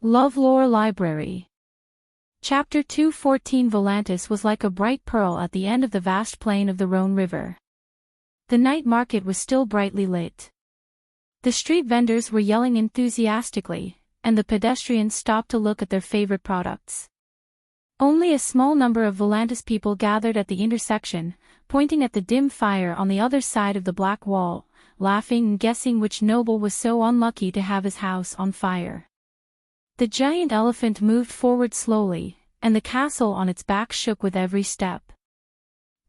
LoveLore Library. Chapter 214. Volantis was like a bright pearl at the end of the vast plain of the Rhone River. The night market was still brightly lit. The street vendors were yelling enthusiastically, and the pedestrians stopped to look at their favorite products. Only a small number of Volantis people gathered at the intersection, pointing at the dim fire on the other side of the black wall, laughing and guessing which noble was so unlucky to have his house on fire. The giant elephant moved forward slowly, and the castle on its back shook with every step.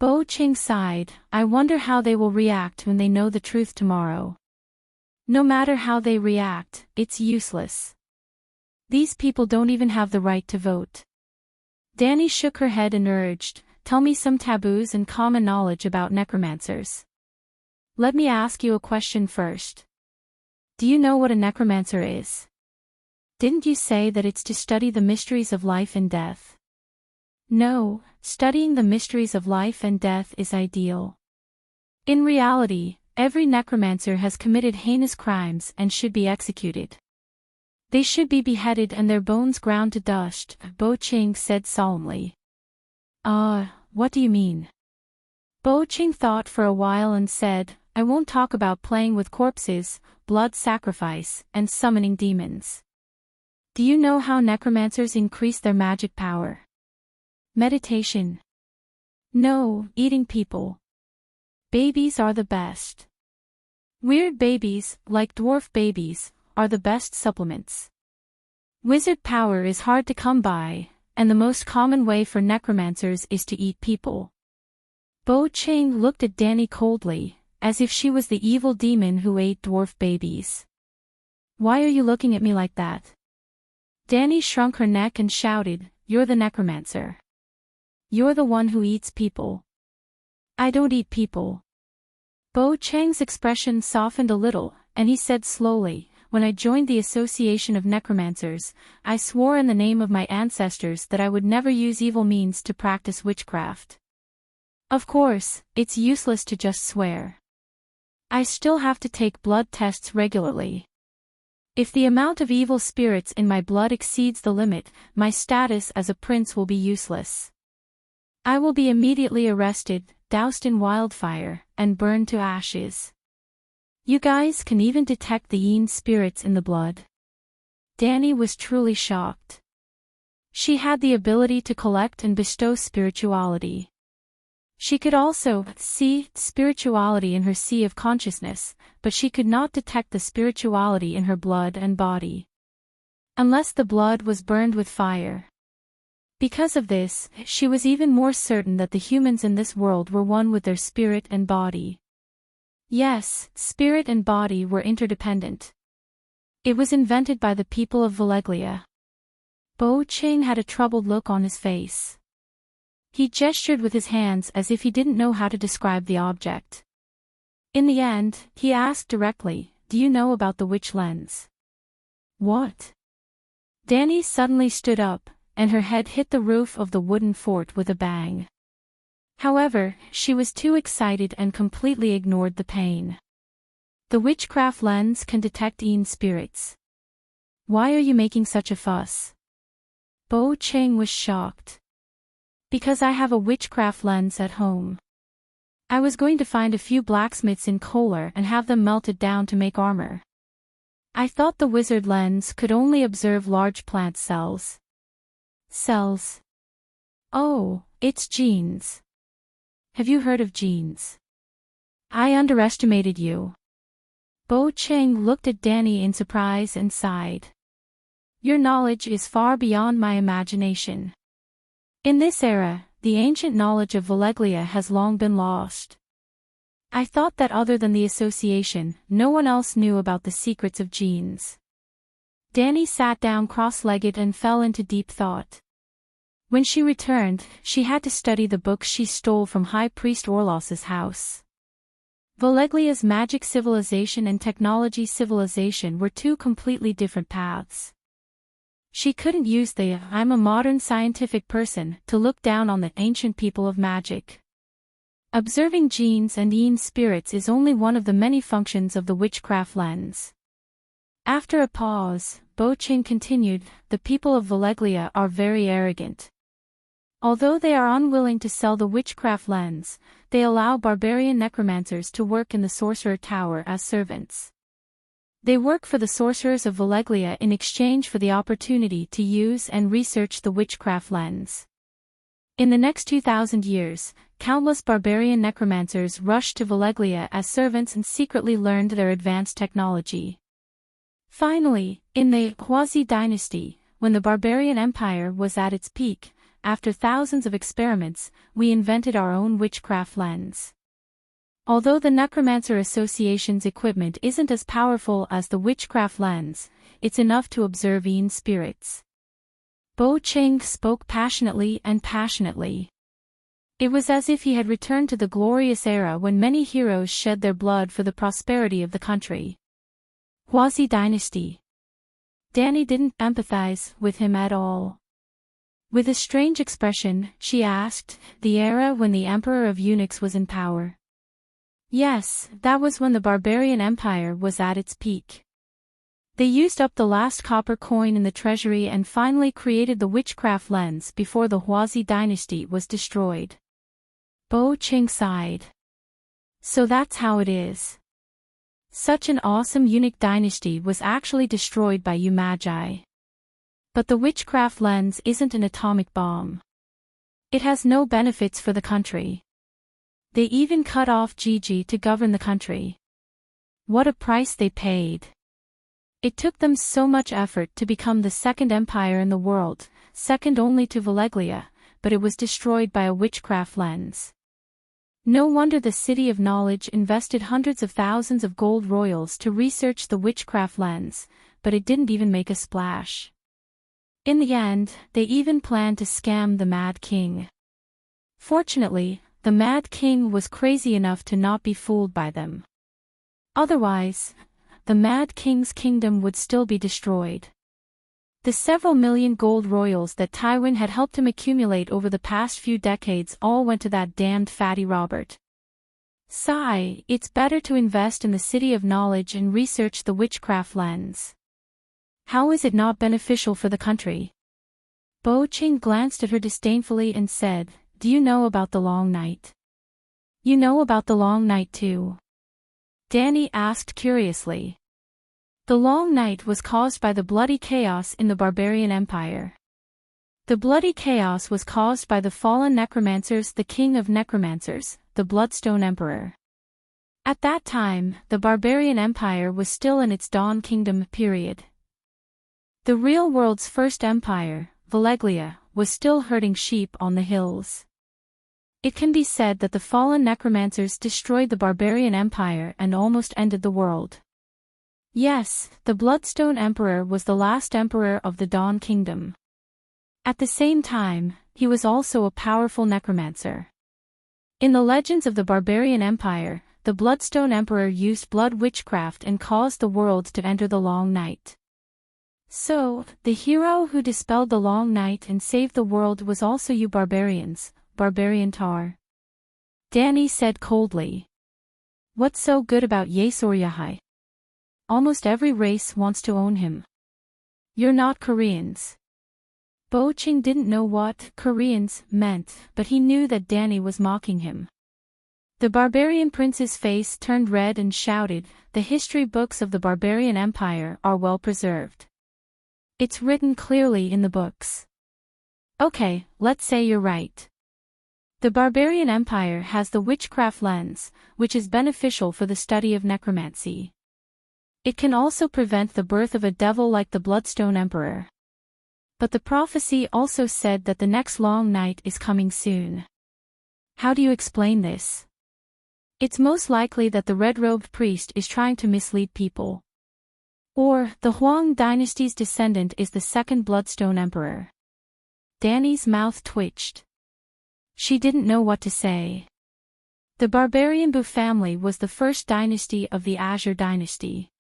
Bo Ching sighed, "I wonder how they will react when they know the truth tomorrow." "No matter how they react, it's useless. These people don't even have the right to vote." Danny shook her head and urged, "Tell me some taboos and common knowledge about necromancers." "Let me ask you a question first. Do you know what a necromancer is? Didn't you say that it's to study the mysteries of life and death?" "No, studying the mysteries of life and death is ideal. In reality, every necromancer has committed heinous crimes and should be executed. They should be beheaded and their bones ground to dust," Bo Ching said solemnly. What do you mean?" Bo Ching thought for a while and said, "I won't talk about playing with corpses, blood sacrifice, and summoning demons. Do you know how necromancers increase their magic power?" "Meditation." "No, eating people. Babies are the best. Weird babies, like dwarf babies, are the best supplements. Wizard power is hard to come by, and the most common way for necromancers is to eat people." Bo Ching looked at Danny coldly, as if she was the evil demon who ate dwarf babies. "Why are you looking at me like that?" Danny shrunk her neck and shouted, "You're the necromancer. You're the one who eats people." "I don't eat people." Bo Chang's expression softened a little, and he said slowly, "When I joined the Association of Necromancers, I swore in the name of my ancestors that I would never use evil means to practice witchcraft. Of course, it's useless to just swear. I still have to take blood tests regularly. If the amount of evil spirits in my blood exceeds the limit, my status as a prince will be useless. I will be immediately arrested, doused in wildfire, and burned to ashes. You guys can even detect the Yin spirits in the blood." Danny was truly shocked. She had the ability to collect and bestow spirituality. She could also see spirituality in her sea of consciousness, but she could not detect the spirituality in her blood and body. Unless the blood was burned with fire. Because of this, she was even more certain that the humans in this world were one with their spirit and body. Yes, spirit and body were interdependent. It was invented by the people of Voleglia. Bo Ching had a troubled look on his face. He gestured with his hands as if he didn't know how to describe the object. In the end, he asked directly, "Do you know about the witch lens?" "What?" Danny suddenly stood up, and her head hit the roof of the wooden fort with a bang. However, she was too excited and completely ignored the pain. "The witchcraft lens can detect Yin spirits. Why are you making such a fuss?" Bo Ching was shocked. "Because I have a witchcraft lens at home. I was going to find a few blacksmiths in Kohler and have them melted down to make armor. I thought the wizard lens could only observe large plant cells." "Cells? Oh, it's genes. Have you heard of genes? I underestimated you." Bo Ching looked at Danny in surprise and sighed. "Your knowledge is far beyond my imagination. In this era, the ancient knowledge of Voleglia has long been lost. I thought that other than the association, no one else knew about the secrets of genes." Danny sat down cross-legged and fell into deep thought. When she returned, she had to study the books she stole from High Priest Orlos's house. Voleglia's magic civilization and technology civilization were two completely different paths. She couldn't use the "I'm a modern scientific person" to look down on the ancient people of magic. Observing genes and Yin spirits is only one of the many functions of the witchcraft lens. After a pause, Bo Ching continued, the people of Valeglia are very arrogant. Although they are unwilling to sell the witchcraft lens, they allow barbarian necromancers to work in the sorcerer tower as servants. They work for the sorcerers of Valeglia in exchange for the opportunity to use and research the witchcraft lens. In the next 2,000 years, countless barbarian necromancers rushed to Valeglia as servants and secretly learned their advanced technology. Finally, in the Huazi dynasty, when the barbarian empire was at its peak, after thousands of experiments, we invented our own witchcraft lens. Although the Necromancer Association's equipment isn't as powerful as the witchcraft lens, it's enough to observe Yin spirits. Bo Ching spoke passionately and passionately. It was as if he had returned to the glorious era when many heroes shed their blood for the prosperity of the country. Huazi dynasty. Danny didn't empathize with him at all. With a strange expression, she asked, the era when the Emperor of Eunuchs was in power. Yes, that was when the barbarian empire was at its peak. They used up the last copper coin in the treasury and finally created the witchcraft lens before the Huazi dynasty was destroyed. Bo Ching sighed. So that's how it is. Such an awesome eunuch dynasty was actually destroyed by you magi. But the witchcraft lens isn't an atomic bomb. It has no benefits for the country. They even cut off Gigi to govern the country. What a price they paid. It took them so much effort to become the second empire in the world, second only to Valeglia, but it was destroyed by a witchcraft lens. No wonder the City of Knowledge invested hundreds of thousands of gold royals to research the witchcraft lens, but it didn't even make a splash. In the end, they even planned to scam the Mad King. Fortunately, the Mad King was crazy enough to not be fooled by them. Otherwise, the Mad King's kingdom would still be destroyed. The several million gold royals that Tywin had helped him accumulate over the past few decades all went to that damned fatty Robert. Sigh, it's better to invest in the City of Knowledge and research the witchcraft lens. How is it not beneficial for the country? Bo Ching glanced at her disdainfully and said, do you know about the long night? You know about the long night too? Danny asked curiously. The long night was caused by the bloody chaos in the barbarian empire. The bloody chaos was caused by the fallen necromancers, the king of necromancers, the Bloodstone Emperor. At that time, the barbarian empire was still in its dawn kingdom period. The real world's first empire, Valeglia, was still herding sheep on the hills. It can be said that the fallen necromancers destroyed the barbarian empire and almost ended the world. Yes, the Bloodstone Emperor was the last emperor of the Dawn Kingdom. At the same time, he was also a powerful necromancer. In the legends of the barbarian empire, the Bloodstone Emperor used blood witchcraft and caused the world to enter the long night. So, the hero who dispelled the long night and saved the world was also you barbarians, Barbarian Tar. Danny said coldly. What's so good about Yesor Yahai? Almost every race wants to own him. You're not Koreans. Bo Ching didn't know what Koreans meant, but he knew that Danny was mocking him. The barbarian prince's face turned red and shouted, the history books of the barbarian empire are well preserved. It's written clearly in the books. Okay, let's say you're right. The barbarian empire has the witchcraft lens, which is beneficial for the study of necromancy. It can also prevent the birth of a devil like the Bloodstone Emperor. But the prophecy also said that the next long night is coming soon. How do you explain this? It's most likely that the red-robed priest is trying to mislead people. Or, the Huang dynasty's descendant is the second Bloodstone Emperor. Danny's mouth twitched. She didn't know what to say. The barbarian Bu family was the first dynasty of the Azure dynasty.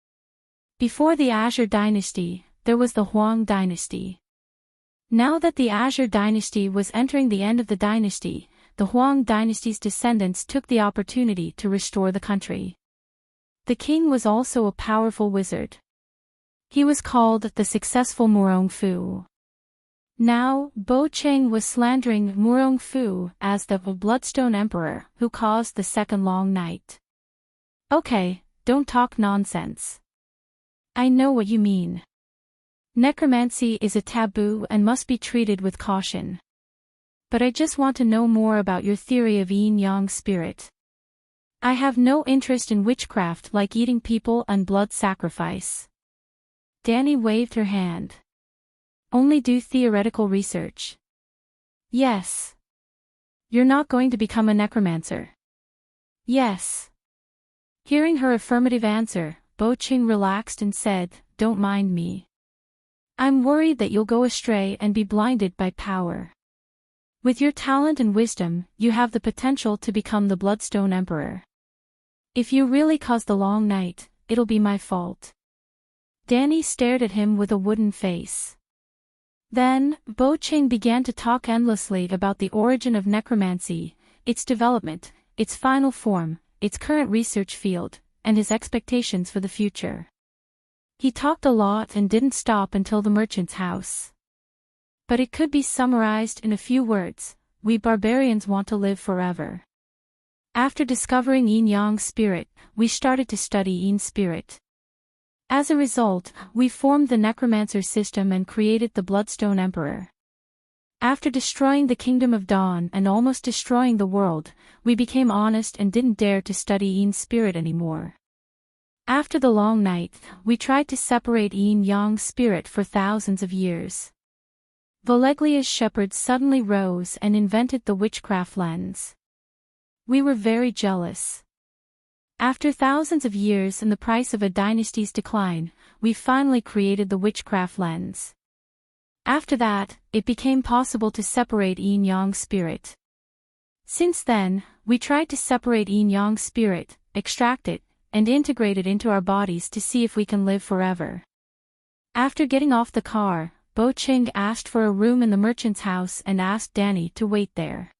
Before the Azure dynasty, there was the Huang dynasty. Now that the Azure dynasty was entering the end of the dynasty, the Huang dynasty's descendants took the opportunity to restore the country. The king was also a powerful wizard. He was called the successful Murong Fu. Now, Bo Cheng was slandering Murong Fu as the Bloodstone Emperor who caused the second long night. Okay, don't talk nonsense. I know what you mean. Necromancy is a taboo and must be treated with caution. But I just want to know more about your theory of yin-yang spirit. I have no interest in witchcraft like eating people and blood sacrifice. Danny waved her hand. Only do theoretical research. Yes. You're not going to become a necromancer. Yes. Hearing her affirmative answer, Bo Cheng relaxed and said, "Don't mind me. I'm worried that you'll go astray and be blinded by power. With your talent and wisdom, you have the potential to become the Bloodstone Emperor. If you really cause the long night, it'll be my fault." Danny stared at him with a wooden face. Then, Bo Cheng began to talk endlessly about the origin of necromancy, its development, its final form, its current research field, and his expectations for the future. He talked a lot and didn't stop until the merchant's house. But it could be summarized in a few words: we barbarians want to live forever. After discovering yin-yang spirit, we started to study yin spirit. As a result, we formed the necromancer system and created the Bloodstone Emperor. After destroying the Kingdom of Dawn and almost destroying the world, we became honest and didn't dare to study yin spirit anymore. After the long night, we tried to separate yin-yang spirit for thousands of years. Valeglia's shepherds suddenly rose and invented the witchcraft lens. We were very jealous. After thousands of years and the price of a dynasty's decline, we finally created the witchcraft lens. After that, it became possible to separate yin-yang spirit. Since then, we tried to separate yin-yang spirit, extract it, and integrate it into our bodies to see if we can live forever. After getting off the car, Bo Cheng asked for a room in the merchant's house and asked Danny to wait there.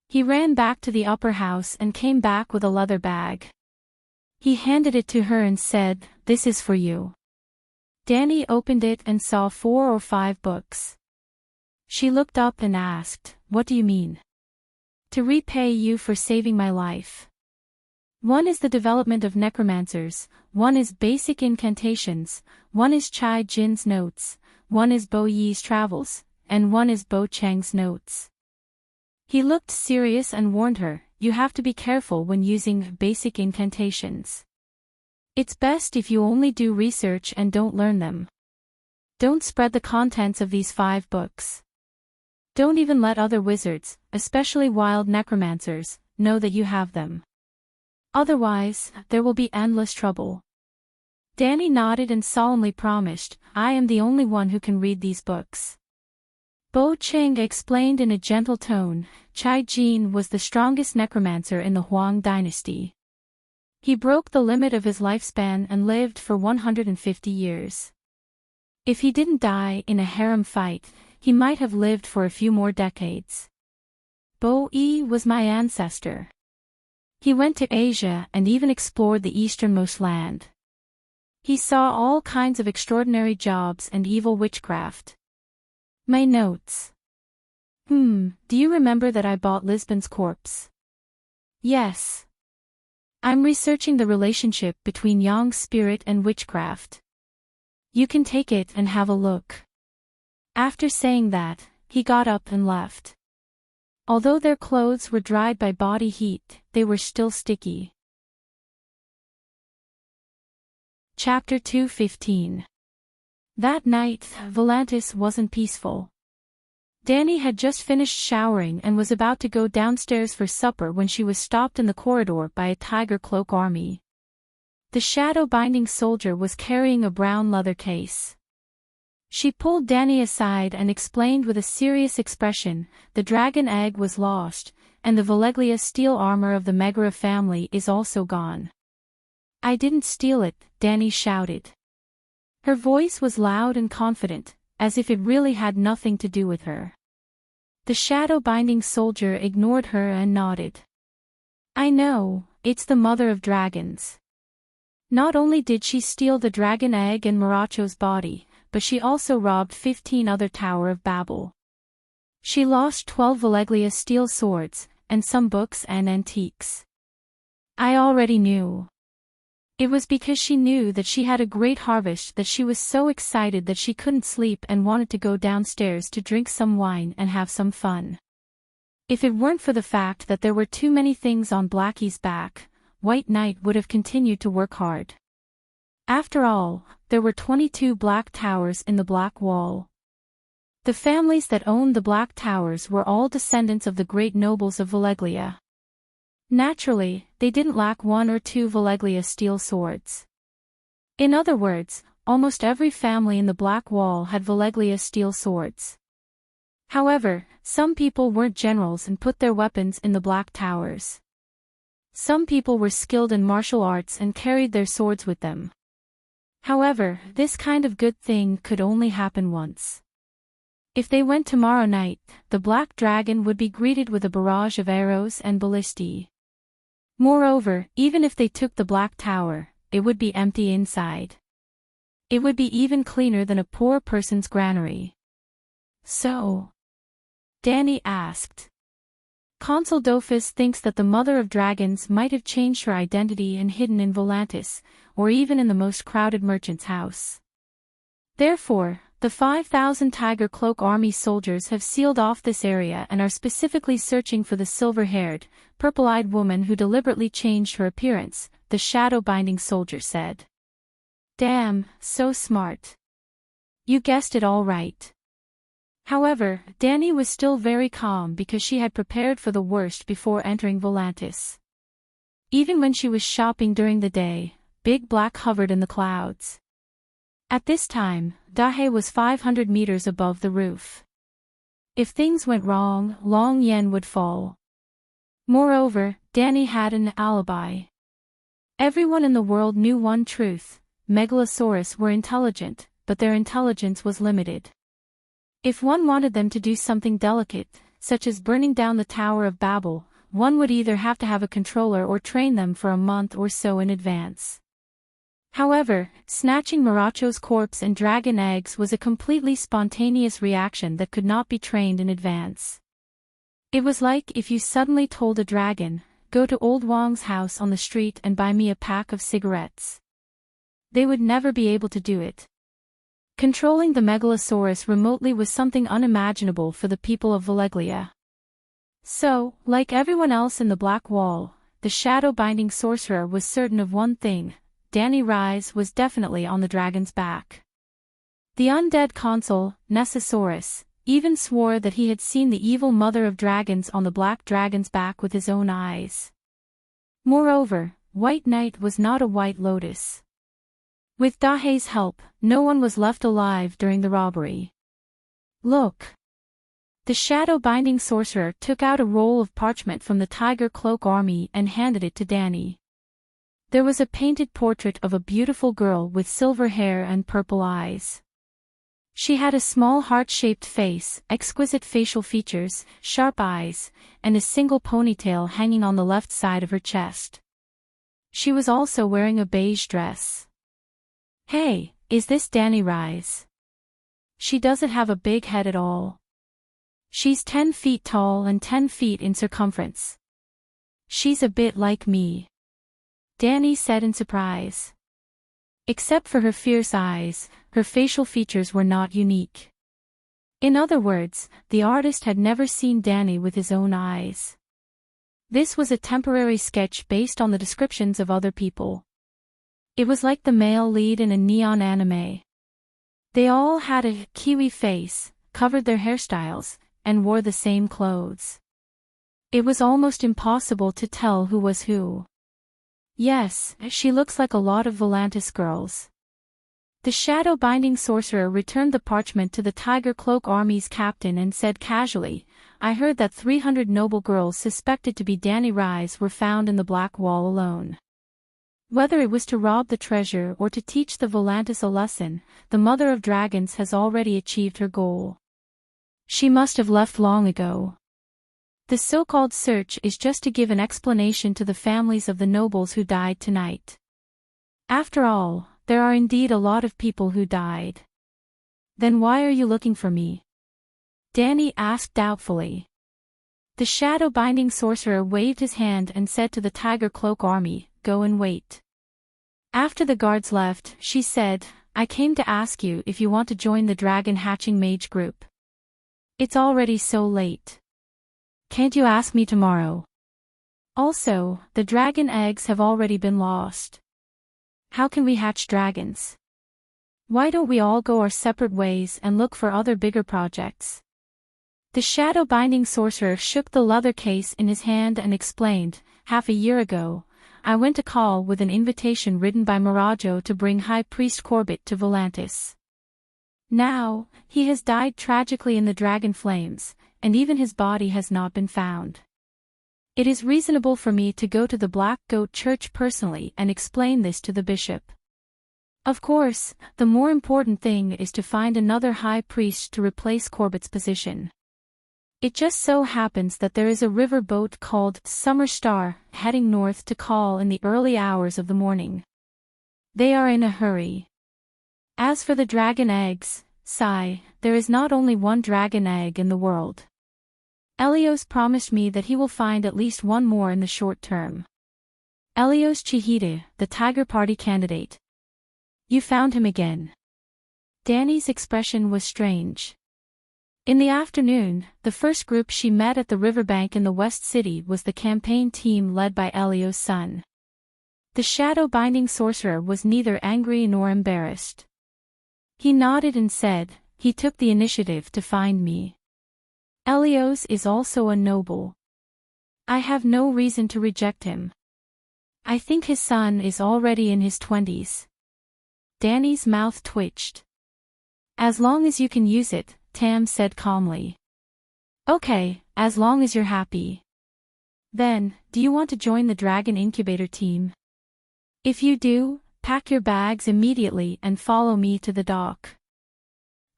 He ran back to the upper house and came back with a leather bag. He handed it to her and said, "This is for you." Danny opened it and saw 4 or 5 books. She looked up and asked, "What do you mean?" "To repay you for saving my life. One is the development of necromancers, one is basic incantations, one is Chai Jin's notes, one is Bo Yi's travels, and one is Bo Cheng's notes." He looked serious and warned her, "You have to be careful when using basic incantations. It's best if you only do research and don't learn them. Don't spread the contents of these 5 books. Don't even let other wizards, especially wild necromancers, know that you have them. Otherwise, there will be endless trouble." Danny nodded and solemnly promised, "I am the only one who can read these books." Bo Cheng explained in a gentle tone, Chai Jin was the strongest necromancer in the Huang dynasty. He broke the limit of his lifespan and lived for 150 years. If he didn't die in a harem fight, he might have lived for a few more decades. Bo Yi was my ancestor. He went to Asia and even explored the easternmost land. He saw all kinds of extraordinary jobs and evil witchcraft. My notes. Do you remember that I bought Lisbon's corpse? Yes. I'm researching the relationship between yang spirit and witchcraft. You can take it and have a look. After saying that, he got up and left. Although their clothes were dried by body heat, they were still sticky. Chapter 2:15. That night, Volantis wasn't peaceful. Danny had just finished showering and was about to go downstairs for supper when she was stopped in the corridor by a tiger cloak army. The shadow-binding soldier was carrying a brown leather case. She pulled Danny aside and explained with a serious expression, "The dragon egg was lost, and the Valeglia steel armor of the Megara family is also gone." "I didn't steal it," Danny shouted. Her voice was loud and confident, as if it really had nothing to do with her. The shadow-binding soldier ignored her and nodded. "I know, it's the mother of dragons." Not only did she steal the dragon egg and Maracho's body, but she also robbed 15 other Tower of Babel. She lost 12 Valeglia steel swords, and some books and antiques. I already knew. It was because she knew that she had a great harvest that she was so excited that she couldn't sleep and wanted to go downstairs to drink some wine and have some fun. If it weren't for the fact that there were too many things on Blackie's back, White Knight would have continued to work hard. After all, there were 22 Black Towers in the Black Wall. The families that owned the Black Towers were all descendants of the great nobles of Valeglia. Naturally, they didn't lack 1 or 2 Valeglia steel swords. In other words, almost every family in the Black Wall had Valeglia steel swords. However, some people weren't generals and put their weapons in the Black Towers. Some people were skilled in martial arts and carried their swords with them. However, this kind of good thing could only happen once. If they went tomorrow night, the Black Dragon would be greeted with a barrage of arrows and ballistae. Moreover, even if they took the Black Tower, it would be empty inside. It would be even cleaner than a poor person's granary. So? Danny asked. Consul Dofus thinks that the Mother of Dragons might have changed her identity and hidden in Volantis, or even in the most crowded merchant's house. Therefore, the 5,000 Tiger Cloak Army soldiers have sealed off this area and are specifically searching for the silver-haired, purple-eyed woman who deliberately changed her appearance, the shadow-binding soldier said. Damn, so smart. You guessed it all right. However, Danny was still very calm because she had prepared for the worst before entering Volantis. Even when she was shopping during the day, Big Black hovered in the clouds. At this time, Dahe was 500 meters above the roof. If things went wrong, Long Yen would fall. Moreover, Danny had an alibi. Everyone in the world knew one truth: Megalosaurus were intelligent, but their intelligence was limited. If one wanted them to do something delicate, such as burning down the Tower of Babel, one would either have to have a controller or train them for a month or so in advance. However, snatching Maracho's corpse and dragon eggs was a completely spontaneous reaction that could not be trained in advance. It was like if you suddenly told a dragon, "Go to Old Wong's house on the street and buy me a pack of cigarettes." They would never be able to do it. Controlling the Megalosaurus remotely was something unimaginable for the people of Valeglia. So, like everyone else in the Black Wall, the shadow-binding sorcerer was certain of one thing: Danny Rise was definitely on the dragon's back. The undead consul, Nessasaurus, even swore that he had seen the evil mother of dragons on the black dragon's back with his own eyes. Moreover, White Knight was not a white lotus. With Dahe's help, no one was left alive during the robbery. Look. The shadow-binding sorcerer took out a roll of parchment from the Tiger Cloak Army and handed it to Danny. There was a painted portrait of a beautiful girl with silver hair and purple eyes. She had a small heart-shaped face, exquisite facial features, sharp eyes, and a single ponytail hanging on the left side of her chest. She was also wearing a beige dress. Hey, is this Danny Rise? She doesn't have a big head at all. She's 10 feet tall and 10 feet in circumference. She's a bit like me. Danny said in surprise. Except for her fierce eyes, her facial features were not unique. In other words, the artist had never seen Danny with his own eyes. This was a temporary sketch based on the descriptions of other people. It was like the male lead in a neon anime. They all had a kiwi face, covered their hairstyles, and wore the same clothes. It was almost impossible to tell who was who. Yes, she looks like a lot of Volantis girls. The shadow-binding sorcerer returned the parchment to the Tiger Cloak Army's captain and said casually, "I heard that 300 noble girls suspected to be Danny Rise were found in the Black Wall alone. Whether it was to rob the treasure or to teach the Volantis a lesson, the Mother of Dragons has already achieved her goal. She must have left long ago. The so-called search is just to give an explanation to the families of the nobles who died tonight. After all, there are indeed a lot of people who died. Then why are you looking for me? Danny asked doubtfully. The shadow-binding sorcerer waved his hand and said to the Tiger Cloak army, "Go and wait." After the guards left, she said, "I came to ask you if you want to join the dragon hatching mage group. It's already so late. Can't you ask me tomorrow? Also, the dragon eggs have already been lost. How can we hatch dragons? Why don't we all go our separate ways and look for other bigger projects?" The shadow-binding sorcerer shook the leather case in his hand and explained, "Half a year ago, I went to call with an invitation written by Mirajo to bring High Priest Corbett to Volantis. Now, he has died tragically in the dragon flames, and even his body has not been found. It is reasonable for me to go to the Black Goat Church personally and explain this to the bishop. Of course, the more important thing is to find another high priest to replace Corbett's position. It just so happens that there is a river boat called Summer Star heading north to call in the early hours of the morning. They are in a hurry. As for the dragon eggs, there is not only one dragon egg in the world. Elios promised me that he will find at least one more in the short term." Elios Chihide, the Tiger Party candidate. "You found him again." Danny's expression was strange. In the afternoon, the first group she met at the riverbank in the West City was the campaign team led by Elios' son. The shadow-binding sorcerer was neither angry nor embarrassed. He nodded and said, "He took the initiative to find me. Elios is also a noble. I have no reason to reject him. I think his son is already in his 20s. Danny's mouth twitched. "As long as you can use it," Tam said calmly. "Okay, as long as you're happy. Then, do you want to join the Dragon Incubator team? If you do, pack your bags immediately and follow me to the dock.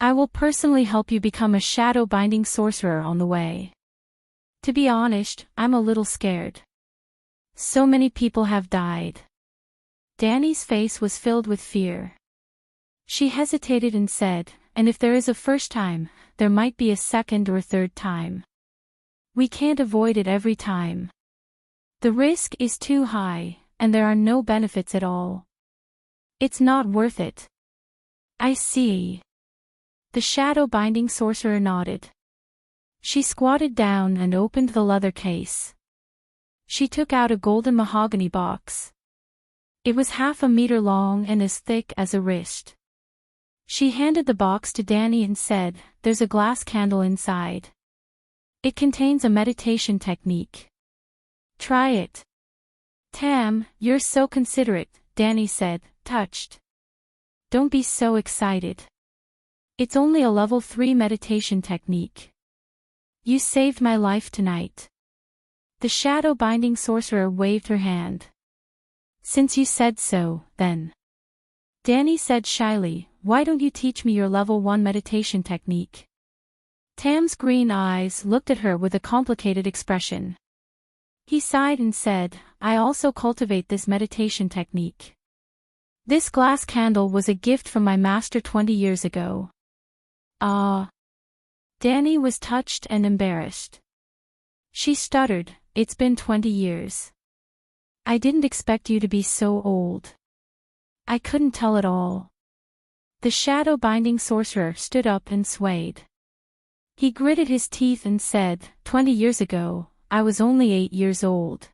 I will personally help you become a shadow-binding sorcerer on the way. To be honest, I'm a little scared. So many people have died." Danny's face was filled with fear. She hesitated and said, "And if there is a first time, there might be a second or third time. We can't avoid it every time. The risk is too high, and there are no benefits at all. It's not worth it." "I see." The shadow-binding sorcerer nodded. She squatted down and opened the leather case. She took out a golden mahogany box. It was 1/2 meter long and as thick as a wrist. She handed the box to Danny and said, "There's a glass candle inside. It contains a meditation technique. Try it." "Tam, you're so considerate," Danny said, touched. "Don't be so excited. It's only a level 3 meditation technique. You saved my life tonight." The shadow-binding sorcerer waved her hand. "Since you said so, then." Danny said shyly, "Why don't you teach me your level 1 meditation technique?" Tam's green eyes looked at her with a complicated expression. He sighed and said, "I also cultivate this meditation technique. This glass candle was a gift from my master 20 years ago." "Ah." Danny was touched and embarrassed. She stuttered, "It's been 20 years. I didn't expect you to be so old. I couldn't tell at all." The shadow-binding sorcerer stood up and swayed. He gritted his teeth and said, 20 years ago, I was only 8 years old."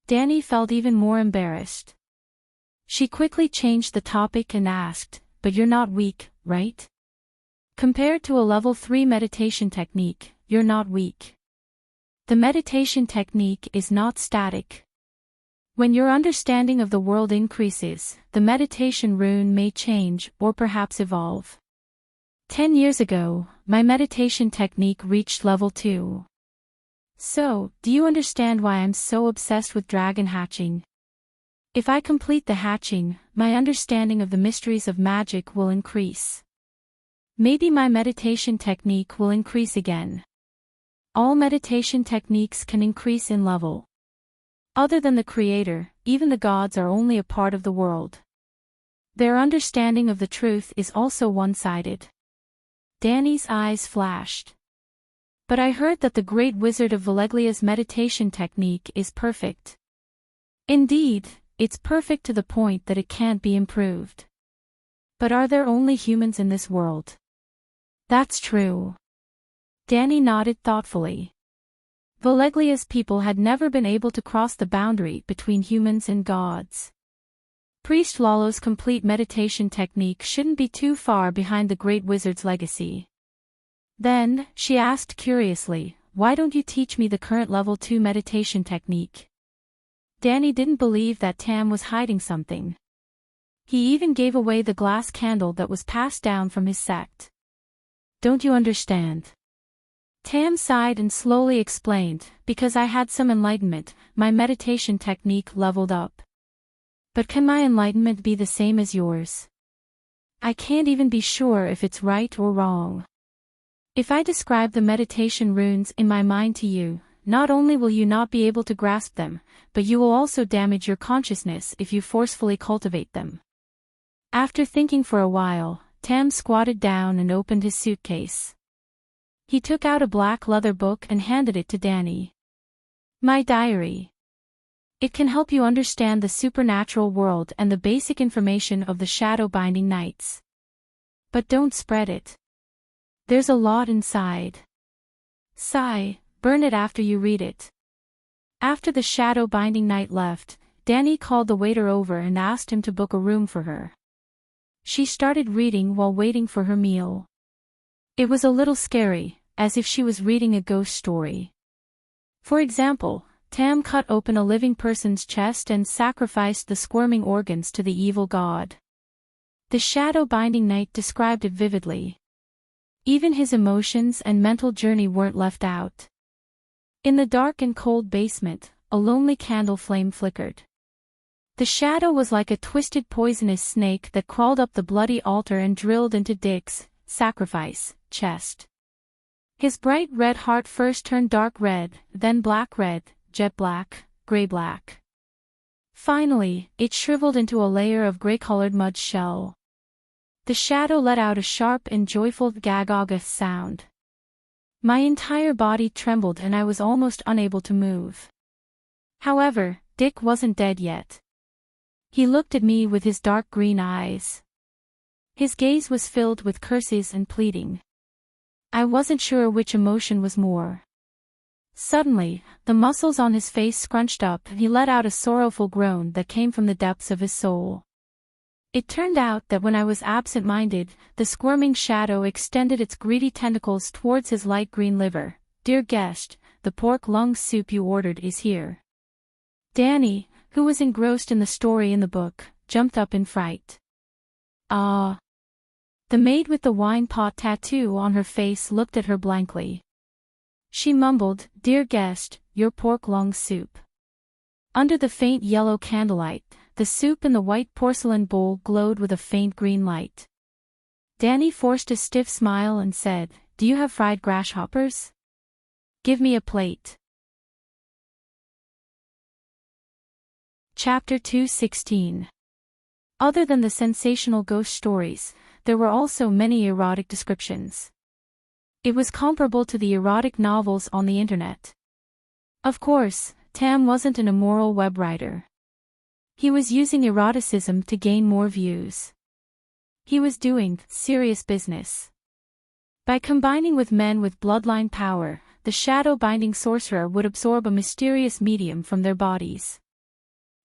Danny felt even more embarrassed. She quickly changed the topic and asked, "But you're not weak, right? Compared to a level 3 meditation technique, you're not weak. The meditation technique is not static. When your understanding of the world increases, the meditation rune may change or perhaps evolve. 10 years ago, my meditation technique reached level 2. So, do you understand why I'm so obsessed with dragon hatching? If I complete the hatching, my understanding of the mysteries of magic will increase. Maybe my meditation technique will increase again. All meditation techniques can increase in level. Other than the Creator, even the gods are only a part of the world. Their understanding of the truth is also one-sided. Danny's eyes flashed. But I heard that the great wizard of Valeglia's meditation technique is perfect. Indeed, it's perfect to the point that it can't be improved. But are there only humans in this world? That's true. Danny nodded thoughtfully. Valeglia's people had never been able to cross the boundary between humans and gods. Priest Lalo's complete meditation technique shouldn't be too far behind the great wizard's legacy. Then, she asked curiously, why don't you teach me the current level 2 meditation technique? Danny didn't believe that Tam was hiding something. He even gave away the glass candle that was passed down from his sect. Don't you understand? Tam sighed and slowly explained, because I had some enlightenment, my meditation technique leveled up. But can my enlightenment be the same as yours? I can't even be sure if it's right or wrong. If I describe the meditation runes in my mind to you, not only will you not be able to grasp them, but you will also damage your consciousness if you forcefully cultivate them. After thinking for a while, Tam squatted down and opened his suitcase. He took out a black leather book and handed it to Danny. My diary. It can help you understand the supernatural world and the basic information of the shadow binding nights. But don't spread it. There's a lot inside. Sigh, burn it after you read it. After the shadow binding night left, Danny called the waiter over and asked him to book a room for her. She started reading while waiting for her meal. It was a little scary, as if she was reading a ghost story. For example, Tam cut open a living person's chest and sacrificed the squirming organs to the evil god. The shadow binding knight described it vividly. Even his emotions and mental journey weren't left out. In the dark and cold basement, a lonely candle flame flickered. The shadow was like a twisted poisonous snake that crawled up the bloody altar and drilled into Dick's sacrifice chest. His bright red heart first turned dark red, then black red, jet black, gray black. Finally, it shriveled into a layer of gray-colored mud shell. The shadow let out a sharp and joyful gagaga sound. My entire body trembled and I was almost unable to move. However, Dick wasn't dead yet. He looked at me with his dark green eyes. His gaze was filled with curses and pleading. I wasn't sure which emotion was more. Suddenly, the muscles on his face scrunched up and he let out a sorrowful groan that came from the depths of his soul. It turned out that when I was absent-minded, the squirming shadow extended its greedy tentacles towards his light green liver. Dear guest, the pork lung soup you ordered is here. Danny, who was engrossed in the story in the book, jumped up in fright. Ah! The maid with the wine pot tattoo on her face looked at her blankly. She mumbled, Dear guest, your pork lung soup. Under the faint yellow candlelight, the soup in the white porcelain bowl glowed with a faint green light. Danny forced a stiff smile and said, Do you have fried grasshoppers? Give me a plate. Chapter 2:16. Other than the sensational ghost stories, there were also many erotic descriptions. It was comparable to the erotic novels on the internet. Of course, Tam wasn't an immoral web writer. He was using eroticism to gain more views. He was doing serious business. By combining with men with bloodline power, the shadow-binding sorcerer would absorb a mysterious medium from their bodies.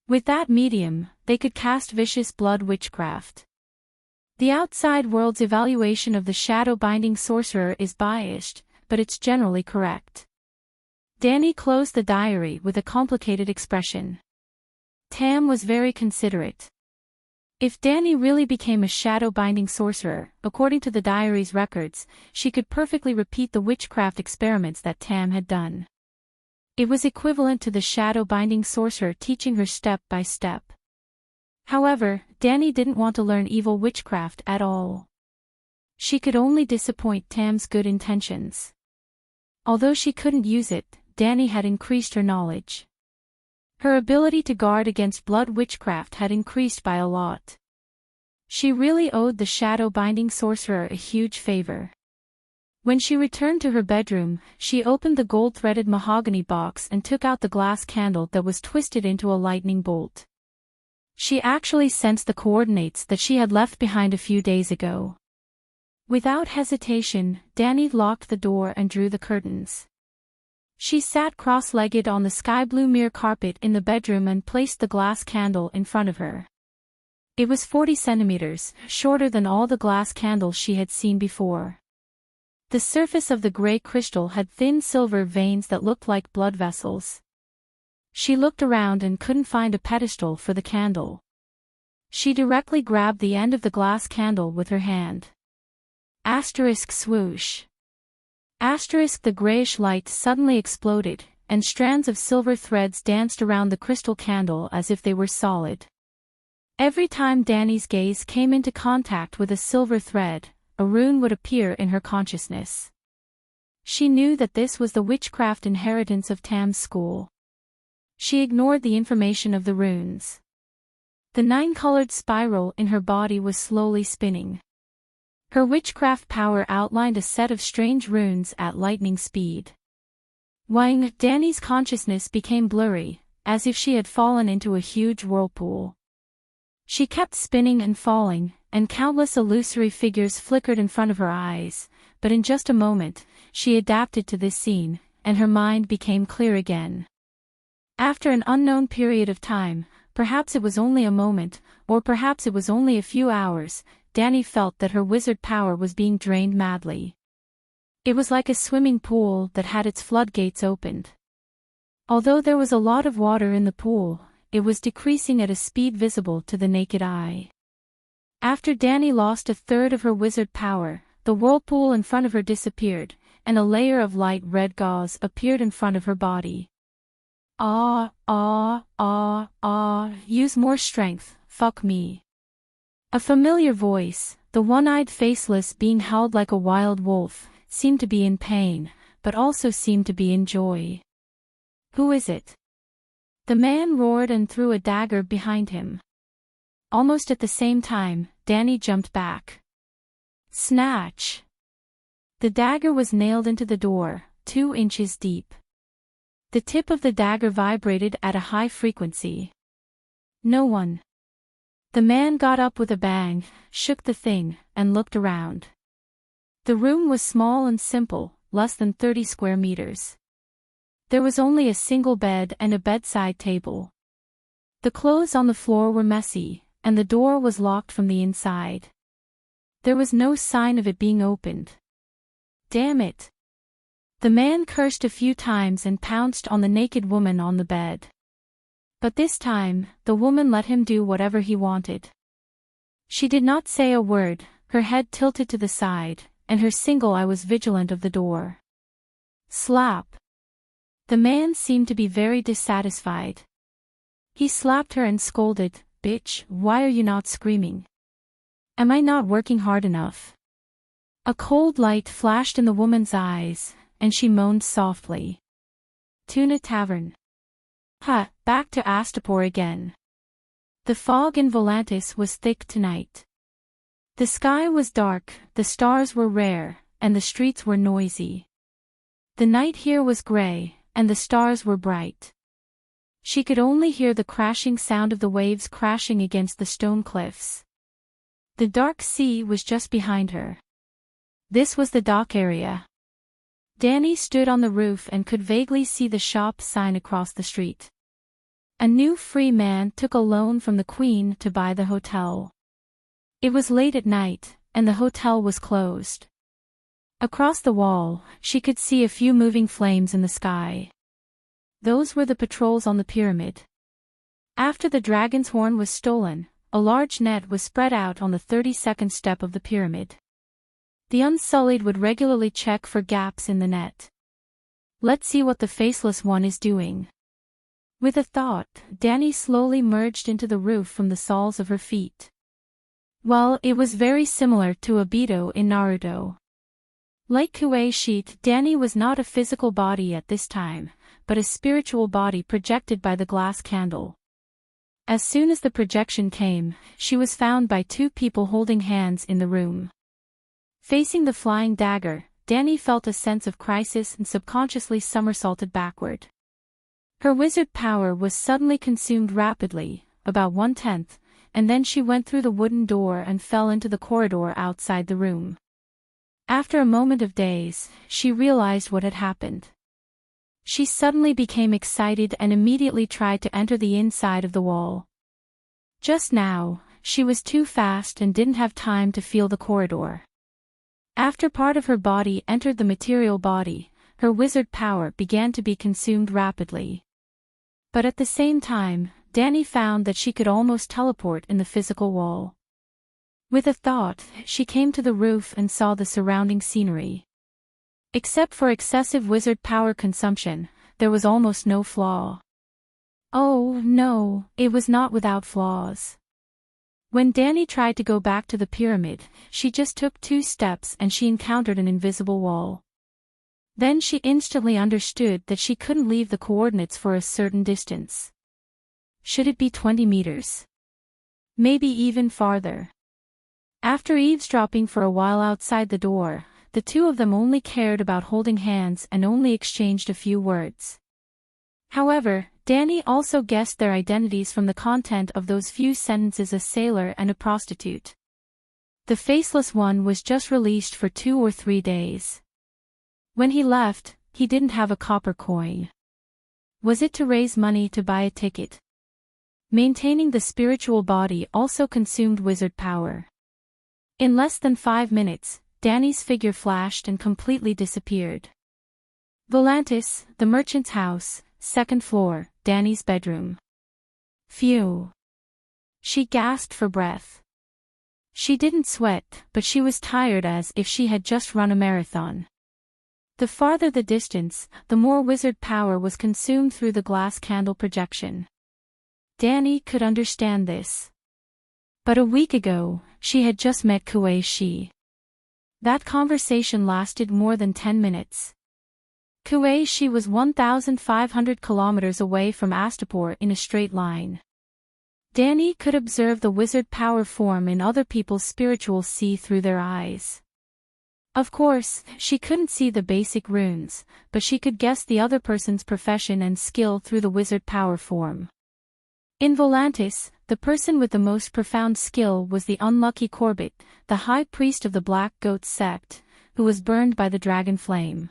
With that medium, they could cast vicious blood witchcraft. The outside world's evaluation of the shadow-binding sorcerer is biased, but it's generally correct. Danny closed the diary with a complicated expression. Tam was very considerate. If Danny really became a shadow-binding sorcerer, according to the diary's records, she could perfectly repeat the witchcraft experiments that Tam had done. It was equivalent to the shadow-binding sorcerer teaching her step by step. However, Danny didn't want to learn evil witchcraft at all. She could only disappoint Tam's good intentions. Although she couldn't use it, Danny had increased her knowledge. Her ability to guard against blood witchcraft had increased by a lot. She really owed the shadow-binding sorcerer a huge favor. When she returned to her bedroom, she opened the gold-threaded mahogany box and took out the glass candle that was twisted into a lightning bolt. She actually sensed the coordinates that she had left behind a few days ago. Without hesitation, Danny locked the door and drew the curtains. She sat cross-legged on the sky-blue mirror carpet in the bedroom and placed the glass candle in front of her. It was 40 centimeters, shorter than all the glass candles she had seen before. The surface of the gray crystal had thin silver veins that looked like blood vessels. She looked around and couldn't find a pedestal for the candle. She directly grabbed the end of the glass candle with her hand. Asterisk swoosh. Asterisk the grayish light suddenly exploded, and strands of silver threads danced around the crystal candle as if they were solid. Every time Danny's gaze came into contact with a silver thread, a rune would appear in her consciousness. She knew that this was the witchcraft inheritance of Tam's school. She ignored the information of the runes. The 9-colored spiral in her body was slowly spinning. Her witchcraft power outlined a set of strange runes at lightning speed. Wang, Danny's consciousness became blurry, as if she had fallen into a huge whirlpool. She kept spinning and falling, and countless illusory figures flickered in front of her eyes, but in just a moment, she adapted to this scene, and her mind became clear again. After an unknown period of time, perhaps it was only a moment, or perhaps it was only a few hours, Danny felt that her wizard power was being drained madly. It was like a swimming pool that had its floodgates opened. Although there was a lot of water in the pool, it was decreasing at a speed visible to the naked eye. After Danny lost a third of her wizard power, the whirlpool in front of her disappeared, and a layer of light red gauze appeared in front of her body. Use more strength, fuck me. A familiar voice, the one-eyed faceless being held like a wild wolf, seemed to be in pain, but also seemed to be in joy. Who is it? The man roared and threw a dagger behind him. Almost at the same time, Danny jumped back. Snatch! The dagger was nailed into the door, 2 inches deep. The tip of the dagger vibrated at a high frequency. No one. The man got up with a bang, shook the thing, and looked around. The room was small and simple, less than 30 square meters. There was only a single bed and a bedside table. The clothes on the floor were messy, and the door was locked from the inside. There was no sign of it being opened. Damn it! The man cursed a few times and pounced on the naked woman on the bed. But this time, the woman let him do whatever he wanted. She did not say a word, her head tilted to the side, and her single eye was vigilant of the door. Slap! The man seemed to be very dissatisfied. He slapped her and scolded, "Bitch, why are you not screaming? Am I not working hard enough?" A cold light flashed in the woman's eyes, and she moaned softly. Tuna Tavern. Back to Astapor again. The fog in Volantis was thick tonight. The sky was dark, the stars were rare, and the streets were noisy. The night here was gray, and the stars were bright. She could only hear the crashing sound of the waves crashing against the stone cliffs. The dark sea was just behind her. This was the dock area. Danny stood on the roof and could vaguely see the shop sign across the street. A new free man took a loan from the Queen to buy the hotel. It was late at night, and the hotel was closed. Across the wall, she could see a few moving flames in the sky. Those were the patrols on the pyramid. After the dragon's horn was stolen, a large net was spread out on the 32nd step of the pyramid. The Unsullied would regularly check for gaps in the net. Let's see what the Faceless One is doing. With a thought, Danny slowly merged into the roof from the soles of her feet. Well, it was very similar to Obito in Naruto. Like Kuei Sheet, Danny was not a physical body at this time, but a spiritual body projected by the glass candle. As soon as the projection came, she was found by two people holding hands in the room. Facing the flying dagger, Danny felt a sense of crisis and subconsciously somersaulted backward. Her wizard power was suddenly consumed rapidly, about 1/10, and then she went through the wooden door and fell into the corridor outside the room. After a moment of daze, she realized what had happened. She suddenly became excited and immediately tried to enter the inside of the wall. Just now, she was too fast and didn't have time to feel the corridor. After part of her body entered the material body, her wizard power began to be consumed rapidly. But at the same time, Danny found that she could almost teleport in the physical wall. With a thought, she came to the roof and saw the surrounding scenery. Except for excessive wizard power consumption, there was almost no flaw. Oh, no, it was not without flaws. When Danny tried to go back to the pyramid, she just took 2 steps and she encountered an invisible wall. Then she instantly understood that she couldn't leave the coordinates for a certain distance. Should it be 20 meters? Maybe even farther. After eavesdropping for a while outside the door, the two of them only cared about holding hands and only exchanged a few words. However, Danny also guessed their identities from the content of those few sentences: a sailor and a prostitute. The faceless one was just released for 2 or 3 days. When he left, he didn't have a copper coin. Was it to raise money to buy a ticket? Maintaining the spiritual body also consumed wizard power. In less than 5 minutes, Danny's figure flashed and completely disappeared. Volantis, the merchant's house, 2nd floor, Danny's bedroom. Phew. She gasped for breath. She didn't sweat, but she was tired as if she had just run a marathon. The farther the distance, the more wizard power was consumed through the glass candle projection. Danny could understand this. But a week ago, she had just met Kuei Shi. That conversation lasted more than 10 minutes. Kuei Shi was 1,500 kilometers away from Astapor in a straight line. Danny could observe the wizard power form in other people's spiritual sea through their eyes. Of course, she couldn't see the basic runes, but she could guess the other person's profession and skill through the wizard power form. In Volantis, the person with the most profound skill was the unlucky Corbett, the high priest of the Black Goat sect, who was burned by the dragon flame.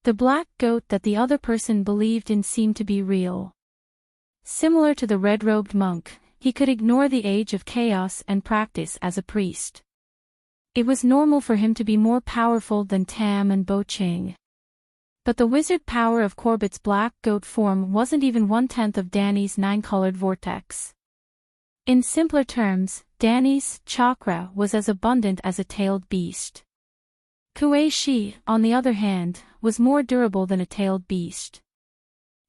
The black goat that the other person believed in seemed to be real. Similar to the red-robed monk, he could ignore the age of chaos and practice as a priest. It was normal for him to be more powerful than Tam and Bo Ching. But the wizard power of Corbett's black goat form wasn't even 1/10 of Danny's 9-colored vortex. In simpler terms, Danny's chakra was as abundant as a tailed beast. Kuei Shi, on the other hand, was more durable than a tailed beast.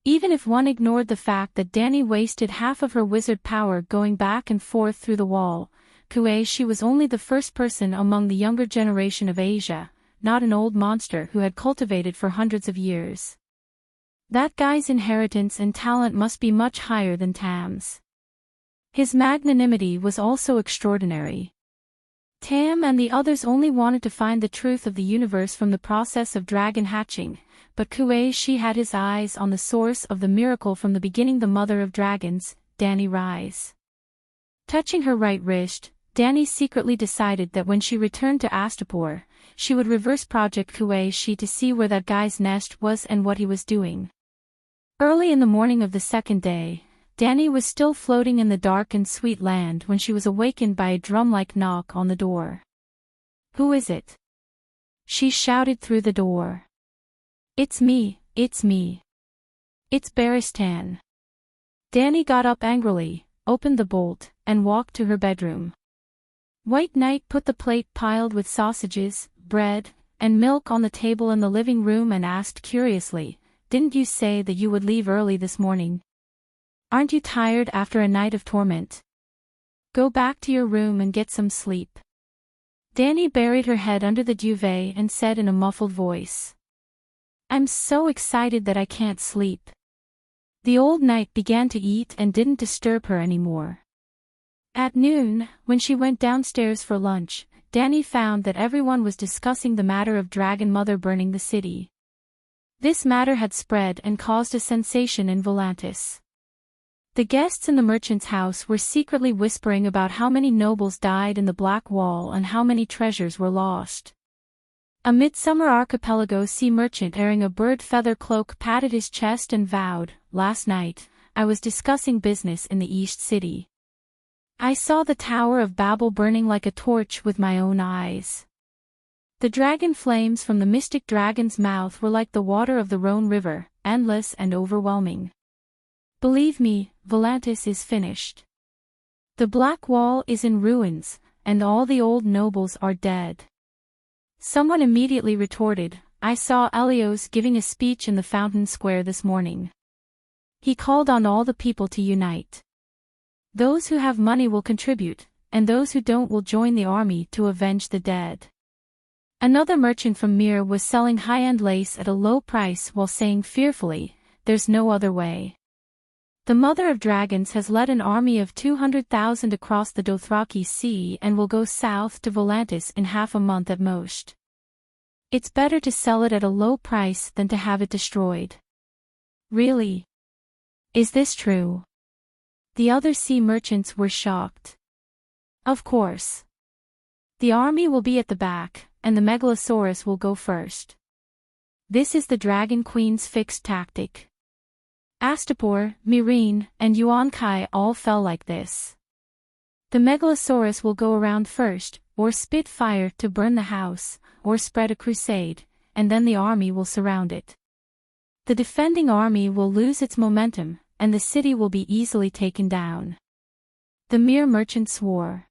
Even if one ignored the fact that Danny wasted half of her wizard power going back and forth through the wall, Kuei Shi was only the first person among the younger generation of Asia, not an old monster who had cultivated for hundreds of years. That guy's inheritance and talent must be much higher than Tam's. His magnanimity was also extraordinary. Tam and the others only wanted to find the truth of the universe from the process of dragon hatching, but Kuei Shi had his eyes on the source of the miracle from the beginning, the mother of dragons, Danny Rise. Touching her right wrist, Danny secretly decided that when she returned to Astapor, she would reverse Project Kuei Shi to see where that guy's nest was and what he was doing. Early in the morning of the second day, Danny was still floating in the dark and sweet land when she was awakened by a drum-like knock on the door. "Who is it?" she shouted through the door. It's me, it's me. It's Baristan." Danny got up angrily, opened the bolt, and walked to her bedroom. White Knight put the plate piled with sausages, bread, and milk on the table in the living room and asked curiously, "Didn't you say that you would leave early this morning? Aren't you tired after a night of torment? Go back to your room and get some sleep." Danny buried her head under the duvet and said in a muffled voice, "I'm so excited that I can't sleep." The old knight began to eat and didn't disturb her anymore. At noon, when she went downstairs for lunch, Danny found that everyone was discussing the matter of Dragon Mother burning the city. This matter had spread and caused a sensation in Volantis. The guests in the merchant's house were secretly whispering about how many nobles died in the Black Wall and how many treasures were lost. A Midsummer Archipelago sea merchant wearing a bird feather cloak patted his chest and vowed, "Last night, I was discussing business in the East City. I saw the Tower of Babel burning like a torch with my own eyes. The dragon flames from the mystic dragon's mouth were like the water of the Rhone River, endless and overwhelming. Believe me, Volantis is finished. The Black Wall is in ruins, and all the old nobles are dead." Someone immediately retorted, "I saw Elios giving a speech in the Fountain Square this morning. He called on all the people to unite. Those who have money will contribute, and those who don't will join the army to avenge the dead." Another merchant from Myr was selling high-end lace at a low price while saying fearfully, "There's no other way. The Mother of Dragons has led an army of 200,000 across the Dothraki Sea and will go south to Volantis in half a month at most. It's better to sell it at a low price than to have it destroyed." "Really? Is this true?" The other sea merchants were shocked. "Of course. The army will be at the back, and the Megalosaurus will go first. This is the Dragon Queen's fixed tactic. Astapor, Myrene, and Yuan-Kai all fell like this. The Megalosaurus will go around first, or spit fire to burn the house, or spread a crusade, and then the army will surround it. The defending army will lose its momentum, and the city will be easily taken down." The Myr merchant swore.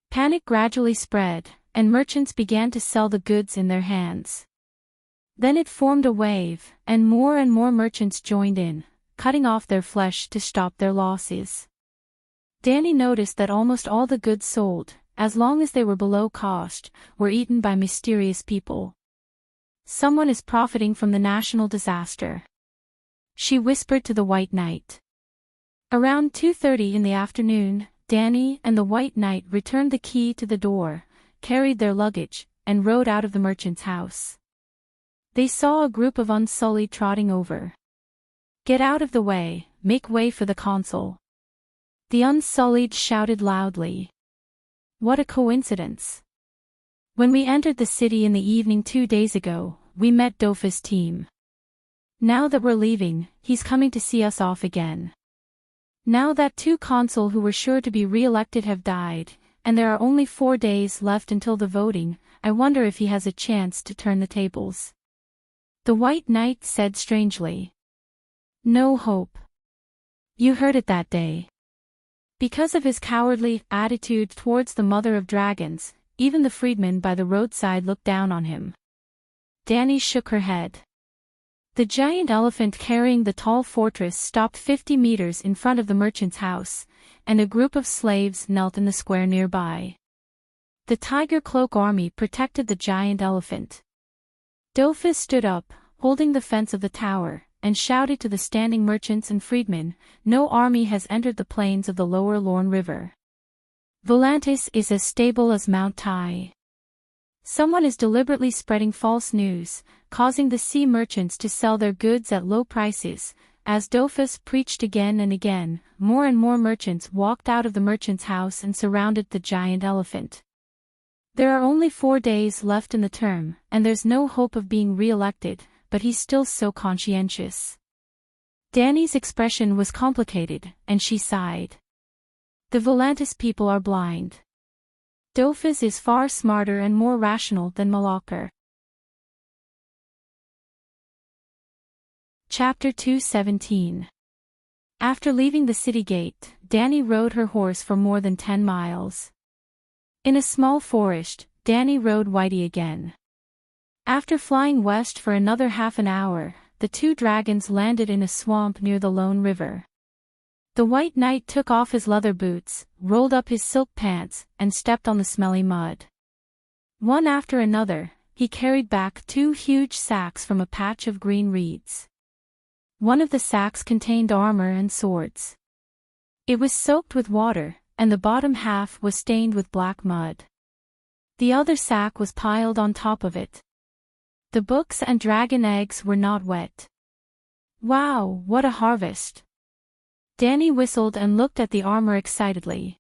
Panic gradually spread, and merchants began to sell the goods in their hands. Then it formed a wave, and more merchants joined in, cutting off their flesh to stop their losses. Danny noticed that almost all the goods sold, as long as they were below cost, were eaten by mysterious people. "Someone is profiting from the national disaster," she whispered to the White Knight. Around 2:30 in the afternoon, Danny and the White Knight returned the key to the door, carried their luggage, and rode out of the merchant's house. They saw a group of Unsullied trotting over. "Get out of the way, make way for the consul." The Unsullied shouted loudly. "What a coincidence. When we entered the city in the evening 2 days ago, we met Dofus' team. Now that we're leaving, he's coming to see us off again. Now that 2 consul who were sure to be re-elected have died, and there are only 4 days left until the voting, I wonder if he has a chance to turn the tables." The White Knight said strangely. "No hope. You heard it that day. Because of his cowardly attitude towards the Mother of Dragons, even the freedmen by the roadside looked down on him." Danny shook her head. The giant elephant carrying the tall fortress stopped 50 meters in front of the merchant's house, and a group of slaves knelt in the square nearby. The Tiger Cloak army protected the giant elephant. Dofus stood up, holding the fence of the tower, and shouted to the standing merchants and freedmen, "No army has entered the plains of the lower Lorne River. Volantis is as stable as Mount Tai. Someone is deliberately spreading false news, causing the sea merchants to sell their goods at low prices." As Dofus preached again and again, more and more merchants walked out of the merchant's house and surrounded the giant elephant. There are only 4 days left in the term, and there's no hope of being re-elected, but he's still so conscientious. Danny's expression was complicated, and she sighed. The Volantis people are blind. Dofus is far smarter and more rational than Malakar. Chapter 217. After leaving the city gate, Danny rode her horse for more than 10 miles. In a small forest, Danny rode Whitey again. After flying west for another half an hour, the 2 dragons landed in a swamp near the Lone River. The White Knight took off his leather boots, rolled up his silk pants, and stepped on the smelly mud. One after another, he carried back 2 huge sacks from a patch of green reeds. One of the sacks contained armor and swords. It was soaked with water, and the bottom half was stained with black mud. The other sack was piled on top of it. The books and dragon eggs were not wet. Wow, what a harvest! Danny whistled and looked at the armor excitedly.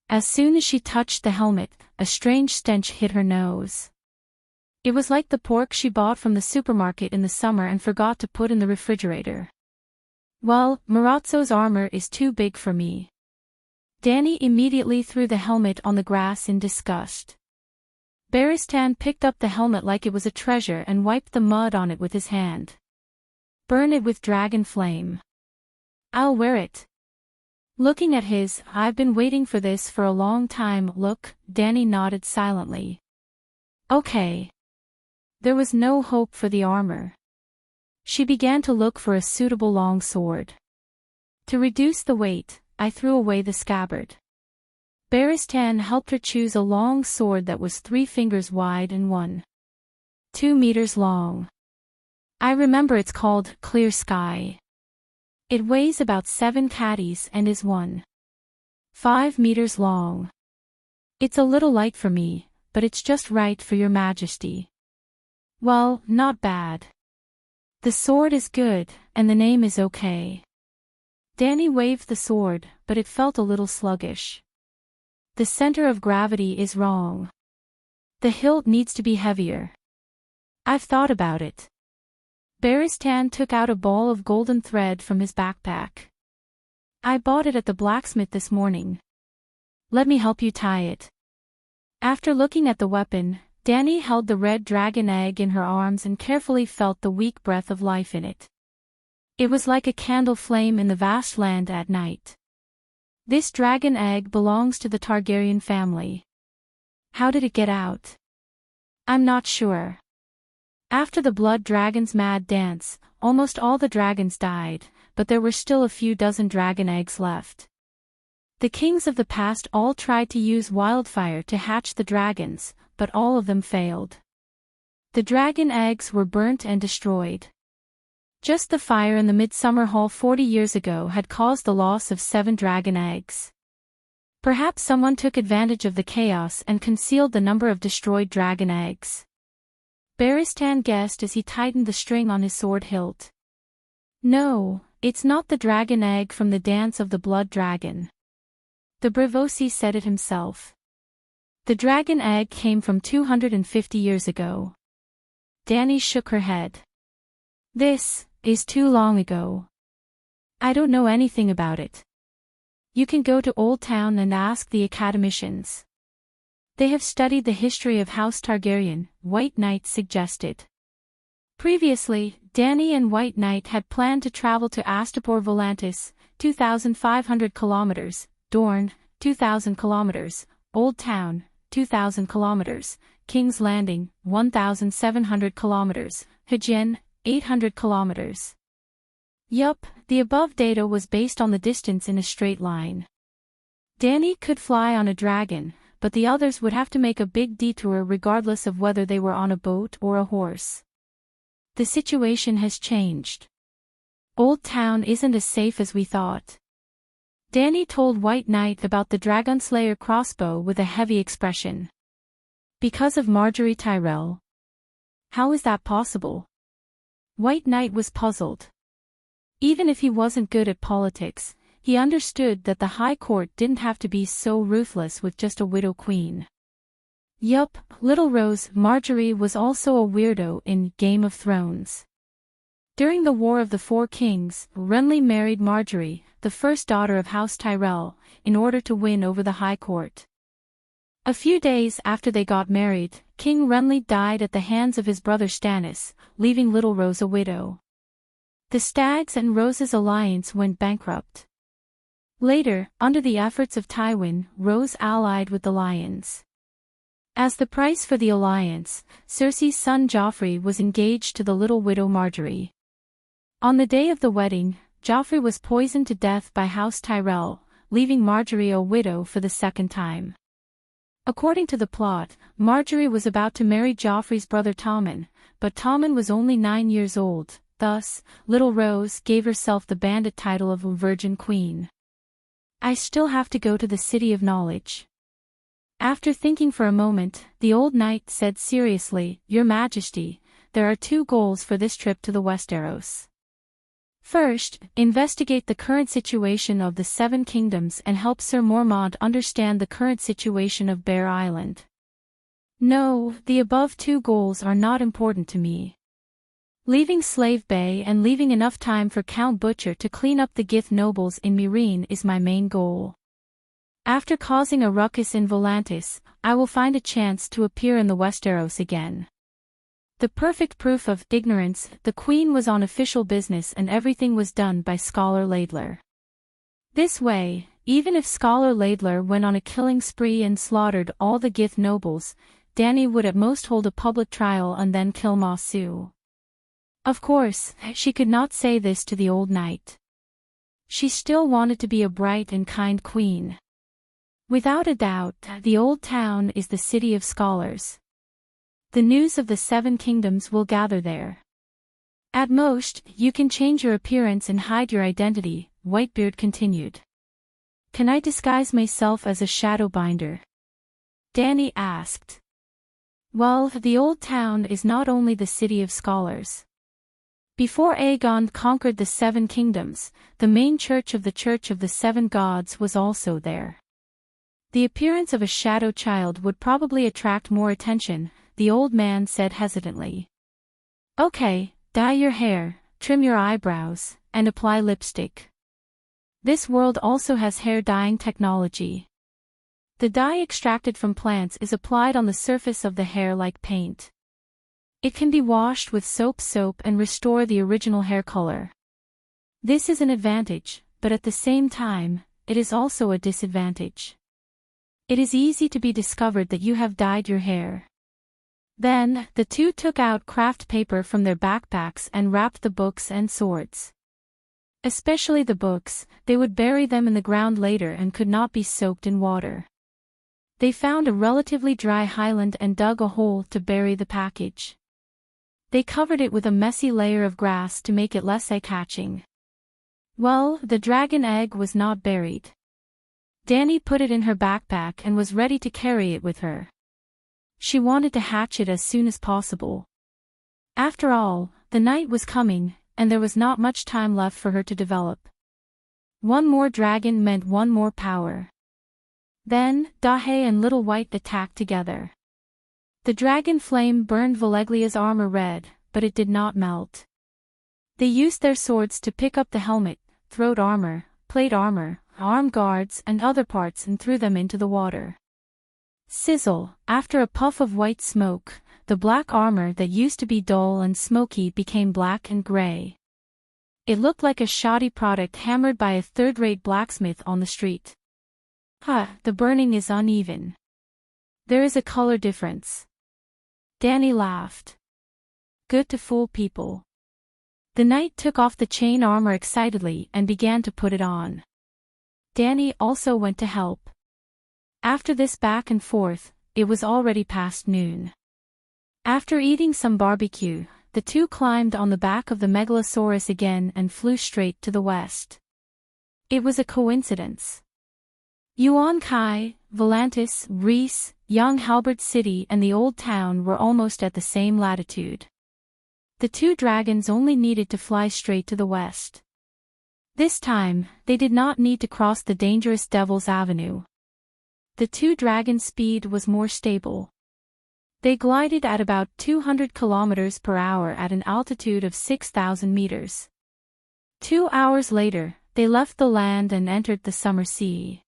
As soon as she touched the helmet, a strange stench hit her nose. It was like the pork she bought from the supermarket in the summer and forgot to put in the refrigerator. Well, Marazzo's armor is too big for me. Danny immediately threw the helmet on the grass in disgust. Baristan picked up the helmet like it was a treasure and wiped the mud on it with his hand. Burn it with dragon flame. I'll wear it. Looking at his, I've been waiting for this for a long time look, Danny nodded silently. Okay. There was no hope for the armor. She began to look for a suitable long sword. To reduce the weight, I threw away the scabbard. Baristan helped her choose a long sword that was 3 fingers wide and 1.2 meters long. I remember it's called Clear Sky. It weighs about 7 caddies and is 1.5 meters long. It's a little light for me, but it's just right for your majesty. Well, not bad. The sword is good, and the name is okay. Danny waved the sword, but it felt a little sluggish. The center of gravity is wrong. The hilt needs to be heavier. I've thought about it. Baristan took out a ball of golden thread from his backpack. I bought it at the blacksmith this morning. Let me help you tie it. After looking at the weapon, Danny held the red dragon egg in her arms and carefully felt the weak breath of life in it. It was like a candle flame in the vast land at night. This dragon egg belongs to the Targaryen family. How did it get out? I'm not sure. After the blood dragon's mad dance, almost all the dragons died, but there were still a few dozen dragon eggs left. The kings of the past all tried to use wildfire to hatch the dragons, but all of them failed. The dragon eggs were burnt and destroyed. Just the fire in the Midsummer Hall 40 years ago had caused the loss of 7 dragon eggs. Perhaps someone took advantage of the chaos and concealed the number of destroyed dragon eggs. Baristan guessed as he tightened the string on his sword hilt. No, it's not the dragon egg from the dance of the blood dragon. The Bravosi said it himself. The dragon egg came from 250 years ago. Danny shook her head. This is too long ago. I don't know anything about it. You can go to Old Town and ask the academicians. They have studied the history of House Targaryen, White Knight suggested. Previously, Danny and White Knight had planned to travel to Astapor Volantis, 2,500 kilometers, Dorne, 2,000 kilometers, Old Town, 2,000 kilometers, King's Landing, 1,700 kilometers, Hajin, 800 kilometers. Yup, the above data was based on the distance in a straight line. Danny could fly on a dragon, but the others would have to make a big detour regardless of whether they were on a boat or a horse. The situation has changed. Old Town isn't as safe as we thought. Danny told White Knight about the Dragonslayer crossbow with a heavy expression. Because of Marjorie Tyrell. How is that possible? White Knight was puzzled. Even if he wasn't good at politics, he understood that the High Court didn't have to be so ruthless with just a widow queen. Yup, Little Rose Marjorie was also a weirdo in Game of Thrones. During the War of the Four Kings, Renly married Marjorie, the first daughter of House Tyrell, in order to win over the High Court. A few days after they got married, King Renly died at the hands of his brother Stannis, leaving Little Rose a widow. The Stags and Rose's alliance went bankrupt. Later, under the efforts of Tywin, Rose allied with the Lions. As the price for the alliance, Cersei's son Joffrey was engaged to the little widow Marjorie. On the day of the wedding, Joffrey was poisoned to death by House Tyrell, leaving Marjorie a widow for the second time. According to the plot, Marjorie was about to marry Joffrey's brother Tommen, but Tommen was only 9 years old, thus, little Rose gave herself the bandit title of a Virgin Queen. I still have to go to the City of Knowledge. After thinking for a moment, the old knight said seriously, Your Majesty, there are 2 goals for this trip to the Westeros. First, investigate the current situation of the 7 kingdoms and help Sir Mormont understand the current situation of Bear Island. No, the above 2 goals are not important to me. Leaving Slave Bay and leaving enough time for Count Butcher to clean up the Gith nobles in Meereen is my main goal. After causing a ruckus in Volantis, I will find a chance to appear in the Westeros again. The perfect proof of ignorance, the Queen was on official business and everything was done by Scholar Laidler. This way, even if Scholar Laidler went on a killing spree and slaughtered all the Gith nobles, Dany would at most hold a public trial and then kill Ma Su. Of course, she could not say this to the old knight. She still wanted to be a bright and kind queen. Without a doubt, the old town is the city of scholars. The news of the 7 kingdoms will gather there. At most, you can change your appearance and hide your identity, Whitebeard continued. Can I disguise myself as a Shadowbinder? Dany asked. Well, the old town is not only the city of scholars. Before Aegon conquered the 7 kingdoms, the main church of the 7 gods was also there. The appearance of a shadow child would probably attract more attention, the old man said hesitantly. Okay, dye your hair, trim your eyebrows, and apply lipstick. This world also has hair dyeing technology. The dye extracted from plants is applied on the surface of the hair like paint. It can be washed with soap and restore the original hair color. This is an advantage, but at the same time, it is also a disadvantage. It is easy to be discovered that you have dyed your hair. Then, the 2 took out craft paper from their backpacks and wrapped the books and swords. Especially the books, they would bury them in the ground later and could not be soaked in water. They found a relatively dry highland and dug a hole to bury the package. They covered it with a messy layer of grass to make it less eye-catching. Well, the dragon egg was not buried. Dany put it in her backpack and was ready to carry it with her. She wanted to hatch it as soon as possible. After all, the night was coming, and there was not much time left for her to develop. One more dragon meant one more power. Then, Dahe and Little White attacked together. The dragon flame burned Valeglia's armor red, but it did not melt. They used their swords to pick up the helmet, throat armor, plate armor, arm guards and other parts and threw them into the water. Sizzle, after a puff of white smoke, the black armor that used to be dull and smoky became black and gray. It looked like a shoddy product hammered by a third-rate blacksmith on the street. The burning is uneven. There is a color difference. Dany laughed. Good to fool people. The knight took off the chain armor excitedly and began to put it on. Dany also went to help. After this back and forth, it was already past noon. After eating some barbecue, the 2 climbed on the back of the Megalosaurus again and flew straight to the west. It was a coincidence. Yuan Kai, Volantis, Rhys, Young Halbert City and the Old Town were almost at the same latitude. The 2 dragons only needed to fly straight to the west. This time, they did not need to cross the dangerous Devil's Avenue. The 2 dragons' speed was more stable. They glided at about 200 kilometers per hour at an altitude of 6,000 meters. 2 hours later, they left the land and entered the summer sea.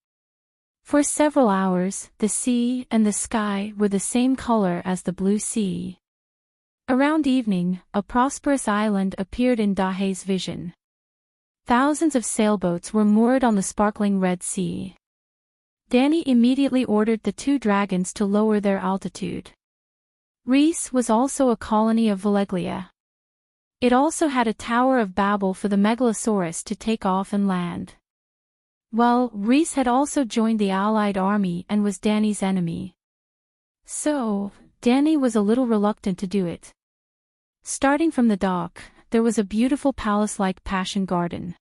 For several hours, the sea and the sky were the same color as the blue sea. Around evening, a prosperous island appeared in Dahe's vision. Thousands of sailboats were moored on the sparkling Red Sea. Dany immediately ordered the 2 dragons to lower their altitude. Rhys was also a colony of Valeglia. It also had a Tower of Babel for the Megalosaurus to take off and land. Well, Rhys had also joined the Allied army and was Dany's enemy. So, Danny was a little reluctant to do it. Starting from the dock, there was a beautiful palace-like passion garden.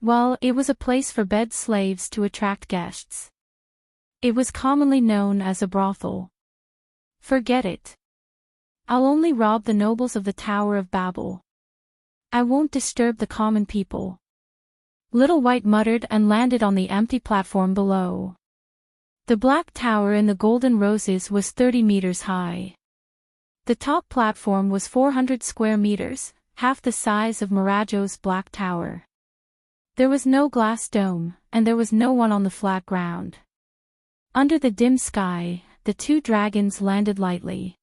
Well, it was a place for bed slaves to attract guests. It was commonly known as a brothel. Forget it. I'll only rob the nobles of the Tower of Babel. I won't disturb the common people. Little White muttered and landed on the empty platform below. The black tower in the golden roses was 30 meters high. The top platform was 400 square meters, half the size of Mirajo's black tower. There was no glass dome, and there was no one on the flat ground. Under the dim sky, the two dragons landed lightly.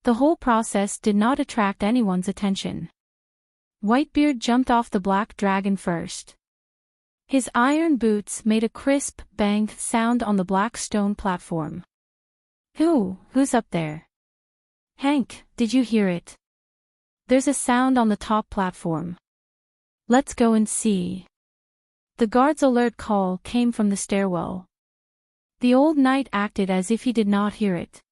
The whole process did not attract anyone's attention. Whitebeard jumped off the black dragon first. His iron boots made a crisp, banged sound on the black stone platform. Who's up there? Hank, did you hear it? There's a sound on the top platform. Let's go and see. The guard's alert call came from the stairwell. The old knight acted as if he did not hear it.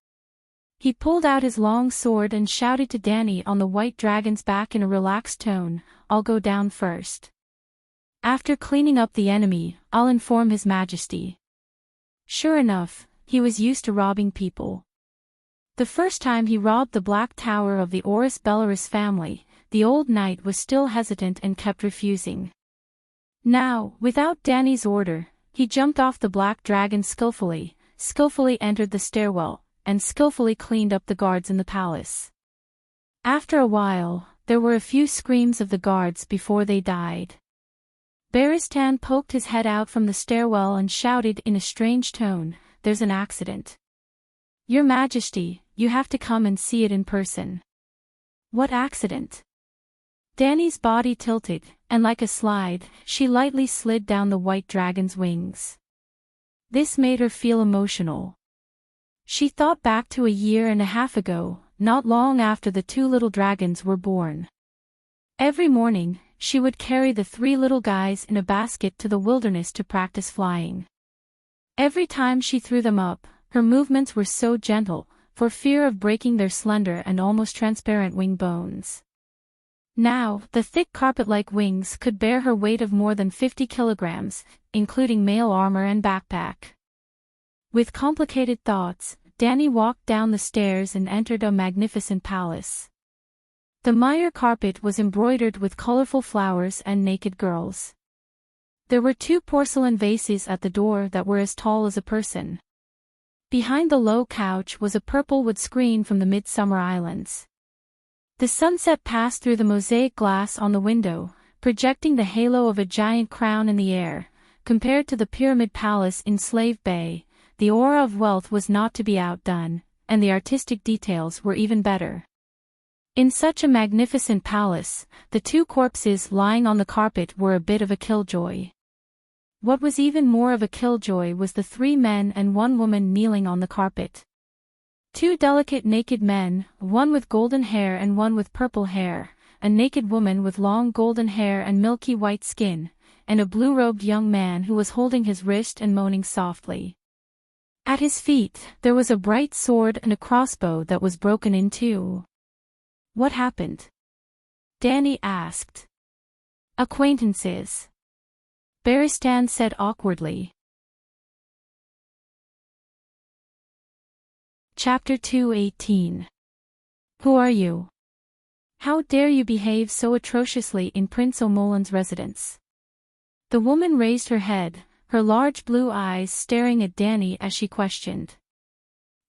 He pulled out his long sword and shouted to Danny on the white dragon's back in a relaxed tone, "I'll go down first. After cleaning up the enemy, I'll inform His Majesty." Sure enough, he was used to robbing people. The first time he robbed the Black Tower of the Orus Bellarus family, the old knight was still hesitant and kept refusing. Now, without Danny's order, he jumped off the black dragon skillfully entered the stairwell, and skillfully cleaned up the guards in the palace. After a while, there were a few screams of the guards before they died. Baristan poked his head out from the stairwell and shouted in a strange tone, "There's an accident. Your Majesty, you have to come and see it in person." "What accident?" Danny's body tilted, and like a slide, she lightly slid down the white dragon's wings. This made her feel emotional. She thought back to a year and a half ago, not long after the two little dragons were born. Every morning, she would carry the three little guys in a basket to the wilderness to practice flying. Every time she threw them up, her movements were so gentle, for fear of breaking their slender and almost transparent wing bones. Now, the thick carpet-like wings could bear her weight of more than 50 kilograms, including mail armor and backpack. With complicated thoughts, Danny walked down the stairs and entered a magnificent palace. The mire carpet was embroidered with colorful flowers and naked girls. There were two porcelain vases at the door that were as tall as a person. Behind the low couch was a purple wood screen from the Midsummer Islands. The sunset passed through the mosaic glass on the window, projecting the halo of a giant crown in the air. Compared to the Pyramid Palace in Slave Bay, the aura of wealth was not to be outdone, and the artistic details were even better. In such a magnificent palace, the two corpses lying on the carpet were a bit of a killjoy. What was even more of a killjoy was the 3 men and 1 woman kneeling on the carpet. 2 delicate naked men, one with golden hair and one with purple hair, a naked woman with long golden hair and milky white skin, and a blue-robed young man who was holding his wrist and moaning softly. At his feet, there was a bright sword and a crossbow that was broken in two. "What happened?" Danny asked. "Acquaintances," Baristan said awkwardly. Chapter 2:18. Who are you? How dare you behave so atrociously in Prince O'Molan's residence? The woman raised her head, her large blue eyes staring at Danny as she questioned.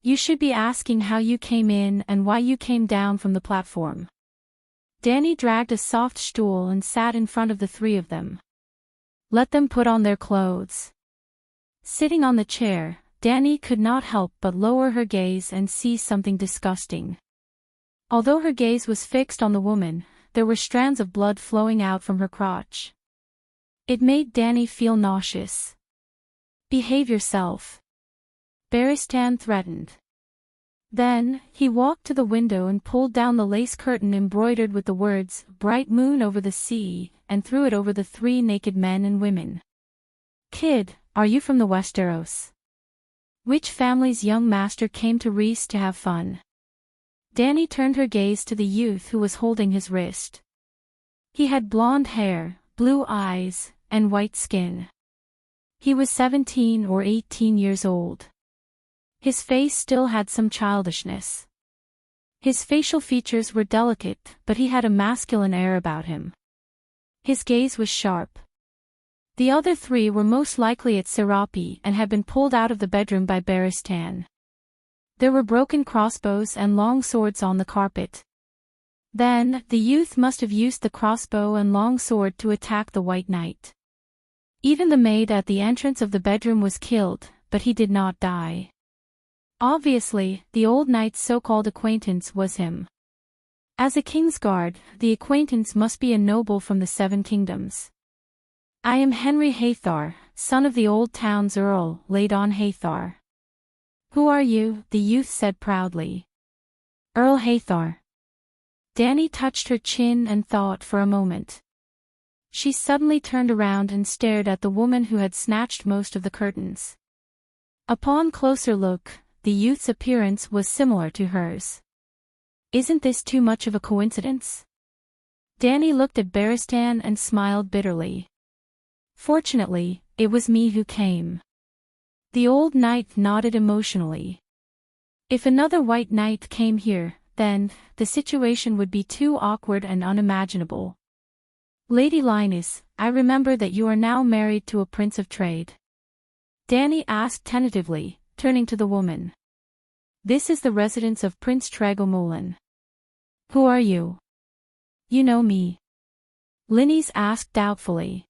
"You should be asking how you came in and why you came down from the platform." Danny dragged a soft stool and sat in front of the 3 of them. "Let them put on their clothes." Sitting on the chair, Danny could not help but lower her gaze and see something disgusting. Although her gaze was fixed on the woman, there were strands of blood flowing out from her crotch. It made Danny feel nauseous. "Behave yourself," Baristan threatened. Then, he walked to the window and pulled down the lace curtain embroidered with the words, "Bright Moon over the Sea," and threw it over the 3 naked men and women. "Kid, are you from the Westeros?" Which family's young master came to Reese to have fun? Danny turned her gaze to the youth who was holding his wrist. He had blonde hair, blue eyes, and white skin. He was 17 or 18 years old. His face still had some childishness. His facial features were delicate, but he had a masculine air about him. His gaze was sharp. The other three were most likely at Serape and had been pulled out of the bedroom by Baristan. There were broken crossbows and long swords on the carpet. Then, the youth must have used the crossbow and long sword to attack the White Knight. Even the maid at the entrance of the bedroom was killed, but he did not die. Obviously, the old knight's so-called acquaintance was him. As a king's guard, the acquaintance must be a noble from the Seven Kingdoms. I am Henry Haythar, son of the old town's earl, Laidon Haythar. Who are you? The youth said proudly. Earl Haythar. Danny touched her chin and thought for a moment. She suddenly turned around and stared at the woman who had snatched most of the curtains. Upon closer look, the youth's appearance was similar to hers. Isn't this too much of a coincidence? Danny looked at Baristan and smiled bitterly. Fortunately, it was me who came. The old knight nodded emotionally. If another white knight came here, then, the situation would be too awkward and unimaginable. Lady Linus, I remember that you are now married to a prince of trade. Danny asked tentatively, turning to the woman. This is the residence of Prince Tregomolan. Who are you? You know me. Linus asked doubtfully.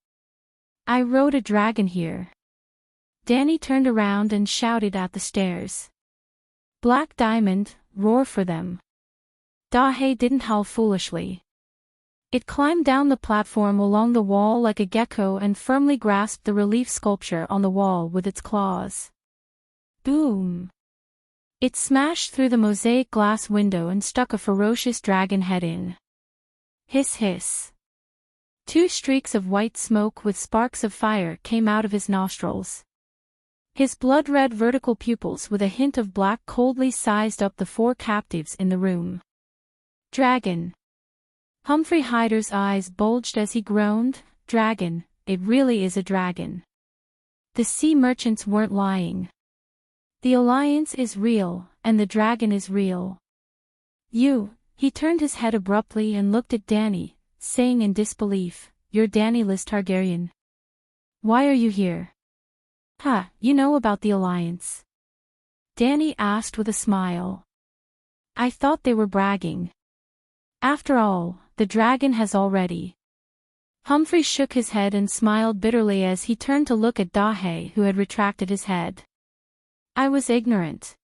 I rode a dragon here. Danny turned around and shouted at the stairs. Black Diamond, roar for them. Dahe didn't howl foolishly. It climbed down the platform along the wall like a gecko and firmly grasped the relief sculpture on the wall with its claws. Boom! It smashed through the mosaic glass window and stuck a ferocious dragon head in. Hiss hiss. Two streaks of white smoke with sparks of fire came out of his nostrils. His blood-red vertical pupils with a hint of black coldly sized up the four captives in the room. Dragon. Humphrey Hyder's eyes bulged as he groaned, Dragon, it really is a dragon. The sea merchants weren't lying. The alliance is real, and the dragon is real. He turned his head abruptly and looked at Danny, saying in disbelief, You're Danny Liz Targaryen. Why are you here? You know about the alliance. Danny asked with a smile. I thought they were bragging. After all, the dragon has already. Humphrey shook his head and smiled bitterly as he turned to look at Dahe, who had retracted his head. I was ignorant.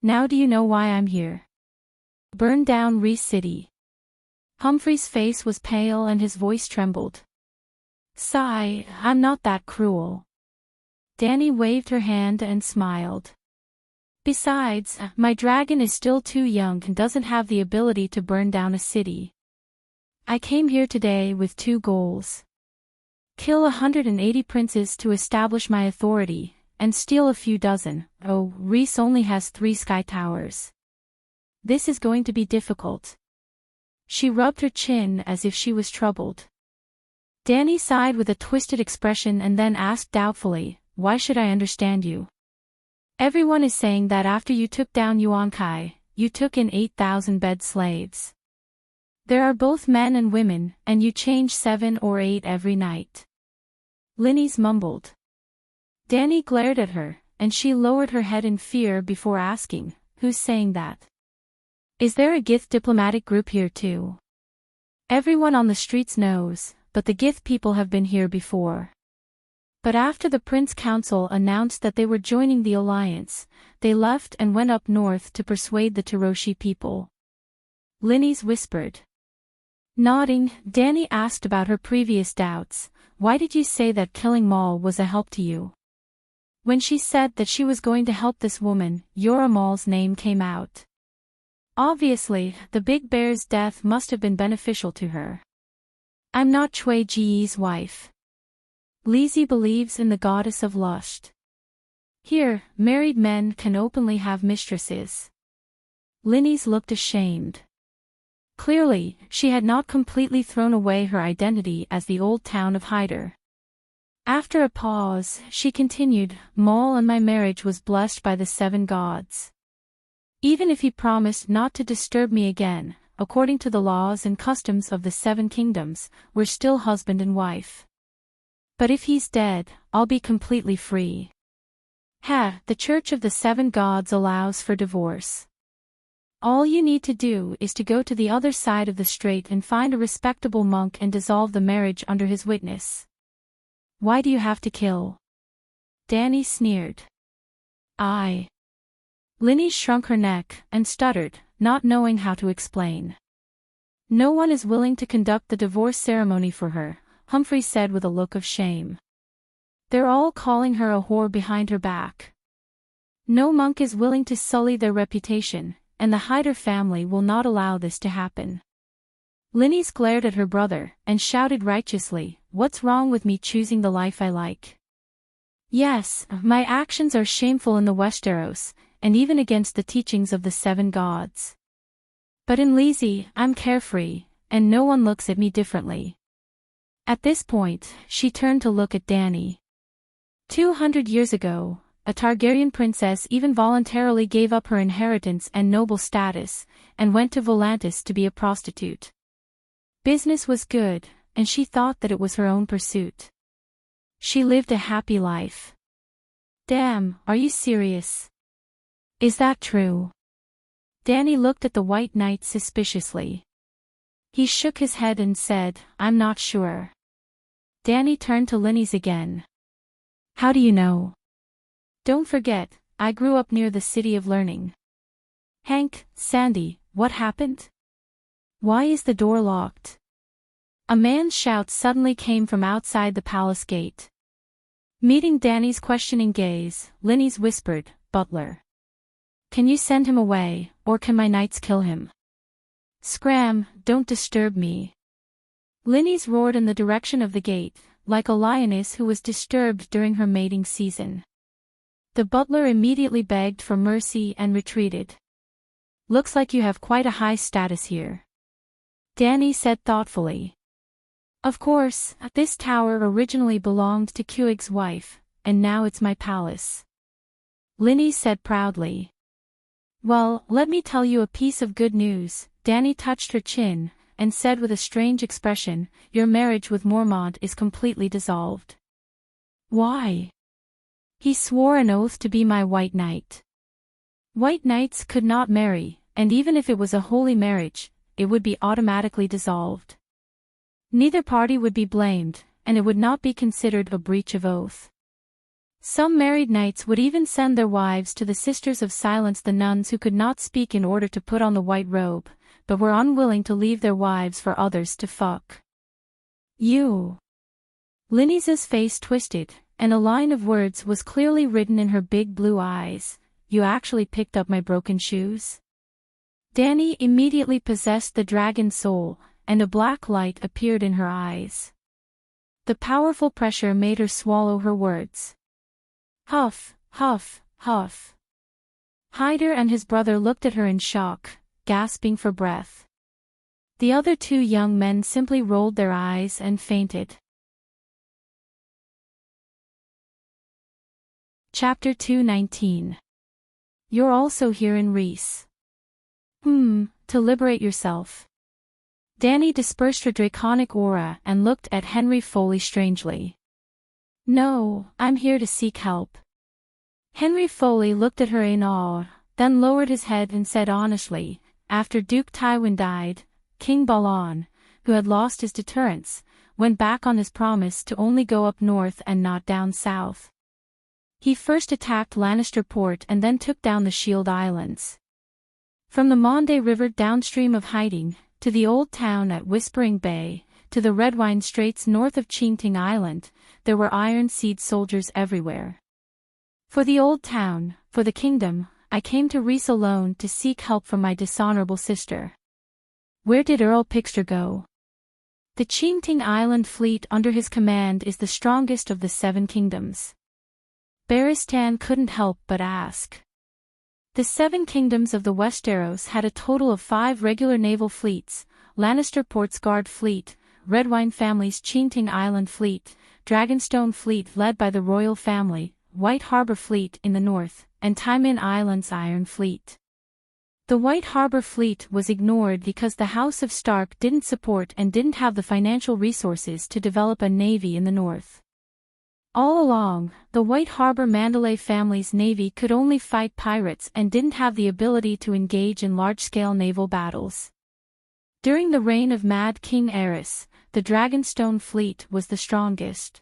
Now do you know why I'm here? Burn down Reese City. Humphrey's face was pale and his voice trembled. Sigh, I'm not that cruel. Danny waved her hand and smiled. Besides, my dragon is still too young and doesn't have the ability to burn down a city. I came here today with two goals. Kill 180 princes to establish my authority, and steal a few dozen. Reese only has 3 sky towers. This is going to be difficult. She rubbed her chin as if she was troubled. Danny sighed with a twisted expression and then asked doubtfully, Why should I understand you? Everyone is saying that after you took down Yuan-Kai, you took in 8,000 bed slaves. There are both men and women, and you change 7 or 8 every night. Linus mumbled. Danny glared at her, and she lowered her head in fear before asking, Who's saying that? Is there a Gith diplomatic group here too? Everyone on the streets knows, but the Gith people have been here before. But after the Prince Council announced that they were joining the alliance, they left and went up north to persuade the Tiroshi people. Linus whispered. Nodding, Danny asked about her previous doubts. Why did you say that killing Maul was a help to you? When she said that she was going to help this woman, Yora Maul's name came out. Obviously, the Big Bear's death must have been beneficial to her. I'm not Chui Ji's wife. Lizzie believes in the goddess of lust. Here, married men can openly have mistresses. Linny's looked ashamed. Clearly, she had not completely thrown away her identity as the old town of Hyder. After a pause, she continued, Maul and my marriage was blessed by the 7 gods. Even if he promised not to disturb me again, according to the laws and customs of the 7 kingdoms, we're still husband and wife. But if he's dead, I'll be completely free. The Church of the 7 gods allows for divorce. All you need to do is to go to the other side of the strait and find a respectable monk and dissolve the marriage under his witness. Why do you have to kill? Dany sneered. Linny shrunk her neck and stuttered, not knowing how to explain. No one is willing to conduct the divorce ceremony for her, Humphrey said with a look of shame. They're all calling her a whore behind her back. No monk is willing to sully their reputation, and the Hyder family will not allow this to happen. Linny glared at her brother and shouted righteously, What's wrong with me choosing the life I like? Yes, my actions are shameful in the Westeros, and even against the teachings of the 7 gods. But in Lizzie, I'm carefree, and no one looks at me differently. At this point, she turned to look at Dany. 200 years ago, a Targaryen princess even voluntarily gave up her inheritance and noble status, and went to Volantis to be a prostitute. Business was good, and she thought that it was her own pursuit. She lived a happy life. Damn, are you serious? Is that true? Dany looked at the White Knight suspiciously. He shook his head and said, I'm not sure. Dany turned to Linny's again. How do you know? Don't forget, I grew up near the City of Learning. Hank, Sandy, what happened? Why is the door locked? A man's shout suddenly came from outside the palace gate. Meeting Dany's questioning gaze, Linny's whispered, Butler. Can you send him away, or can my knights kill him? Scram, don't disturb me. Linny's roared in the direction of the gate, like a lioness who was disturbed during her mating season. The butler immediately begged for mercy and retreated. Looks like you have quite a high status here. Dany said thoughtfully. Of course, this tower originally belonged to Kuig's wife, and now it's my palace. Linny said proudly. Well, let me tell you a piece of good news. Dany touched her chin, and said with a strange expression, your marriage with Mormont is completely dissolved. Why? He swore an oath to be my White Knight. White Knights could not marry, and even if it was a holy marriage, it would be automatically dissolved. Neither party would be blamed, and it would not be considered a breach of oath. Some married knights would even send their wives to the Sisters of Silence, the nuns who could not speak, in order to put on the white robe, but were unwilling to leave their wives for others to fuck. You. Linny's face twisted, and a line of words was clearly written in her big blue eyes. You actually picked up my broken shoes? Dany immediately possessed the dragon soul, and a black light appeared in her eyes. The powerful pressure made her swallow her words. Huff, huff, huff. Hyder and his brother looked at her in shock, gasping for breath. The other 2 young men simply rolled their eyes and fainted. Chapter 219. You're also here in Reese. To liberate yourself. Dany dispersed her draconic aura and looked at Henry Foley strangely. No, I'm here to seek help. Henry Foley looked at her in awe, then lowered his head and said honestly, after Duke Tywin died, King Balon, who had lost his deterrence, went back on his promise to only go up north and not down south. He first attacked Lannister Port and then took down the Shield Islands. From the Maundy River downstream of Hiding, to the old town at Whispering Bay, to the Redwine Straits north of Enchanting Island, there were Iron Seed soldiers everywhere. For the old town, for the kingdom, I came to Reese alone to seek help from my dishonorable sister. Where did Earl Pixter go? The Enchanting Island fleet under his command is the strongest of the 7 kingdoms. Barristan couldn't help but ask. The seven kingdoms of the Westeros had a total of 5 regular naval fleets: Lannister Port's Guard Fleet, Redwyne family's Enchanting Island Fleet, Dragonstone Fleet led by the royal family, White Harbor Fleet in the north, and Tywin Island's Iron Fleet. The White Harbor Fleet was ignored because the House of Stark didn't support and didn't have the financial resources to develop a navy in the north. All along, the White Harbor Mandalay family's navy could only fight pirates and didn't have the ability to engage in large-scale naval battles. During the reign of Mad King Aerys, the Dragonstone Fleet was the strongest.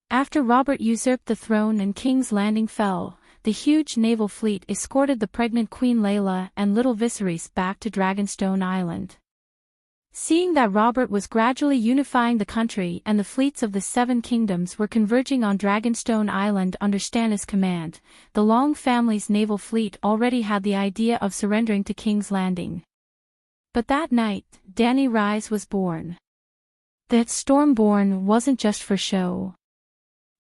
After Robert usurped the throne and King's Landing fell, the huge naval fleet escorted the pregnant Queen Layla and little Viserys back to Dragonstone Island. Seeing that Robert was gradually unifying the country and the fleets of the Seven Kingdoms were converging on Dragonstone Island under Stannis' command, the Long family's naval fleet already had the idea of surrendering to King's Landing. But that night, Dany Rise was born. That Stormborn wasn't just for show.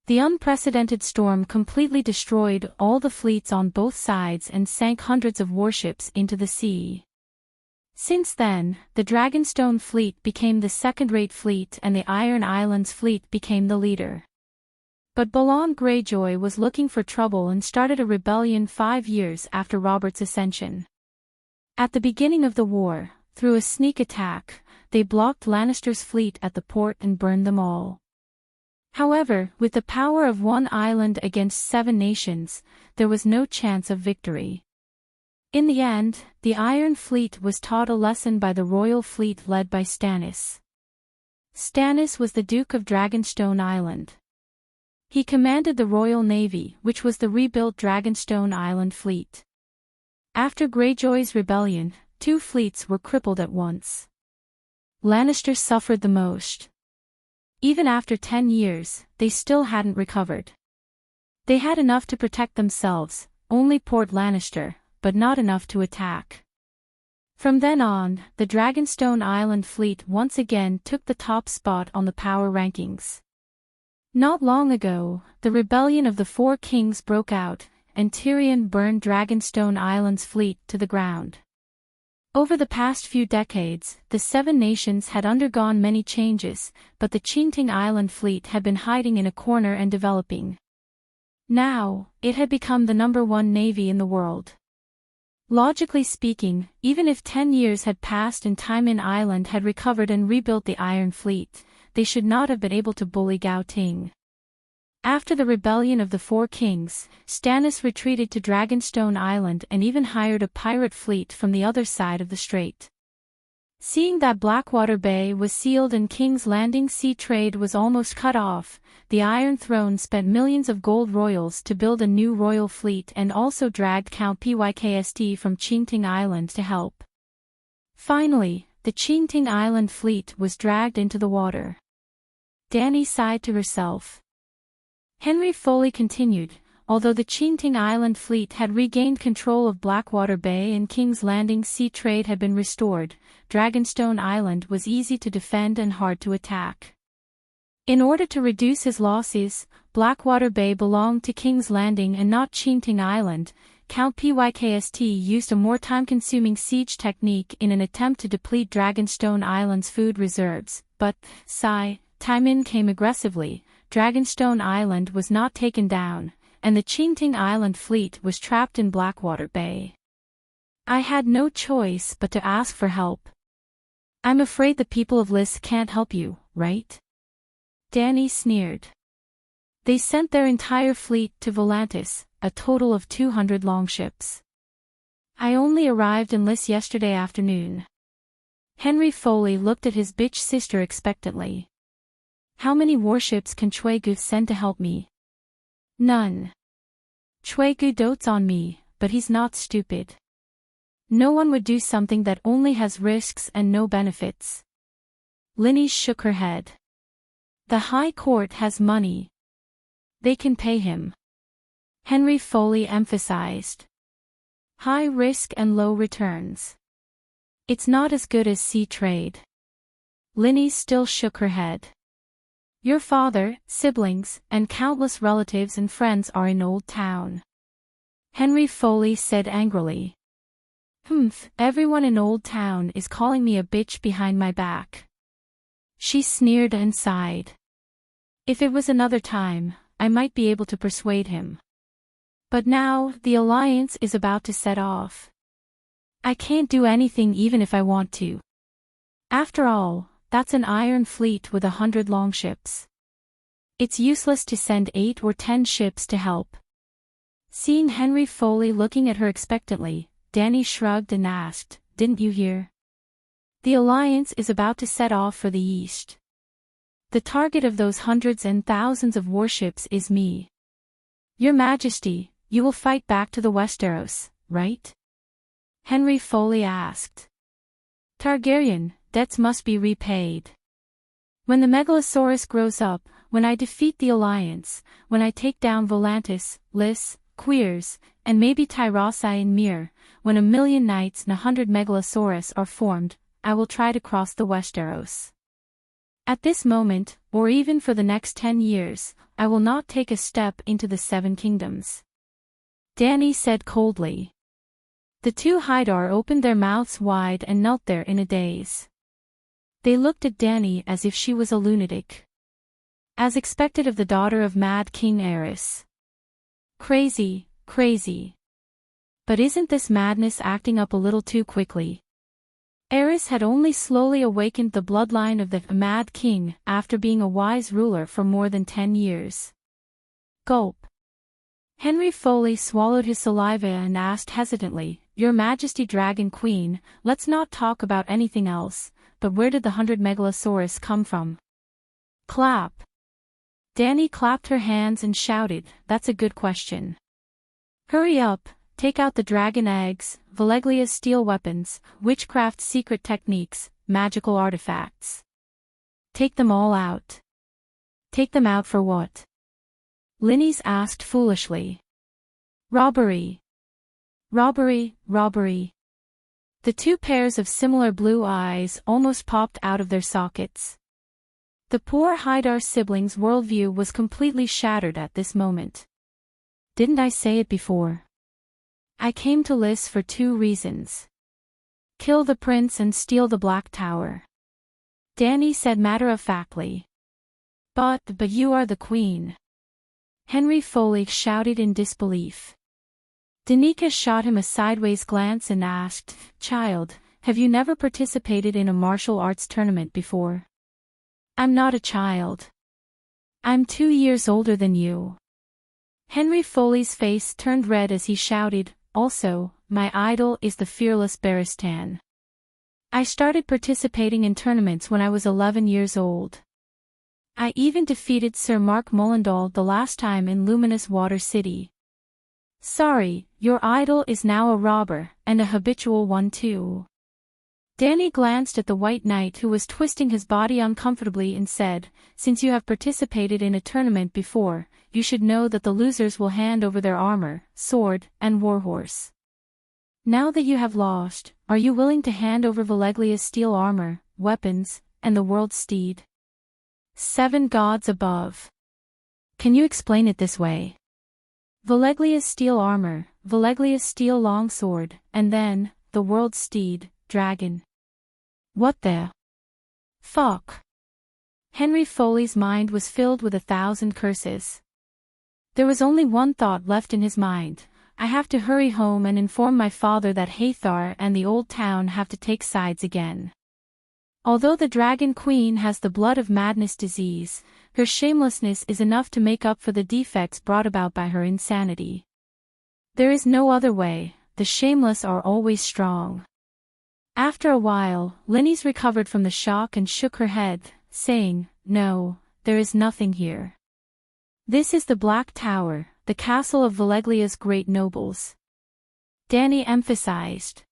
The unprecedented storm completely destroyed all the fleets on both sides and sank hundreds of warships into the sea. Since then, the Dragonstone Fleet became the second-rate fleet and the Iron Islands Fleet became the leader. But Balon Greyjoy was looking for trouble and started a rebellion 5 years after Robert's ascension. At the beginning of the war, through a sneak attack, they blocked Lannister's fleet at the port and burned them all. However, with the power of one island against 7 nations, there was no chance of victory. In the end, the Iron Fleet was taught a lesson by the royal fleet led by Stannis. Stannis was the Duke of Dragonstone Island. He commanded the Royal Navy, which was the rebuilt Dragonstone Island Fleet. After Greyjoy's rebellion, 2 fleets were crippled at once. Lannister suffered the most. Even after 10 years, they still hadn't recovered. They had enough to protect themselves, only Port Lannister, but not enough to attack. From then on, the Dragonstone Island Fleet once again took the top spot on the power rankings. Not long ago, the rebellion of the 4 kings broke out, and Tyrion burned Dragonstone Island's fleet to the ground. Over the past few decades, the 7 nations had undergone many changes, but the Enchanting Island Fleet had been hiding in a corner and developing. Now, it had become the #1 navy in the world. Logically speaking, even if 10 years had passed and Tywin Island had recovered and rebuilt the Iron Fleet, they should not have been able to bully Gao Ting. After the rebellion of the 4 kings, Stannis retreated to Dragonstone Island and even hired a pirate fleet from the other side of the strait. Seeing that Blackwater Bay was sealed and King's Landing sea trade was almost cut off, the Iron Throne spent millions of gold royals to build a new royal fleet and also dragged Count Pykst from Enchanting Island to help. Finally, the Enchanting Island Fleet was dragged into the water. Dany sighed to herself. Henry Foley continued, although the Enchanting Island Fleet had regained control of Blackwater Bay and King's Landing sea trade had been restored, Dragonstone Island was easy to defend and hard to attack. In order to reduce his losses, Blackwater Bay belonged to King's Landing and not Enchanting Island. Count Pykst used a more time-consuming siege technique in an attempt to deplete Dragonstone Island's food reserves, but, Tywin came aggressively. Dragonstone Island was not taken down, and the Enchanting Island Fleet was trapped in Blackwater Bay. I had no choice but to ask for help. I'm afraid the people of Lys can't help you, right? Dany sneered. They sent their entire fleet to Volantis, a total of 200 longships. I only arrived in Lys yesterday afternoon. Henry Foley looked at his bitch sister expectantly. How many warships can Chuegu send to help me? None. Chuegu dotes on me, but he's not stupid. No one would do something that only has risks and no benefits. Linny shook her head. The High Court has money. They can pay him. Henry Foley emphasized. High risk and low returns. It's not as good as sea trade. Linny still shook her head. Your father, siblings, and countless relatives and friends are in Old Town. Henry Foley said angrily. Humph, everyone in Old Town is calling me a bitch behind my back. She sneered and sighed. If it was another time, I might be able to persuade him. But now, the alliance is about to set off. I can't do anything even if I want to. After all, that's an iron fleet with 100 longships. It's useless to send 8 or 10 ships to help. Seeing Henry Foley looking at her expectantly, Danny shrugged and asked, Didn't you hear? The alliance is about to set off for the east. The target of those hundreds and thousands of warships is me. Your Majesty, you will fight back to the Westeros, right? Henry Foley asked. Targaryen, debts must be repaid. When the Megalosaurus grows up, when I defeat the alliance, when I take down Volantis, Lys, Queers, and maybe Tyrosi and Myr, when 1,000,000 knights and 100 Megalosaurus are formed, I will try to cross the Westeros. At this moment, or even for the next 10 years, I will not take a step into the 7 kingdoms. Danny said coldly. The two Hydar opened their mouths wide and knelt there in a daze. They looked at Danny as if she was a lunatic. As expected of the daughter of Mad King Aerys. Crazy, crazy. But isn't this madness acting up a little too quickly? Aerys had only slowly awakened the bloodline of the Mad King after being a wise ruler for more than 10 years. Gulp. Henry Foley swallowed his saliva and asked hesitantly, Your Majesty Dragon Queen, let's not talk about anything else, but where did the 100 Megalosaurus come from? Clap. Danny clapped her hands and shouted, That's a good question. Hurry up, take out the dragon eggs, Valeglia's steel weapons, witchcraft secret techniques, magical artifacts. Take them all out. Take them out for what? Linnes asked foolishly. Robbery. Robbery, robbery. The two pairs of similar blue eyes almost popped out of their sockets. The poor Hydar siblings' worldview was completely shattered at this moment. Didn't I say it before? I came to Lys for 2 reasons. Kill the prince and steal the Black Tower. Danny said matter-of-factly. But you are the queen. Henry Foley shouted in disbelief. Danica shot him a sideways glance and asked, Child, have you never participated in a martial arts tournament before? I'm not a child. I'm 2 years older than you. Henry Foley's face turned red as he shouted, Also, my idol is the fearless Barristan. I started participating in tournaments when I was 11 years old. I even defeated Sir Mark Mullendal the last time in Luminous Water City. Sorry, your idol is now a robber, and a habitual one too. Danny glanced at the White Knight who was twisting his body uncomfortably and said, Since you have participated in a tournament before, you should know that the losers will hand over their armor, sword, and warhorse. Now that you have lost, are you willing to hand over Valeglia's steel armor, weapons, and the world's steed? 7 gods above. Can you explain it this way? Valeglia's steel armor, Valeglia's steel longsword, and then, the world's steed, dragon. What the fuck? Henry Foley's mind was filled with 1,000 curses. There was only one thought left in his mind. I have to hurry home and inform my father that Hathor and the Old Town have to take sides again. Although the Dragon Queen has the blood of madness disease, her shamelessness is enough to make up for the defects brought about by her insanity. There is no other way, the shameless are always strong. After a while, Linnes recovered from the shock and shook her head, saying, No, there is nothing here. This is the Black Tower, the castle of Valeglia's great nobles. Danny emphasized.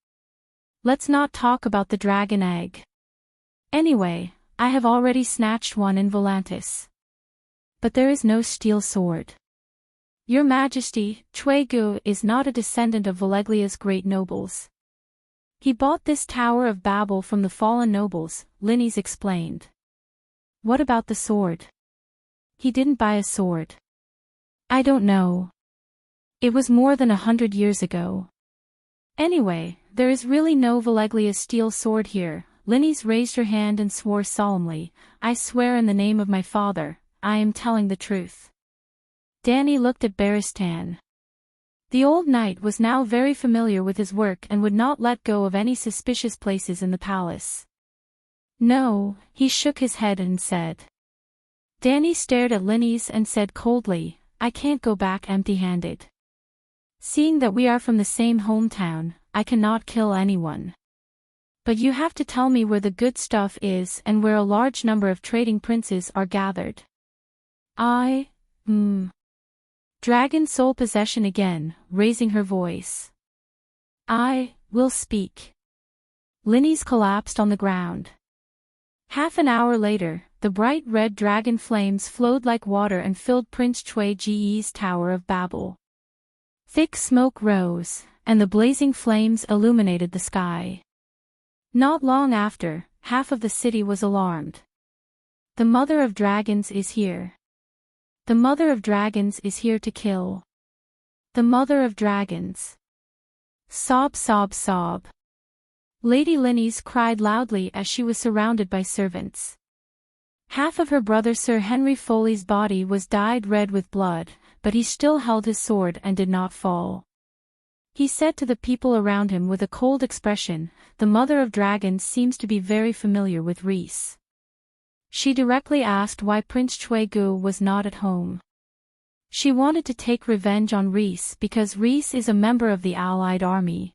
Let's not talk about the dragon egg. Anyway, I have already snatched one in Volantis. But there is no steel sword. Your Majesty, Chuegu is not a descendant of Valeglia's great nobles. He bought this Tower of Babel from the fallen nobles, Linnes explained. What about the sword? he didn't buy a sword. I don't know. It was more than 100 years ago. Anyway, there is really no Valeglia's steel sword here. Linnes raised her hand and swore solemnly, I swear in the name of my father, I am telling the truth. Danny looked at Barristan. The old knight was now very familiar with his work and would not let go of any suspicious places in the palace. No, he shook his head and said. Danny stared at Linnes and said coldly, I can't go back empty-handed. Seeing that we are from the same hometown, I cannot kill anyone. But you have to tell me where the good stuff is and where a large number of trading princes are gathered. Dragon soul possession again, raising her voice. I will speak. Linnes collapsed on the ground. Half an hour later, the bright red dragon flames flowed like water and filled Prince Chue-Ji's Tower of Babel. Thick smoke rose, and the blazing flames illuminated the sky. Not long after, half of the city was alarmed. The Mother of Dragons is here. The Mother of Dragons is here to kill. The Mother of Dragons. Sob, sob, sob. Lady Linnes cried loudly as she was surrounded by servants. Half of her brother Sir Henry Foley's body was dyed red with blood, but he still held his sword and did not fall. He said to the people around him with a cold expression, the Mother of Dragons seems to be very familiar with Rhys. She directly asked why Prince Chue-Gu was not at home. She wanted to take revenge on Rhys because Rhys is a member of the Allied army.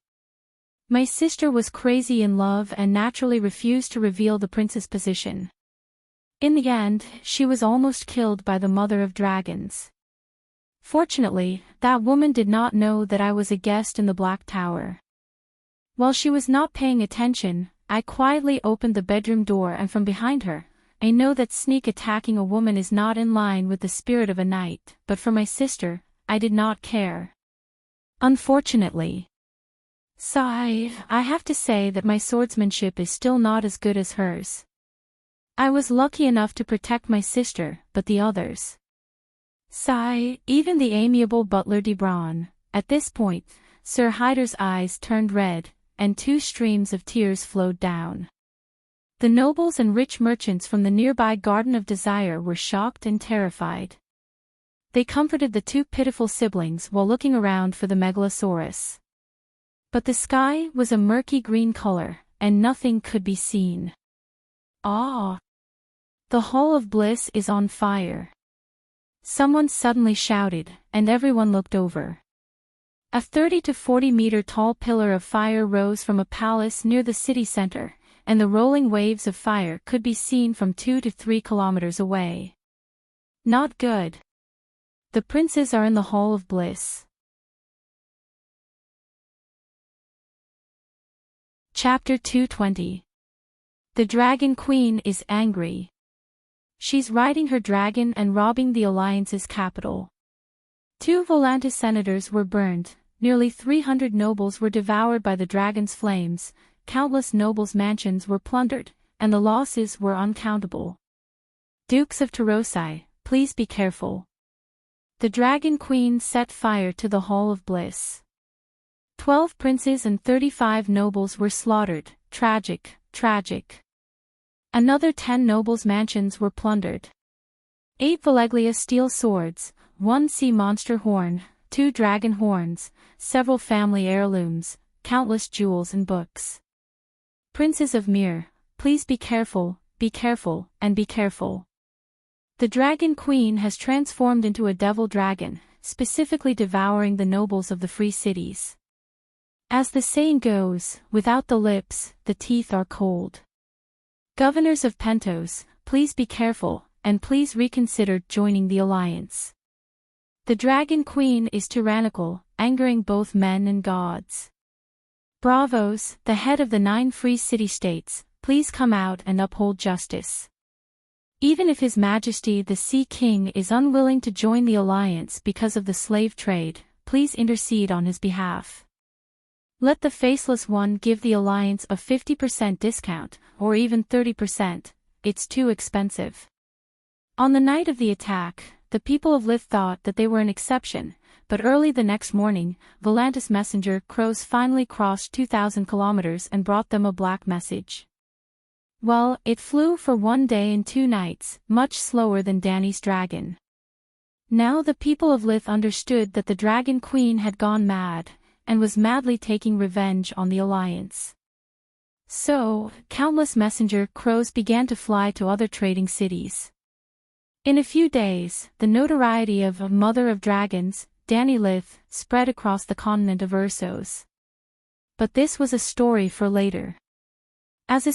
My sister was crazy in love and naturally refused to reveal the prince's position. In the end, she was almost killed by the Mother of Dragons. Fortunately, that woman did not know that I was a guest in the Black Tower. While she was not paying attention, I quietly opened the bedroom door and from behind her, I know that sneak attacking a woman is not in line with the spirit of a knight, but for my sister, I did not care. Unfortunately. Sigh, I have to say that my swordsmanship is still not as good as hers. I was lucky enough to protect my sister, but the others. Sigh, even the amiable butler de Braun. At this point, Sir Hyder's eyes turned red, and 2 streams of tears flowed down. The nobles and rich merchants from the nearby Garden of Desire were shocked and terrified. They comforted the 2 pitiful siblings while looking around for the Megalosaurus. But the sky was a murky green color, and nothing could be seen. Ah! The Hall of Bliss is on fire. Someone suddenly shouted, and everyone looked over. A 30 to 40 meter tall pillar of fire rose from a palace near the city center, and the rolling waves of fire could be seen from 2 to 3 kilometers away. Not good. The princes are in the Hall of Bliss. Chapter 220. The Dragon Queen is angry. She's riding her dragon and robbing the Alliance's capital. 2 Volantis senators were burned, nearly 300 nobles were devoured by the dragon's flames, countless nobles' mansions were plundered, and the losses were uncountable. Dukes of Tarosi, please be careful. The Dragon Queen set fire to the Hall of Bliss. 12 princes and 35 nobles were slaughtered. Tragic, tragic. Another 10 nobles' mansions were plundered. 8 Valeglia steel swords, 1 sea monster horn, 2 dragon horns, several family heirlooms, countless jewels and books. Princes of Mir, please be careful, and be careful. The Dragon Queen has transformed into a devil dragon, specifically devouring the nobles of the free cities. As the saying goes, without the lips, the teeth are cold. Governors of Pentos, please be careful, and please reconsider joining the alliance. The Dragon Queen is tyrannical, angering both men and gods. Bravos, the head of the 9 free city-states, please come out and uphold justice. Even if His Majesty the Sea King is unwilling to join the alliance because of the slave trade, please intercede on his behalf. Let the Faceless One give the alliance a 50% discount, or even 30%, it's too expensive. On the night of the attack, the people of Lith thought that they were an exception, but early the next morning, Volantis messenger crows finally crossed 2,000 kilometers and brought them a black message. Well, it flew for 1 day and 2 nights, much slower than Danny's dragon. Now the people of Lith understood that the Dragon Queen had gone mad, and was madly taking revenge on the Alliance. So, countless messenger crows began to fly to other trading cities. In a few days, the notoriety of Mother of Dragons, Dany Lith, spread across the continent of Ursos. But this was a story for later. As a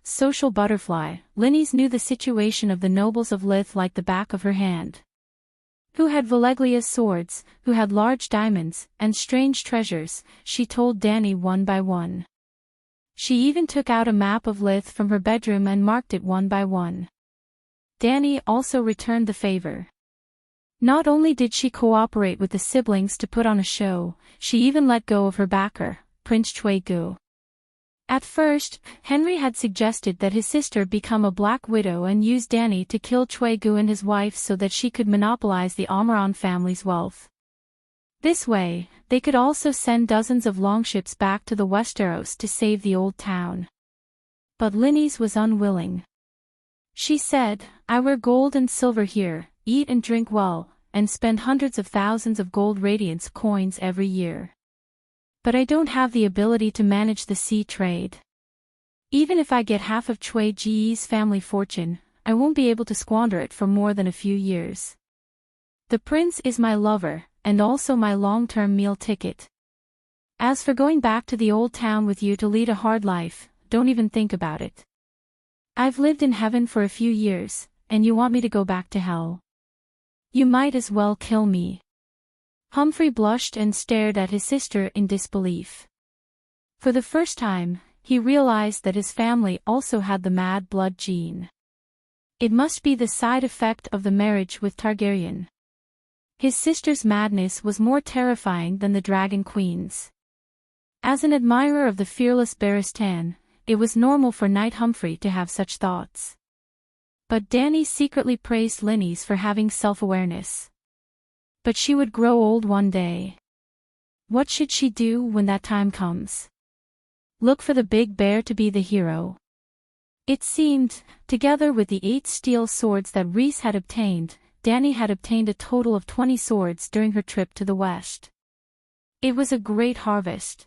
social butterfly, Linnes knew the situation of the nobles of Lith like the back of her hand. Who had Valeglia's swords, who had large diamonds, and strange treasures, she told Dany one by one. She even took out a map of Lith from her bedroom and marked it one by one. Dany also returned the favor. Not only did she cooperate with the siblings to put on a show, she even let go of her backer, Prince Choi-gu. At first, Henry had suggested that his sister become a Black Widow and use Dany to kill Choi-gu and his wife so that she could monopolize the Amaran family's wealth. This way, they could also send dozens of longships back to the Westeros to save the old town. But Linnes was unwilling. She said, "I wear gold and silver here, eat and drink well, and spend hundreds of thousands of gold radiance coins every year. But I don't have the ability to manage the sea trade. Even if I get half of Choi Ji's family fortune, I won't be able to squander it for more than a few years. The prince is my lover, and also my long-term meal ticket. As for going back to the old town with you to lead a hard life, don't even think about it. I've lived in heaven for a few years, and you want me to go back to hell? You might as well kill me." Humphrey blushed and stared at his sister in disbelief. For the first time, he realized that his family also had the mad blood gene. It must be the side effect of the marriage with Targaryen. His sister's madness was more terrifying than the Dragon Queen's. As an admirer of the fearless Barristan, it was normal for Knight Humphrey to have such thoughts. But Dany secretly praised Linnes for having self-awareness. But she would grow old one day. What should she do when that time comes? Look for the big bear to be the hero? It seemed, together with the 8 steel swords that Rhys had obtained, Dany had obtained a total of 20 swords during her trip to the west. It was a great harvest.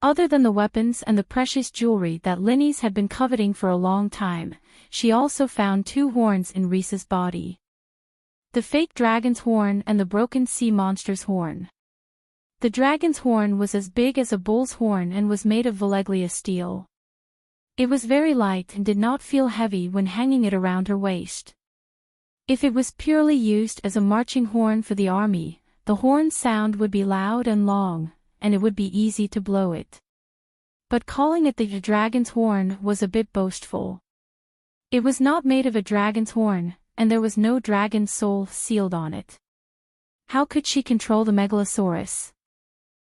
Other than the weapons and the precious jewelry that Linnes had been coveting for a long time, she also found 2 horns in Rhys's body. The fake dragon's horn and the broken sea monster's horn. The dragon's horn was as big as a bull's horn and was made of Valeglia steel. It was very light and did not feel heavy when hanging it around her waist. If it was purely used as a marching horn for the army, the horn's sound would be loud and long, and it would be easy to blow it. But calling it the dragon's horn was a bit boastful. It was not made of a dragon's horn, and there was no dragon's soul sealed on it. How could she control the Megalosaurus?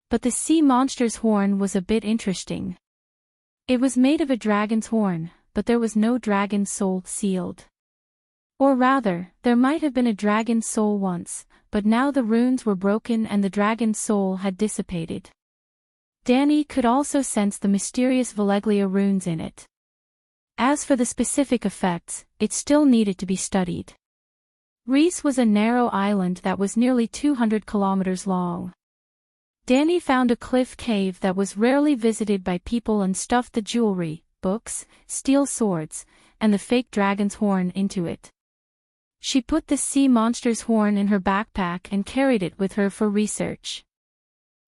But the sea monster's horn was a bit interesting. It was made of a dragon's horn, but there was no dragon's soul sealed. Or rather, there might have been a dragon's soul once, but now the runes were broken and the dragon's soul had dissipated. Dany could also sense the mysterious Valeglia runes in it. As for the specific effects, it still needed to be studied. Rhys was a narrow island that was nearly 200 kilometers long. Dany found a cliff cave that was rarely visited by people and stuffed the jewelry, books, steel swords, and the fake dragon's horn into it. She put the sea monster's horn in her backpack and carried it with her for research.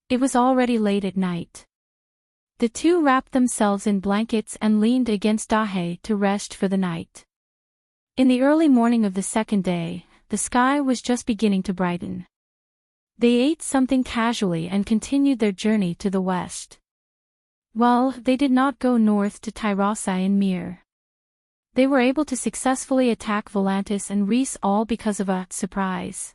It was already late at night. The two wrapped themselves in blankets and leaned against Dahe to rest for the night. In the early morning of the second day, the sky was just beginning to brighten. They ate something casually and continued their journey to the west. Well, they did not go north to Tyrosi and Myr. They were able to successfully attack Volantis and Rhys all because of a surprise.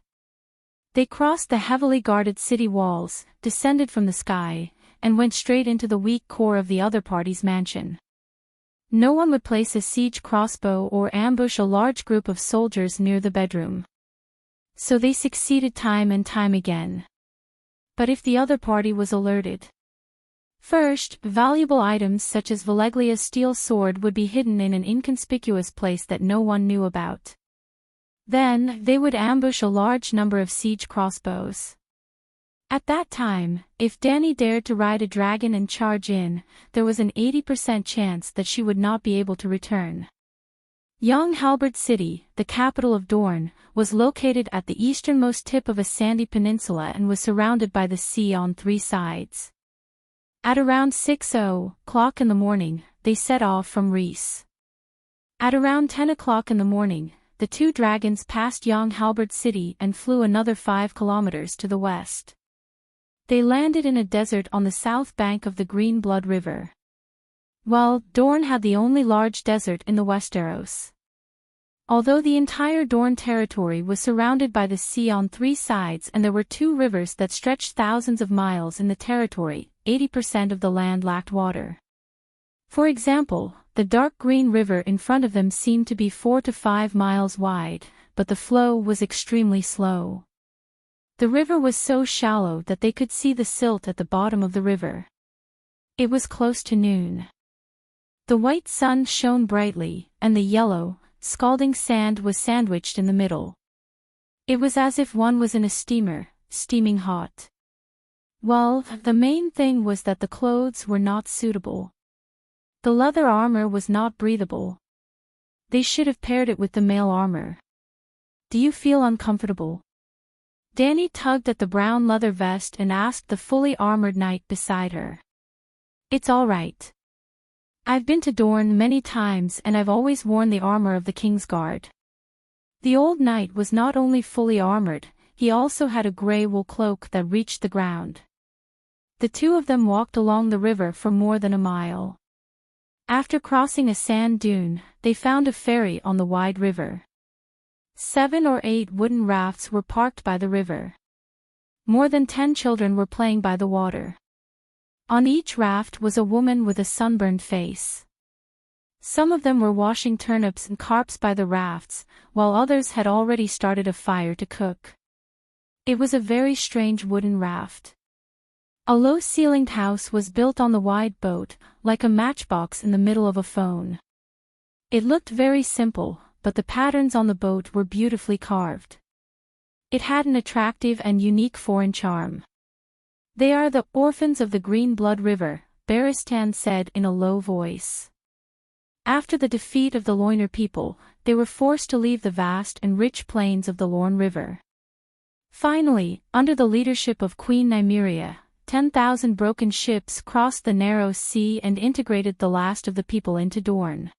They crossed the heavily guarded city walls, descended from the sky, and went straight into the weak core of the other party's mansion. No one would place a siege crossbow or ambush a large group of soldiers near the bedroom. So they succeeded time and time again. But if the other party was alerted, first, valuable items such as Valeglia's steel sword would be hidden in an inconspicuous place that no one knew about. Then, they would ambush a large number of siege crossbows. At that time, if Dani dared to ride a dragon and charge in, there was an 80% chance that she would not be able to return. Young Halberd City, the capital of Dorne, was located at the easternmost tip of a sandy peninsula and was surrounded by the sea on 3 sides. At around 6:00 in the morning, they set off from Rhys. At around 10 o'clock in the morning, the 2 dragons passed Young Halberd City and flew another 5 kilometers to the west. They landed in a desert on the south bank of the Green Blood River. Well, Dorne had the only large desert in the Westeros. Although the entire Dorne territory was surrounded by the sea on 3 sides and there were 2 rivers that stretched thousands of miles in the territory, 80% of the land lacked water. For example, the dark green river in front of them seemed to be 4 to 5 miles wide, but the flow was extremely slow. The river was so shallow that they could see the silt at the bottom of the river. It was close to noon. The white sun shone brightly, and the yellow, scalding sand was sandwiched in the middle. It was as if one was in a steamer, steaming hot. Well, the main thing was that the clothes were not suitable. The leather armor was not breathable. They should have paired it with the mail armor. Do you feel uncomfortable? Dani tugged at the brown leather vest and asked the fully armored knight beside her. It's all right. I've been to Dorne many times and I've always worn the armor of the King's Guard. The old knight was not only fully armored, he also had a grey wool cloak that reached the ground. The 2 of them walked along the river for more than a mile. After crossing a sand dune, they found a ferry on the wide river. 7 or 8 wooden rafts were parked by the river. More than 10 children were playing by the water. On each raft was a woman with a sunburned face. Some of them were washing turnips and carps by the rafts, while others had already started a fire to cook. It was a very strange wooden raft. A low-ceilinged house was built on the wide boat, like a matchbox in the middle of a phone. It looked very simple, but the patterns on the boat were beautifully carved. It had an attractive and unique foreign charm. They are the orphans of the Green Blood River, Barristan said in a low voice. After the defeat of the Loyner people, they were forced to leave the vast and rich plains of the Lorne River. Finally, under the leadership of Queen Nymeria, 10,000 broken ships crossed the narrow sea and integrated the last of the people into Dorne.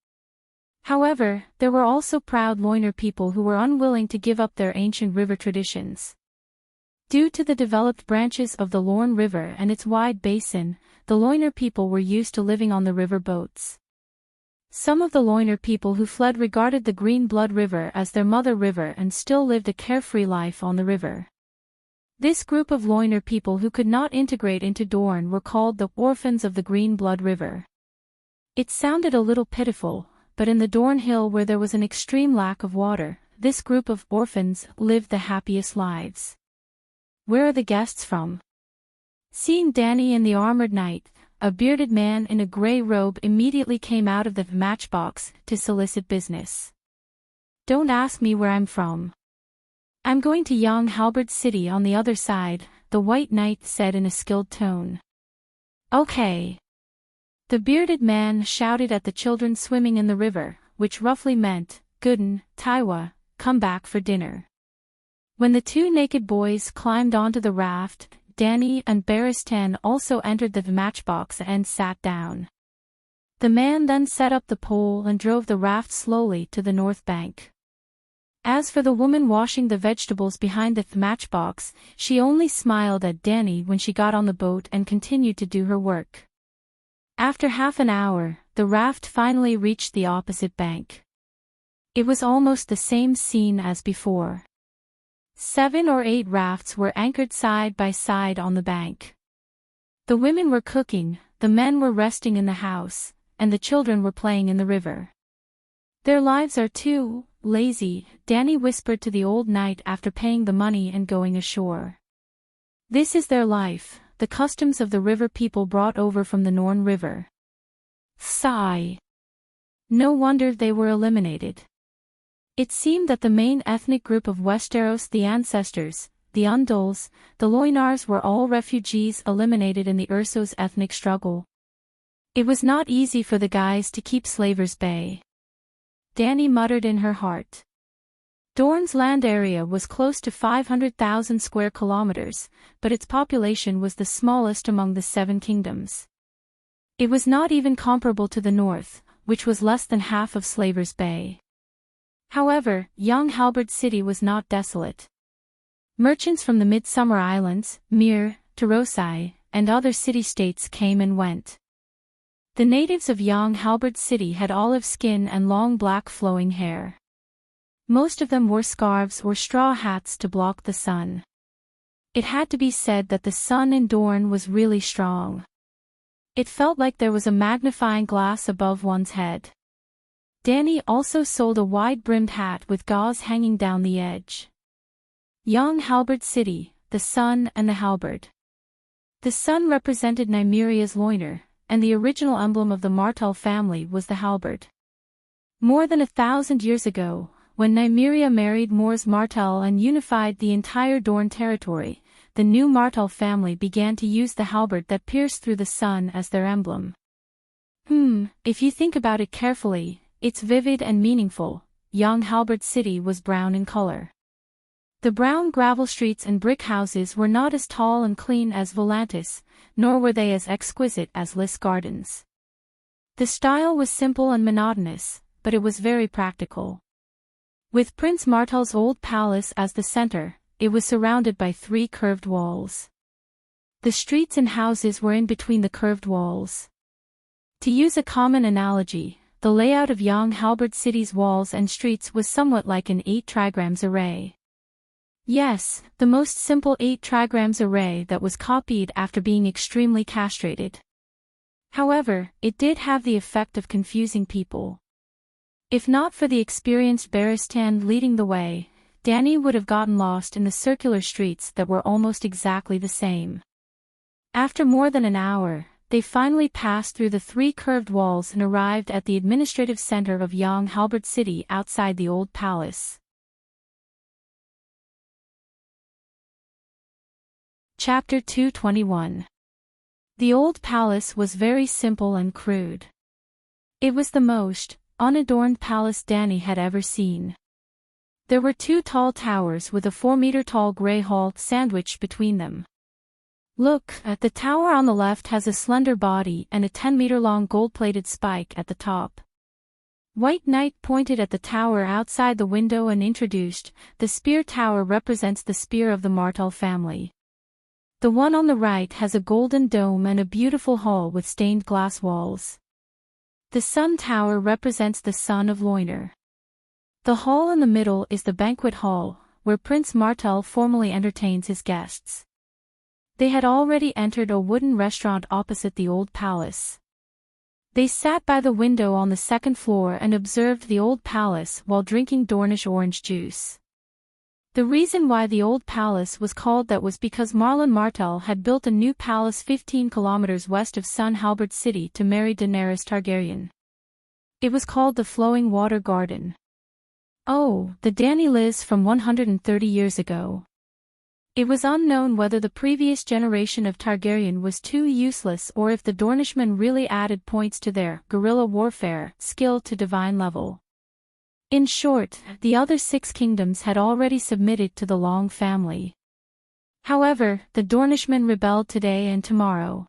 However, there were also proud Loyner people who were unwilling to give up their ancient river traditions. Due to the developed branches of the Lorne River and its wide basin, the Loyner people were used to living on the river boats. Some of the Loyner people who fled regarded the Green Blood River as their mother river and still lived a carefree life on the river. This group of Loyner people who could not integrate into Dorne were called the Orphans of the Green Blood River. It sounded a little pitiful, but in the Dorne Hill where there was an extreme lack of water, this group of orphans lived the happiest lives. Where are the guests from? Seeing Dani and the armored knight, a bearded man in a grey robe immediately came out of the matchbox to solicit business. Don't ask me where I'm from. I'm going to Young Halberd City on the other side, the white knight said in a skilled tone. Okay. The bearded man shouted at the children swimming in the river, which roughly meant, Gooden, Taiwa, come back for dinner. When the 2 naked boys climbed onto the raft, Dani and Barristan also entered the matchbox and sat down. The man then set up the pole and drove the raft slowly to the north bank. As for the woman washing the vegetables behind the matchbox, she only smiled at Dani when she got on the boat and continued to do her work. After half an hour, the raft finally reached the opposite bank. It was almost the same scene as before. 7 or 8 rafts were anchored side by side on the bank. The women were cooking, the men were resting in the house, and the children were playing in the river. "Their lives are too lazy," Dany whispered to the old knight after paying the money and going ashore. "This is their life, the customs of the river people brought over from the Norn River." Sigh. No wonder they were eliminated. It seemed that the main ethnic group of Westeros, the Ancestors, the Undulls, the Loinars, were all refugees eliminated in the Ursos ethnic struggle. It was not easy for the guys to keep Slavers Bay. Dany muttered in her heart. Dorne's land area was close to 500,000 square kilometers, but its population was the smallest among the 7 kingdoms. It was not even comparable to the north, which was less than half of Slavers Bay. However, young Halberd City was not desolate. Merchants from the Midsummer Islands, Myr, Tarosai, and other city-states came and went. The natives of young Halberd City had olive skin and long black flowing hair. Most of them wore scarves or straw hats to block the sun. It had to be said that the sun in Dorne was really strong. It felt like there was a magnifying glass above one's head. Dany also sold a wide-brimmed hat with gauze hanging down the edge. Young Halberd City, the sun and the halberd. The sun represented Nymeria's loiner, and the original emblem of the Martell family was the halberd. More than 1,000 years ago, when Nymeria married Mors Martell and unified the entire Dorne territory, the new Martell family began to use the halberd that pierced through the sun as their emblem. If you think about it carefully, it's vivid and meaningful. Young Halberd City was brown in color. The brown gravel streets and brick houses were not as tall and clean as Volantis, nor were they as exquisite as Lys Gardens. The style was simple and monotonous, but it was very practical. With Prince Martell's old palace as the center, it was surrounded by 3 curved walls. The streets and houses were in between the curved walls. To use a common analogy, the layout of young Halberd City's walls and streets was somewhat like an 8 trigrams array. Yes, the most simple 8 trigrams array that was copied after being extremely castrated. However, it did have the effect of confusing people. If not for the experienced Barristan leading the way, Dany would have gotten lost in the circular streets that were almost exactly the same. After more than an hour, they finally passed through the 3 curved walls and arrived at the administrative center of young Halberd City outside the old palace. Chapter 221. The old palace was very simple and crude. It was the most unadorned palace Dany had ever seen. There were 2 tall towers with a 4-meter-tall grey hall sandwiched between them. Look, the tower on the left has a slender body and a 10-meter-long gold-plated spike at the top. White Knight pointed at the tower outside the window and introduced, "The Spear Tower represents the spear of the Martell family. The one on the right has a golden dome and a beautiful hall with stained glass walls. The Sun Tower represents the son of Loiner. The hall in the middle is the banquet hall, where Prince Martell formally entertains his guests." They had already entered a wooden restaurant opposite the old palace. They sat by the window on the 2nd floor and observed the old palace while drinking Dornish orange juice. The reason why the old palace was called that was because Marlon Martell had built a new palace 15 kilometers west of Sun Halberd City to marry Daenerys Targaryen. It was called the Flowing Water Garden. Oh, the Dany Liz from 130 years ago. It was unknown whether the previous generation of Targaryen was too useless or if the Dornishmen really added points to their guerrilla warfare skill to divine level. In short, the other 6 kingdoms had already submitted to the Long family. However, the Dornishmen rebelled today and tomorrow.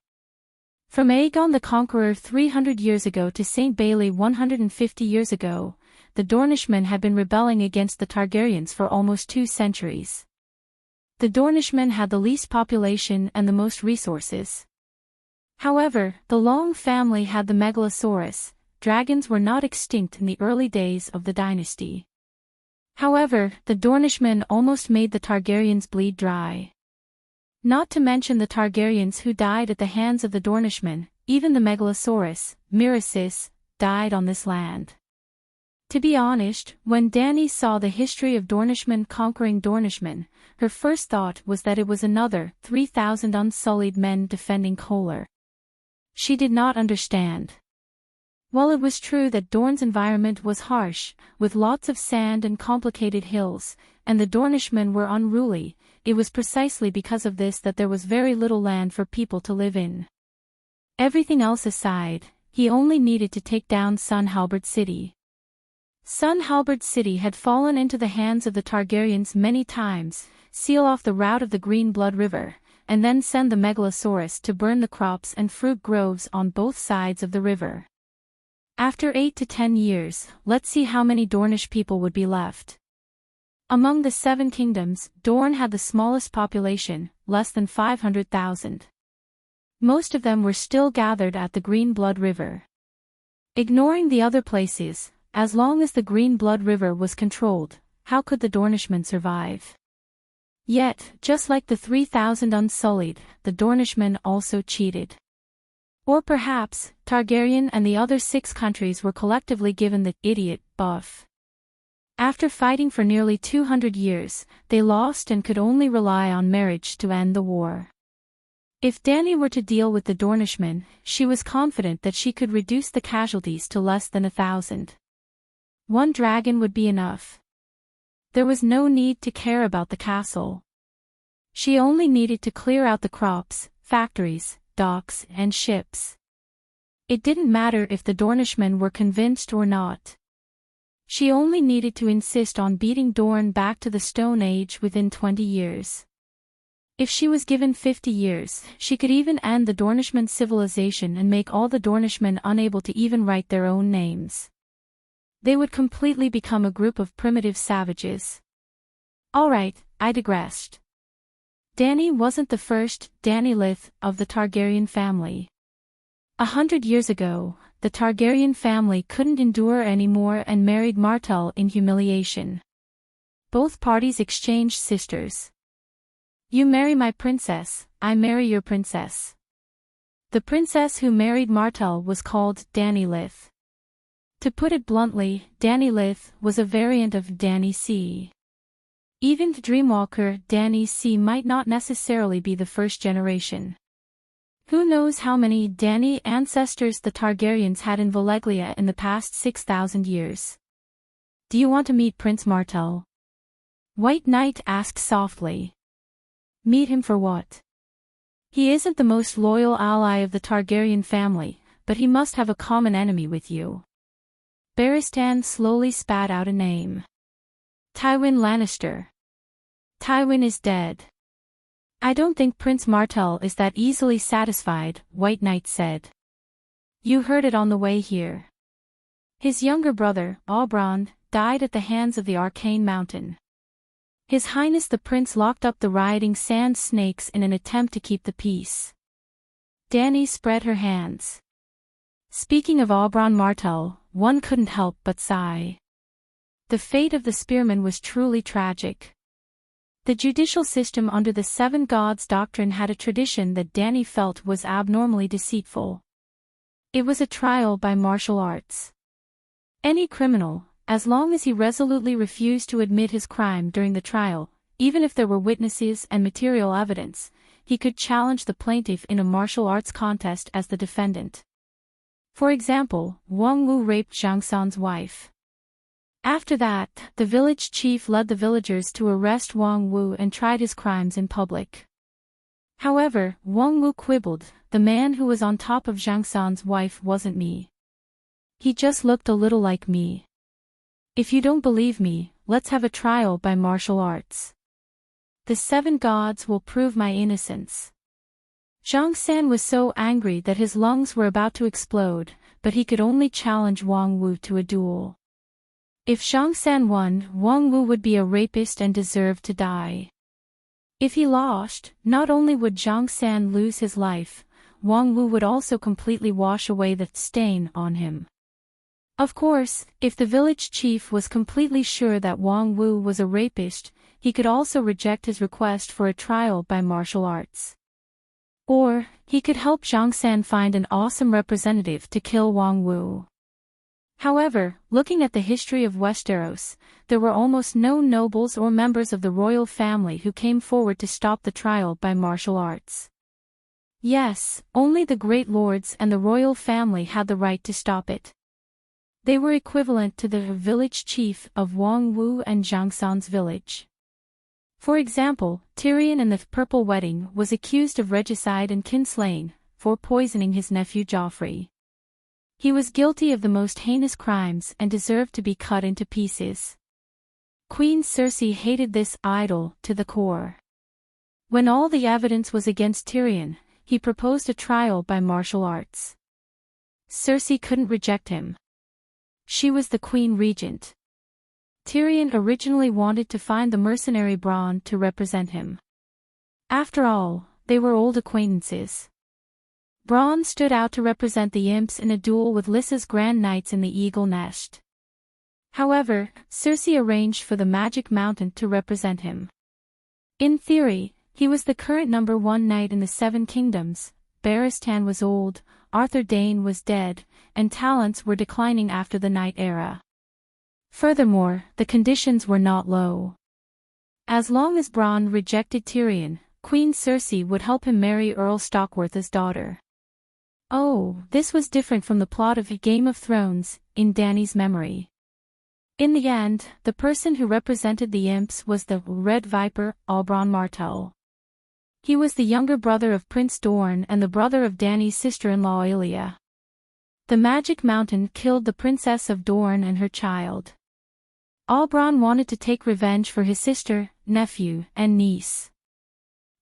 From Aegon the Conqueror 300 years ago to St. Bailey 150 years ago, the Dornishmen had been rebelling against the Targaryens for almost 2 centuries. The Dornishmen had the least population and the most resources. However, the Long family had the Megalosaurus. Dragons were not extinct in the early days of the dynasty. However, the Dornishmen almost made the Targaryens bleed dry. Not to mention the Targaryens who died at the hands of the Dornishmen, even the Megalosaurus, Miracis, died on this land. To be honest, when Dani saw the history of Dornishmen conquering Dornishmen, her first thought was that it was another 3,000 unsullied men defending Kohler. She did not understand. While it was true that Dorne's environment was harsh, with lots of sand and complicated hills, and the Dornishmen were unruly, it was precisely because of this that there was very little land for people to live in. Everything else aside, he only needed to take down Sun Halberd City. Sun Halberd City had fallen into the hands of the Targaryens many times, seal off the route of the Green Blood River, and then send the Megalosaurus to burn the crops and fruit groves on both sides of the river. After 8 to 10 years, let's see how many Dornish people would be left. Among the 7 kingdoms, Dorne had the smallest population, less than 500,000. Most of them were still gathered at the Green Blood River. Ignoring the other places, as long as the Green Blood River was controlled, how could the Dornishmen survive? Yet, just like the 3,000 unsullied, the Dornishmen also cheated. Or perhaps, Targaryen and the other 6 countries were collectively given the idiot buff. After fighting for nearly 200 years, they lost and could only rely on marriage to end the war. If Dany were to deal with the Dornishmen, she was confident that she could reduce the casualties to less than 1,000. 1 dragon would be enough. There was no need to care about the castle. She only needed to clear out the crops, factories, docks, and ships. It didn't matter if the Dornishmen were convinced or not. She only needed to insist on beating Dorne back to the Stone Age within 20 years. If she was given 50 years, she could even end the Dornishman civilization and make all the Dornishmen unable to even write their own names. They would completely become a group of primitive savages. Alright, I digressed. Dany wasn't the first Dany Lith of the Targaryen family. 100 years ago, the Targaryen family couldn't endure anymore and married Martell in humiliation. Both parties exchanged sisters. You marry my princess, I marry your princess. The princess who married Martell was called Dany Lith. To put it bluntly, Dany Lith was a variant of Dany C. Even Dreamwalker Dany C might not necessarily be the first generation. Who knows how many Dany ancestors the Targaryens had in Valeglia in the past 6,000 years. Do you want to meet Prince Martell? White Knight asked softly. Meet him for what? He isn't the most loyal ally of the Targaryen family, but he must have a common enemy with you. Barristan slowly spat out a name. Tywin Lannister. Tywin is dead. I don't think Prince Martell is that easily satisfied, White Knight said. You heard it on the way here. His younger brother, Aubrand, died at the hands of the Arcane Mountain. His Highness the Prince locked up the rioting sand snakes in an attempt to keep the peace. Dany spread her hands. Speaking of Aubrand Martell, one couldn't help but sigh. The fate of the spearman was truly tragic. The judicial system under the 7 Gods doctrine had a tradition that Dany felt was abnormally deceitful. It was a trial by martial arts. Any criminal, as long as he resolutely refused to admit his crime during the trial, even if there were witnesses and material evidence, he could challenge the plaintiff in a martial arts contest as the defendant. For example, Wang Wu raped Zhang San's wife. After that, the village chief led the villagers to arrest Wang Wu and tried his crimes in public. However, Wang Wu quibbled, the man who was on top of Zhang San's wife wasn't me. He just looked a little like me. If you don't believe me, let's have a trial by martial arts. The 7 Gods will prove my innocence. Zhang San was so angry that his lungs were about to explode, but he could only challenge Wang Wu to a duel. If Zhang San won, Wang Wu would be a rapist and deserve to die. If he lost, not only would Zhang San lose his life, Wang Wu would also completely wash away the stain on him. Of course, if the village chief was completely sure that Wang Wu was a rapist, he could also reject his request for a trial by martial arts. Or, he could help Zhang San find an awesome representative to kill Wang Wu. However, looking at the history of Westeros, there were almost no nobles or members of the royal family who came forward to stop the trial by martial arts. Yes, only the great lords and the royal family had the right to stop it. They were equivalent to the village chief of Wang Wu and Zhang San's village. For example, Tyrion in the Purple Wedding was accused of regicide and kinslaying, for poisoning his nephew Joffrey. He was guilty of the most heinous crimes and deserved to be cut into pieces. Queen Cersei hated this idol to the core. When all the evidence was against Tyrion, he proposed a trial by martial arts. Cersei couldn't reject him. She was the queen regent. Tyrion originally wanted to find the mercenary Bronn to represent him. After all, they were old acquaintances. Bronn stood out to represent the imps in a duel with Lyssa's Grand Knights in the Eagle Nest. However, Cersei arranged for the Magic Mountain to represent him. In theory, he was the current #1 knight in the Seven Kingdoms. Barristan was old, Arthur Dayne was dead, and talents were declining after the Knight era. Furthermore, the conditions were not low. As long as Bronn rejected Tyrion, Queen Cersei would help him marry Earl Stockworth's daughter. Oh, this was different from the plot of Game of Thrones, in Dany's memory. In the end, the person who represented the imps was the Red Viper, Oberyn Martell. He was the younger brother of Prince Dorne and the brother of Dany's sister-in-law Elia. The Magic Mountain killed the Princess of Dorne and her child. Oberyn wanted to take revenge for his sister, nephew, and niece.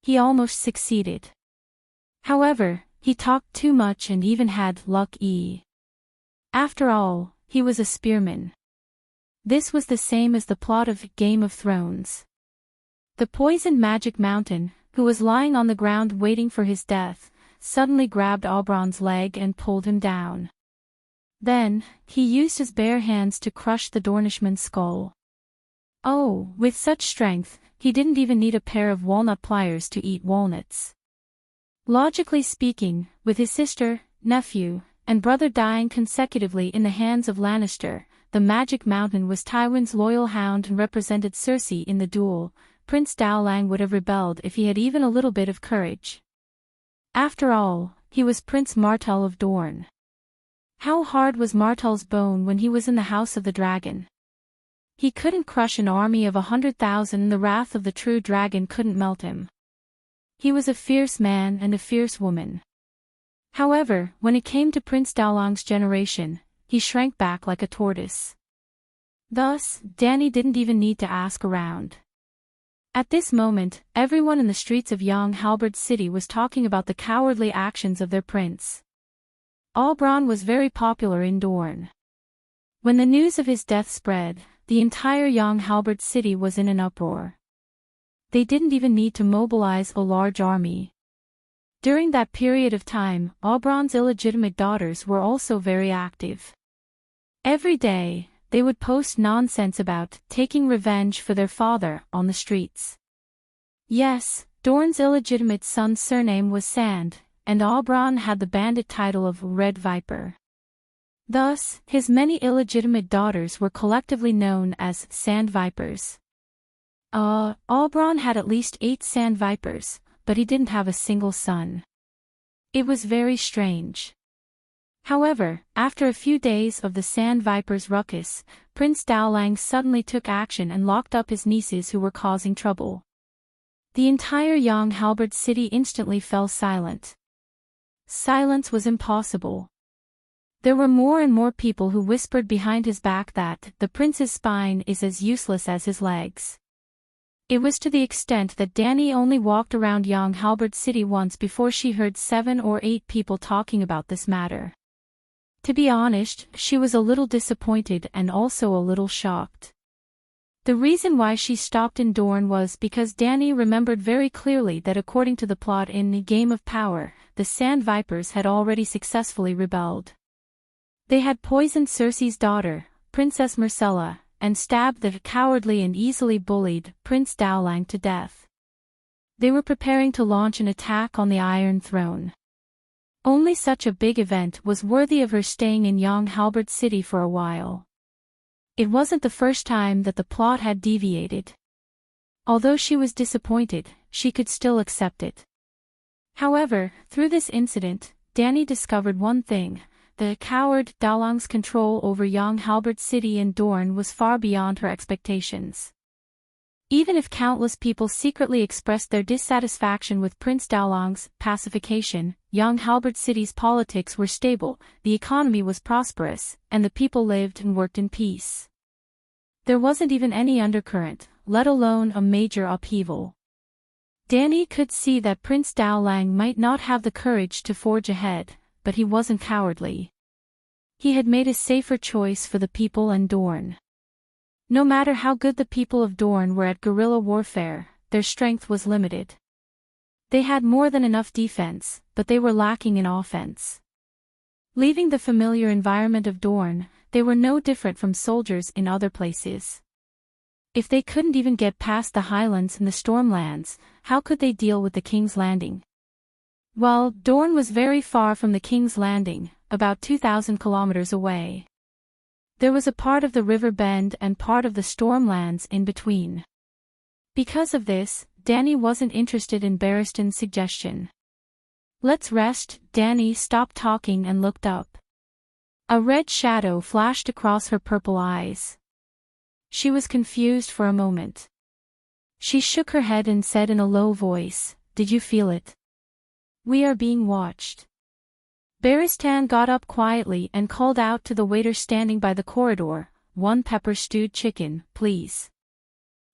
He almost succeeded. However, he talked too much and even had luck-e. After all, he was a spearman. This was the same as the plot of Game of Thrones. The poisoned Magic Mountain, who was lying on the ground waiting for his death, suddenly grabbed Oberyn's leg and pulled him down. Then, he used his bare hands to crush the Dornishman's skull. Oh, with such strength, he didn't even need a pair of walnut pliers to eat walnuts. Logically speaking, with his sister, nephew, and brother dying consecutively in the hands of Lannister, the Magic Mountain was Tywin's loyal hound and represented Cersei in the duel. Prince Dowling would have rebelled if he had even a little bit of courage. After all, he was Prince Martell of Dorne. How hard was Martell's bone when he was in the House of the Dragon? He couldn't crush an army of 100,000 and the wrath of the true dragon couldn't melt him. He was a fierce man and a fierce woman. However, when it came to Prince Dowling's generation, he shrank back like a tortoise. Thus, Dany didn't even need to ask around. At this moment, everyone in the streets of Young Halberd City was talking about the cowardly actions of their prince. Oberyn was very popular in Dorne. When the news of his death spread, the entire Young Halberd City was in an uproar. They didn't even need to mobilize a large army. During that period of time, Oberyn's illegitimate daughters were also very active. Every day, they would post nonsense about taking revenge for their father on the streets. Yes, Dorne's illegitimate son's surname was Sand, and Oberyn had the bandit title of Red Viper. Thus, his many illegitimate daughters were collectively known as Sand Vipers. Oberyn had at least 8 Sand Vipers, but he didn't have a single son. It was very strange. However, after a few days of the Sand Viper's ruckus, Prince Dowling suddenly took action and locked up his nieces who were causing trouble. The entire Young Halberd City instantly fell silent. Silence was impossible. There were more and more people who whispered behind his back that the prince's spine is as useless as his legs. It was to the extent that Dany only walked around Young Halberd City once before she heard 7 or 8 people talking about this matter. To be honest, she was a little disappointed and also a little shocked. The reason why she stopped in Dorne was because Dany remembered very clearly that according to the plot in The Game of Power, the Sand Vipers had already successfully rebelled. They had poisoned Cersei's daughter, Princess Myrcella, and stabbed the cowardly and easily bullied Prince Dowling to death. They were preparing to launch an attack on the Iron Throne. Only such a big event was worthy of her staying in young Halbert City for a while. It wasn't the first time that the plot had deviated. Although she was disappointed, she could still accept it. However, through this incident, Danny discovered one thing: the coward Dalong's control over young Halbert City and Dorne was far beyond her expectations. Even if countless people secretly expressed their dissatisfaction with Prince Dalong's pacification, young Halbert City's politics were stable, the economy was prosperous, and the people lived and worked in peace. There wasn't even any undercurrent, let alone a major upheaval. Danny could see that Prince Daolang might not have the courage to forge ahead, but he wasn't cowardly. He had made a safer choice for the people and Dorne. No matter how good the people of Dorne were at guerrilla warfare, their strength was limited. They had more than enough defense, but they were lacking in offense. Leaving the familiar environment of Dorne, they were no different from soldiers in other places. If they couldn't even get past the Highlands and the Stormlands, how could they deal with the King's Landing? Well, Dorne was very far from the King's Landing, about 2,000 kilometers away. There was a part of the river bend and part of the Stormlands in between. Because of this, Danny wasn't interested in Barristan's suggestion. "Let's rest." Danny stopped talking and looked up. A red shadow flashed across her purple eyes. She was confused for a moment. She shook her head and said in a low voice, "Did you feel it? We are being watched." Barristan got up quietly and called out to the waiter standing by the corridor, "1 pepper-stewed chicken, please."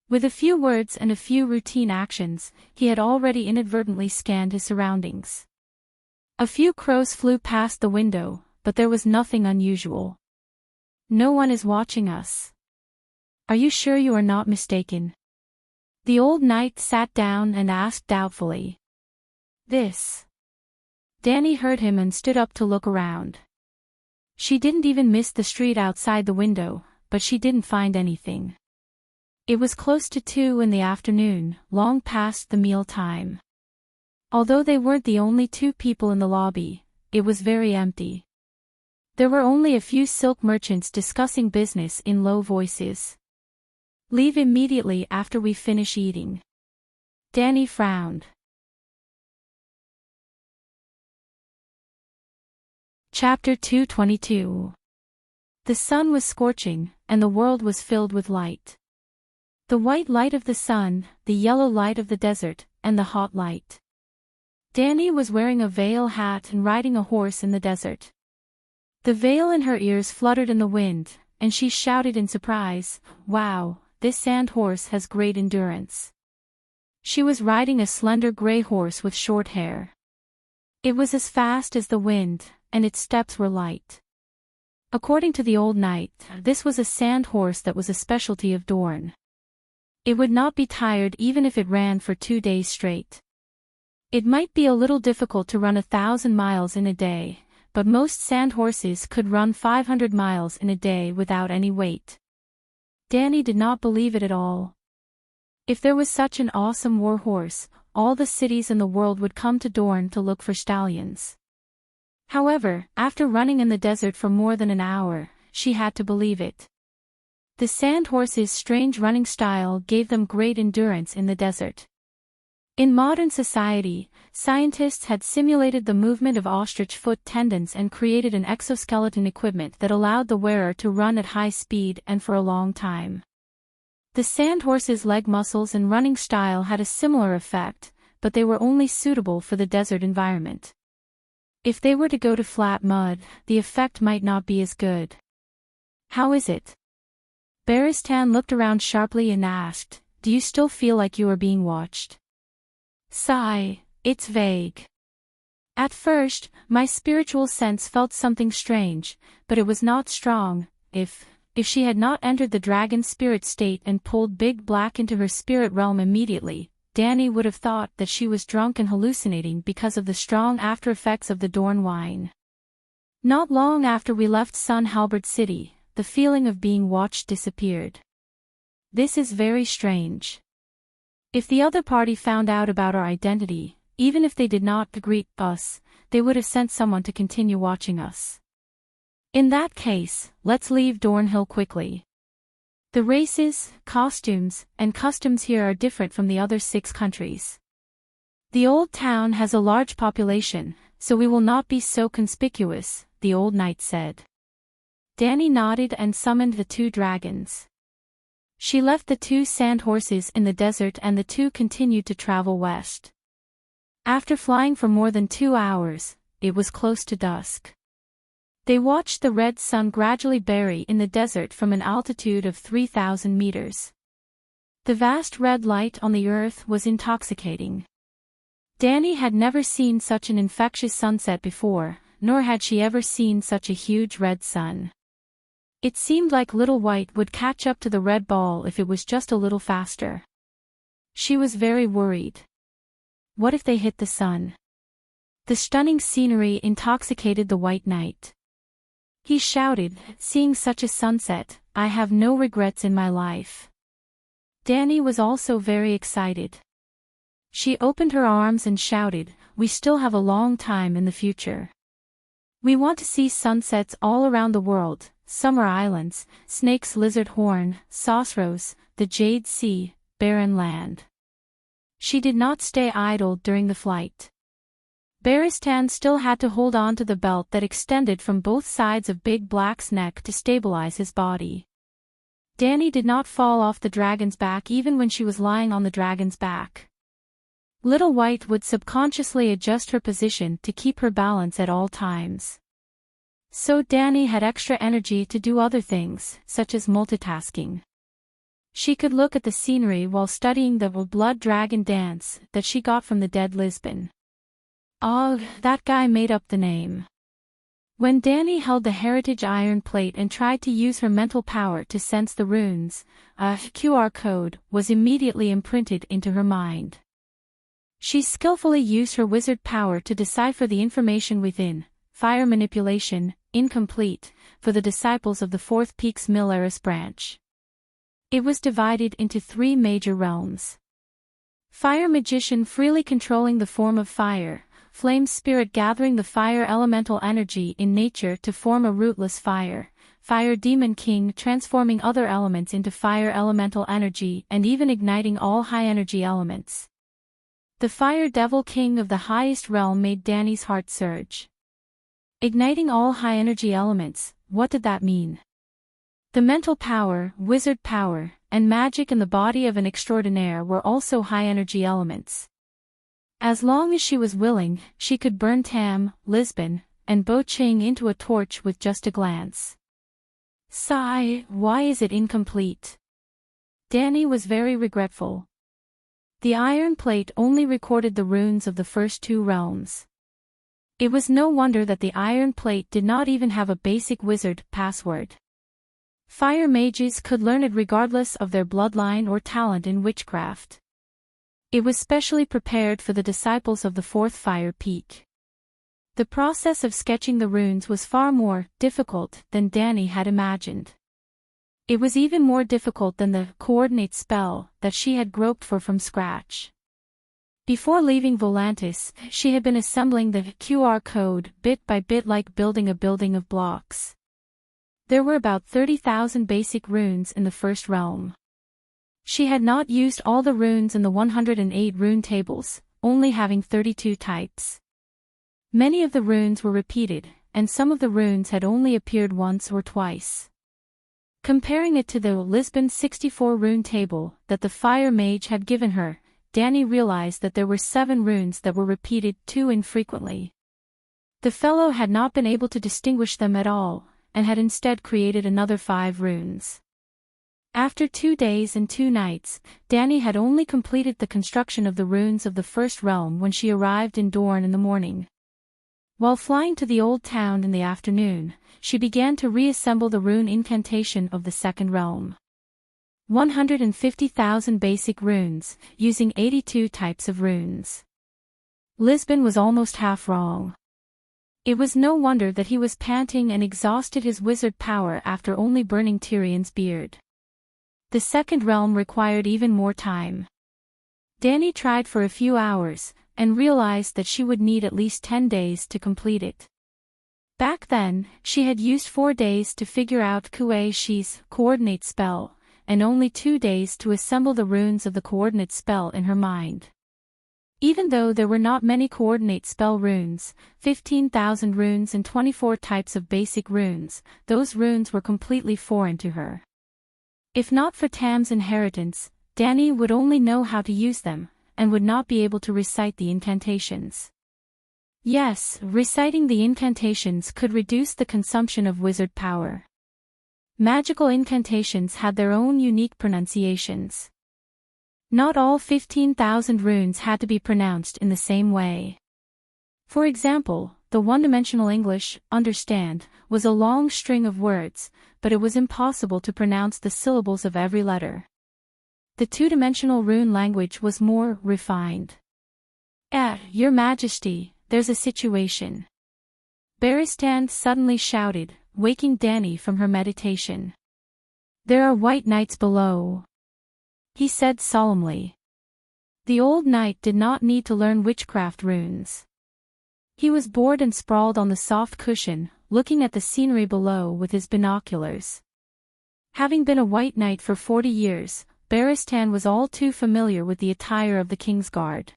With a few words and a few routine actions, he had already inadvertently scanned his surroundings. A few crows flew past the window, but there was nothing unusual. "No one is watching us. Are you sure you are not mistaken?" The old knight sat down and asked doubtfully. "This." Danny heard him and stood up to look around. She didn't even miss the street outside the window, but she didn't find anything. It was close to 2 in the afternoon, long past the meal time. Although they weren't the only 2 people in the lobby, it was very empty. There were only a few silk merchants discussing business in low voices. "Leave immediately after we finish eating." Danny frowned. Chapter 222. The sun was scorching, and the world was filled with light. The white light of the sun, the yellow light of the desert, and the hot light. Danny was wearing a veil hat and riding a horse in the desert. The veil in her ears fluttered in the wind, and she shouted in surprise, "Wow, this sand horse has great endurance." She was riding a slender gray horse with short hair. It was as fast as the wind, and its steps were light. According to the old knight, this was a sand horse that was a specialty of Dorne. It would not be tired even if it ran for 2 days straight. It might be a little difficult to run 1,000 miles in a day, but most sand horses could run 500 miles in a day without any weight. Danny did not believe it at all. If there was such an awesome war horse, all the cities in the world would come to Dorne to look for stallions. However, after running in the desert for more than an hour, she had to believe it. The sand horse's strange running style gave them great endurance in the desert. In modern society, scientists had simulated the movement of ostrich foot tendons and created an exoskeleton equipment that allowed the wearer to run at high speed and for a long time. The sand horse's leg muscles and running style had a similar effect, but they were only suitable for the desert environment. If they were to go to flat mud, the effect might not be as good. "How is it?" Barristan looked around sharply and asked, "Do you still feel like you are being watched?" Sigh, "It's vague. At first, my spiritual sense felt something strange, but it was not strong. If she had not entered the dragon spirit state and pulled Big Black into her spirit realm immediately, Danny would have thought that she was drunk and hallucinating because of the strong after-effects of the Dorne wine. Not long after we left Sun Halbert City, the feeling of being watched disappeared. This is very strange. If the other party found out about our identity, even if they did not greet us, they would have sent someone to continue watching us. In that case, let's leave Dornhill quickly. The races, costumes, and customs here are different from the other 6 countries. The old town has a large population, so we will not be so conspicuous, the old knight said. Danny nodded and summoned the 2 dragons. She left the 2 sand horses in the desert and the 2 continued to travel west. After flying for more than 2 hours, it was close to dusk. They watched the red sun gradually bury in the desert from an altitude of 3,000 meters. The vast red light on the earth was intoxicating. Danny had never seen such an infectious sunset before, nor had she ever seen such a huge red sun. It seemed like Little White would catch up to the red ball if it was just a little faster. She was very worried. What if they hit the sun? The stunning scenery intoxicated the White Knight. He shouted, seeing such a sunset, I have no regrets in my life. Danny was also very excited. She opened her arms and shouted, we still have a long time in the future. We want to see sunsets all around the world, Summer Islands, Snake's Lizard Horn, Saucerose, the Jade Sea, Barren Land. She did not stay idle during the flight. Baristan still had to hold on to the belt that extended from both sides of Big Black's neck to stabilize his body. Danny did not fall off the dragon's back even when she was lying on the dragon's back. Little White would subconsciously adjust her position to keep her balance at all times. So Danny had extra energy to do other things, such as multitasking. She could look at the scenery while studying the blood dragon dance that she got from the dead Lisbon. Ugh, that guy made up the name. When Danny held the heritage iron plate and tried to use her mental power to sense the runes, a QR code was immediately imprinted into her mind. She skillfully used her wizard power to decipher the information within. Fire manipulation, incomplete, for the disciples of the 4th Peaks Millaris branch. It was divided into 3 major realms. Fire magician freely controlling the form of fire, flame spirit gathering the fire elemental energy in nature to form a rootless fire, fire demon king transforming other elements into fire elemental energy and even igniting all high energy elements. The fire devil king of the highest realm made Danny's heart surge. Igniting all high-energy elements, what did that mean? The mental power, wizard power, and magic in the body of an extraordinaire were also high-energy elements. As long as she was willing, she could burn Tam, Lisbon, and Bo Ching into a torch with just a glance. Sigh, why is it incomplete? Danny was very regretful. The iron plate only recorded the runes of the first 2 realms. It was no wonder that the iron plate did not even have a basic wizard password. Fire mages could learn it regardless of their bloodline or talent in witchcraft. It was specially prepared for the disciples of the 4th Fire Peak. The process of sketching the runes was far more difficult than Danny had imagined. It was even more difficult than the coordinate spell that she had groped for from scratch. Before leaving Volantis, she had been assembling the QR code bit by bit like building a building of blocks. There were about 30,000 basic runes in the 1st realm. She had not used all the runes in the 108 rune tables, only having 32 types. Many of the runes were repeated, and some of the runes had only appeared once or twice. Comparing it to the Lisbon 64 rune table that the fire mage had given her, Danny realized that there were 7 runes that were repeated too infrequently. The fellow had not been able to distinguish them at all, and had instead created another 5 runes. After 2 days and 2 nights, Danny had only completed the construction of the runes of the 1st realm when she arrived in Dorne in the morning. While flying to the old town in the afternoon, she began to reassemble the rune incantation of the 2nd realm. 150,000 basic runes, using 82 types of runes. Lisbon was almost half wrong. It was no wonder that he was panting and exhausted his wizard power after only burning Tyrion's beard. The 2nd realm required even more time. Dany tried for a few hours, and realized that she would need at least 10 days to complete it. Back then, she had used 4 days to figure out Kuei Shi's coordinate spell, and only 2 days to assemble the runes of the coordinate spell in her mind. Even though there were not many coordinate spell runes, 15,000 runes and 24 types of basic runes, those runes were completely foreign to her. If not for Tam's inheritance, Dany would only know how to use them, and would not be able to recite the incantations. Yes, reciting the incantations could reduce the consumption of wizard power. Magical incantations had their own unique pronunciations. Not all 15,000 runes had to be pronounced in the same way. For example, the one-dimensional English, understand, was a long string of words, but it was impossible to pronounce the syllables of every letter. The two-dimensional rune language was more refined. Your Majesty, there's a situation. Barristan suddenly shouted, waking Dany from her meditation. There are white knights below, he said solemnly. The old knight did not need to learn witchcraft runes. He was bored and sprawled on the soft cushion, looking at the scenery below with his binoculars. Having been a white knight for 40 years, Barristan was all too familiar with the attire of the King's Guard.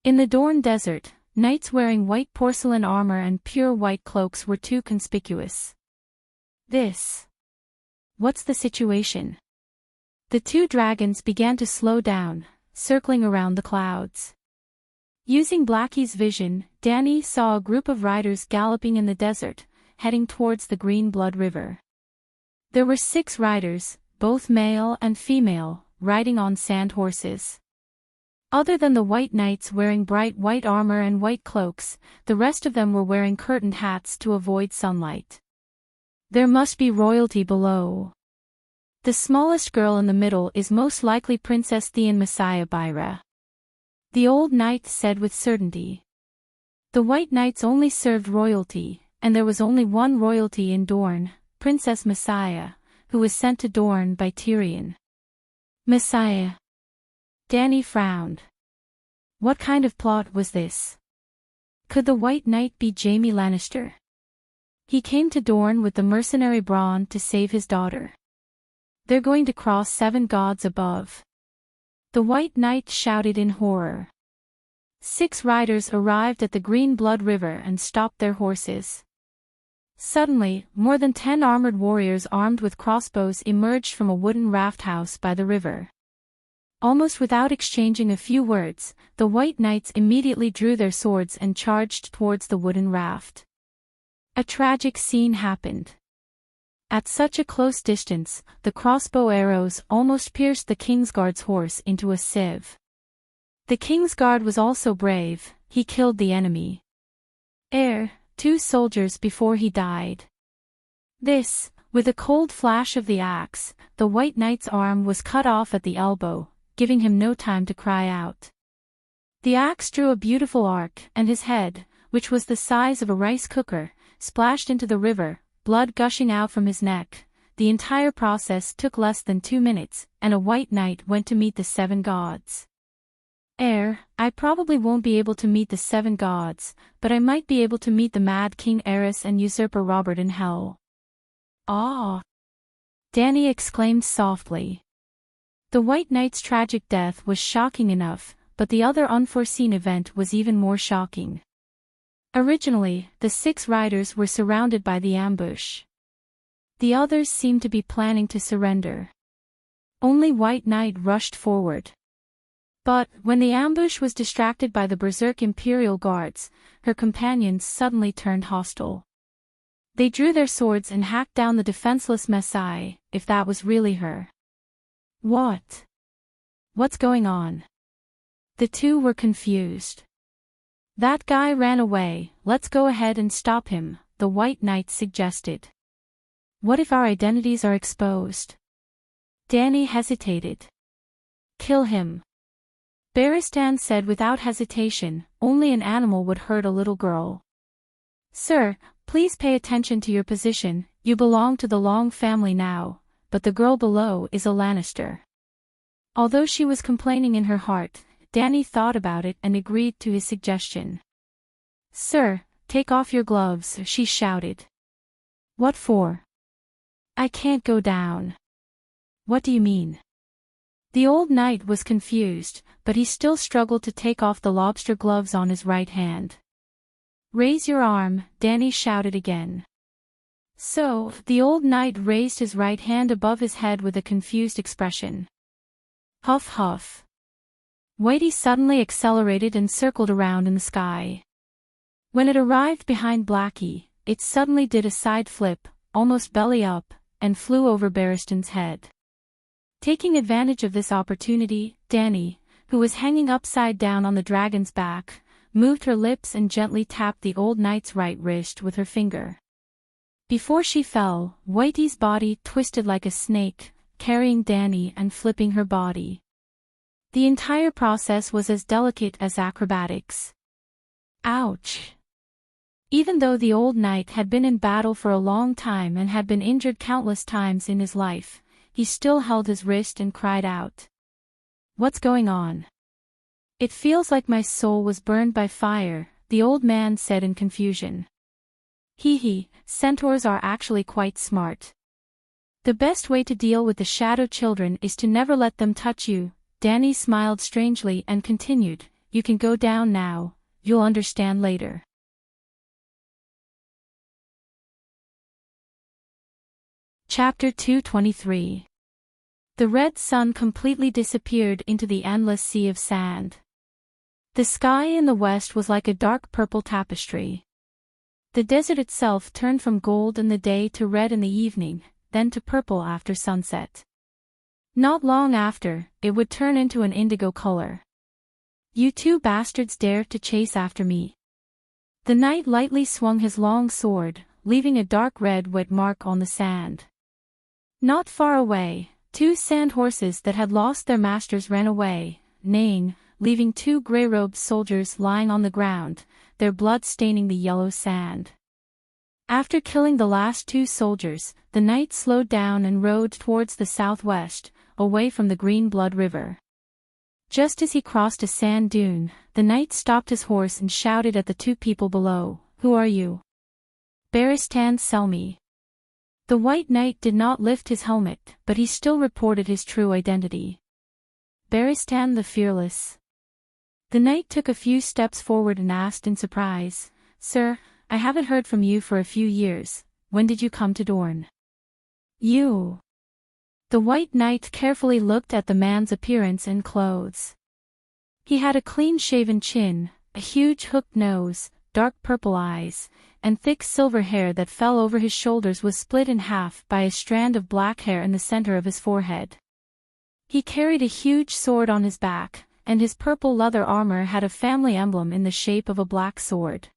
In the Dorne Desert, knights wearing white porcelain armor and pure white cloaks were too conspicuous. What's the situation? The two dragons began to slow down, circling around the clouds. Using Blackie's vision, Dany saw a group of riders galloping in the desert, heading towards the Green Blood River. There were 6 riders, both male and female, riding on sand horses. Other than the white knights wearing bright white armor and white cloaks, the rest of them were wearing curtained hats to avoid sunlight. There must be royalty below. The smallest girl in the middle is most likely Princess Theon Messiah Byra, the old knight said with certainty. The white knights only served royalty, and there was only one royalty in Dorne, Princess Messiah, who was sent to Dorne by Tyrion. Messiah. Dany frowned. What kind of plot was this? Could the white knight be Jaime Lannister? He came to Dorne with the mercenary Bronn to save his daughter. They're going to cross 7 gods above. The white knight shouted in horror. 6 riders arrived at the Green Blood River and stopped their horses. Suddenly, more than 10 armored warriors armed with crossbows emerged from a wooden raft house by the river. Almost without exchanging a few words, the white knights immediately drew their swords and charged towards the wooden raft. A tragic scene happened. At such a close distance, the crossbow arrows almost pierced the Kingsguard's horse into a sieve. The Kingsguard was also brave, he killed the enemy. 2 soldiers before he died. With a cold flash of the axe, the white knight's arm was cut off at the elbow, giving him no time to cry out. The axe drew a beautiful arc, and his head, which was the size of a rice cooker, splashed into the river, blood gushing out from his neck. The entire process took less than 2 minutes, and a white knight went to meet the 7 gods. I probably won't be able to meet the 7 gods, but I might be able to meet the Mad King Aerys and usurper Robert in hell. Ah! Dany exclaimed softly. The white knight's tragic death was shocking enough, but the other unforeseen event was even more shocking. Originally, the 6 riders were surrounded by the ambush. The others seemed to be planning to surrender. Only White Knight rushed forward. But, when the ambush was distracted by the berserk Imperial Guards, her companions suddenly turned hostile. They drew their swords and hacked down the defenseless Messiah, if that was really her. What's going on? The two were confused. That guy ran away, let's go ahead and stop him, the White Knight suggested. What if our identities are exposed? Dany hesitated. Kill him. Barristan said without hesitation, only an animal would hurt a little girl. Sir, please pay attention to your position, you belong to the Long family now, but the girl below is a Lannister. Although she was complaining in her heart, Danny thought about it and agreed to his suggestion. "Sir, take off your gloves," she shouted. "What for?" "I can't go down." "What do you mean?" The old knight was confused, but he still struggled to take off the lobster gloves on his right hand. "Raise your arm," Danny shouted again. So, the old knight raised his right hand above his head with a confused expression. Huff huff. Whitey suddenly accelerated and circled around in the sky. When it arrived behind Blackie, it suddenly did a side flip, almost belly up, and flew over Barristan's head. Taking advantage of this opportunity, Danny, who was hanging upside down on the dragon's back, moved her lips and gently tapped the old knight's right wrist with her finger. Before she fell, Whitey's body twisted like a snake, carrying Danny and flipping her body. The entire process was as delicate as acrobatics. Ouch! Even though the old knight had been in battle for a long time and had been injured countless times in his life, he still held his wrist and cried out. "What's going on?" "It feels like my soul was burned by fire," the old man said in confusion. Hee, centaurs are actually quite smart. The best way to deal with the shadow children is to never let them touch you. Danny smiled strangely and continued, "You can go down now, you'll understand later." Chapter 223. The red sun completely disappeared into the endless sea of sand. The sky in the west was like a dark purple tapestry. The desert itself turned from gold in the day to red in the evening, then to purple after sunset. Not long after, it would turn into an indigo color. "You two bastards dare to chase after me." The knight lightly swung his long sword, leaving a dark red wet mark on the sand. Not far away, two sand horses that had lost their masters ran away, neighing, leaving two gray-robed soldiers lying on the ground, their blood staining the yellow sand. After killing the last two soldiers, the knight slowed down and rode towards the southwest, away from the Green Blood River. Just as he crossed a sand dune, the knight stopped his horse and shouted at the two people below, "Who are you?" "Barristan Selmy." The white knight did not lift his helmet, but he still reported his true identity. "Barristan the Fearless." The knight took a few steps forward and asked in surprise, "Sir, I haven't heard from you for a few years. When did you come to Dorne?" "You." The white knight carefully looked at the man's appearance and clothes. He had a clean-shaven chin, a huge hooked nose, dark purple eyes, and thick silver hair that fell over his shoulders was split in half by a strand of black hair in the center of his forehead. He carried a huge sword on his back, and his purple leather armor had a family emblem in the shape of a black sword.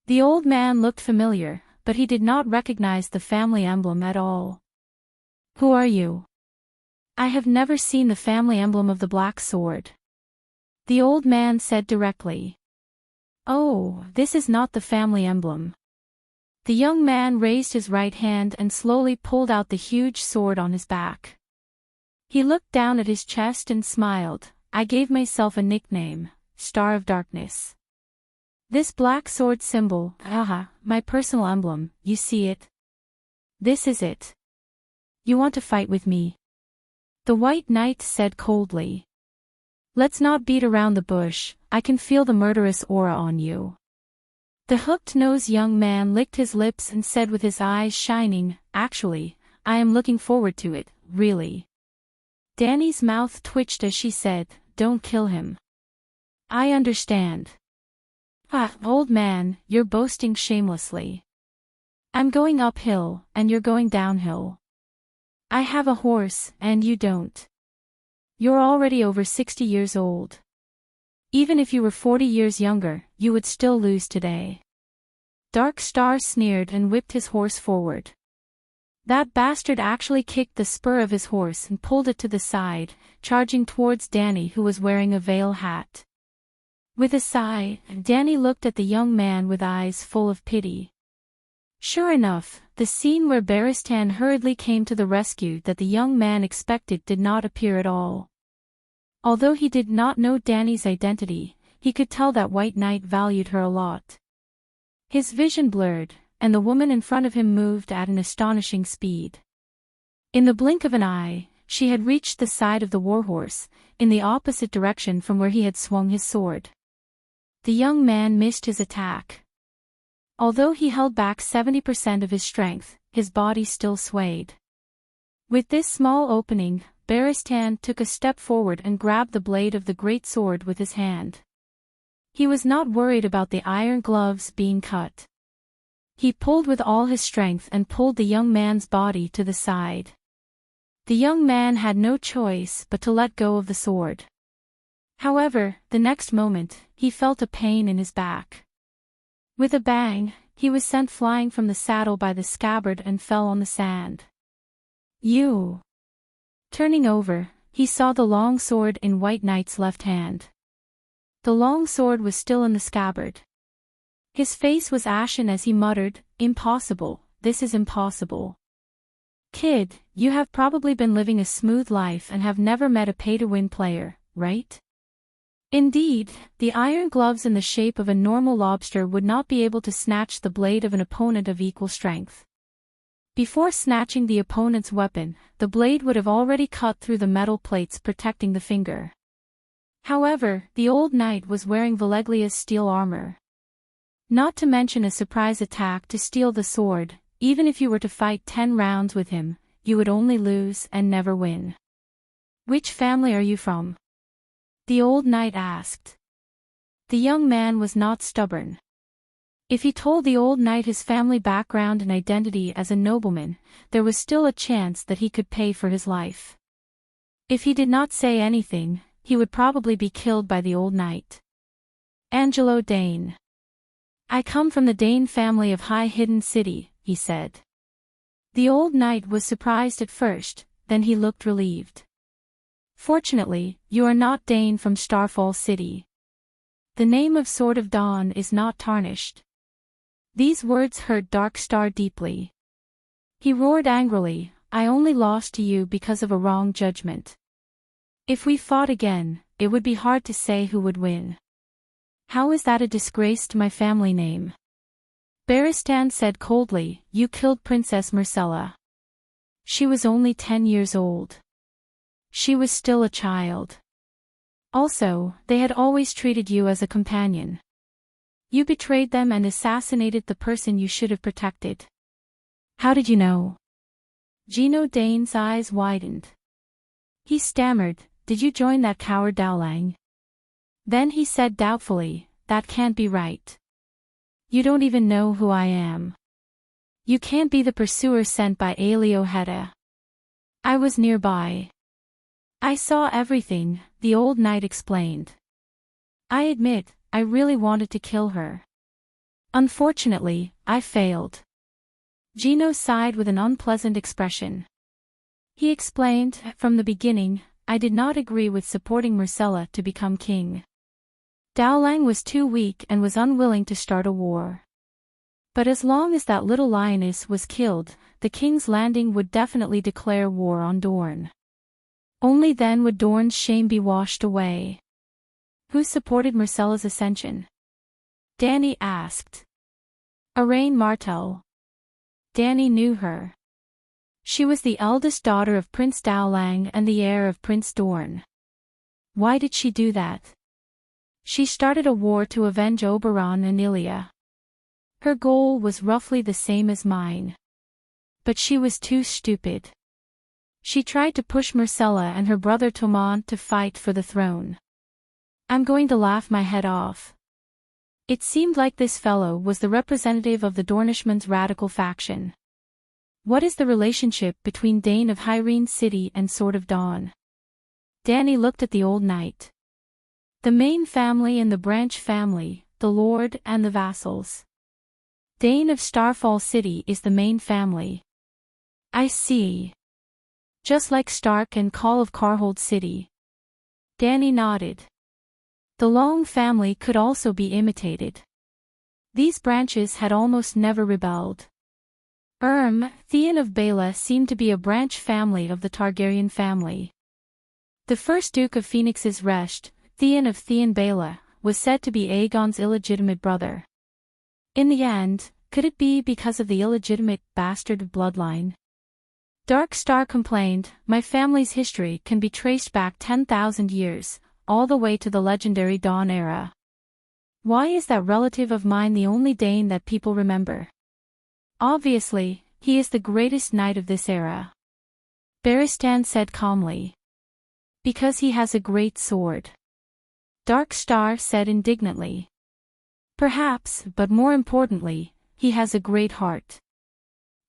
The old man looked familiar, but he did not recognize the family emblem at all. "Who are you?" "I have never seen the family emblem of the black sword," the old man said directly. "Oh, this is not the family emblem." The young man raised his right hand and slowly pulled out the huge sword on his back. He looked down at his chest and smiled. "I gave myself a nickname, Star of Darkness. This black sword symbol, my personal emblem, you see it? This is it. You want to fight with me?" The white knight said coldly. "Let's not beat around the bush, I can feel the murderous aura on you." The hooked-nosed young man licked his lips and said with his eyes shining, "Actually, I am looking forward to it, really." Danny's mouth twitched as she said, "Don't kill him." "I understand." Old man, you're boasting shamelessly. I'm going uphill, and you're going downhill. I have a horse, and you don't. You're already over 60 years old. Even if you were 40 years younger, you would still lose today." Dark Star sneered and whipped his horse forward. That bastard actually kicked the spur of his horse and pulled it to the side, charging towards Danny, who was wearing a veil hat. With a sigh, Danny looked at the young man with eyes full of pity. Sure enough, the scene where Barristan hurriedly came to the rescue that the young man expected did not appear at all. Although he did not know Dany's identity, he could tell that White Knight valued her a lot. His vision blurred, and the woman in front of him moved at an astonishing speed. In the blink of an eye, she had reached the side of the warhorse, in the opposite direction from where he had swung his sword. The young man missed his attack. Although he held back 70% of his strength, his body still swayed. With this small opening, Barristan took a step forward and grabbed the blade of the great sword with his hand. He was not worried about the iron gloves being cut. He pulled with all his strength and pulled the young man's body to the side. The young man had no choice but to let go of the sword. However, the next moment, he felt a pain in his back. With a bang, he was sent flying from the saddle by the scabbard and fell on the sand. "You!" Turning over, he saw the long sword in White Knight's left hand. The long sword was still in the scabbard. His face was ashen as he muttered, "Impossible, this is impossible. Kid, you have probably been living a smooth life and have never met a pay-to-win player, right?" Indeed, the iron gloves in the shape of a normal lobster would not be able to snatch the blade of an opponent of equal strength. Before snatching the opponent's weapon, the blade would have already cut through the metal plates protecting the finger. However, the old knight was wearing Valeglia's steel armor. Not to mention a surprise attack to steal the sword. Even if you were to fight 10 rounds with him, you would only lose and never win. "Which family are you from?" the old knight asked. The young man was not stubborn. If he told the old knight his family background and identity as a nobleman, there was still a chance that he could pay for his life. If he did not say anything, he would probably be killed by the old knight. "Angelo Dane. I come from the Dane family of High Hidden City," he said. The old knight was surprised at first, then he looked relieved. "Fortunately, you are not Dane from Starfall City. The name of Sword of Dawn is not tarnished." These words hurt Darkstar deeply. He roared angrily, "I only lost to you because of a wrong judgment. If we fought again, it would be hard to say who would win." "How is that a disgrace to my family name?" Barristan said coldly, "You killed Princess Myrcella. She was only 10 years old. She was still a child. Also, they had always treated you as a companion. You betrayed them and assassinated the person you should have protected." "How did you know?" Gino Dane's eyes widened. He stammered, "Did you join that coward Dowlang?" Then he said doubtfully, "That can't be right. You don't even know who I am. You can't be the pursuer sent by Aelioheta." "I was nearby. I saw everything," the old knight explained. "I admit, I really wanted to kill her. Unfortunately, I failed." Gino sighed with an unpleasant expression. He explained, "From the beginning, I did not agree with supporting Myrcella to become king. Dowlang was too weak and was unwilling to start a war. But as long as that little lioness was killed, the King's Landing would definitely declare war on Dorne. Only then would Dorne's shame be washed away." "Who supported Myrcella's ascension?" Dany asked. "Arain Martell." Dany knew her. She was the eldest daughter of Prince Dowlang and the heir of Prince Dorne. Why did she do that? She started a war to avenge Oberon and Ilia. Her goal was roughly the same as mine. But she was too stupid. She tried to push Myrcella and her brother Tommen to fight for the throne. I'm going to laugh my head off. It seemed like this fellow was the representative of the Dornishmen's radical faction. What is the relationship between Dane of Hyrene City and Sword of Dawn? Dany looked at the old knight. The main family and the branch family, the lord and the vassals. Dane of Starfall City is the main family. I see. Just like Stark and Call of Carhold City. Dany nodded. The Long family could also be imitated. These branches had almost never rebelled. Theon of Bela seemed to be a branch family of the Targaryen family. The first Duke of Phoenix's Resht, Theon of Theon Bela, was said to be Aegon's illegitimate brother. In the end, could it be because of the illegitimate bastard bloodline? Dark Star complained, "My family's history can be traced back 10,000 years, all the way to the legendary Dawn era. Why is that relative of mine the only Dane that people remember? Obviously, he is the greatest knight of this era." Barristan said calmly. "Because he has a great sword." Dark Star said indignantly. "Perhaps, but more importantly, he has a great heart.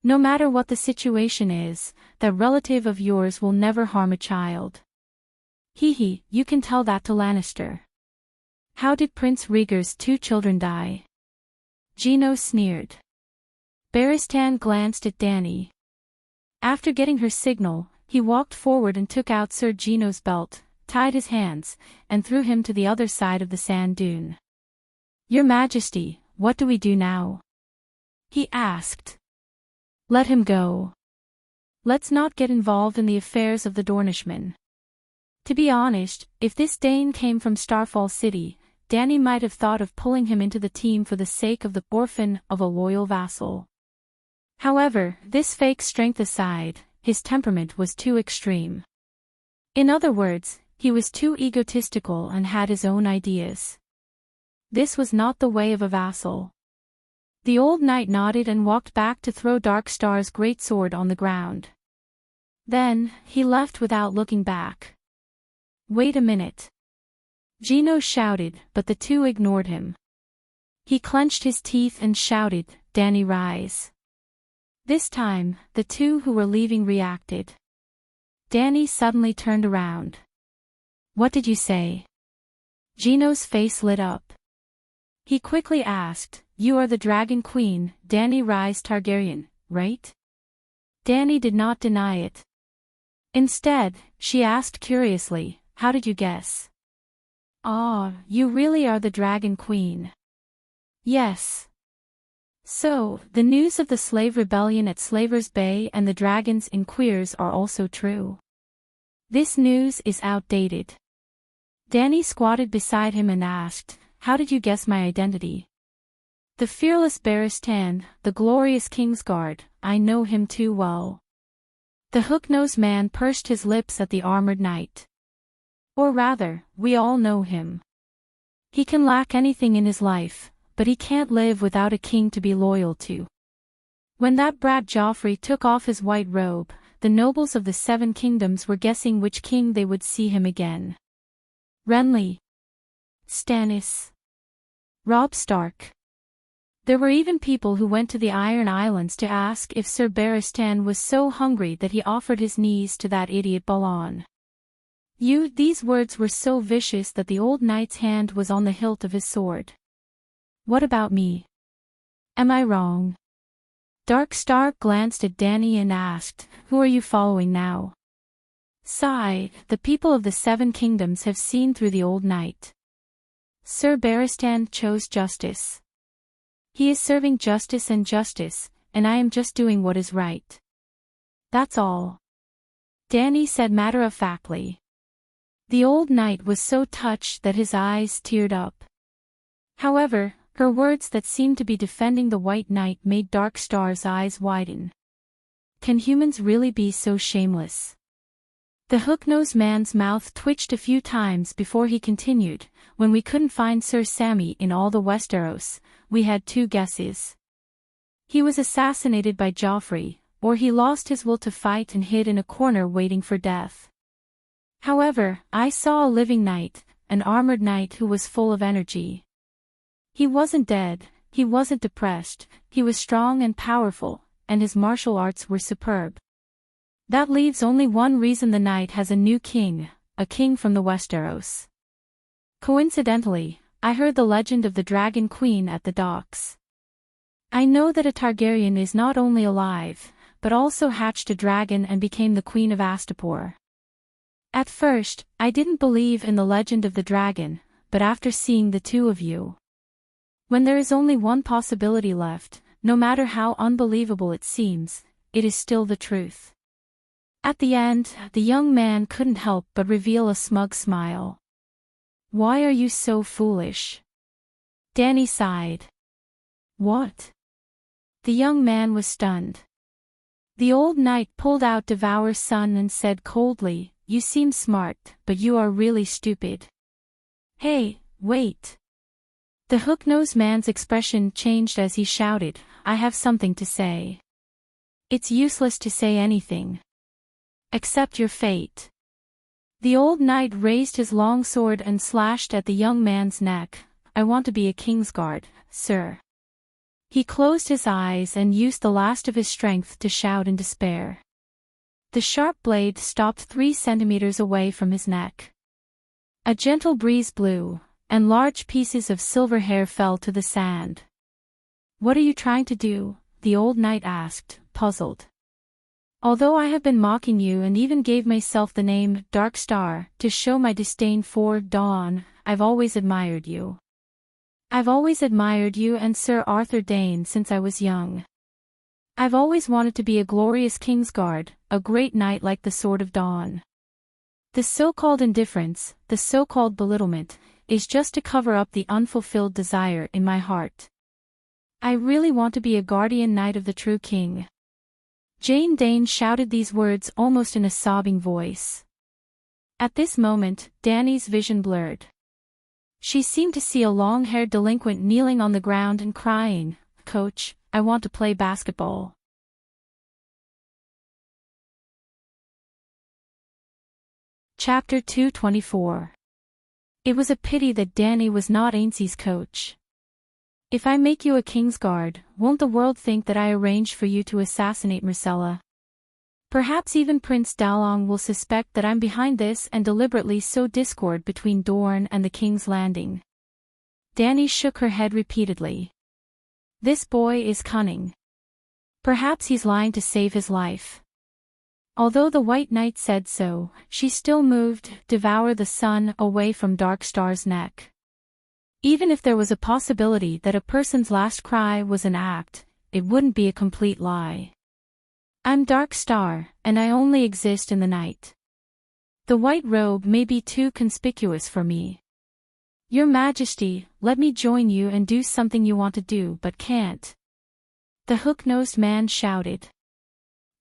No matter what the situation is, that relative of yours will never harm a child." "Hee, you can tell that to Lannister." "How did Prince Rhaegar's 2 children die?" Gino sneered. Barristan glanced at Dany. After getting her signal, he walked forward and took out Sir Gino's belt, tied his hands, and threw him to the other side of the sand dune. "Your Majesty, what do we do now?" he asked. "Let him go. Let's not get involved in the affairs of the Dornishmen." To be honest, if this Dane came from Starfall City, Dany might have thought of pulling him into the team for the sake of the orphan of a loyal vassal. However, this fake strength aside, his temperament was too extreme. In other words, he was too egotistical and had his own ideas. This was not the way of a vassal. The old knight nodded and walked back to throw Dark Star's greatsword on the ground. Then, he left without looking back. "Wait a minute!" Gino shouted, but the two ignored him. He clenched his teeth and shouted, "Dany, rise!" This time, the two who were leaving reacted. Dany suddenly turned around. "What did you say?" Gino's face lit up. He quickly asked, "You are the Dragon Queen, Dany Rhys Targaryen, right?" Dany did not deny it. Instead, she asked curiously, "How did you guess?" "Ah, you really are the Dragon Queen." "Yes." "So, the news of the slave rebellion at Slaver's Bay and the dragons in Queers are also true?" "This news is outdated." Dany squatted beside him and asked, "How did you guess my identity?" "The fearless Barristan, the glorious Kingsguard, I know him too well." The hook-nosed man pursed his lips at the armored knight. "Or rather, we all know him. He can lack anything in his life, but he can't live without a king to be loyal to. When that brat Joffrey took off his white robe, the nobles of the 7 kingdoms were guessing which king they would see him again. Renly. Stannis. Robb Stark. There were even people who went to the Iron Islands to ask if Sir Barristan was so hungry that he offered his knees to that idiot Balon. These words were so vicious that the old knight's hand was on the hilt of his sword. "What about me? Am I wrong?" Dark Star glanced at Dany and asked, "Who are you following now?" Sigh, the people of the 7 kingdoms have seen through the old knight. Sir Barristan chose justice. He is serving justice, and I am just doing what is right. That's all. Dany said matter-of-factly. The old knight was so touched that his eyes teared up. However, her words that seemed to be defending the White Knight made Dark Star's eyes widen. Can humans really be so shameless? The hook-nosed man's mouth twitched a few times before he continued, "When we couldn't find Sir Sammy in all the Westeros, we had 2 guesses. He was assassinated by Joffrey, or he lost his will to fight and hid in a corner waiting for death. However, I saw a living knight, an armored knight who was full of energy. He wasn't dead, he wasn't depressed, he was strong and powerful, and his martial arts were superb. That leaves only one reason the knight has a new king, a king from the Westeros. Coincidentally, I heard the legend of the Dragon Queen at the docks. I know that a Targaryen is not only alive, but also hatched a dragon and became the Queen of Astapor. At first, I didn't believe in the legend of the dragon, but after seeing the 2 of you. When there is only one possibility left, no matter how unbelievable it seems, it is still the truth. At the end, the young man couldn't help but reveal a smug smile. "Why are you so foolish?" Danny sighed. "What?" The young man was stunned. The old knight pulled out Devour's son and said coldly, "You seem smart, but you are really stupid." "Hey, wait." The hook-nosed man's expression changed as he shouted, "I have something to say." "It's useless to say anything. Accept your fate." The old knight raised his long sword and slashed at the young man's neck. "I want to be a Kingsguard, sir." He closed his eyes and used the last of his strength to shout in despair. The sharp blade stopped 3 centimeters away from his neck. A gentle breeze blew, and large pieces of silver hair fell to the sand. "What are you trying to do?" the old knight asked, puzzled. "Although I have been mocking you and even gave myself the name Dark Star to show my disdain for Dawn, I've always admired you. I've always admired you and Sir Arthur Dane since I was young. I've always wanted to be a glorious Kingsguard, a great knight like the Sword of Dawn. The so-called indifference, the so-called belittlement, is just to cover up the unfulfilled desire in my heart. I really want to be a guardian knight of the true king." Jane Dane shouted these words almost in a sobbing voice. At this moment, Danny's vision blurred. She seemed to see a long-haired delinquent kneeling on the ground and crying, "Coach, I want to play basketball." Chapter 224. It was a pity that Danny was not Ainsley's coach. "If I make you a Kingsguard, won't the world think that I arranged for you to assassinate Marcella? Perhaps even Prince Dalong will suspect that I'm behind this and deliberately sow discord between Dorne and the King's Landing." Danny shook her head repeatedly. "This boy is cunning. Perhaps he's lying to save his life." Although the White Knight said so, she still moved Devour the Sun away from Dark Star's neck. Even if there was a possibility that a person's last cry was an act, it wouldn't be a complete lie. "I'm Dark Star, and I only exist in the night. The white robe may be too conspicuous for me. Your Majesty, let me join you and do something you want to do but can't." The hook-nosed man shouted.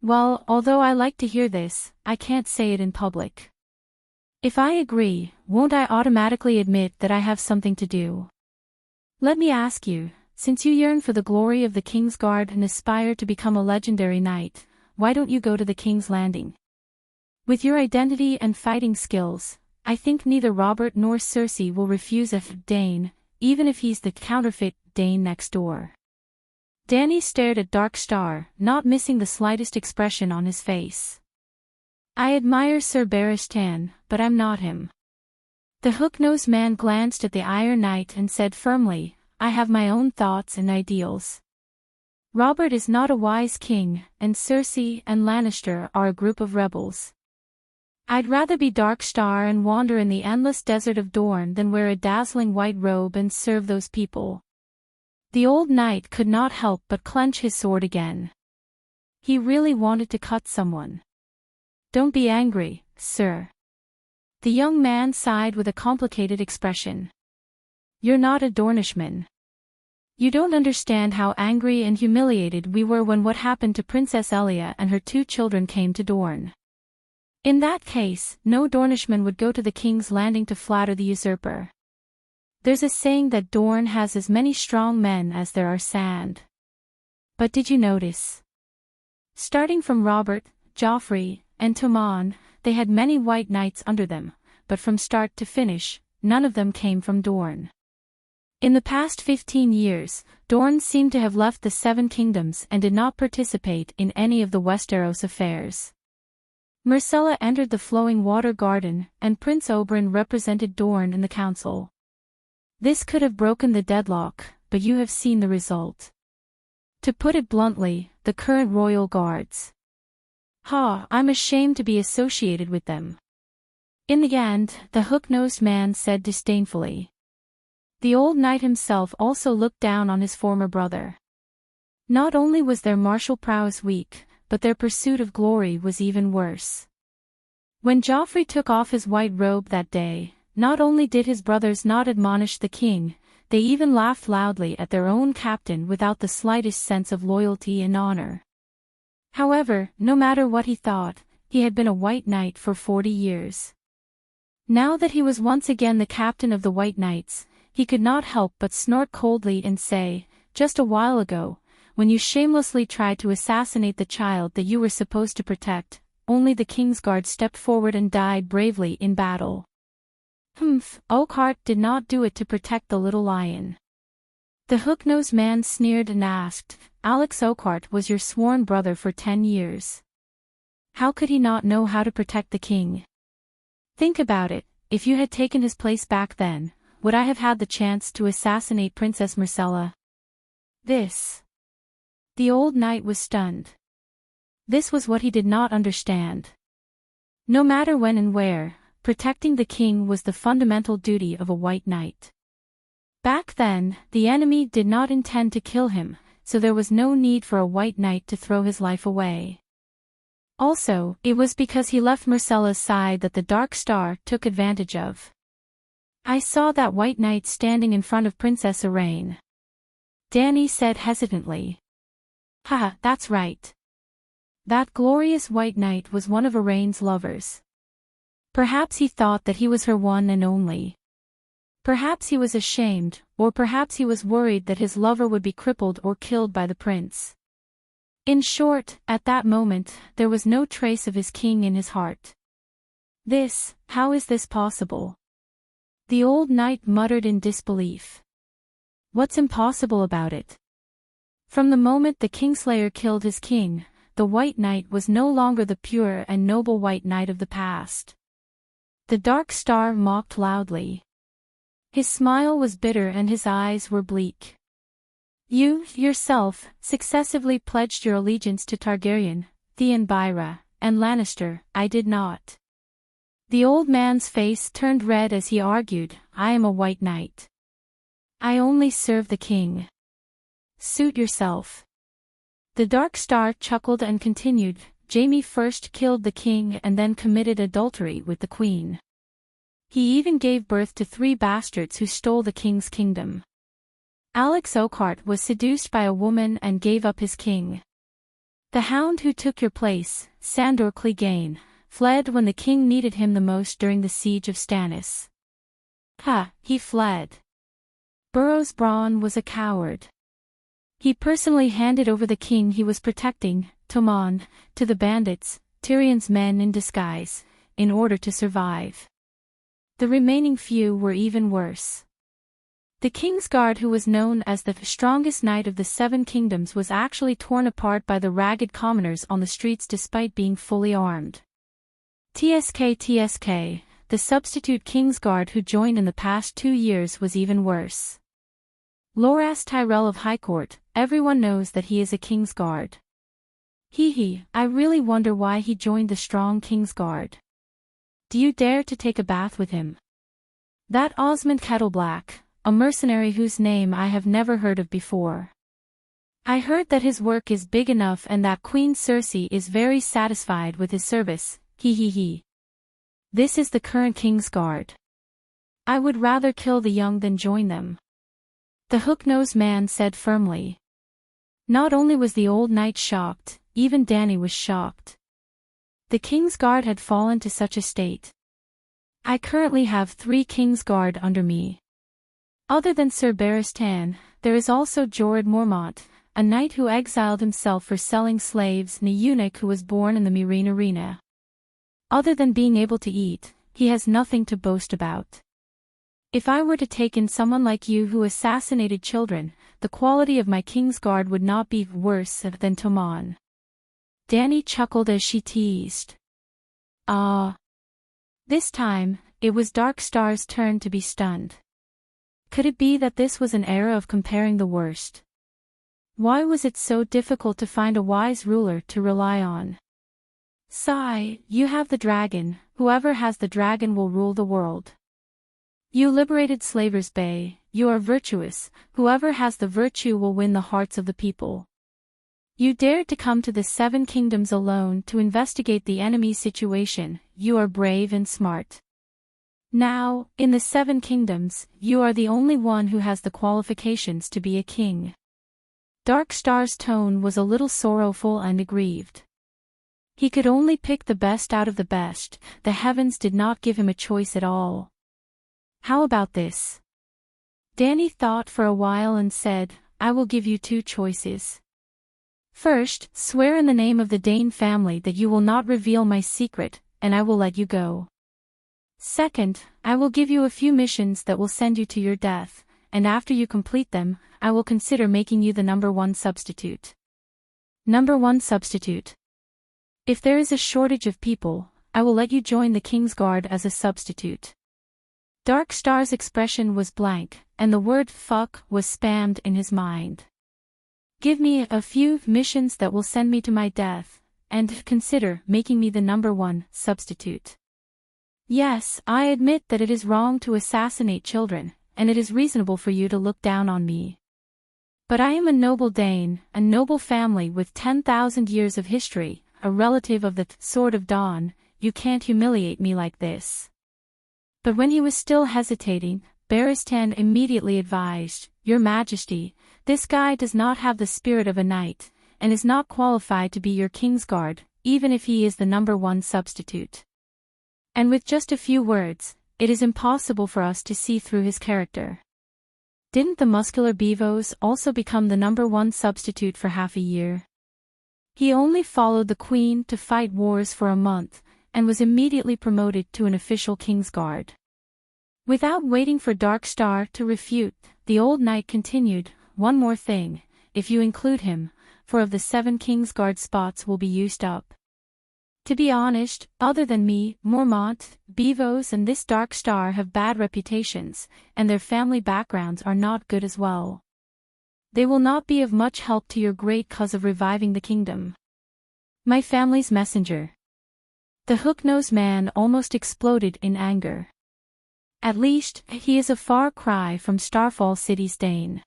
"Well, although I like to hear this, I can't say it in public. If I agree, won't I automatically admit that I have something to do? Let me ask you, since you yearn for the glory of the Kingsguard and aspire to become a legendary knight, why don't you go to the King's Landing? With your identity and fighting skills, I think neither Robert nor Cersei will refuse a Dane, even if he's the counterfeit Dane next door." Danny stared at Dark Star, not missing the slightest expression on his face. "I admire Sir Barristan, but I'm not him." The hook-nosed man glanced at the Iron Knight and said firmly, "I have my own thoughts and ideals. Robert is not a wise king, and Cersei and Lannister are a group of rebels. I'd rather be Dark Star and wander in the endless desert of Dorne than wear a dazzling white robe and serve those people." The old knight could not help but clench his sword again. He really wanted to cut someone. "Don't be angry, sir." The young man sighed with a complicated expression. "You're not a Dornishman. You don't understand how angry and humiliated we were when what happened to Princess Elia and her 2 children came to Dorne. In that case, no Dornishman would go to the King's Landing to flatter the usurper. There's a saying that Dorne has as many strong men as there are sand. But did you notice? Starting from Robert, Joffrey, and Tommen, they had many white knights under them, but from start to finish, none of them came from Dorne. In the past 15 years, Dorne seemed to have left the 7 kingdoms and did not participate in any of the Westeros affairs. Marcella entered the Flowing Water Garden, and Prince Oberyn represented Dorne in the council. This could have broken the deadlock, but you have seen the result. To put it bluntly, the current royal guards. I'm ashamed to be associated with them." In the end, the hook-nosed man said disdainfully. The old knight himself also looked down on his former brother. Not only was their martial prowess weak, but their pursuit of glory was even worse. When Joffrey took off his white robe that day, not only did his brothers not admonish the king, they even laughed loudly at their own captain without the slightest sense of loyalty and honor. However, no matter what he thought, he had been a White Knight for 40 years. Now that he was once again the captain of the White Knights, he could not help but snort coldly and say, "Just a while ago, when you shamelessly tried to assassinate the child that you were supposed to protect, only the Kingsguard stepped forward and died bravely in battle." Oakhart did not do it to protect the little lion. The hook-nosed man sneered and asked, "Alex Oakhart was your sworn brother for 10 years. How could he not know how to protect the king? Think about it, if you had taken his place back then, would I have had the chance to assassinate Princess Myrcella?" The old knight was stunned. This was what he did not understand. No matter when and where, protecting the king was the fundamental duty of a White Knight. Back then, the enemy did not intend to kill him, so there was no need for a White Knight to throw his life away. Also, it was because he left Myrcella's side that the Dark Star took advantage of. "I saw that White Knight standing in front of Princess Irene," Dany said hesitantly. "Haha, that's right. That glorious White Knight was one of Irene's lovers. Perhaps he thought that he was her one and only. Perhaps he was ashamed, or perhaps he was worried that his lover would be crippled or killed by the prince. In short, at that moment, there was no trace of his king in his heart. How is this possible?" The old knight muttered in disbelief. "What's impossible about it? From the moment the Kingslayer killed his king, the White Knight was no longer the pure and noble White Knight of the past." The Dark Star mocked loudly. His smile was bitter and his eyes were bleak. "You, yourself, successively pledged your allegiance to Targaryen, Theon Byra, and Lannister. I did not." The old man's face turned red as he argued, "I am a White Knight. I only serve the king. Suit yourself." The Dark Star chuckled and continued, "Jaime first killed the king and then committed adultery with the queen. He even gave birth to 3 bastards who stole the king's kingdom. Alex Oakhart was seduced by a woman and gave up his king. The hound who took your place, Sandor Clegane, fled when the king needed him the most during the siege of Stannis. He fled. Burrows Braun was a coward. He personally handed over the king he was protecting, Tommen, to the bandits, Tyrion's men in disguise, in order to survive. The remaining few were even worse. The Kingsguard, who was known as the strongest knight of the 7 kingdoms, was actually torn apart by the ragged commoners on the streets despite being fully armed. TSK, the substitute Kingsguard who joined in the past 2 years, was even worse. Loras Tyrell of Highcourt, everyone knows that he is a Kingsguard. I really wonder why he joined the strong Kingsguard. Do you dare to take a bath with him? That Osmond Kettleblack, a mercenary whose name I have never heard of before. I heard that his work is big enough and that Queen Cersei is very satisfied with his service. This is the current Kingsguard. I would rather kill the young than join them," the hook-nosed man said firmly. Not only was the old knight shocked, even Dany was shocked. The Kingsguard had fallen to such a state. "I currently have 3 Kingsguard under me. Other than Sir Barristan, there is also Jorah Mormont, a knight who exiled himself for selling slaves, and a eunuch who was born in the Meereen Arena. Other than being able to eat, he has nothing to boast about. If I were to take in someone like you who assassinated children, the quality of my Kingsguard would not be worse than Tommen." Dany chuckled as she teased. This time, it was Dark Star's turn to be stunned. Could it be that this was an era of comparing the worst? Why was it so difficult to find a wise ruler to rely on? Sigh, you have the dragon, whoever has the dragon will rule the world. You liberated Slavers Bay, you are virtuous, whoever has the virtue will win the hearts of the people. You dared to come to the Seven Kingdoms alone to investigate the enemy's situation. You are brave and smart. Now, in the Seven Kingdoms, you are the only one who has the qualifications to be a king. Darkstar's tone was a little sorrowful and aggrieved. He could only pick the best out of the best. The heavens did not give him a choice at all. How about this? Danny thought for a while and said, I will give you two choices. First, swear in the name of the Dane family that you will not reveal my secret, and I will let you go. Second, I will give you a few missions that will send you to your death, and after you complete them, I will consider making you the #1 substitute. #1 substitute. If there is a shortage of people, I will let you join the King's Guard as a substitute. Darkstar's expression was blank, and the word fuck was spammed in his mind. Give me a few missions that will send me to my death, and consider making me the #1 substitute. Yes, I admit that it is wrong to assassinate children, and it is reasonable for you to look down on me. But I am a noble Dane, a noble family with 10,000 years of history, a relative of the Sword of Dawn. You can't humiliate me like this. But when he was still hesitating, Barristan immediately advised, Your Majesty, this guy does not have the spirit of a knight, and is not qualified to be your King's Guard, even if he is the #1 substitute. And with just a few words, it is impossible for us to see through his character. Didn't the muscular Beavos also become the #1 substitute for half a year? He only followed the Queen to fight wars for a month, and was immediately promoted to an official King's Guard. Without waiting for Darkstar to refute, the old knight continued, One more thing, if you include him, 4 of the 7 King's Guard spots will be used up. To be honest, other than me, Mormont, Beavos and this Darkstar have bad reputations, and their family backgrounds are not good as well. They will not be of much help to your great cause of reviving the kingdom. My family's messenger. The hook-nosed man almost exploded in anger. At least, he is a far cry from Starfall City's Dane.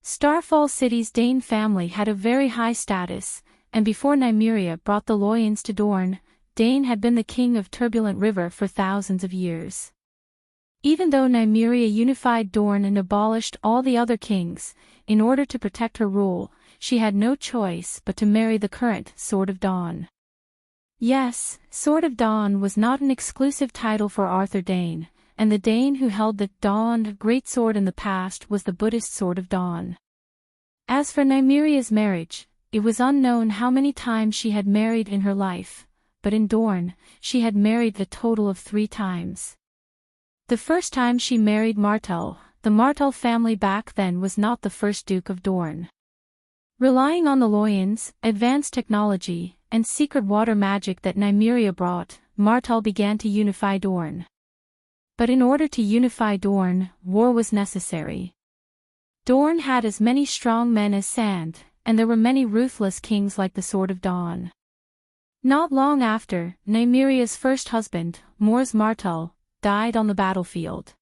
Starfall City's Dane family had a very high status, and before Nymeria brought the Loyans to Dorne, Dane had been the king of Turbulent River for thousands of years. Even though Nymeria unified Dorne and abolished all the other kings, in order to protect her rule, she had no choice but to marry the current Sword of Dawn. Yes, Sword of Dawn was not an exclusive title for Arthur Dane, and the Dane who held the Dawn Greatsword in the past was the Buddhist Sword of Dawn. As for Nymeria's marriage, it was unknown how many times she had married in her life, but in Dorne, she had married a total of 3 times. The first time she married Martell, the Martell family back then was not the first Duke of Dorne. Relying on the Loyans, advanced technology, and secret water magic that Nymeria brought, Martell began to unify Dorne. But in order to unify Dorne, war was necessary. Dorne had as many strong men as sand, and there were many ruthless kings like the Sword of Dawn. Not long after, Nymeria's first husband, Mors Martell, died on the battlefield.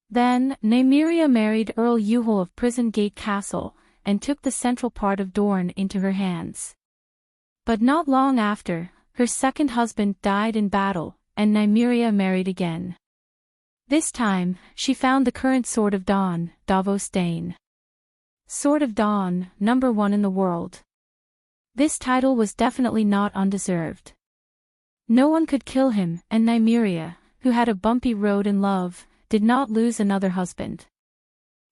Then, Nymeria married Earl Yuhel of Prison Gate Castle, and took the central part of Dorne into her hands. But not long after, her second husband died in battle, and Nymeria married again. This time, she found the current Sword of Dawn, Davos Dane. Sword of Dawn, #1 in the world. This title was definitely not undeserved. No one could kill him, and Nymeria, who had a bumpy road in love, did not lose another husband.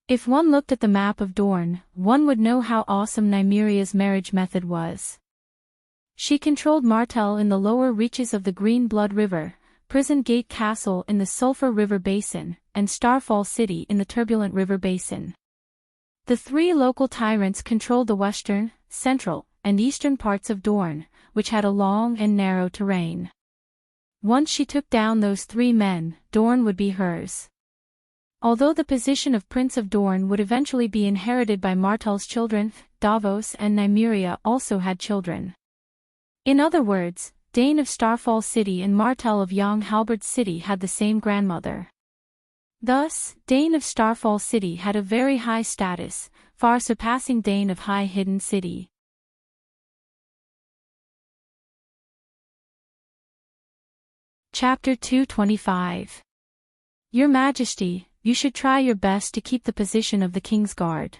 If one looked at the map of Dorne, one would know how awesome Nymeria's marriage method was. She controlled Martell in the lower reaches of the Green Blood River, Prison Gate Castle in the Sulphur River Basin, and Starfall City in the Turbulent River Basin. The 3 local tyrants controlled the western, central, and eastern parts of Dorne, which had a long and narrow terrain. Once she took down those 3 men, Dorne would be hers. Although the position of Prince of Dorne would eventually be inherited by Martell's children, Davos and Nymeria also had children. In other words, Dane of Starfall City and Martell of Young Halberd City had the same grandmother. Thus, Dane of Starfall City had a very high status, far surpassing Dane of High Hidden City. Chapter 225. Your Majesty, you should try your best to keep the position of the King's Guard.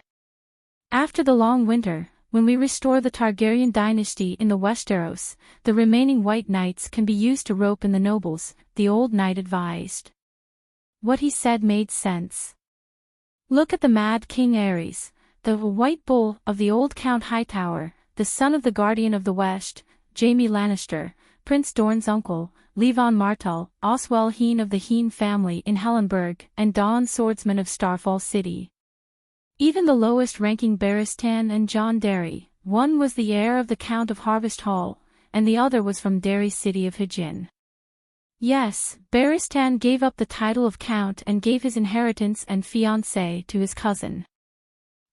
After the long winter, when we restore the Targaryen dynasty in the Westeros, the remaining White Knights can be used to rope in the nobles, the old knight advised. What he said made sense. Look at the Mad King Aerys, the White Bull of the old Count Hightower, the son of the Guardian of the West, Jaime Lannister, Prince Dorne's uncle, Levon Martell, Oswell Heen of the Heen family in Hellenberg, and Dawn Swordsman of Starfall City. Even the lowest-ranking Barristan and John Derry, one was the heir of the Count of Harvest Hall, and the other was from Derry's city of Hijin. Yes, Barristan gave up the title of Count and gave his inheritance and fiancé to his cousin.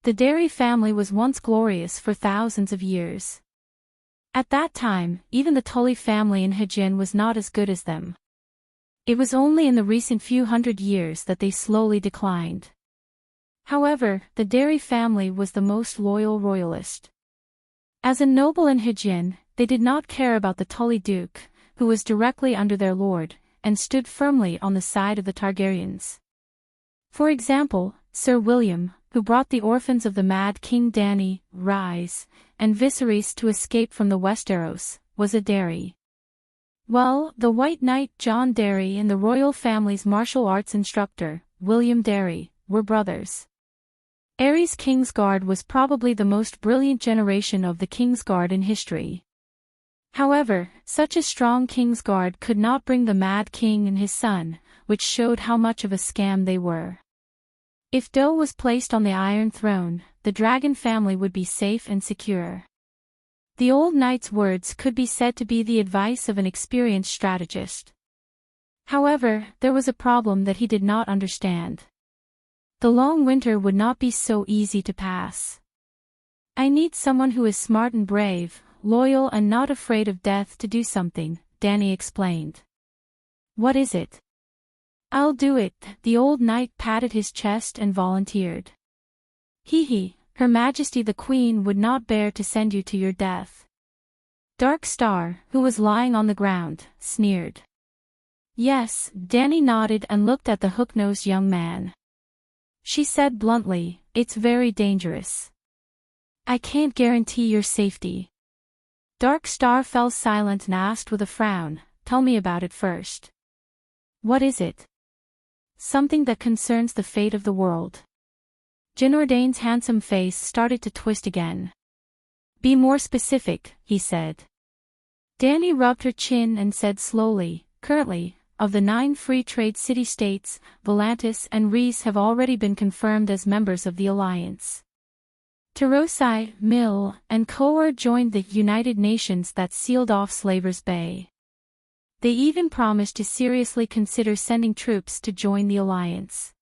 The Derry family was once glorious for thousands of years. At that time, even the Tully family in Hijin was not as good as them. It was only in the recent few hundred years that they slowly declined. However, the Derry family was the most loyal royalist. As a noble in Hijin, they did not care about the Tully Duke, who was directly under their lord, and stood firmly on the side of the Targaryens. For example, Sir William, who brought the orphans of the Mad King Dany, Rhys, and Viserys to escape from the Westeros, was a Derry. Well, the White Knight John Derry and the royal family's martial arts instructor, William Derry, were brothers. Aerys Kingsguard was probably the most brilliant generation of the Kingsguard in history. However, such a strong Kingsguard could not bring the Mad King and his son, which showed how much of a scam they were. If Doe was placed on the Iron Throne, the Dragon family would be safe and secure. The old knight's words could be said to be the advice of an experienced strategist. However, there was a problem that he did not understand. The long winter would not be so easy to pass. I need someone who is smart and brave, loyal and not afraid of death to do something, Dany explained. What is it? I'll do it, the old knight patted his chest and volunteered. Hee, Her Majesty the Queen would not bear to send you to your death. Dark Star, who was lying on the ground, sneered. Yes, Dany nodded and looked at the hook-nosed young man. She said bluntly, it's very dangerous. I can't guarantee your safety. Dark Star fell silent and asked with a frown, tell me about it first. What is it? Something that concerns the fate of the world. Jinordane's handsome face started to twist again. Be more specific, he said. Dany rubbed her chin and said slowly, currently, of the 9 free trade city-states, Volantis and Rhys have already been confirmed as members of the alliance. Terosai, Mill, and Coer joined the United Nations that sealed off Slavers Bay. They even promised to seriously consider sending troops to join the alliance.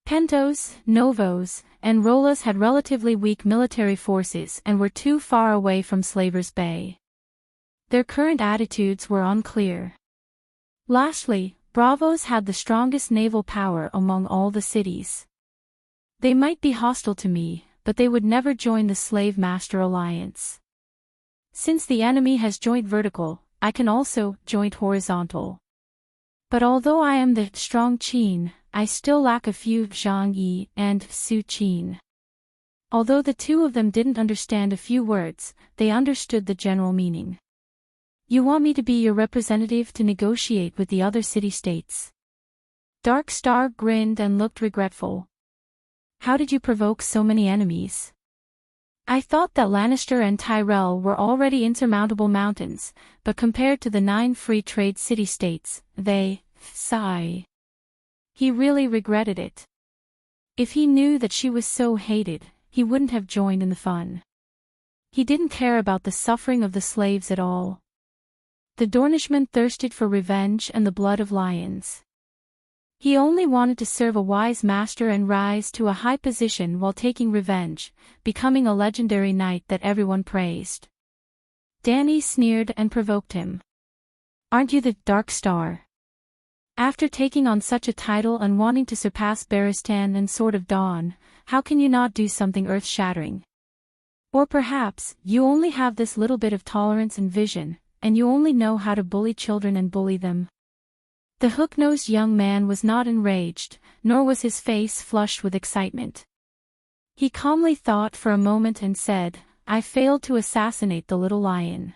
Pentos, Novos, and Rolas had relatively weak military forces and were too far away from Slavers Bay. Their current attitudes were unclear. Lastly, Bravos had the strongest naval power among all the cities. They might be hostile to me, but they would never join the Slave Master Alliance. Since the enemy has joined vertical, I can also join horizontal. But although I am the strong Qin, I still lack a few Zhang Yi and Su Qin. Although the two of them didn't understand a few words, they understood the general meaning. You want me to be your representative to negotiate with the other city-states? Dark Star grinned and looked regretful. How did you provoke so many enemies? I thought that Lannister and Tyrell were already insurmountable mountains, but compared to the 9 free trade city-states, they, sigh. He really regretted it. If he knew that she was so hated, he wouldn't have joined in the fun. He didn't care about the suffering of the slaves at all. The Dornishman thirsted for revenge and the blood of lions. He only wanted to serve a wise master and rise to a high position while taking revenge, becoming a legendary knight that everyone praised. Dany sneered and provoked him. Aren't you the Dark Star? After taking on such a title and wanting to surpass Barristan and Sword of Dawn, how can you not do something earth-shattering? Or perhaps, you only have this little bit of tolerance and vision, and you only know how to bully children and bully them. The hook-nosed young man was not enraged, nor was his face flushed with excitement. He calmly thought for a moment and said, "I failed to assassinate the little lion.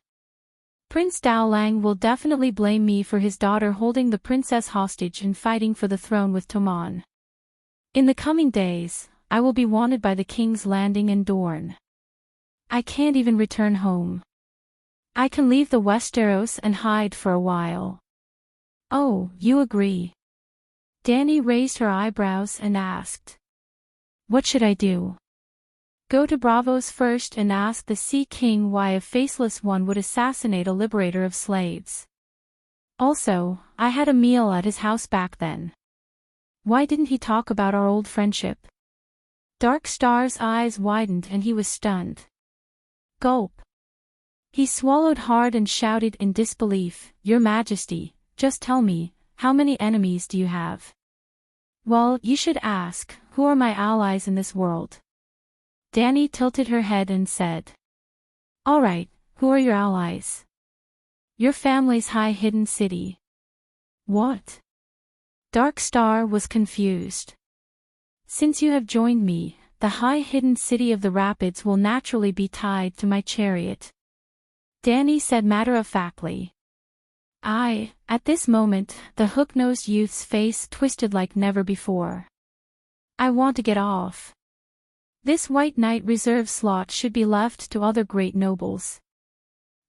Prince Daolang will definitely blame me for his daughter holding the princess hostage and fighting for the throne with Toman. In the coming days, I will be wanted by the King's Landing and Dorne. I can't even return home. I can leave the Westeros and hide for a while." "Oh, you agree?" Dany raised her eyebrows and asked. "What should I do?" "Go to Bravos first and ask the Sea King why a faceless one would assassinate a liberator of slaves. Also, I had a meal at his house back then. Why didn't he talk about our old friendship?" Dark Star's eyes widened and he was stunned. Gulp. He swallowed hard and shouted in disbelief, "Your Majesty, just tell me, how many enemies do you have?" "Well, you should ask, who are my allies in this world?" Dany tilted her head and said. "All right, who are your allies?" "Your family's high hidden city." "What?" Dark Star was confused. "Since you have joined me, the high hidden city of the Rapids will naturally be tied to my chariot," Dany said matter-of-factly. At this moment, the hook-nosed youth's face twisted like never before. "I want to get off. This White Knight reserve slot should be left to other great nobles.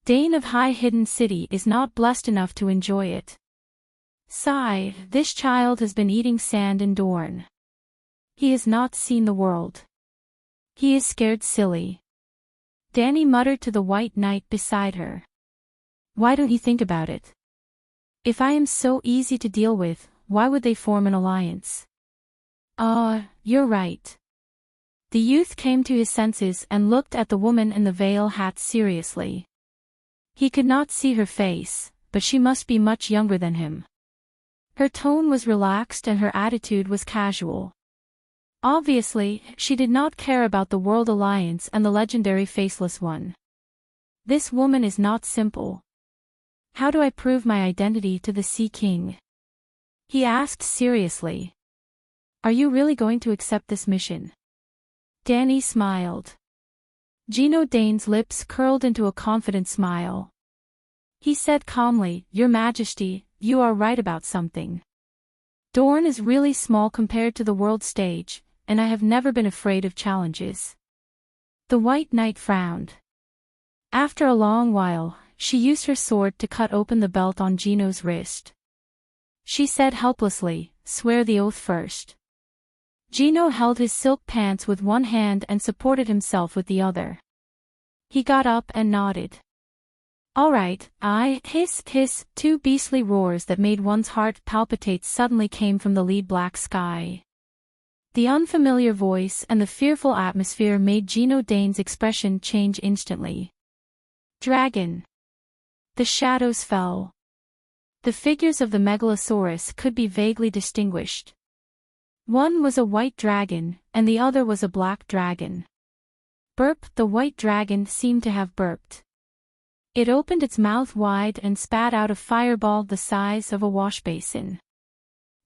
Dane of High Hidden City is not blessed enough to enjoy it. Sigh, this child has been eating sand in Dorne. He has not seen the world. He is scared silly." Dany muttered to the White Knight beside her. "Why don't you think about it? If I am so easy to deal with, why would they form an alliance?" You're right." The youth came to his senses and looked at the woman in the veil hat seriously. He could not see her face, but she must be much younger than him. Her tone was relaxed and her attitude was casual. Obviously, she did not care about the World Alliance and the legendary Faceless One. This woman is not simple. "How do I prove my identity to the Sea King?" he asked seriously. "Are you really going to accept this mission?" Dany smiled. Gino Dane's lips curled into a confident smile. He said calmly, "Your Majesty, you are right about something. Dorne is really small compared to the world stage, and I have never been afraid of challenges." The White Knight frowned. After a long while, she used her sword to cut open the belt on Gino's wrist. She said helplessly, "Swear the oath first." Gino held his silk pants with one hand and supported himself with the other. He got up and nodded. "All right, hiss, hiss." Two beastly roars that made one's heart palpitate suddenly came from the lead black sky. The unfamiliar voice and the fearful atmosphere made Gino Dane's expression change instantly. "Dragon." The shadows fell. The figures of the Megalosaurus could be vaguely distinguished. One was a white dragon, and the other was a black dragon. Burp, the white dragon seemed to have burped. It opened its mouth wide and spat out a fireball the size of a washbasin.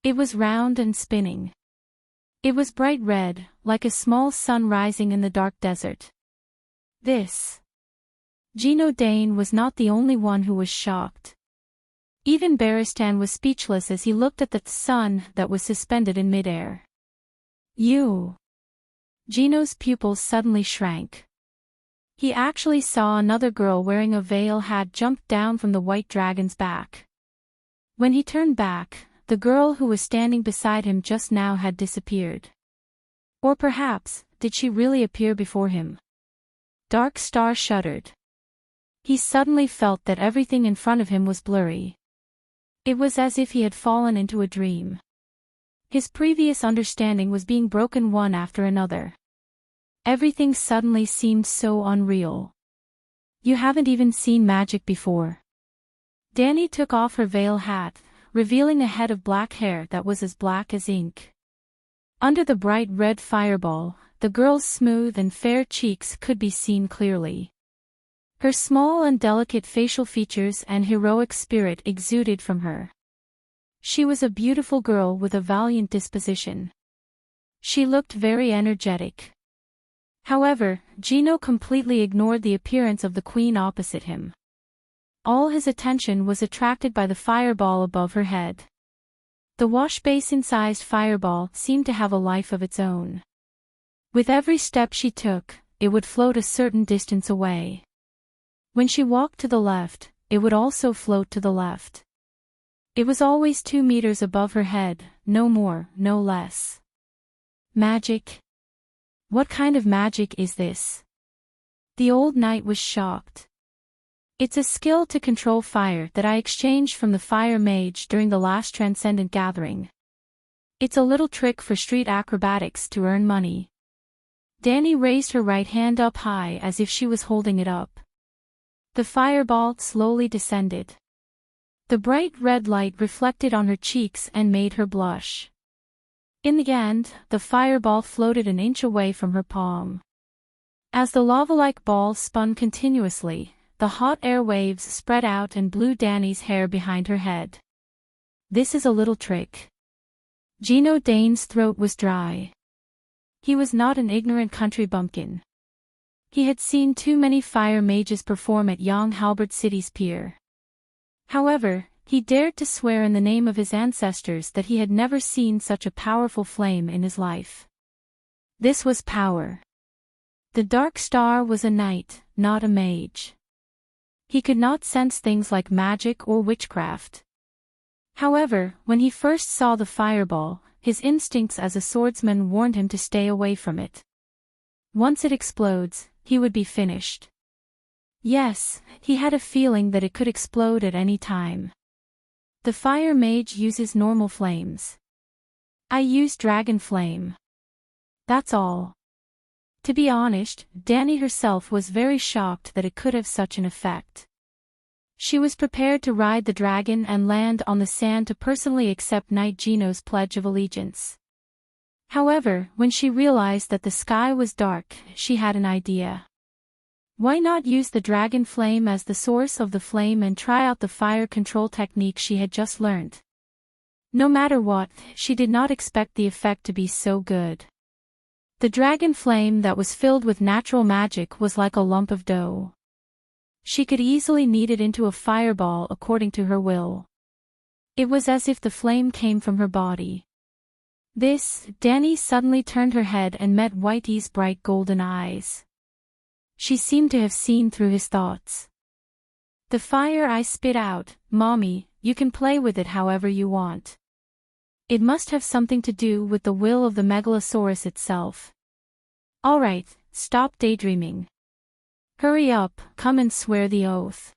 It was round and spinning. It was bright red, like a small sun rising in the dark desert. This. Gino Dane was not the only one who was shocked. Even Barristan was speechless as he looked at the sun that was suspended in midair. "You." Gino's pupils suddenly shrank. He actually saw another girl wearing a veil had jumped down from the white dragon's back. When he turned back, the girl who was standing beside him just now had disappeared. Or perhaps, did she really appear before him? Dark Star shuddered. He suddenly felt that everything in front of him was blurry. It was as if he had fallen into a dream. His previous understanding was being broken one after another. Everything suddenly seemed so unreal. "You haven't even seen magic before." Dany took off her veil hat, revealing a head of black hair that was as black as ink. Under the bright red fireball, the girl's smooth and fair cheeks could be seen clearly. Her small and delicate facial features and heroic spirit exuded from her. She was a beautiful girl with a valiant disposition. She looked very energetic. However, Gino completely ignored the appearance of the queen opposite him. All his attention was attracted by the fireball above her head. The wash-basin-sized fireball seemed to have a life of its own. With every step she took, it would float a certain distance away. When she walked to the left, it would also float to the left. It was always 2 meters above her head, no more, no less. Magic? What kind of magic is this? The old knight was shocked. It's a skill to control fire that I exchanged from the fire mage during the last transcendent gathering. It's a little trick for street acrobatics to earn money. Danny raised her right hand up high as if she was holding it up. The fireball slowly descended. The bright red light reflected on her cheeks and made her blush. In the end, the fireball floated an inch away from her palm. As the lava-like ball spun continuously, the hot air waves spread out and blew Danny's hair behind her head. This is a little trick. Gino Dane's throat was dry. He was not an ignorant country bumpkin. He had seen too many fire mages perform at young Halbert City's pier. However, he dared to swear in the name of his ancestors that he had never seen such a powerful flame in his life. This was power. The Dark Star was a knight, not a mage. He could not sense things like magic or witchcraft. However, when he first saw the fireball, his instincts as a swordsman warned him to stay away from it. Once it explodes, he would be finished. Yes, he had a feeling that it could explode at any time. The fire mage uses normal flames. I use dragon flame. That's all. To be honest, Danny herself was very shocked that it could have such an effect. She was prepared to ride the dragon and land on the sand to personally accept Knight Gino's pledge of allegiance. However, when she realized that the sky was dark, she had an idea. Why not use the dragon flame as the source of the flame and try out the fire control technique she had just learned? No matter what, she did not expect the effect to be so good. The dragon flame that was filled with natural magic was like a lump of dough. She could easily knead it into a fireball according to her will. It was as if the flame came from her body. Danny suddenly turned her head and met Whitey's bright golden eyes. She seemed to have seen through his thoughts. The fire I spit out, Mommy, you can play with it however you want. It must have something to do with the will of the Megalosaurus itself. Alright, stop daydreaming. Hurry up, come and swear the oath.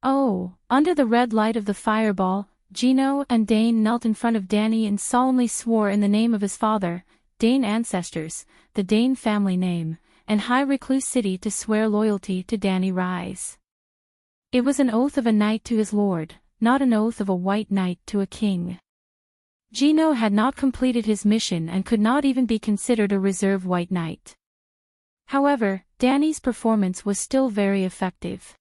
Oh, under the red light of the fireball, Gino and Dane knelt in front of Danny and solemnly swore in the name of his father, Dane ancestors, the Dane family name, and High Recluse City to swear loyalty to Danny Rise. It was an oath of a knight to his lord, not an oath of a white knight to a king. Gino had not completed his mission and could not even be considered a reserve white knight. However, Danny's performance was still very effective.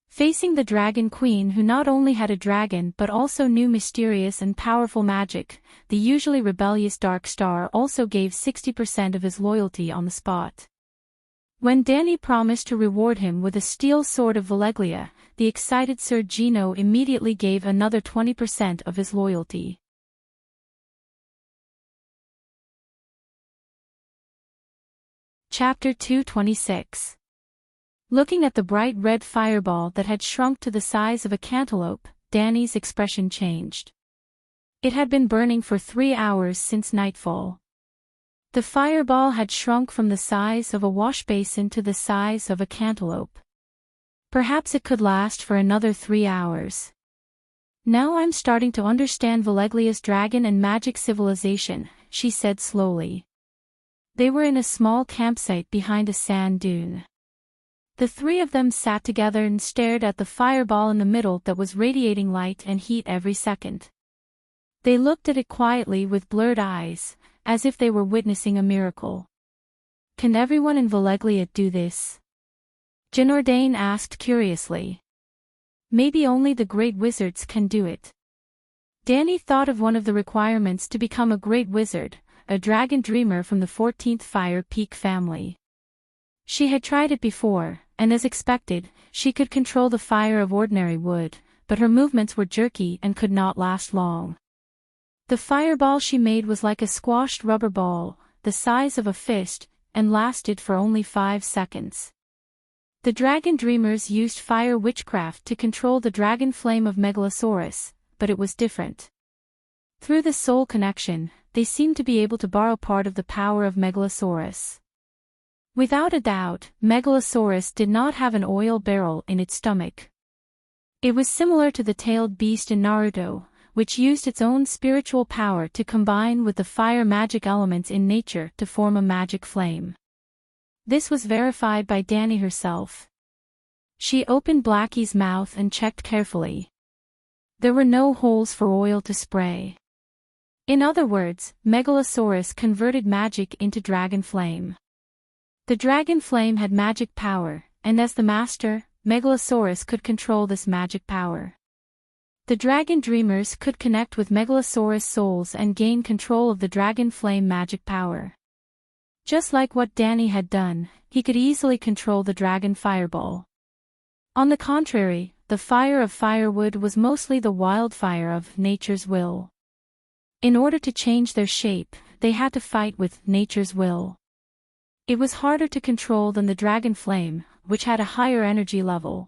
Facing the Dragon Queen who not only had a dragon but also knew mysterious and powerful magic, the usually rebellious Dark Star also gave 60% of his loyalty on the spot. When Danny promised to reward him with a steel sword of Valeglia, the excited Sir Gino immediately gave another 20% of his loyalty. Chapter 226. Looking at the bright red fireball that had shrunk to the size of a cantaloupe, Danny's expression changed. It had been burning for 3 hours since nightfall. The fireball had shrunk from the size of a wash basin to the size of a cantaloupe. Perhaps it could last for another 3 hours. Now I'm starting to understand Valeglia's dragon and magic civilization, she said slowly. They were in a small campsite behind a sand dune. The three of them sat together and stared at the fireball in the middle that was radiating light and heat every second. They looked at it quietly with blurred eyes, as if they were witnessing a miracle. Can everyone in Valeglia do this? Jinordane asked curiously. Maybe only the great wizards can do it. Danny thought of one of the requirements to become a great wizard, a dragon dreamer from the 14th Fire Peak family. She had tried it before, and as expected, she could control the fire of ordinary wood, but her movements were jerky and could not last long. The fireball she made was like a squashed rubber ball, the size of a fist, and lasted for only 5 seconds. The dragon dreamers used fire witchcraft to control the dragon flame of Megalosaurus, but it was different. Through the soul connection, they seemed to be able to borrow part of the power of Megalosaurus. Without a doubt, Megalosaurus did not have an oil barrel in its stomach. It was similar to the tailed beast in Naruto, which used its own spiritual power to combine with the fire magic elements in nature to form a magic flame. This was verified by Danny herself. She opened Blackie's mouth and checked carefully. There were no holes for oil to spray. In other words, Megalosaurus converted magic into dragon flame. The dragon flame had magic power, and as the master, Megalosaurus could control this magic power. The dragon dreamers could connect with Megalosaurus souls and gain control of the dragon flame magic power. Just like what Danny had done, he could easily control the dragon fireball. On the contrary, the fire of firewood was mostly the wildfire of nature's will. In order to change their shape, they had to fight with nature's will. It was harder to control than the dragon flame, which had a higher energy level.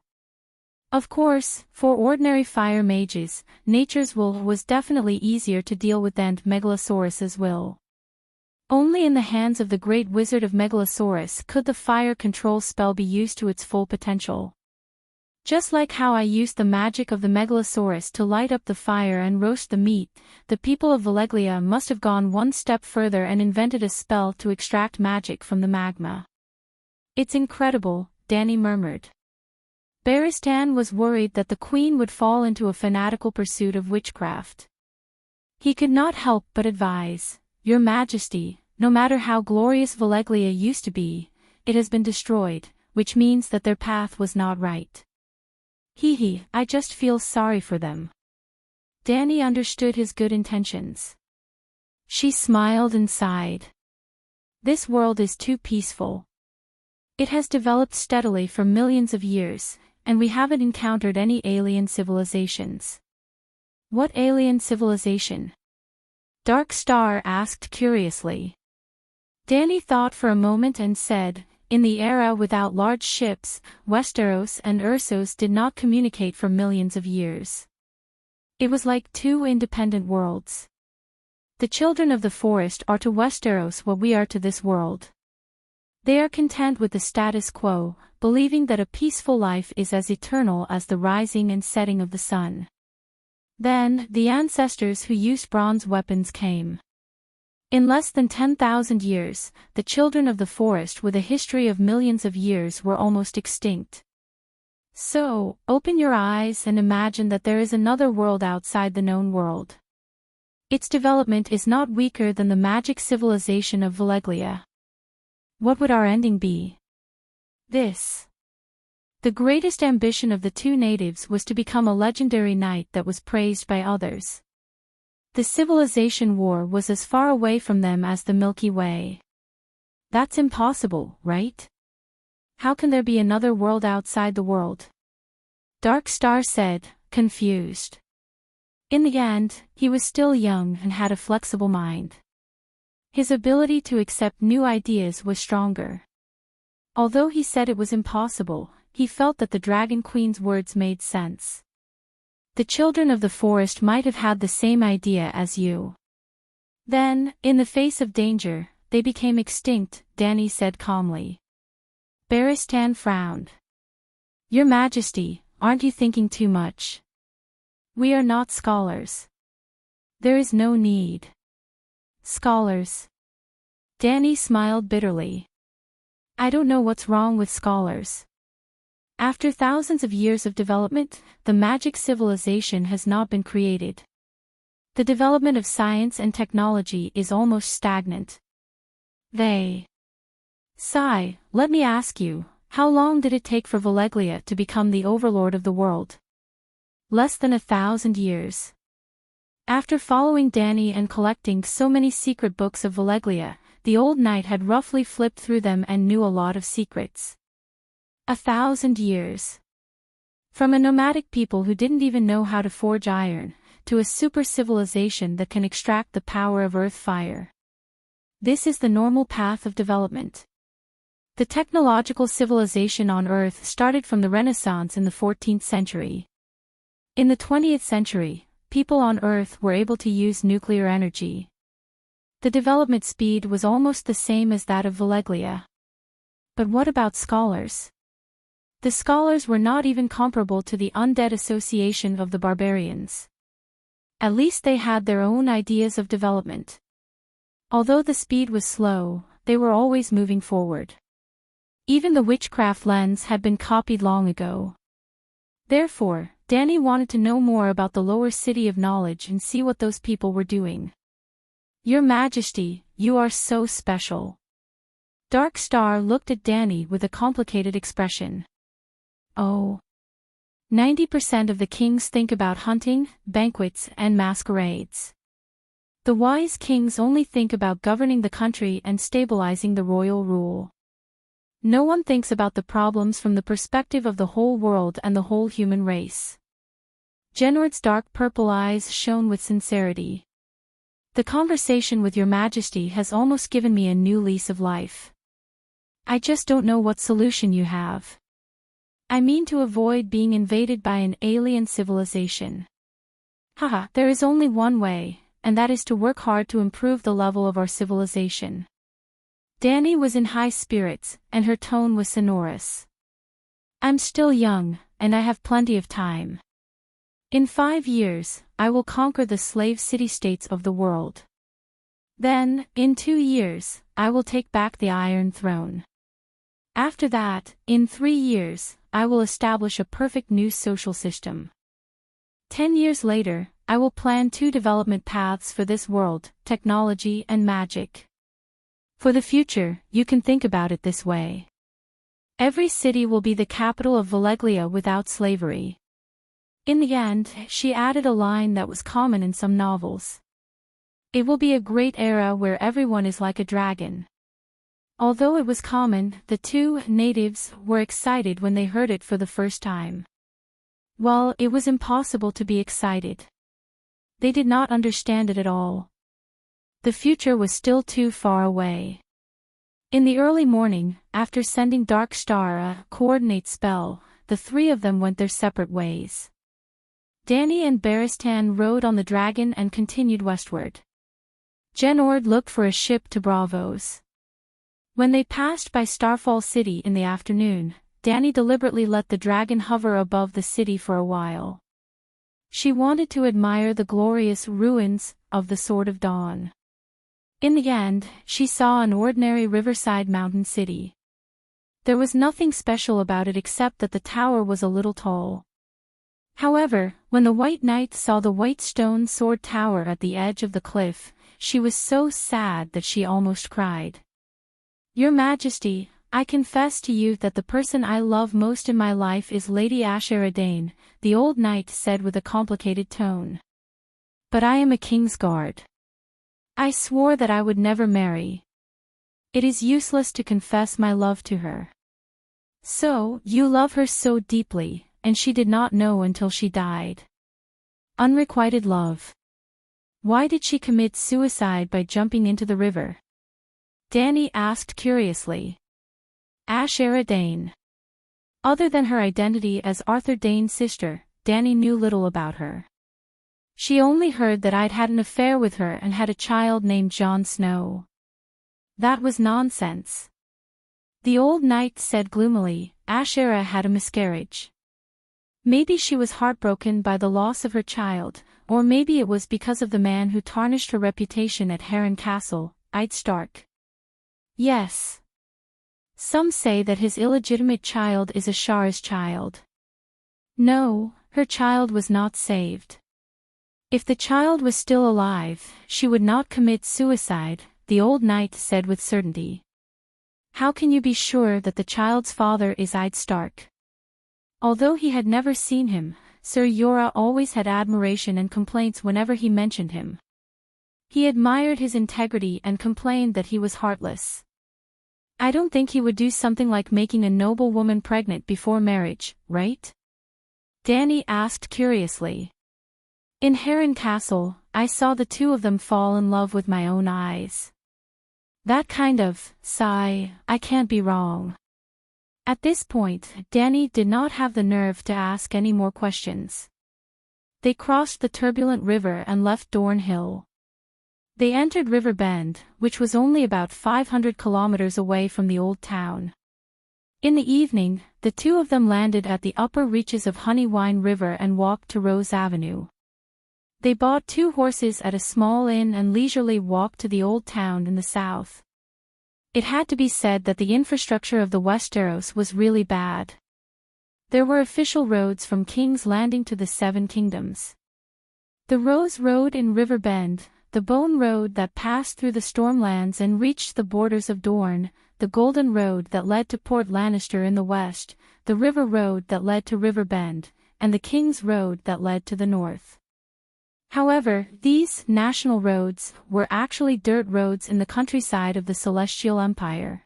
Of course, for ordinary fire mages, nature's will was definitely easier to deal with than Megalosaurus's will. Only in the hands of the great wizard of Megalosaurus could the fire control spell be used to its full potential. Just like how I used the magic of the Megalosaurus to light up the fire and roast the meat, the people of Valeglia must have gone one step further and invented a spell to extract magic from the magma. It's incredible, Danny murmured. Baristan was worried that the queen would fall into a fanatical pursuit of witchcraft. He could not help but advise, Your Majesty, no matter how glorious Valeglia used to be, it has been destroyed, which means that their path was not right. I just feel sorry for them. Danny understood his good intentions. She smiled and sighed. This world is too peaceful. It has developed steadily for millions of years, and we haven't encountered any alien civilizations. What alien civilization? Dark Star asked curiously. Danny thought for a moment and said, In the era without large ships, Westeros and Ursos did not communicate for millions of years. It was like two independent worlds. The children of the forest are to Westeros what we are to this world. They are content with the status quo, believing that a peaceful life is as eternal as the rising and setting of the sun. Then, the ancestors who used bronze weapons came. In less than 10,000 years, the children of the forest with a history of millions of years were almost extinct. So, open your eyes and imagine that there is another world outside the known world. Its development is not weaker than the magic civilization of Valeglia. What would our ending be? This. The greatest ambition of the two natives was to become a legendary knight that was praised by others. The civilization war was as far away from them as the Milky Way. That's impossible, right? How can there be another world outside the world? Dark Star said, confused. In the end, he was still young and had a flexible mind. His ability to accept new ideas was stronger. Although he said it was impossible, he felt that the Dragon Queen's words made sense. The children of the forest might have had the same idea as you. Then, in the face of danger, they became extinct, Danny said calmly. Baristan frowned. Your Majesty, aren't you thinking too much? We are not scholars. There is no need. Scholars. Danny smiled bitterly. I don't know what's wrong with scholars. After thousands of years of development, the magic civilization has not been created. The development of science and technology is almost stagnant. Sigh, let me ask you, how long did it take for Valeglia to become the overlord of the world? Less than 1,000 years. After following Danny and collecting so many secret books of Valeglia, the old knight had roughly flipped through them and knew a lot of secrets. 1,000 years. From a nomadic people who didn't even know how to forge iron, to a super civilization that can extract the power of earth fire. This is the normal path of development. The technological civilization on Earth started from the Renaissance in the 14th century. In the 20th century, people on Earth were able to use nuclear energy. The development speed was almost the same as that of Valeglia. But what about scholars? The scholars were not even comparable to the undead association of the barbarians. At least they had their own ideas of development. Although the speed was slow, they were always moving forward. Even the witchcraft lens had been copied long ago. Therefore, Danny wanted to know more about the lower city of knowledge and see what those people were doing. Your Majesty, you are so special. Dark Star looked at Danny with a complicated expression. Oh. 90% of the kings think about hunting, banquets, and masquerades. The wise kings only think about governing the country and stabilizing the royal rule. No one thinks about the problems from the perspective of the whole world and the whole human race. Genord's dark purple eyes shone with sincerity. The conversation with Your Majesty has almost given me a new lease of life. I just don't know what solution you have. I mean to avoid being invaded by an alien civilization. Haha, there is only one way, and that is to work hard to improve the level of our civilization. Danny was in high spirits, and her tone was sonorous. I'm still young, and I have plenty of time. In 5 years, I will conquer the slave city-states of the world. Then, in 2 years, I will take back the Iron Throne. After that, in 3 years, I will establish a perfect new social system. 10 years later, I will plan 2 development paths for this world, technology and magic. For the future, you can think about it this way. Every city will be the capital of Valeglia without slavery. In the end, she added a line that was common in some novels. It will be a great era where everyone is like a dragon. Although it was common, the 2 natives were excited when they heard it for the first time. Well, it was impossible to be excited. They did not understand it at all. The future was still too far away. In the early morning, after sending Dark Star a coordinate spell, the 3 of them went their separate ways. Danny and Baristan rode on the dragon and continued westward. Genord looked for a ship to Bravos. When they passed by Starfall City in the afternoon, Danny deliberately let the dragon hover above the city for a while. She wanted to admire the glorious ruins of the Sword of Dawn. In the end, she saw an ordinary riverside mountain city. There was nothing special about it except that the tower was a little tall. However, when the White Knight saw the white stone sword tower at the edge of the cliff, she was so sad that she almost cried. Your Majesty, I confess to you that the person I love most in my life is Lady Asheradane, the old knight said with a complicated tone. But I am a king's guard. I swore that I would never marry. It is useless to confess my love to her. So, you love her so deeply, and she did not know until she died. Unrequited love. Why did she commit suicide by jumping into the river? Danny asked curiously. Asheradane. Other than her identity as Arthur Dane's sister, Danny knew little about her. She only heard that I'd had an affair with her and had a child named Jon Snow. That was nonsense. The old knight said gloomily, Ashera had a miscarriage. Maybe she was heartbroken by the loss of her child, or maybe it was because of the man who tarnished her reputation at Heron Castle, Eid Stark. Yes. Some say that his illegitimate child is Ashara's child. No, her child was not saved. If the child was still alive, she would not commit suicide, the old knight said with certainty. How can you be sure that the child's father is Eid Stark? Although he had never seen him, Sir Yora always had admiration and complaints whenever he mentioned him. He admired his integrity and complained that he was heartless. I don't think he would do something like making a noble woman pregnant before marriage, right? Danny asked curiously. In Heron Castle, I saw the two of them fall in love with my own eyes. That kind of sigh, I can't be wrong. At this point, Danny did not have the nerve to ask any more questions. They crossed the turbulent river and left Dorn Hill. They entered River Bend, which was only about 500 kilometers away from the old town. In the evening, the two of them landed at the upper reaches of Honeywine River and walked to Rose Avenue. They bought 2 horses at a small inn and leisurely walked to the old town in the south. It had to be said that the infrastructure of the Westeros was really bad. There were official roads from King's Landing to the Seven Kingdoms. The Rose Road in River Bend, the Bone Road that passed through the Stormlands and reached the borders of Dorne, the Golden Road that led to Port Lannister in the west, the River Road that led to River Bend, and the King's Road that led to the north. However, these national roads were actually dirt roads in the countryside of the Celestial Empire.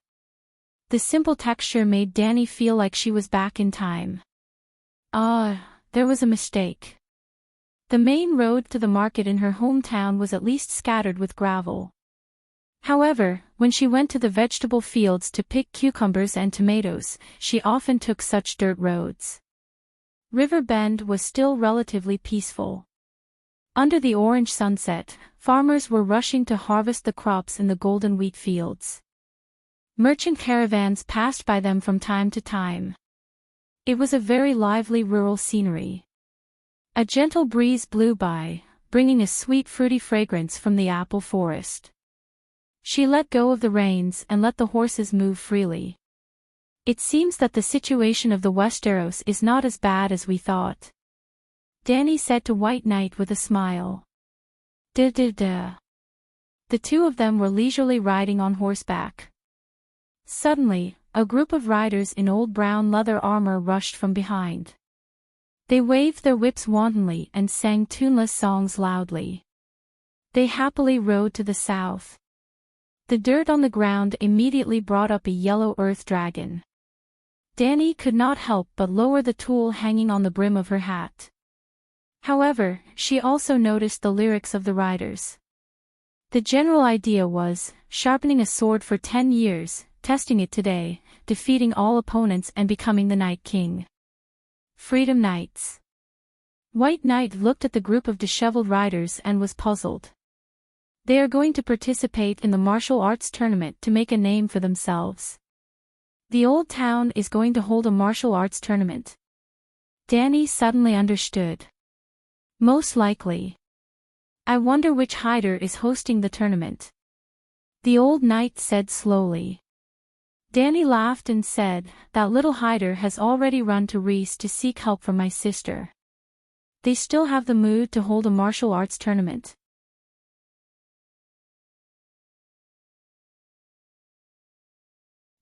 The simple texture made Danny feel like she was back in time. There was a mistake. The main road to the market in her hometown was at least scattered with gravel. However, when she went to the vegetable fields to pick cucumbers and tomatoes, she often took such dirt roads. River Bend was still relatively peaceful. Under the orange sunset, farmers were rushing to harvest the crops in the golden wheat fields. Merchant caravans passed by them from time to time. It was a very lively rural scenery. A gentle breeze blew by, bringing a sweet fruity fragrance from the apple forest. She let go of the reins and let the horses move freely. It seems that the situation of the Westeros is not as bad as we thought, Danny said to White Knight with a smile. Da. The two of them were leisurely riding on horseback. Suddenly, a group of riders in old brown leather armor rushed from behind. They waved their whips wantonly and sang tuneless songs loudly. They happily rode to the south. The dirt on the ground immediately brought up a yellow earth dragon. Danny could not help but lower the tool hanging on the brim of her hat. However, she also noticed the lyrics of the riders. The general idea was, sharpening a sword for 10 years, testing it today, defeating all opponents and becoming the Night King. Freedom Knights. White Knight looked at the group of disheveled riders and was puzzled. They are going to participate in the martial arts tournament to make a name for themselves. The old town is going to hold a martial arts tournament. Danny suddenly understood. Most likely. I wonder which hider is hosting the tournament. The old knight said slowly. Danny laughed and said, that little hider has already run to Reese to seek help from my sister. They still have the mood to hold a martial arts tournament.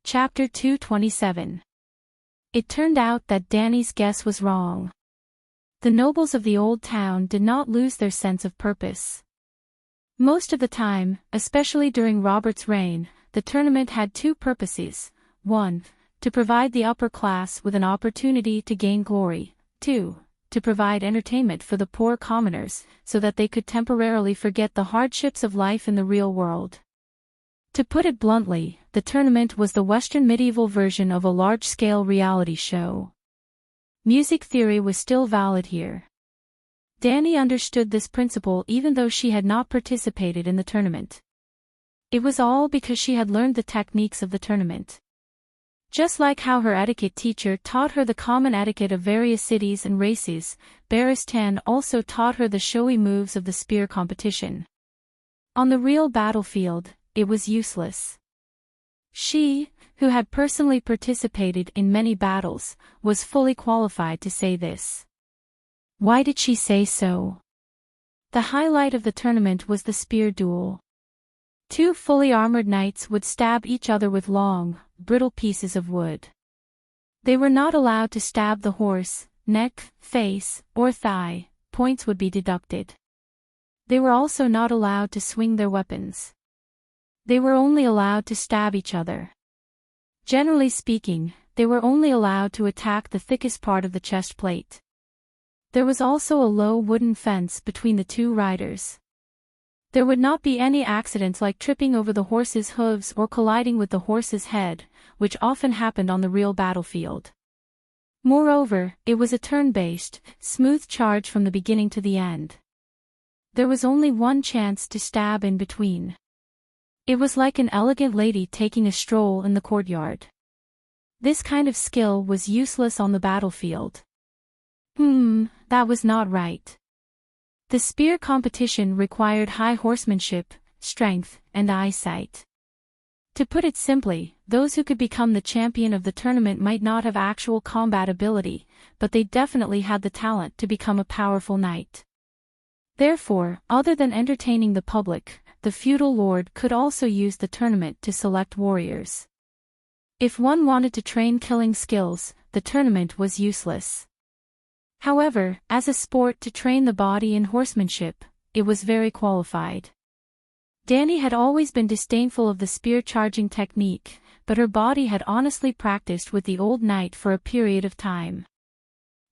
Chapter 227. It turned out that Danny's guess was wrong. The nobles of the old town did not lose their sense of purpose. Most of the time, especially during Robert's reign, the tournament had 2 purposes: 1, to provide the upper class with an opportunity to gain glory; 2, to provide entertainment for the poor commoners, so that they could temporarily forget the hardships of life in the real world. To put it bluntly, the tournament was the Western medieval version of a large-scale reality show. Music theory was still valid here. Danny understood this principle even though she had not participated in the tournament. It was all because she had learned the techniques of the tournament. Just like how her etiquette teacher taught her the common etiquette of various cities and races, Barristan also taught her the showy moves of the spear competition. On the real battlefield, it was useless. She, who had personally participated in many battles, was fully qualified to say this. Why did she say so? The highlight of the tournament was the spear duel. 2 fully armored knights would stab each other with long, brittle pieces of wood. They were not allowed to stab the horse, neck, face, or thigh, points would be deducted. They were also not allowed to swing their weapons. They were only allowed to stab each other. Generally speaking, they were only allowed to attack the thickest part of the chest plate. There was also a low wooden fence between the two riders. There would not be any accidents like tripping over the horse's hooves or colliding with the horse's head, which often happened on the real battlefield. Moreover, it was a turn-based, smooth charge from the beginning to the end. There was only one chance to stab in between. It was like an elegant lady taking a stroll in the courtyard. This kind of skill was useless on the battlefield. That was not right. The spear competition required high horsemanship, strength, and eyesight. To put it simply, those who could become the champion of the tournament might not have actual combat ability, but they definitely had the talent to become a powerful knight. Therefore, other than entertaining the public, the feudal lord could also use the tournament to select warriors. If one wanted to train killing skills, the tournament was useless. However, as a sport to train the body in horsemanship, it was very qualified. Dani had always been disdainful of the spear-charging technique, but her body had honestly practiced with the old knight for a period of time.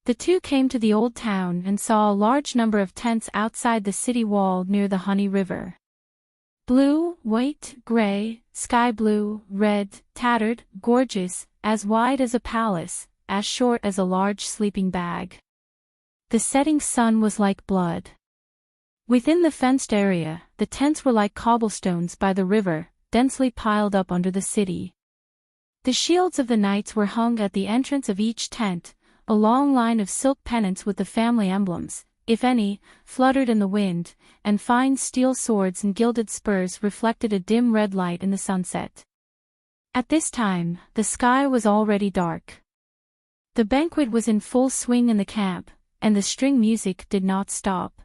The two came to the old town and saw a large number of tents outside the city wall near the Honey River. Blue, white, gray, sky blue, red, tattered, gorgeous, as wide as a palace, as short as a large sleeping bag. The setting sun was like blood. Within the fenced area, the tents were like cobblestones by the river, densely piled up under the city. The shields of the knights were hung at the entrance of each tent, a long line of silk pennants with the family emblems, if any, fluttered in the wind, and fine steel swords and gilded spurs reflected a dim red light in the sunset. At this time, the sky was already dark. The banquet was in full swing in the camp, and the string music did not stop.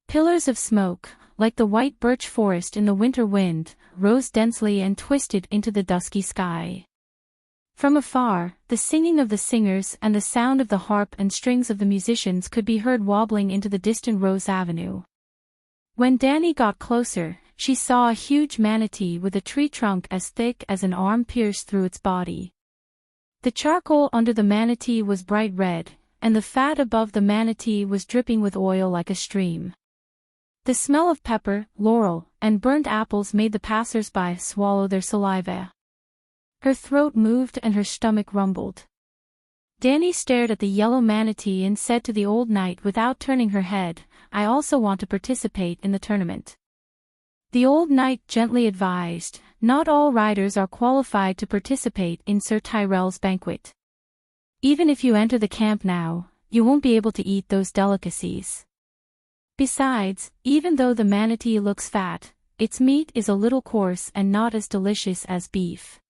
Pillars of smoke, like the white birch forest in the winter wind, rose densely and twisted into the dusky sky. From afar, the singing of the singers and the sound of the harp and strings of the musicians could be heard wobbling into the distant Rose Avenue. When Dani got closer, she saw a huge manatee with a tree trunk as thick as an arm pierced through its body. The charcoal under the manatee was bright red, and the fat above the manatee was dripping with oil like a stream. The smell of pepper, laurel, and burnt apples made the passers-by swallow their saliva. Her throat moved and her stomach rumbled. Dani stared at the yellow manatee and said to the old knight without turning her head, "I also want to participate in the tournament." The old knight gently advised, "Not all riders are qualified to participate in Sir Tyrell's banquet. Even if you enter the camp now, you won't be able to eat those delicacies. Besides, even though the manatee looks fat, its meat is a little coarse and not as delicious as beef."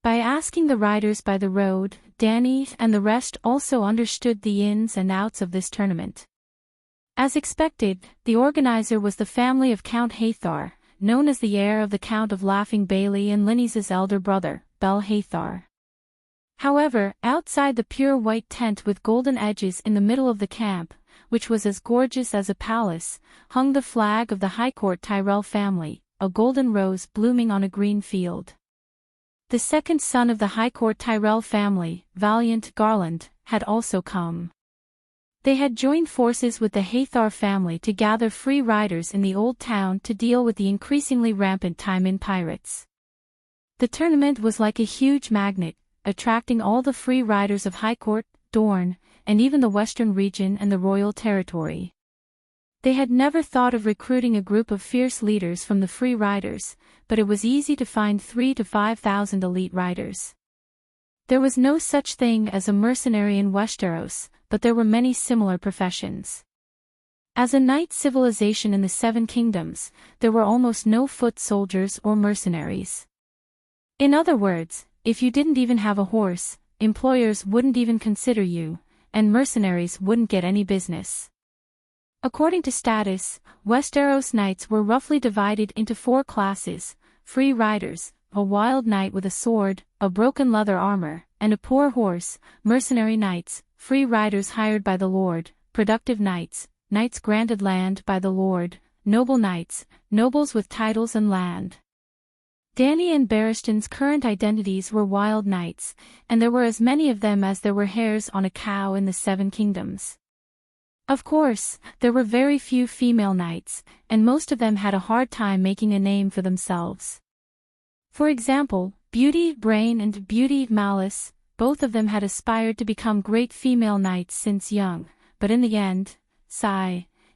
By asking the riders by the road, Dani and the rest also understood the ins and outs of this tournament. As expected, the organizer was the family of Count Hathar, known as the heir of the Count of Laughing Bailey and Linny's elder brother, Bel Hathar. However, outside the pure white tent with golden edges in the middle of the camp, which was as gorgeous as a palace, hung the flag of the High Court Tyrell family, a golden rose blooming on a green field. The second son of the High Court Tyrell family, Valiant Garland, had also come. They had joined forces with the Hathar family to gather free riders in the old town to deal with the increasingly rampant Taimin pirates. The tournament was like a huge magnet, attracting all the free riders of High Court, Dorne, and even the Western region and the Royal Territory. They had never thought of recruiting a group of fierce leaders from the free riders, but it was easy to find 3,000 to 5,000 elite riders. There was no such thing as a mercenary in Westeros, but there were many similar professions. As a knight civilization in the Seven Kingdoms, there were almost no foot soldiers or mercenaries. In other words, if you didn't even have a horse, employers wouldn't even consider you, and mercenaries wouldn't get any business. According to status, Westeros knights were roughly divided into 4 classes: free riders, a wild knight with a sword, a broken leather armor, and a poor horse, mercenary knights, free riders hired by the Lord, productive knights, knights granted land by the Lord, noble knights, nobles with titles and land. Dany and Barristan's current identities were wild knights, and there were as many of them as there were hairs on a cow in the Seven Kingdoms. Of course, there were very few female knights, and most of them had a hard time making a name for themselves. For example, Beauty Brain and Beauty Malice, both of them had aspired to become great female knights since young, but in the end,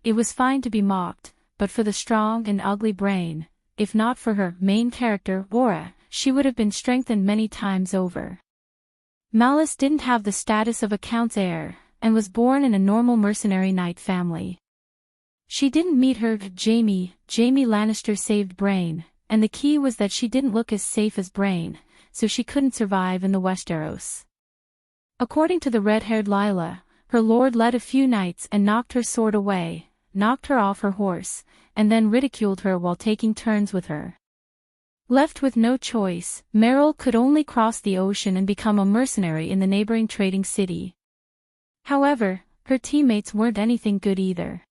it was fine to be mocked, but for the strong and ugly Brain, if not for her main character, Aura, she would have been strengthened many times over. Malice didn't have the status of a count's heir, and was born in a normal mercenary knight family. She didn't meet her Jaime Lannister saved Brain, and the key was that she didn't look as safe as Brain, so she couldn't survive in the Westeros. According to the red-haired Lila, her lord led a few knights and knocked her sword away, knocked her off her horse, and then ridiculed her while taking turns with her. Left with no choice, Meryl could only cross the ocean and become a mercenary in the neighboring trading city. However, her teammates weren't anything good either.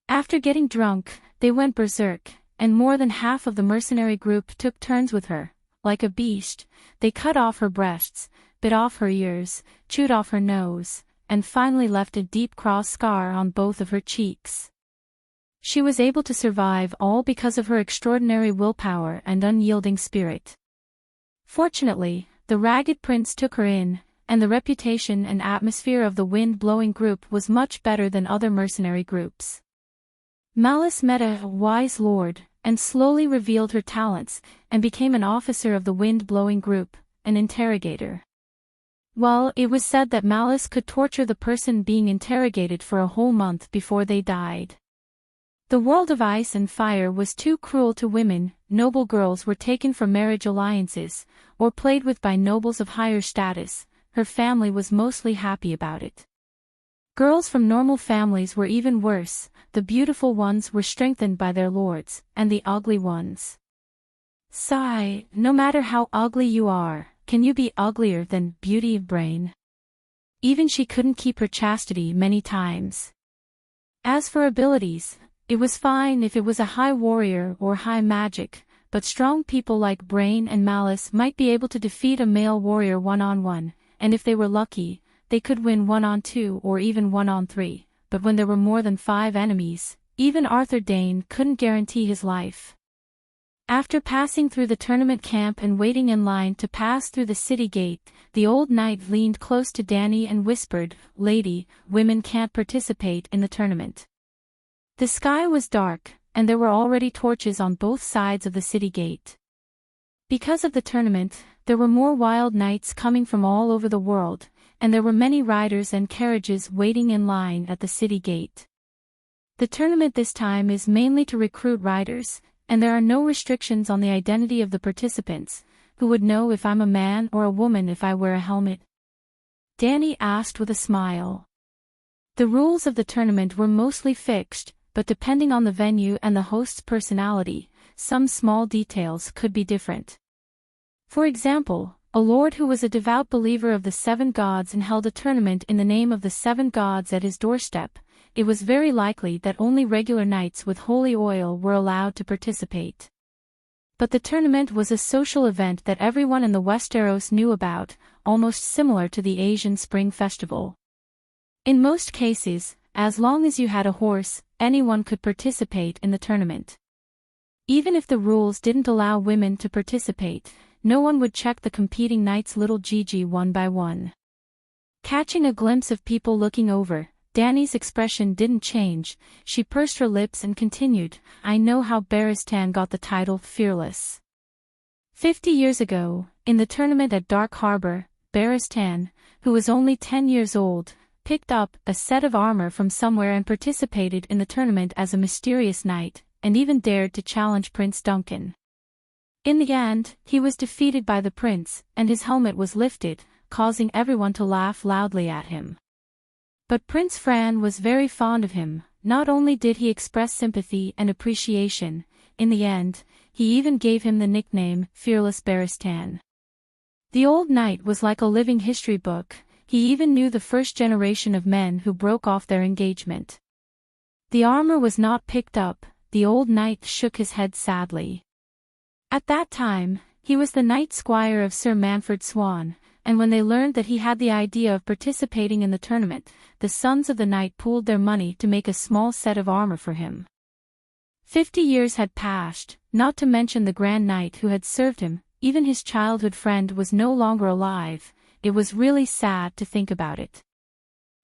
After getting drunk, they went berserk, and more than half of the mercenary group took turns with her. Like a beast, they cut off her breasts, bit off her ears, chewed off her nose, and finally left a deep cross scar on both of her cheeks. She was able to survive all because of her extraordinary willpower and unyielding spirit. Fortunately, the Ragged Prince took her in, and the reputation and atmosphere of the wind-blowing group was much better than other mercenary groups. Malice met a wise lord, and slowly revealed her talents, and became an officer of the wind-blowing group, an interrogator. Well, it was said that Malice could torture the person being interrogated for a whole month before they died. The world of ice and fire was too cruel to women. Noble girls were taken for marriage alliances, or played with by nobles of higher status. Her family was mostly happy about it. Girls from normal families were even worse. The beautiful ones were strengthened by their lords, and the ugly ones. No matter how ugly you are, can you be uglier than Beauty of Brain? Even she couldn't keep her chastity many times. As for abilities, it was fine if it was a high warrior or high magic, but strong people like Brain and Malice might be able to defeat a male warrior one-on-one, and if they were lucky, they could win 1-on-2 or even 1-on-3, but when there were more than 5 enemies, even Arthur Dayne couldn't guarantee his life. After passing through the tournament camp and waiting in line to pass through the city gate, the old knight leaned close to Dany and whispered, "Lady, women can't participate in the tournament." The sky was dark, and there were already torches on both sides of the city gate. Because of the tournament, there were more wild knights coming from all over the world, and there were many riders and carriages waiting in line at the city gate. The tournament this time is mainly to recruit riders, and there are no restrictions on the identity of the participants. Who would know if I'm a man or a woman if I wear a helmet? Dany asked with a smile. The rules of the tournament were mostly fixed, but depending on the venue and the host's personality, some small details could be different. For example, a lord who was a devout believer of the 7 gods and held a tournament in the name of the 7 gods at his doorstep, it was very likely that only regular knights with holy oil were allowed to participate. But the tournament was a social event that everyone in the Westeros knew about, almost similar to the Asian Spring Festival. In most cases, as long as you had a horse, anyone could participate in the tournament. Even if the rules didn't allow women to participate, no one would check the competing knights' little Gigi one by one. Catching a glimpse of people looking over, Dany's expression didn't change. She pursed her lips and continued, "I know how Barristan got the title Fearless. 50 years ago, in the tournament at Dark Harbor, Barristan, who was only 10 years old, picked up a set of armor from somewhere and participated in the tournament as a mysterious knight, and even dared to challenge Prince Duncan. In the end, he was defeated by the prince, and his helmet was lifted, causing everyone to laugh loudly at him. But Prince Fran was very fond of him. Not only did he express sympathy and appreciation, in the end, he even gave him the nickname Fearless Barristan. The old knight was like a living history book. he even knew the first generation of men who broke off their engagement. The armor was not picked up, the old knight shook his head sadly. At that time, he was the knight squire of Sir Manfred Swan, and when they learned that he had the idea of participating in the tournament, the sons of the knight pooled their money to make a small set of armor for him. 50 years had passed, not to mention the Grand Knight who had served him, even his childhood friend was no longer alive. It was really sad to think about it.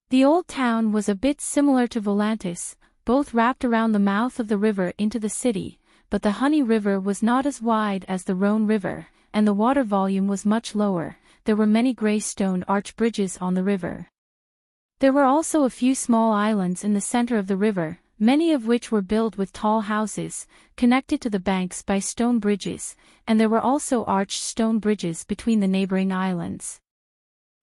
The old town was a bit similar to Volantis, both wrapped around the mouth of the river into the city, but the Honey River was not as wide as the Rhone River, and the water volume was much lower. There were many grey stone arch bridges on the river. There were also a few small islands in the center of the river, many of which were built with tall houses, connected to the banks by stone bridges, and there were also arched stone bridges between the neighboring islands.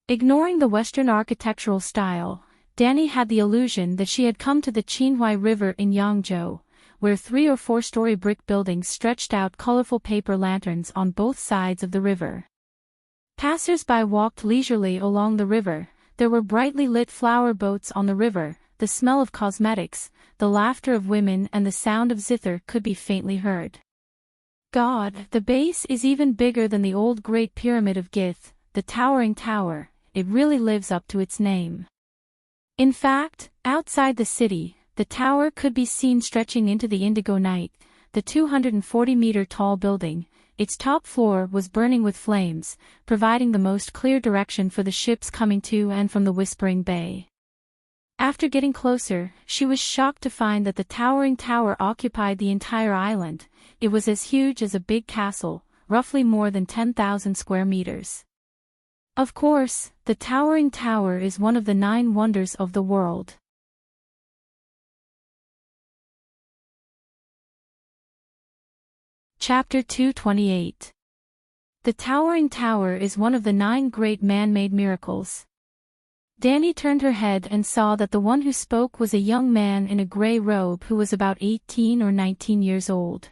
Ignoring the Western architectural style, Danny had the illusion that she had come to the Qinhuai River in Yangzhou, where 3 or 4-story brick buildings stretched out colorful paper lanterns on both sides of the river. Passers-by walked leisurely along the river. There were brightly lit flower boats on the river, the smell of cosmetics, the laughter of women and the sound of zither could be faintly heard. God, the base is even bigger than the old Great Pyramid of Gith, the towering tower, it really lives up to its name. In fact, outside the city, the tower could be seen stretching into the indigo night, the 240-meter-tall building. Its top floor was burning with flames, providing the most clear direction for the ships coming to and from the Whispering Bay. After getting closer, she was shocked to find that the towering tower occupied the entire island. It was as huge as a big castle, roughly more than 10,000 square meters. Of course, the towering tower is one of the 9 wonders of the world. Chapter 228. The towering tower is one of the 9 great man-made miracles. Danny turned her head and saw that the one who spoke was a young man in a gray robe who was about 18 or 19 years old.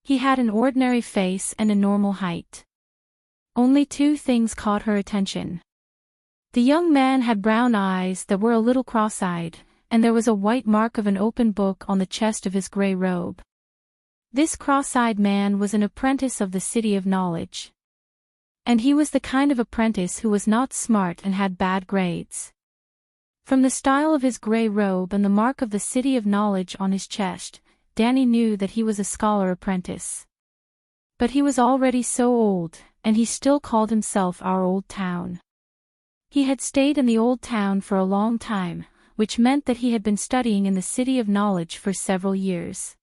He had an ordinary face and a normal height. Only 2 things caught her attention. The young man had brown eyes that were a little cross-eyed, and there was a white mark of an open book on the chest of his gray robe. This cross-eyed man was an apprentice of the City of Knowledge. And he was the kind of apprentice who was not smart and had bad grades. From the style of his gray robe and the mark of the City of Knowledge on his chest, Danny knew that he was a scholar apprentice. But he was already so old, and he still called himself our old town. He had stayed in the old town for a long time, which meant that he had been studying in the City of Knowledge for several years.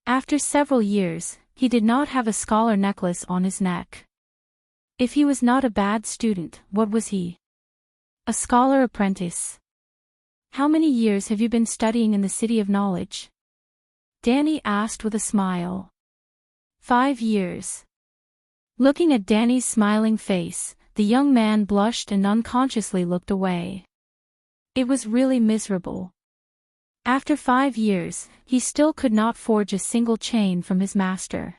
After several years, he did not have a scholar necklace on his neck. If he was not a bad student, what was he? A scholar apprentice. How many years have you been studying in the City of Knowledge? Danny asked with a smile. 5 years. Looking at Danny's smiling face, the young man blushed and unconsciously looked away. It was really miserable. After 5 years, he still could not forge a single chain from his master.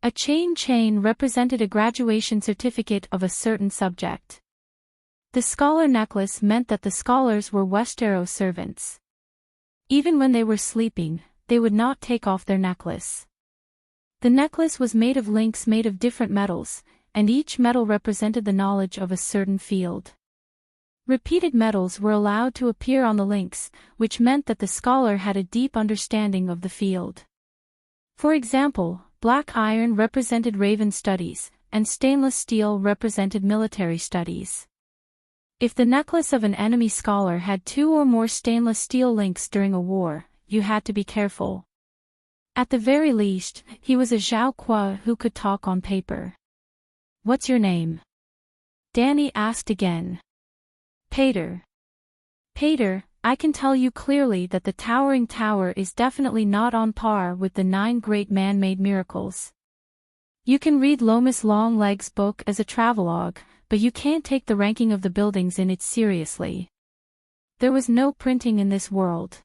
A chain represented a graduation certificate of a certain subject. The scholar necklace meant that the scholars were Westeros servants. Even when they were sleeping, they would not take off their necklace. The necklace was made of links made of different metals, and each metal represented the knowledge of a certain field. Repeated metals were allowed to appear on the links, which meant that the scholar had a deep understanding of the field. For example, black iron represented Raven studies, and stainless steel represented military studies. If the necklace of an enemy scholar had 2 or more stainless steel links during a war, you had to be careful. At the very least, he was a Zhao Qua who could talk on paper. "What's your name?" Danny asked again. "Pater." "Pater, I can tell you clearly that the towering tower is definitely not on par with the 9 great man-made miracles. You can read Lomas Longleg's book as a travelogue, but you can't take the ranking of the buildings in it seriously. There was no printing in this world.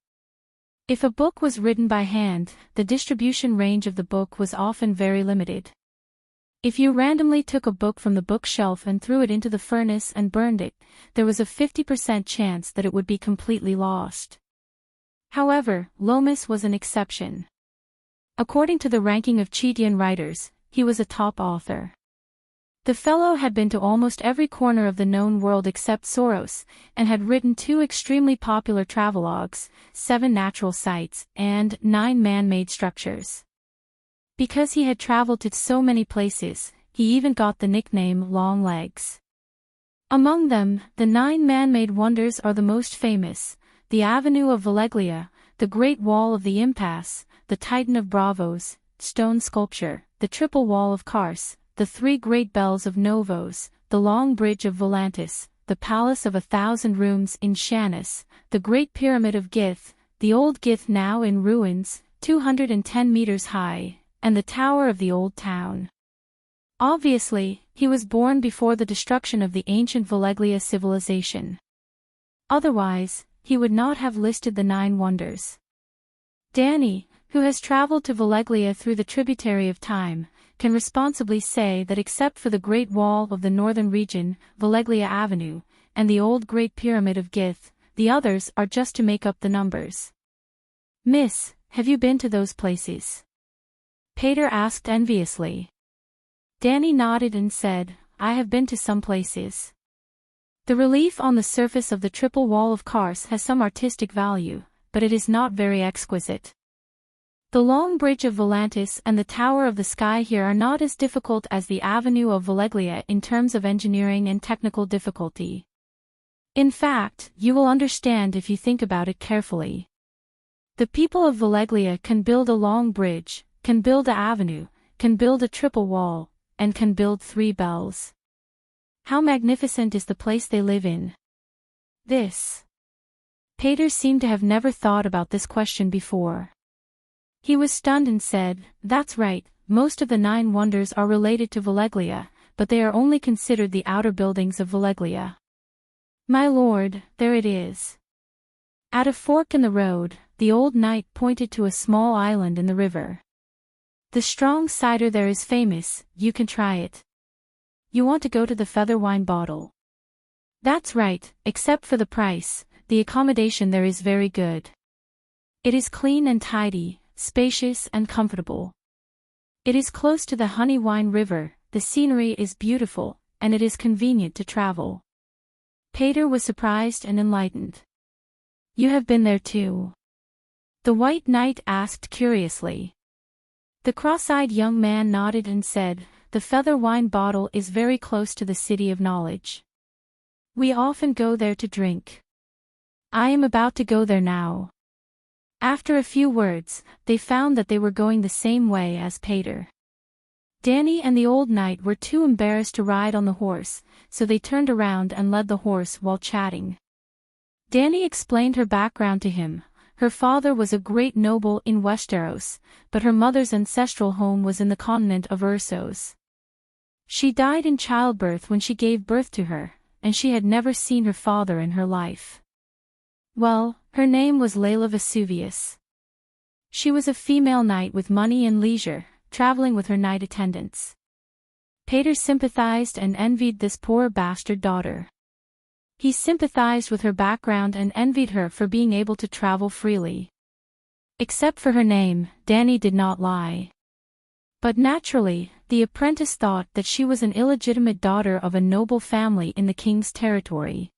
If a book was written by hand, the distribution range of the book was often very limited. If you randomly took a book from the bookshelf and threw it into the furnace and burned it, there was a 50% chance that it would be completely lost. However, Lomas was an exception. According to the ranking of Chitian writers, he was a top author. The fellow had been to almost every corner of the known world except Soros, and had written 2 extremely popular travelogues, 7 natural sites, and 9 man-made structures. Because he had traveled to so many places, he even got the nickname Long Legs. Among them, the 9 man-made wonders are the most famous: the Avenue of Veleglia, the Great Wall of the Impasse, the Titan of Bravos, stone sculpture, the Triple Wall of Kars, the 3 Great Bells of Novos, the Long Bridge of Volantis, the Palace of 1,000 Rooms in Shanus, the Great Pyramid of Gith, the Old Gith now in ruins, 210 meters high, and the Tower of the Old Town. Obviously, he was born before the destruction of the ancient Veleglia civilization. Otherwise, he would not have listed the 9 wonders. Danny, who has traveled to Veleglia through the tributary of time, can responsibly say that except for the Great Wall of the Northern Region, Veleglia Avenue, and the Old Great Pyramid of Gith, the others are just to make up the numbers. "Miss, have you been to those places?" Pater asked enviously. Danny nodded and said, "I have been to some places. The relief on the surface of the Triple Wall of Kars has some artistic value, but it is not very exquisite. The Long Bridge of Volantis and the Tower of the Sky here are not as difficult as the Avenue of Veleglia in terms of engineering and technical difficulty. In fact, you will understand if you think about it carefully. The people of Veleglia can build a long bridge, can build an avenue, can build a triple wall, and can build 3 bells. How magnificent is the place they live in." This. Pater seemed to have never thought about this question before. He was stunned and said, "That's right, most of the 9 wonders are related to Veleglia, but they are only considered the outer buildings of Veleglia. My lord, there it is." At a fork in the road, the old knight pointed to a small island in the river. "The strong cider there is famous, you can try it. You want to go to the feather wine bottle?" "That's right, except for the price, the accommodation there is very good. It is clean and tidy, spacious and comfortable. It is close to the Honey Wine River, the scenery is beautiful, and it is convenient to travel." Pater was surprised and enlightened. "You have been there too?" the White Knight asked curiously. The cross-eyed young man nodded and said, "The feather wine bottle is very close to the City of Knowledge. We often go there to drink. I am about to go there now." After a few words, they found that they were going the same way as Pater. Danny and the old knight were too embarrassed to ride on the horse, so they turned around and led the horse while chatting. Danny explained her background to him. Her father was a great noble in Westeros, but her mother's ancestral home was in the continent of Ursos. She died in childbirth when she gave birth to her, and she had never seen her father in her life. Well, her name was Layla Vesuvius. She was a female knight with money and leisure, traveling with her knight attendants. Pater sympathized and envied this poor bastard daughter. He sympathized with her background and envied her for being able to travel freely. Except for her name, Danny did not lie. But naturally, the apprentice thought that she was an illegitimate daughter of a noble family in the king's territory.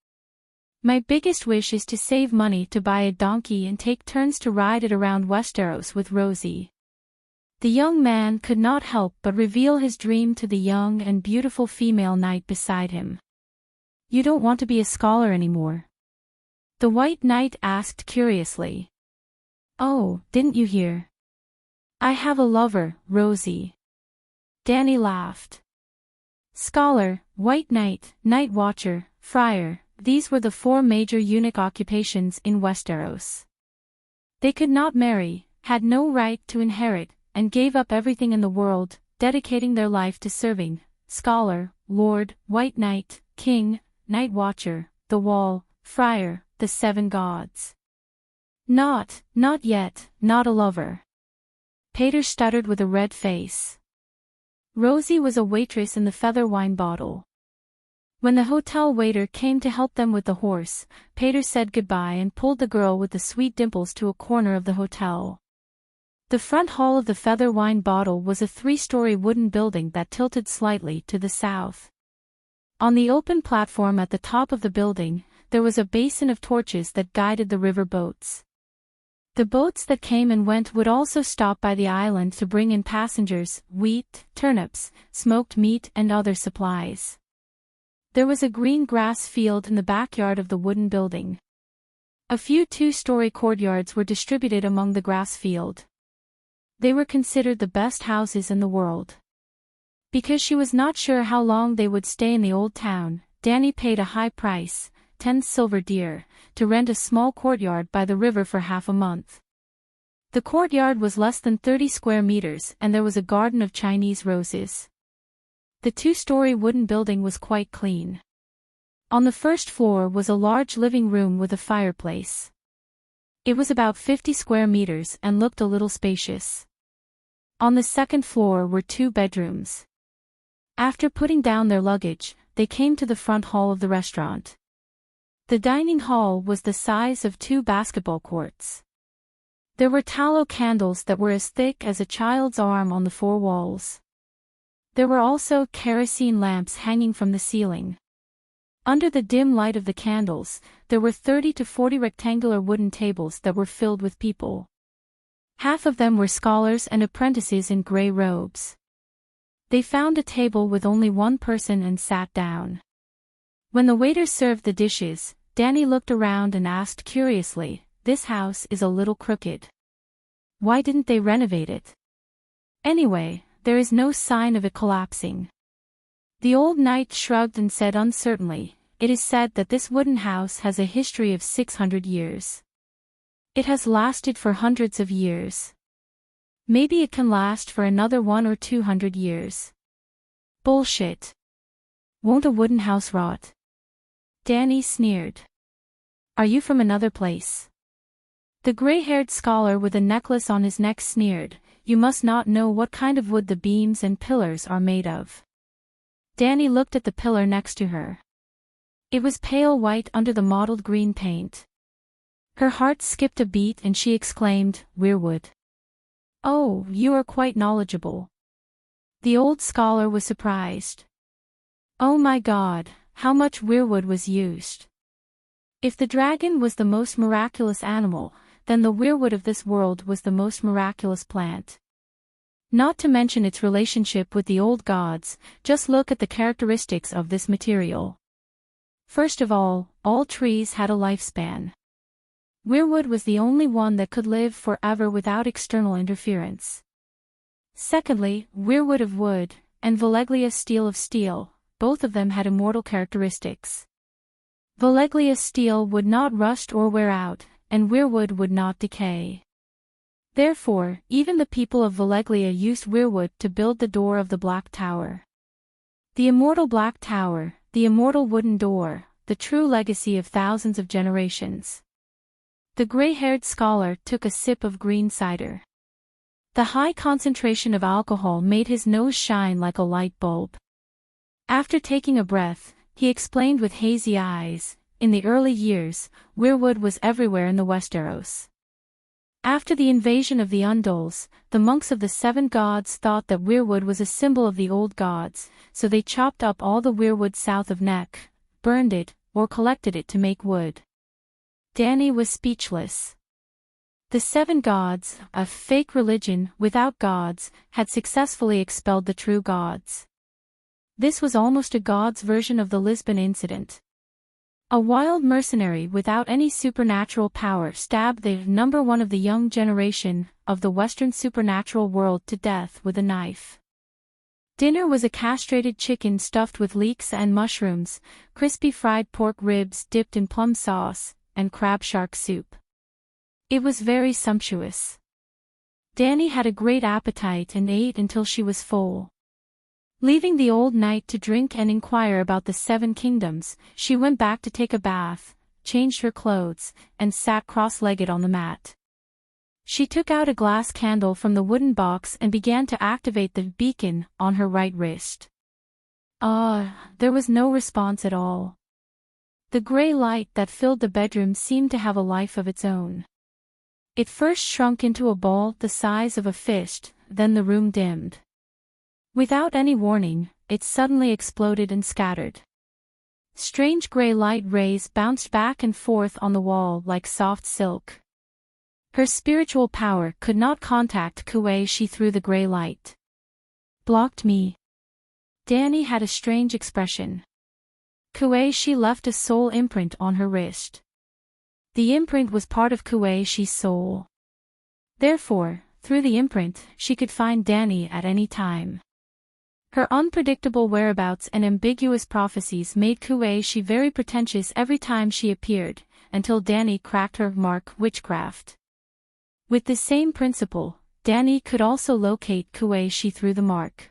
"My biggest wish is to save money to buy a donkey and take turns to ride it around Westeros with Rosie." The young man could not help but reveal his dream to the young and beautiful female knight beside him. "You don't want to be a scholar anymore?" the White Knight asked curiously. "Oh, didn't you hear? I have a lover, Rosie." Danny laughed. Scholar, White Knight, Night Watcher, Friar, these were the 4 major eunuch occupations in Westeros. They could not marry, had no right to inherit, and gave up everything in the world, dedicating their life to serving, Scholar, Lord, White Knight, King, Night Watcher, the Wall, Friar, the 7 gods. Not yet, not a lover." Pater stuttered with a red face. Rosie was a waitress in the feather wine bottle. When the hotel waiter came to help them with the horse, Peter said goodbye and pulled the girl with the sweet dimples to a corner of the hotel. The front hall of the feather wine bottle was a 3-story wooden building that tilted slightly to the south. On the open platform at the top of the building, there was a basin of torches that guided the river boats. The boats that came and went would also stop by the island to bring in passengers, wheat, turnips, smoked meat and other supplies. There was a green grass field in the backyard of the wooden building. A few 2-story courtyards were distributed among the grass field. They were considered the best houses in the world. Because she was not sure how long they would stay in the old town, Danny paid a high price, 10 silver dear, to rent a small courtyard by the river for half a month. The courtyard was less than 30 square meters and there was a garden of Chinese roses. The 2-story wooden building was quite clean. On the first floor was a large living room with a fireplace. It was about 50 square meters and looked a little spacious. On the second floor were 2 bedrooms. After putting down their luggage, they came to the front hall of the restaurant. The dining hall was the size of 2 basketball courts. There were tallow candles that were as thick as a child's arm on the 4 walls. There were also kerosene lamps hanging from the ceiling. Under the dim light of the candles, there were 30 to 40 rectangular wooden tables that were filled with people. Half of them were scholars and apprentices in gray robes. They found a table with only 1 person and sat down. When the waiter served the dishes, Danny looked around and asked curiously, "This house is a little crooked. Why didn't they renovate it? Anyway, there is no sign of it collapsing." The old knight shrugged and said uncertainly, "It is said that this wooden house has a history of 600 years. It has lasted for hundreds of years. Maybe it can last for another 100 or 200 years. Bullshit. Won't a wooden house rot?" Danny sneered. "Are you from another place?" The gray-haired scholar with a necklace on his neck sneered, "You must not know what kind of wood the beams and pillars are made of." Danny looked at the pillar next to her. It was pale white under the mottled green paint. Her heart skipped a beat and she exclaimed, "Weirwood. Oh, you are quite knowledgeable." The old scholar was surprised. "Oh my God, how much weirwood was used. If the dragon was the most miraculous animal, then the weirwood of this world was the most miraculous plant. Not to mention its relationship with the old gods, just look at the characteristics of this material. First of all trees had a lifespan. Weirwood was the only one that could live forever without external interference. Secondly, weirwood of wood, and Valeglia steel of steel, both of them had immortal characteristics. Valeglia steel would not rust or wear out, and weirwood would not decay. Therefore, even the people of Valeglia used weirwood to build the door of the Black Tower. The immortal Black Tower, the immortal wooden door, the true legacy of thousands of generations. The gray-haired scholar took a sip of green cider. The high concentration of alcohol made his nose shine like a light bulb. After taking a breath, he explained with hazy eyes, "In the early years, weirwood was everywhere in the Westeros. After the invasion of the Undulls, the monks of the 7 gods thought that weirwood was a symbol of the old gods, so they chopped up all the weirwood south of Neck, burned it, or collected it to make wood." Danny was speechless. The 7 gods, a fake religion without gods, had successfully expelled the true gods. This was almost a god's version of the Lisbon incident. A wild mercenary without any supernatural power stabbed the number 1 of the young generation of the Western supernatural world to death with a knife. Dinner was a castrated chicken stuffed with leeks and mushrooms, crispy fried pork ribs dipped in plum sauce, and crab shark soup. It was very sumptuous. Danny had a great appetite and ate until she was full. Leaving the old knight to drink and inquire about the 7 kingdoms, she went back to take a bath, changed her clothes, and sat cross-legged on the mat. She took out a glass candle from the wooden box and began to activate the beacon on her right wrist. There was no response at all. The gray light that filled the bedroom seemed to have a life of its own. It first shrunk into a ball the size of a fist, then the room dimmed. Without any warning, it suddenly exploded and scattered. Strange gray light rays bounced back and forth on the wall like soft silk. Her spiritual power could not contact Kuei-shi through the gray light. Blocked me. Danny had a strange expression. Kuei-shi left a soul imprint on her wrist. The imprint was part of Kuei-shi's soul. Therefore, through the imprint, she could find Danny at any time. Her unpredictable whereabouts and ambiguous prophecies made Kuei-shi very pretentious every time she appeared, until Danny cracked her mark witchcraft. With the same principle, Danny could also locate Kuei-shi through the mark.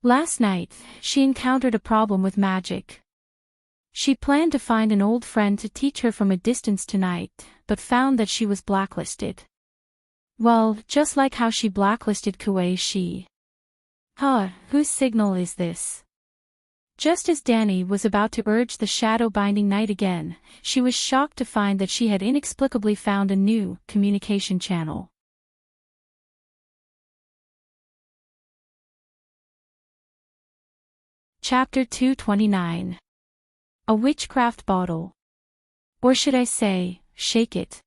Last night, she encountered a problem with magic. She planned to find an old friend to teach her from a distance tonight, but found that she was blacklisted. Well, just like how she blacklisted Kuei-shi. Whose signal is this? Just as Danny was about to urge the shadow-binding night again, she was shocked to find that she had inexplicably found a new communication channel. Chapter 229. A Witchcraft Bottle. Or should I say, shake it.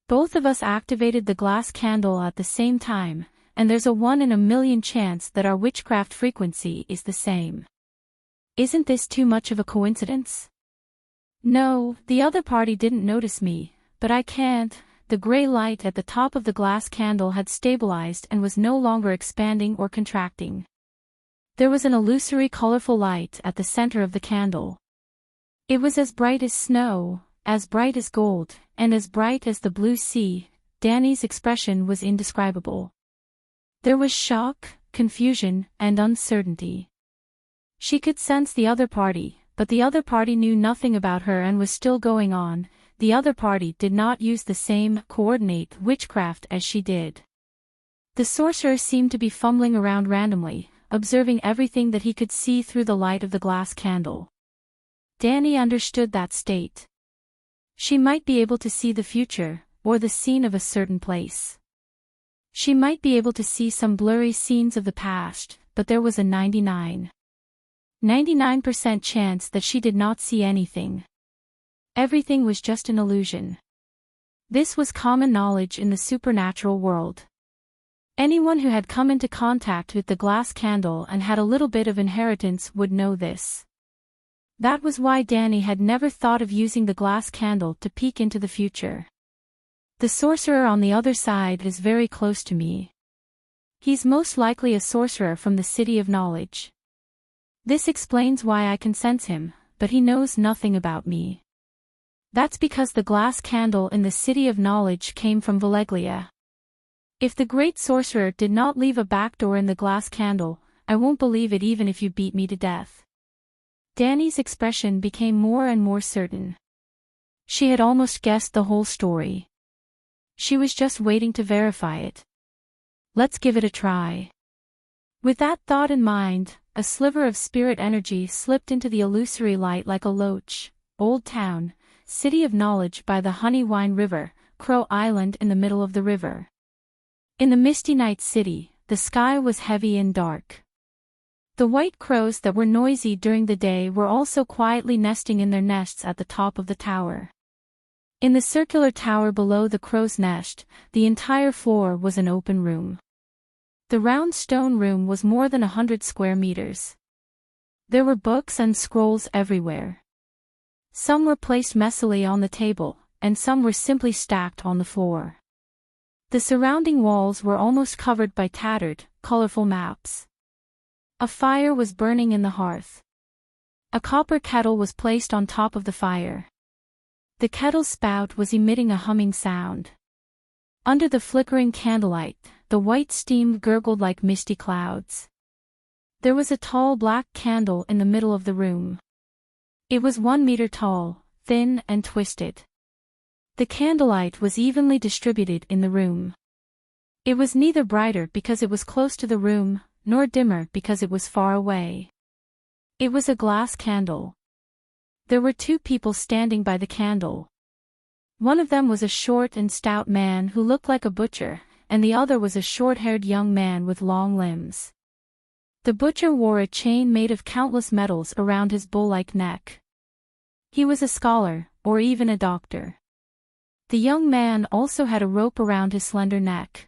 Both of us activated the glass candle at the same time, and there's a 1 in a million chance that our witchcraft frequency is the same. Isn't this too much of a coincidence? No, the other party didn't notice me, but I can't. The gray light at the top of the glass candle had stabilized and was no longer expanding or contracting. There was an illusory colorful light at the center of the candle. It was as bright as snow, as bright as gold, and as bright as the blue sea. Danny's expression was indescribable. There was shock, confusion, and uncertainty. She could sense the other party, but the other party knew nothing about her and was still going on. The other party did not use the same coordinate witchcraft as she did. The sorcerer seemed to be fumbling around randomly, observing everything that he could see through the light of the glass candle. Danny understood that state. She might be able to see the future, or the scene of a certain place. She might be able to see some blurry scenes of the past, but there was a 99% chance that she did not see anything. Everything was just an illusion. This was common knowledge in the supernatural world. Anyone who had come into contact with the glass candle and had a little bit of inheritance would know this. That was why Danny had never thought of using the glass candle to peek into the future. The sorcerer on the other side is very close to me. He's most likely a sorcerer from the City of Knowledge. This explains why I can sense him, but he knows nothing about me. That's because the glass candle in the City of Knowledge came from Valeglia. If the great sorcerer did not leave a back door in the glass candle, I won't believe it even if you beat me to death. Danny's expression became more and more certain. She had almost guessed the whole story. She was just waiting to verify it. Let's give it a try. With that thought in mind, a sliver of spirit energy slipped into the illusory light like a loach. Old Town, City of Knowledge by the Honey Wine River, Crow Island in the middle of the river. In the misty night city, the sky was heavy and dark. The white crows that were noisy during the day were also quietly nesting in their nests at the top of the tower. In the circular tower below the crow's nest, the entire floor was an open room. The round stone room was more than 100 square meters. There were books and scrolls everywhere. Some were placed messily on the table, and some were simply stacked on the floor. The surrounding walls were almost covered by tattered, colorful maps. A fire was burning in the hearth. A copper kettle was placed on top of the fire. The kettle's spout was emitting a humming sound. Under the flickering candlelight, the white steam gurgled like misty clouds. There was a tall black candle in the middle of the room. It was 1 meter tall, thin and twisted. The candlelight was evenly distributed in the room. It was neither brighter because it was close to the room, nor dimmer because it was far away. It was a glass candle. There were two people standing by the candle. One of them was a short and stout man who looked like a butcher, and the other was a short-haired young man with long limbs. The butcher wore a chain made of countless metals around his bull-like neck. He was a scholar, or even a doctor. The young man also had a rope around his slender neck.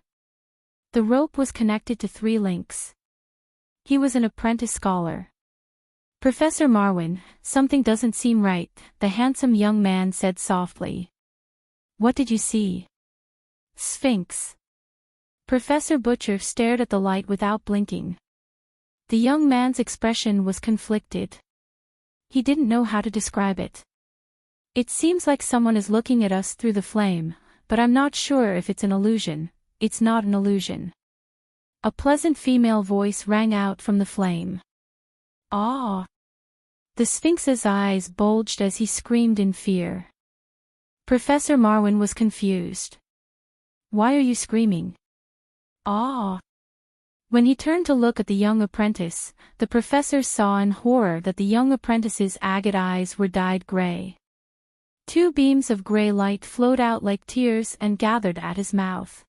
The rope was connected to 3 links. He was an apprentice scholar. "Professor Marwin, something doesn't seem right," the handsome young man said softly. "What did you see?" "Sphinx." Professor Butcher stared at the light without blinking. The young man's expression was conflicted. He didn't know how to describe it. "It seems like someone is looking at us through the flame, but I'm not sure if it's an illusion." "It's not an illusion." A pleasant female voice rang out from the flame. "Ah!" The Sphinx's eyes bulged as he screamed in fear. Professor Marwin was confused. "Why are you screaming?" "Ah!" When he turned to look at the young apprentice, the professor saw in horror that the young apprentice's agate eyes were dyed gray. 2 beams of gray light flowed out like tears and gathered at his mouth.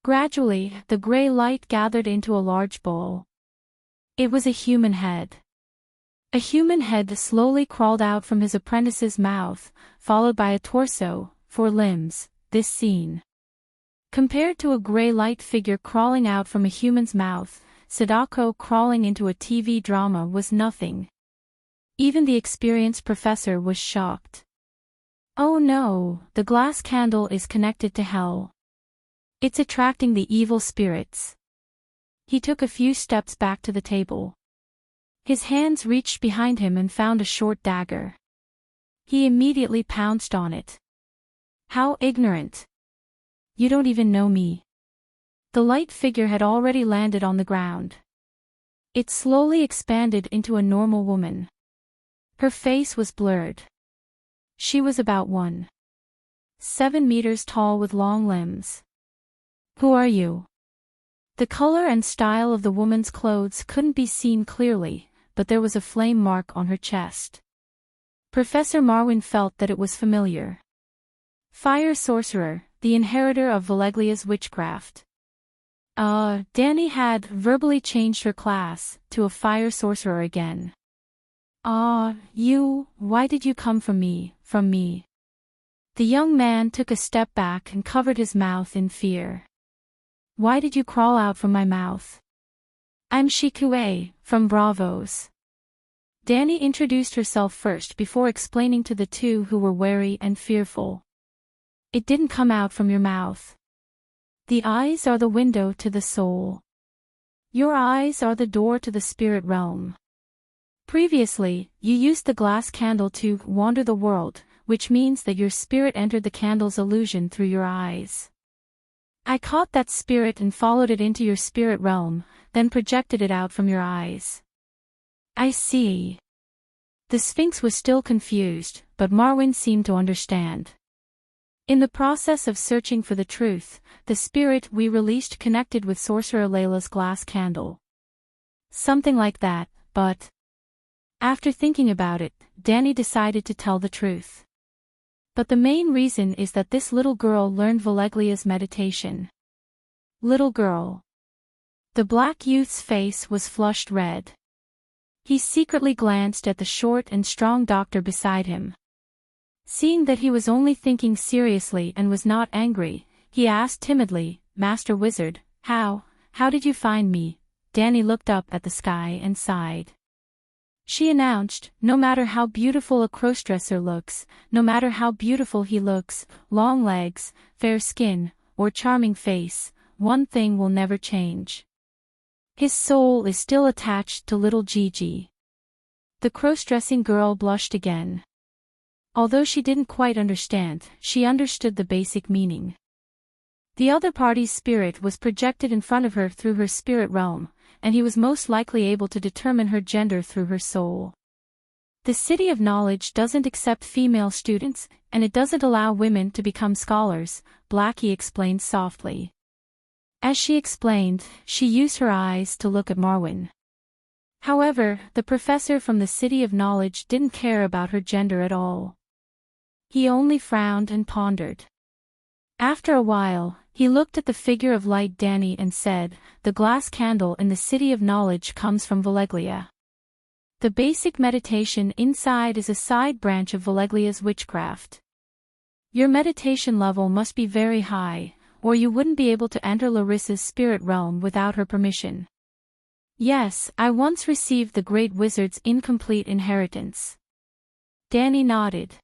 Gradually, the gray light gathered into a large bowl. It was a human head. A human head slowly crawled out from his apprentice's mouth, followed by a torso, 4 limbs. This scene, compared to a gray light figure crawling out from a human's mouth, Sadako crawling into a TV drama, was nothing. Even the experienced professor was shocked. "Oh no, the glass candle is connected to hell. It's attracting the evil spirits." He took a few steps back to the table. His hands reached behind him and found a short dagger. He immediately pounced on it. "How ignorant! You don't even know me." The light figure had already landed on the ground. It slowly expanded into a normal woman. Her face was blurred. She was about 1.7 meters tall with long limbs. "Who are you?" The color and style of the woman's clothes couldn't be seen clearly, but there was a flame mark on her chest. Professor Marwin felt that it was familiar. "Fire sorcerer, the inheritor of Valeglia's witchcraft." Danny had verbally changed her class to a fire sorcerer again. Why did you come from me? The young man took a step back and covered his mouth in fear. "Why did you crawl out from my mouth?" "I'm Shikue, from Bravos." Danny introduced herself first before explaining to the two who were wary and fearful. "It didn't come out from your mouth. The eyes are the window to the soul. Your eyes are the door to the spirit realm. Previously, you used the glass candle to wander the world, which means that your spirit entered the candle's illusion through your eyes. I caught that spirit and followed it into your spirit realm, then projected it out from your eyes." "I see." The Sphinx was still confused, but Marwin seemed to understand. "In the process of searching for the truth, the spirit we released connected with Sorcerer Layla's glass candle." "Something like that, but..." After thinking about it, Danny decided to tell the truth. "But the main reason is that this little girl learned Valeglia's meditation." "Little girl?" The black youth's face was flushed red. He secretly glanced at the short and strong doctor beside him. Seeing that he was only thinking seriously and was not angry, he asked timidly, "Master Wizard, how did you find me?" Danny looked up at the sky and sighed. She announced, "No matter how beautiful a crossdresser looks, no matter how beautiful he looks, long legs, fair skin, or charming face, one thing will never change. His soul is still attached to little Gigi." The crossdressing girl blushed again. Although she didn't quite understand, she understood the basic meaning. The other party's spirit was projected in front of her through her spirit realm, and he was most likely able to determine her gender through her soul. The City of Knowledge doesn't accept female students, and it doesn't allow women to become scholars, Blackie explained softly. As she explained, she used her eyes to look at Marwyn. However, the professor from the City of Knowledge didn't care about her gender at all. He only frowned and pondered. After a while, he looked at the figure of light Danny and said, "The glass candle in the City of Knowledge comes from Veleglia. The basic meditation inside is a side branch of Veleglia's witchcraft. Your meditation level must be very high, or you wouldn't be able to enter Larissa's spirit realm without her permission." "Yes, I once received the Great Wizard's incomplete inheritance." Danny nodded.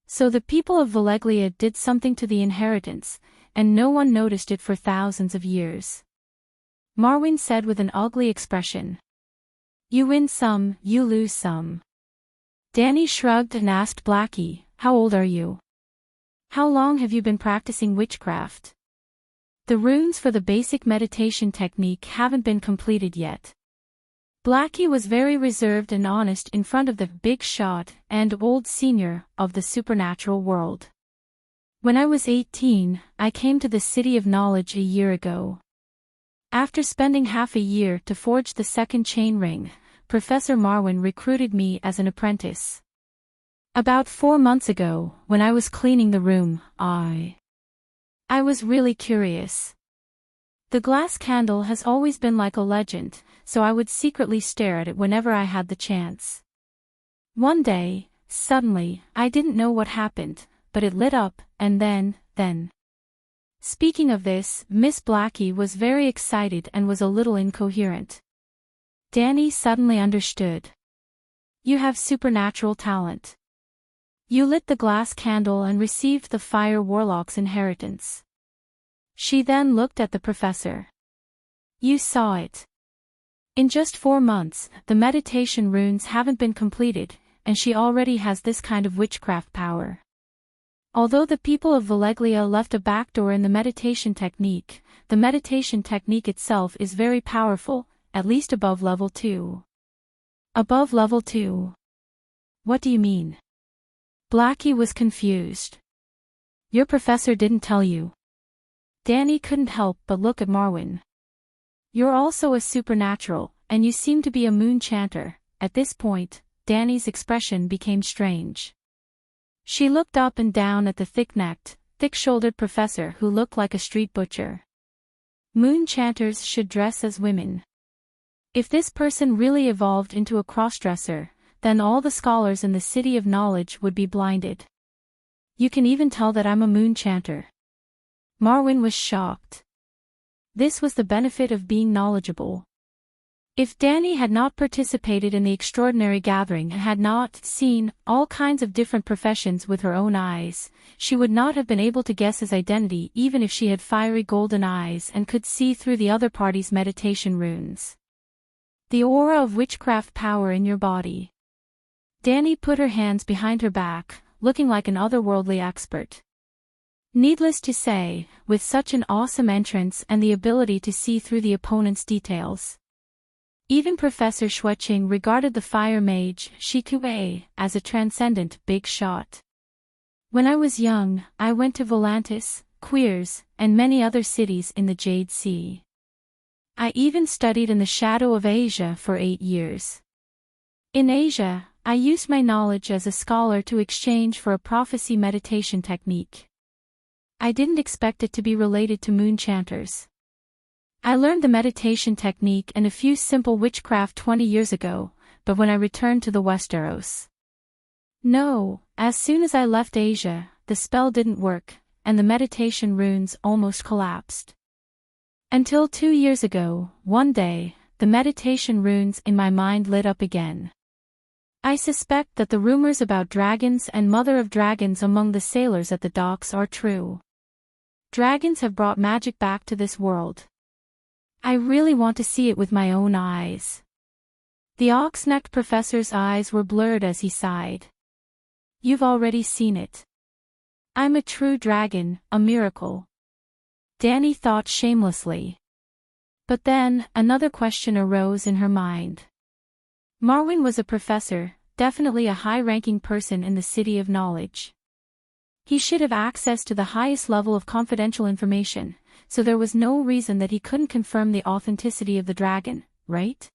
"So the people of Veleglia did something to the inheritance, and no one noticed it for thousands of years," Marwyn said with an ugly expression. "You win some, you lose some." Danny shrugged and asked Blackie, "How old are you? How long have you been practicing witchcraft?" "The runes for the basic meditation technique haven't been completed yet." Blackie was very reserved and honest in front of the big shot and old senior of the supernatural world. "When I was 18, I came to the City of Knowledge a year ago. After spending half a year to forge the second chain ring, Professor Marwyn recruited me as an apprentice. About 4 months ago, when I was cleaning the room, I was really curious. The glass candle has always been like a legend, so I would secretly stare at it whenever I had the chance. One day, suddenly, I didn't know what happened, but it lit up, and then. Speaking of this, Miss Blackie was very excited and was a little incoherent. Danny suddenly understood. "You have supernatural talent. You lit the glass candle and received the Fire Warlock's inheritance." She then looked at the professor. "You saw it. In just 4 months, the meditation runes haven't been completed, and she already has this kind of witchcraft power. Although the people of Veleglia left a backdoor in the meditation technique itself is very powerful, at least above level 2. "Above level 2? What do you mean?" Blackie was confused. "Your professor didn't tell you?" Danny couldn't help but look at Marwyn. "You're also a supernatural, and you seem to be a moon chanter." At this point, Danny's expression became strange. She looked up and down at the thick-necked, thick-shouldered professor who looked like a street butcher. Moon chanters should dress as women. If this person really evolved into a crossdresser, then all the scholars in the City of Knowledge would be blinded. "You can even tell that I'm a moon chanter." Marwyn was shocked. This was the benefit of being knowledgeable. If Danny had not participated in the extraordinary gathering and had not seen all kinds of different professions with her own eyes, she would not have been able to guess his identity even if she had fiery golden eyes and could see through the other party's meditation runes. "The aura of witchcraft power in your body." Danny put her hands behind her back, looking like an otherworldly expert. Needless to say, with such an awesome entrance and the ability to see through the opponent's details. Even Professor Schwetching regarded the fire mage, Shikue, as a transcendent big shot. "When I was young, I went to Volantis, Queers, and many other cities in the Jade Sea. I even studied in the shadow of Asia for 8 years. In Asia, I used my knowledge as a scholar to exchange for a prophecy meditation technique. I didn't expect it to be related to moon chanters. I learned the meditation technique and a few simple witchcraft 20 years ago, but when I returned to the Westeros. No, as soon as I left Asia, the spell didn't work, and the meditation runes almost collapsed. Until 2 years ago, one day, the meditation runes in my mind lit up again. I suspect that the rumors about dragons and mother of dragons among the sailors at the docks are true. Dragons have brought magic back to this world. I really want to see it with my own eyes." The ox-necked professor's eyes were blurred as he sighed. "You've already seen it. I'm a true dragon, a miracle." Danny thought shamelessly. But then, another question arose in her mind. Marwyn was a professor, definitely a high-ranking person in the City of Knowledge. He should have access to the highest level of confidential information, so there was no reason that he couldn't confirm the authenticity of the dragon, right?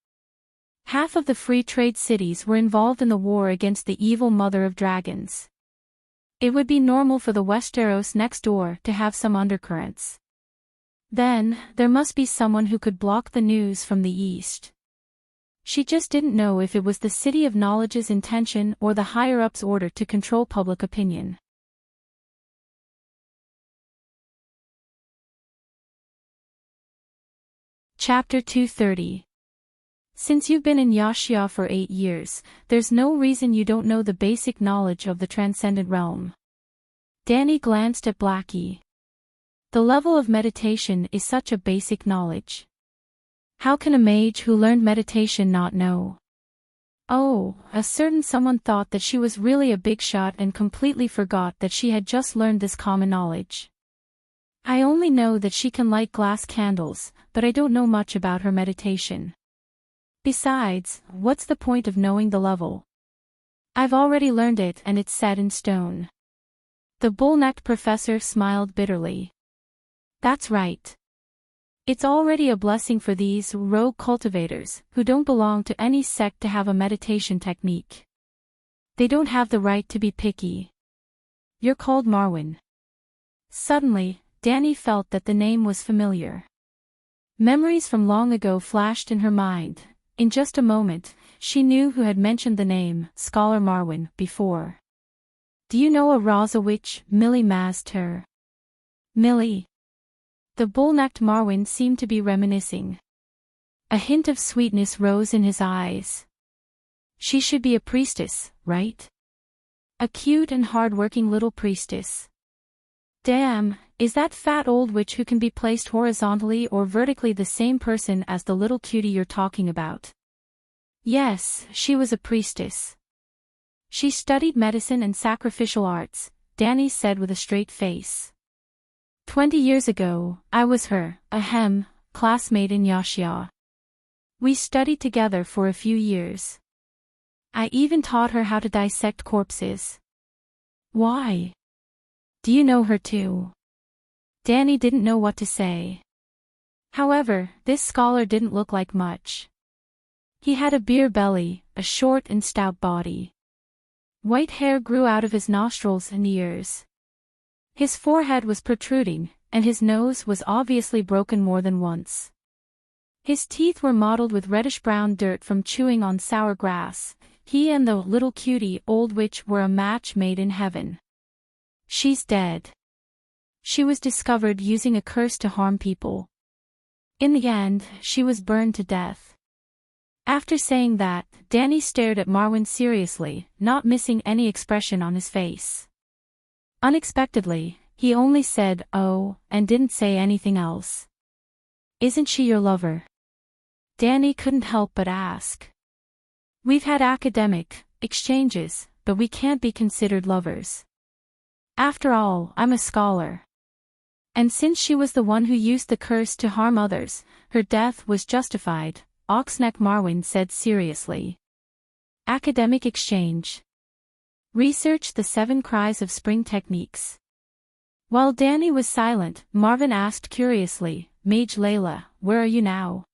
Half of the free trade cities were involved in the war against the evil mother of dragons. It would be normal for the Westeros next door to have some undercurrents. Then, there must be someone who could block the news from the east. She just didn't know if it was the City of Knowledge's intention or the higher-ups' order to control public opinion. Chapter 230. Since you've been in Yaxia for 8 years, there's no reason you don't know the basic knowledge of the transcendent realm. Dany glanced at Blackie. The level of meditation is such a basic knowledge. How can a mage who learned meditation not know? Oh, a certain someone thought that she was really a big shot and completely forgot that she had just learned this common knowledge. I only know that she can light glass candles, but I don't know much about her meditation. Besides, what's the point of knowing the level? I've already learned it and it's set in stone. The bull-necked professor smiled bitterly. That's right. It's already a blessing for these rogue cultivators, who don't belong to any sect, to have a meditation technique. They don't have the right to be picky. You're called Marwyn. Suddenly, Dany felt that the name was familiar. Memories from long ago flashed in her mind. In just a moment, she knew who had mentioned the name, Scholar Marwyn, before. Do you know a Raza witch, Millie Mazter? Millie. The bull-necked Marwyn seemed to be reminiscing. A hint of sweetness rose in his eyes. She should be a priestess, right? A cute and hard-working little priestess. Damn, is that fat old witch who can be placed horizontally or vertically the same person as the little cutie you're talking about? Yes, she was a priestess. She studied medicine and sacrificial arts, Dany said with a straight face. 20 years ago, I was her, classmate in Yaxia. We studied together for a few years. I even taught her how to dissect corpses. Why? Do you know her too? Dany didn't know what to say. However, this scholar didn't look like much. He had a beer belly, a short and stout body. White hair grew out of his nostrils and ears. His forehead was protruding, and his nose was obviously broken more than once. His teeth were mottled with reddish-brown dirt from chewing on sour grass. He and the little cutie old witch were a match made in heaven. She's dead. She was discovered using a curse to harm people. In the end, she was burned to death. After saying that, Dany stared at Marwyn seriously, not missing any expression on his face. Unexpectedly, he only said, "Oh," and didn't say anything else. Isn't she your lover? Dany couldn't help but ask. We've had academic exchanges, but we can't be considered lovers. After all, I'm a scholar. And since she was the one who used the curse to harm others, her death was justified, Oxneck Marwyn said seriously. Academic exchange. Research the 7 cries of spring techniques. While Dany was silent, Marvin asked curiously, Mage Layla, where are you now?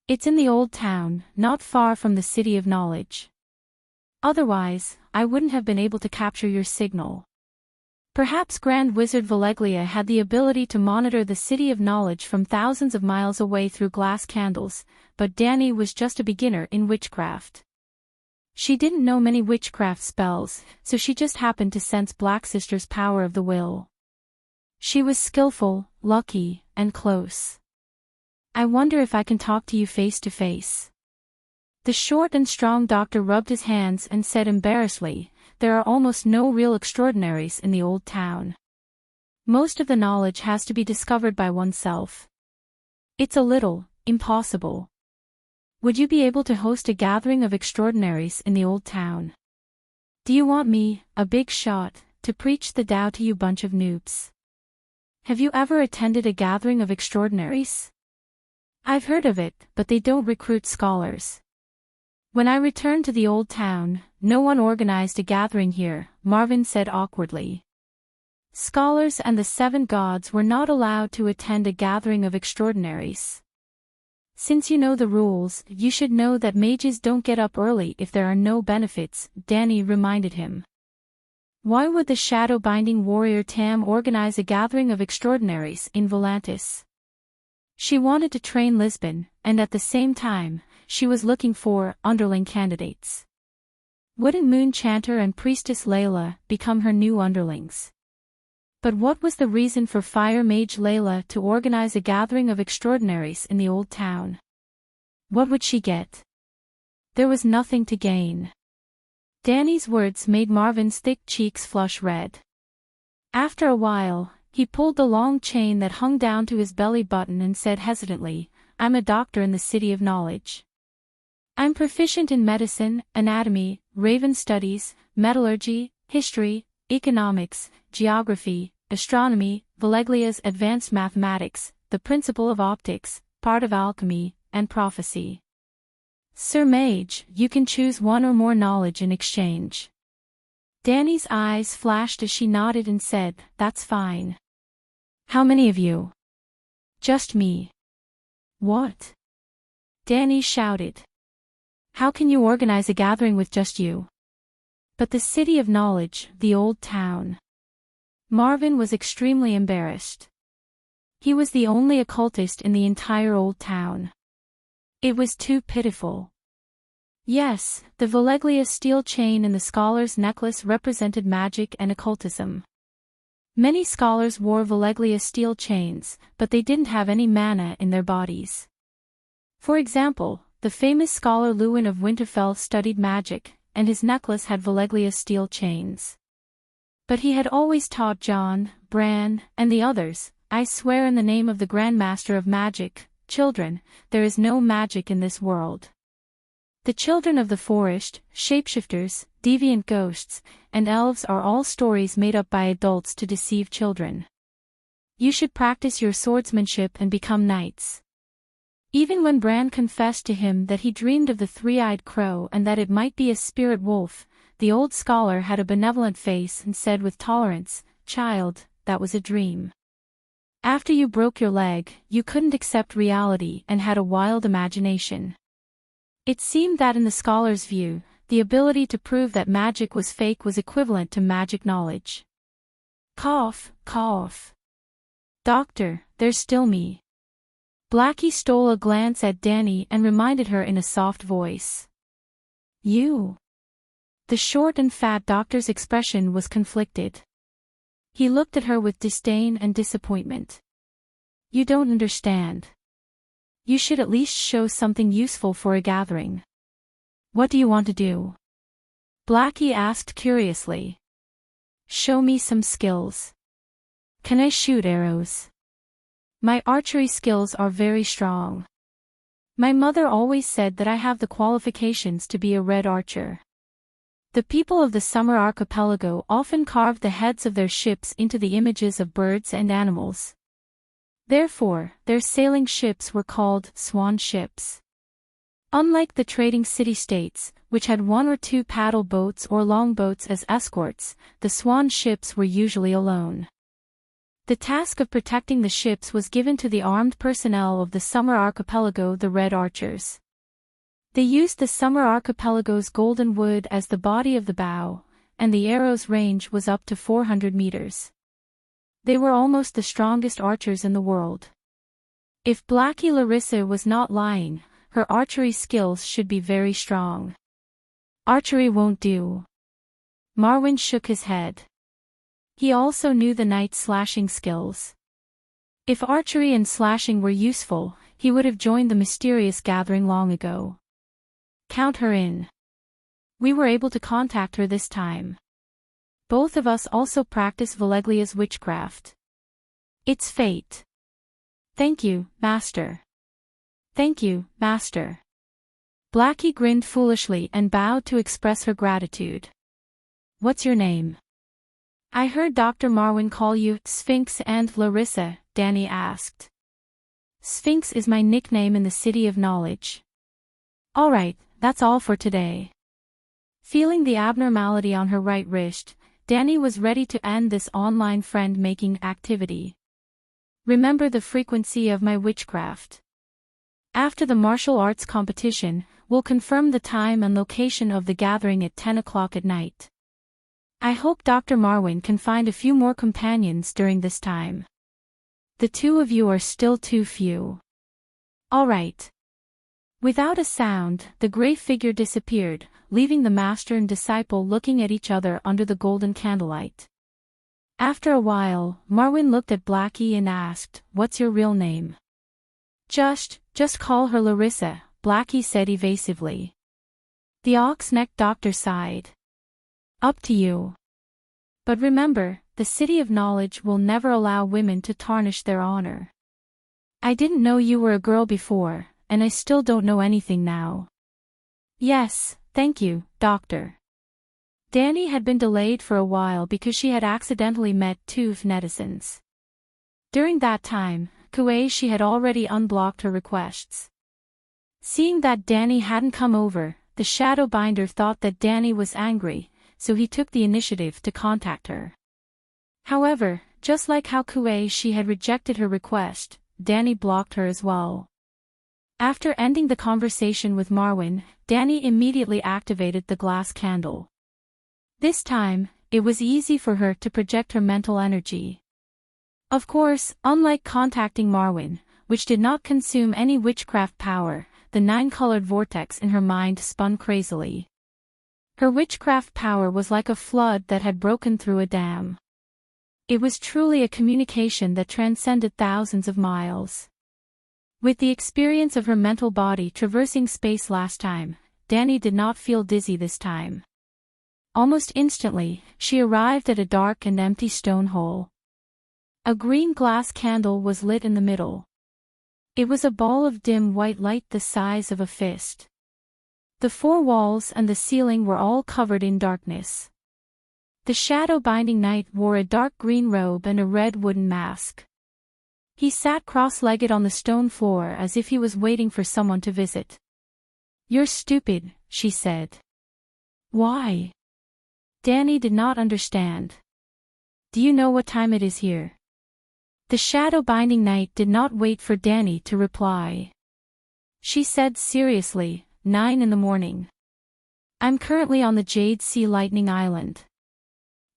It's in the old town, not far from the City of Knowledge. Otherwise, I wouldn't have been able to capture your signal. Perhaps Grand Wizard Valeglia had the ability to monitor the City of Knowledge from thousands of miles away through glass candles, but Dany was just a beginner in witchcraft. She didn't know many witchcraft spells, so she just happened to sense Black Sister's power of the will. She was skillful, lucky, and close. I wonder if I can talk to you face to face. The short and strong doctor rubbed his hands and said embarrassedly, there are almost no real extraordinaries in the old town. Most of the knowledge has to be discovered by oneself. It's a little impossible. Would you be able to host a gathering of extraordinaries in the old town? Do you want me, a big shot, to preach the Tao to you bunch of noobs? Have you ever attended a gathering of extraordinaries? I've heard of it, but they don't recruit scholars. When I returned to the old town, no one organized a gathering here, Marvin said awkwardly. Scholars and the 7 gods were not allowed to attend a gathering of extraordinaries. Since you know the rules, you should know that mages don't get up early if there are no benefits, Danny reminded him. Why would the shadow-binding warrior Tam organize a gathering of extraordinaries in Volantis? She wanted to train Lisbon, and at the same time, she was looking for underling candidates. Wouldn't Moon Chanter and Priestess Layla become her new underlings? But what was the reason for Fire Mage Layla to organize a gathering of extraordinaries in the old town? What would she get? There was nothing to gain. Danny's words made Marvin's thick cheeks flush red. After a while, he pulled the long chain that hung down to his belly button and said hesitantly, I'm a doctor in the City of Knowledge. I'm proficient in medicine, anatomy, raven studies, metallurgy, history, economics, geography, astronomy, Valeglia's advanced mathematics, the principle of optics, part of alchemy, and prophecy. Sir Mage, you can choose one or more knowledge in exchange. Danny's eyes flashed as she nodded and said, That's fine. How many of you? Just me. What? Danny shouted. How can you organize a gathering with just you? But the City of Knowledge, the old town. Marvin was extremely embarrassed. He was the only occultist in the entire old town. It was too pitiful. Yes, the Valeglia steel chain in the scholar's necklace represented magic and occultism. Many scholars wore Valeglia steel chains, but they didn't have any mana in their bodies. For example, the famous scholar Lewin of Winterfell studied magic, and his necklace had Valeglia steel chains. But he had always taught John, Bran, and the others, I swear in the name of the Grand Master of Magic, children, there is no magic in this world. The children of the forest, shapeshifters, deviant ghosts, and elves are all stories made up by adults to deceive children. You should practice your swordsmanship and become knights. Even when Bran confessed to him that he dreamed of the 3-eyed crow and that it might be a spirit wolf, the old scholar had a benevolent face and said with tolerance, Child, that was a dream. After you broke your leg, you couldn't accept reality and had a wild imagination. It seemed that in the scholar's view, the ability to prove that magic was fake was equivalent to magic knowledge. Cough, cough. Doctor, there's still me. Blackie stole a glance at Danny and reminded her in a soft voice. You. The short and fat doctor's expression was conflicted. He looked at her with disdain and disappointment. You don't understand. You should at least show something useful for a gathering. What do you want to do? Blackie asked curiously. Show me some skills. Can I shoot arrows? My archery skills are very strong. My mother always said that I have the qualifications to be a red archer. The people of the Summer Archipelago often carved the heads of their ships into the images of birds and animals. Therefore, their sailing ships were called swan ships. Unlike the trading city-states, which had 1 or 2 paddle boats or longboats as escorts, the swan ships were usually alone. The task of protecting the ships was given to the armed personnel of the Summer Archipelago, the Red Archers. They used the Summer Archipelago's golden wood as the body of the bow, and the arrow's range was up to 400 meters. They were almost the strongest archers in the world. If Blackie Larissa was not lying, her archery skills should be very strong. Archery won't do. Marwyn shook his head. He also knew the knight's slashing skills. If archery and slashing were useful, he would have joined the mysterious gathering long ago. Count her in. We were able to contact her this time. Both of us also practice Valeglia's witchcraft. It's fate. Thank you, Master. Thank you, Master. Blackie grinned foolishly and bowed to express her gratitude. What's your name? I heard Dr. Marwyn call you Sphinx and Larissa, Danny asked. Sphinx is my nickname in the City of Knowledge. Alright, that's all for today. Feeling the abnormality on her right wrist, Danny was ready to end this online friend-making activity. Remember the frequency of my witchcraft. After the martial arts competition, we'll confirm the time and location of the gathering at 10 o'clock at night. I hope Dr. Marwin can find a few more companions during this time. The two of you are still too few. All right. Without a sound, the gray figure disappeared, leaving the master and disciple looking at each other under the golden candlelight. After a while, Marwin looked at Blackie and asked, "What's your real name?" Just call her Larissa," Blackie said evasively. The ox-necked doctor sighed. "Up to you. But remember, the City of Knowledge will never allow women to tarnish their honor. I didn't know you were a girl before, and I still don't know anything now." "Yes, thank you, doctor." Danny had been delayed for a while because she had accidentally met two netizens. During that time, Kuei had already unblocked her requests. Seeing that Danny hadn't come over, the Shadowbinder thought that Danny was angry, so he took the initiative to contact her. However, just like how Kuei had rejected her request, Danny blocked her as well. After ending the conversation with Marwin, Danny immediately activated the glass candle. This time, it was easy for her to project her mental energy. Of course, unlike contacting Marwin, which did not consume any witchcraft power, the nine-colored vortex in her mind spun crazily. Her witchcraft power was like a flood that had broken through a dam. It was truly a communication that transcended thousands of miles. With the experience of her mental body traversing space last time, Danny did not feel dizzy this time. Almost instantly, she arrived at a dark and empty stone hole. A green glass candle was lit in the middle. It was a ball of dim white light the size of a fist. The four walls and the ceiling were all covered in darkness. The shadow-binding knight wore a dark green robe and a red wooden mask. He sat cross-legged on the stone floor as if he was waiting for someone to visit. "You're stupid," she said. "Why?" Danny did not understand. "Do you know what time it is here?" The shadow-binding knight did not wait for Danny to reply. She said seriously, 9 in the morning. "I'm currently on the Jade Sea Lightning Island.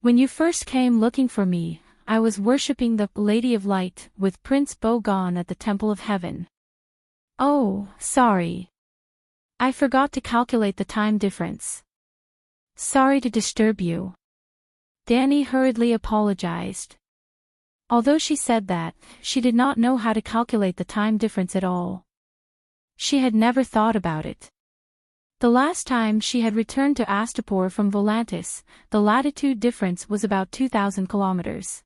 When you first came looking for me, I was worshipping the Lady of Light with Prince Bogon at the Temple of Heaven." "Oh, sorry. I forgot to calculate the time difference. Sorry to disturb you." Danny hurriedly apologized. Although she said that, she did not know how to calculate the time difference at all. She had never thought about it. The last time she had returned to Astapor from Volantis, the latitude difference was about 2,000 kilometers.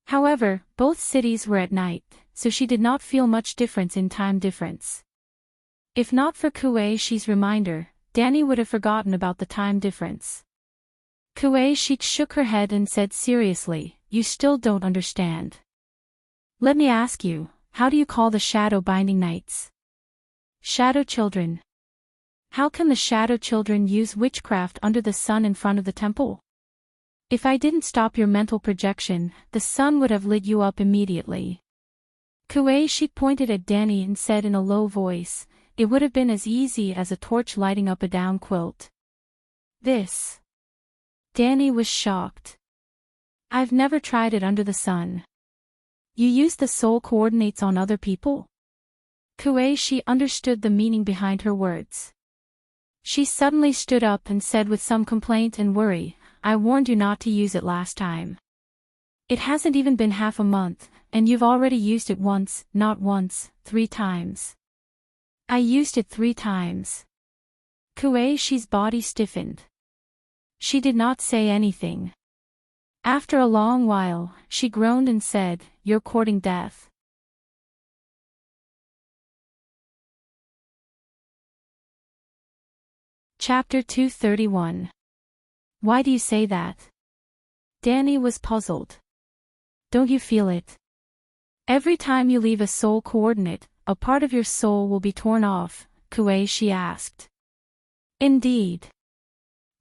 However, both cities were at night, so she did not feel much difference in time difference. If not for Kuei-shi's reminder, Danny would have forgotten about the time difference. Kuei-shi shook her head and said seriously, "You still don't understand. Let me ask you, how do you call the shadow-binding knights?" "Shadow children." "How can the shadow children use witchcraft under the sun in front of the temple?" "If I didn't stop your mental projection, the sun would have lit you up immediately." Kuei-shi pointed at Danny and said in a low voice, "It would have been as easy as a torch lighting up a down quilt." "This." Danny was shocked. "I've never tried it under the sun." "You use the soul coordinates on other people?" Kuei-shi understood the meaning behind her words. She suddenly stood up and said with some complaint and worry, "I warned you not to use it last time. It hasn't even been half a month, and you've already used it once, not once, 3 times. "I used it 3 times. Kuei-shi's body stiffened. She did not say anything. After a long while, she groaned and said, "You're courting death." Chapter 231. Why do you say that? Danny was puzzled. Don't you feel it? Every time you leave a soul coordinate, a part of your soul will be torn off, Kuei-shi asked. Indeed.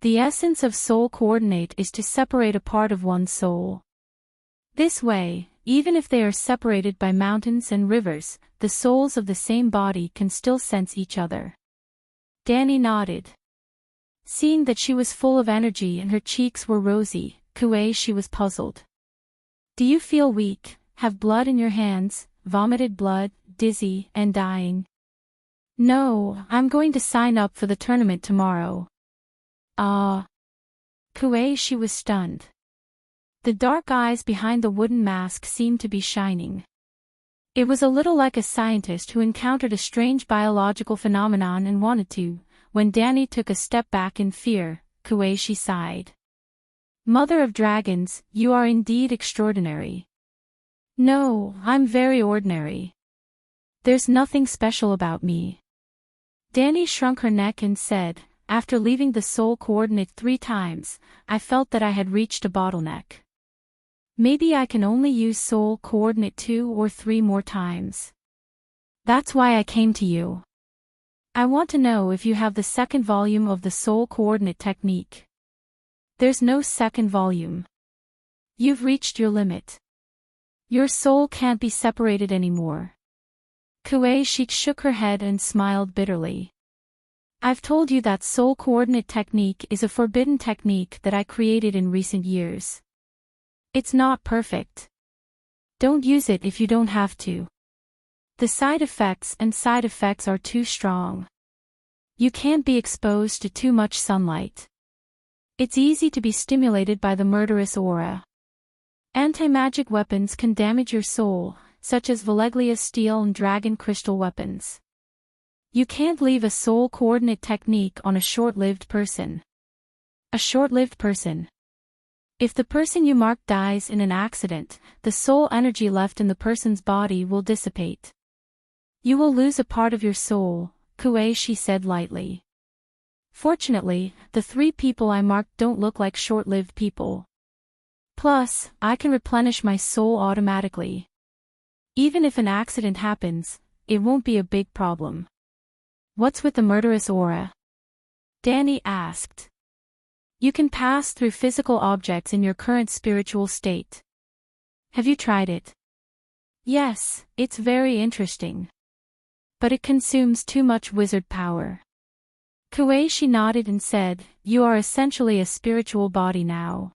The essence of soul coordinate is to separate a part of one's soul. This way, even if they are separated by mountains and rivers, the souls of the same body can still sense each other. Danny nodded. Seeing that she was full of energy and her cheeks were rosy, she was puzzled. Do you feel weak, have blood in your hands, vomited blood, dizzy, and dying? No, I'm going to sign up for the tournament tomorrow. Ah. She was stunned. The dark eyes behind the wooden mask seemed to be shining. It was a little like a scientist who encountered a strange biological phenomenon and wanted to. When Danny took a step back in fear, she sighed. Mother of dragons, you are indeed extraordinary. No, I'm very ordinary. There's nothing special about me. Danny shrunk her neck and said, after leaving the soul coordinate 3 times, I felt that I had reached a bottleneck. Maybe I can only use soul coordinate 2 or 3 more times. That's why I came to you. I want to know if you have the second volume of the soul coordinate technique. There's no second volume. You've reached your limit. Your soul can't be separated anymore. She shook her head and smiled bitterly. I've told you that soul coordinate technique is a forbidden technique that I created in recent years. It's not perfect. Don't use it if you don't have to. The side effects are too strong. You can't be exposed to too much sunlight. It's easy to be stimulated by the murderous aura. Anti-magic weapons can damage your soul, such as Veleglia steel and dragon crystal weapons. You can't leave a soul coordinate technique on a short-lived person. A short-lived person. If the person you mark dies in an accident, the soul energy left in the person's body will dissipate. You will lose a part of your soul, she said lightly. Fortunately, the 3 people I marked don't look like short-lived people. Plus, I can replenish my soul automatically. Even if an accident happens, it won't be a big problem. What's with the murderous aura? Danny asked. You can pass through physical objects in your current spiritual state. Have you tried it? Yes, it's very interesting. But it consumes too much wizard power. She nodded and said, you are essentially a spiritual body now.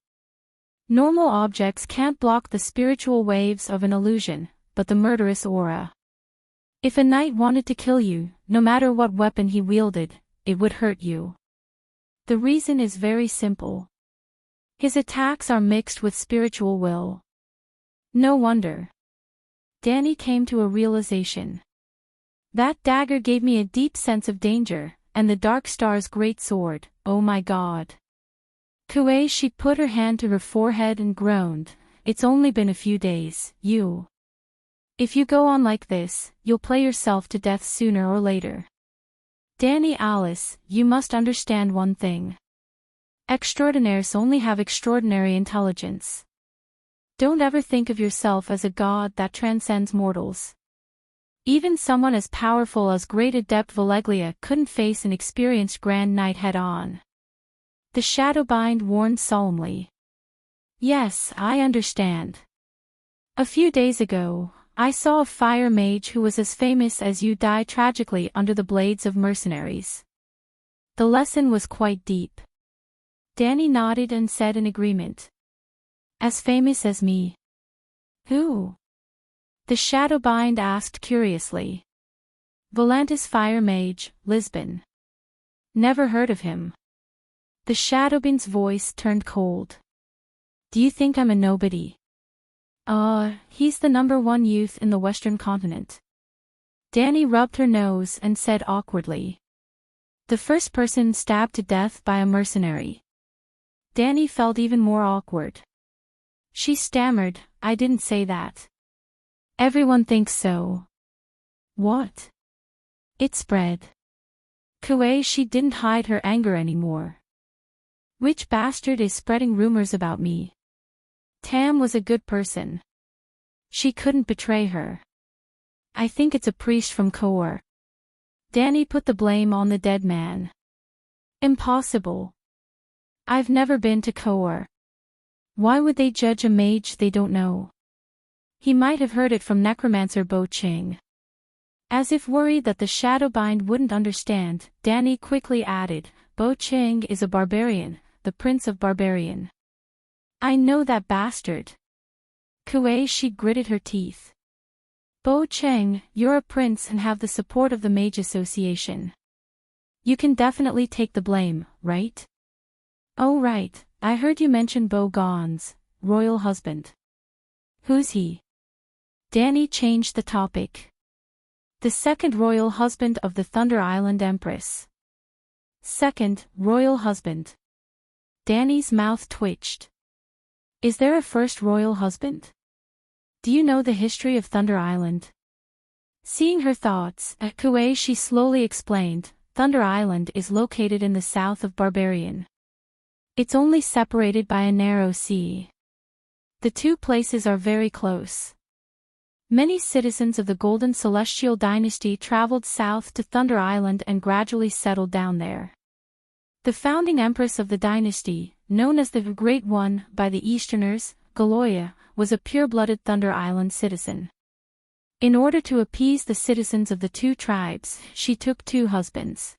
Normal objects can't block the spiritual waves of an illusion, but the murderous aura. If a knight wanted to kill you, no matter what weapon he wielded, it would hurt you. The reason is very simple. His attacks are mixed with spiritual will. No wonder. Danny came to a realization. That dagger gave me a deep sense of danger, and the Dark Star's great sword, oh my god. She put her hand to her forehead and groaned, it's only been a few days, If you go on like this, you'll play yourself to death sooner or later. Danny Alice, you must understand one thing. Extraordinaires only have extraordinary intelligence. Don't ever think of yourself as a god that transcends mortals. Even someone as powerful as Great Adept Veleglia couldn't face an experienced Grand Knight head-on. The Shadowbind warned solemnly. Yes, I understand. A few days ago, I saw a fire mage who was as famous as you die tragically under the blades of mercenaries. The lesson was quite deep. Danny nodded and said in agreement. As famous as me? Who? The Shadowbind asked curiously. Volantis Fire Mage, Lisbon. Never heard of him. The Shadowbind's voice turned cold. Do you think I'm a nobody? He's the #1 youth in the Western continent. Danny rubbed her nose and said awkwardly. The first person stabbed to death by a mercenary. Danny felt even more awkward. She stammered, I didn't say that. Everyone thinks so. What? It spread. She didn't hide her anger anymore. Which bastard is spreading rumors about me? Tam was a good person. She couldn't betray her. I think it's a priest from Koor. Danny put the blame on the dead man. Impossible. I've never been to Koor. Why would they judge a mage they don't know? He might have heard it from necromancer Bo Ching. As if worried that the Shadowbind wouldn't understand, Danny quickly added, Bo Ching is a barbarian, the prince of barbarian. I know that bastard. Kuei she gritted her teeth. Bo Cheng, you're a prince and have the support of the Mage Association. You can definitely take the blame, right? Oh right, I heard you mention Bo Gon's royal husband. Who's he? Danny changed the topic. The second royal husband of the Thunder Island Empress. Second, royal husband. Danny's mouth twitched. Is there a first royal husband? Do you know the history of Thunder Island? Seeing her thoughts, at Kuei she slowly explained, Thunder Island is located in the south of Barbarian. It's only separated by a narrow sea. The two places are very close. Many citizens of the Golden Celestial Dynasty traveled south to Thunder Island and gradually settled down there. The founding empress of the dynasty, known as the Great One by the Easterners, Galoya, was a pure-blooded Thunder Island citizen. In order to appease the citizens of the two tribes, she took two husbands.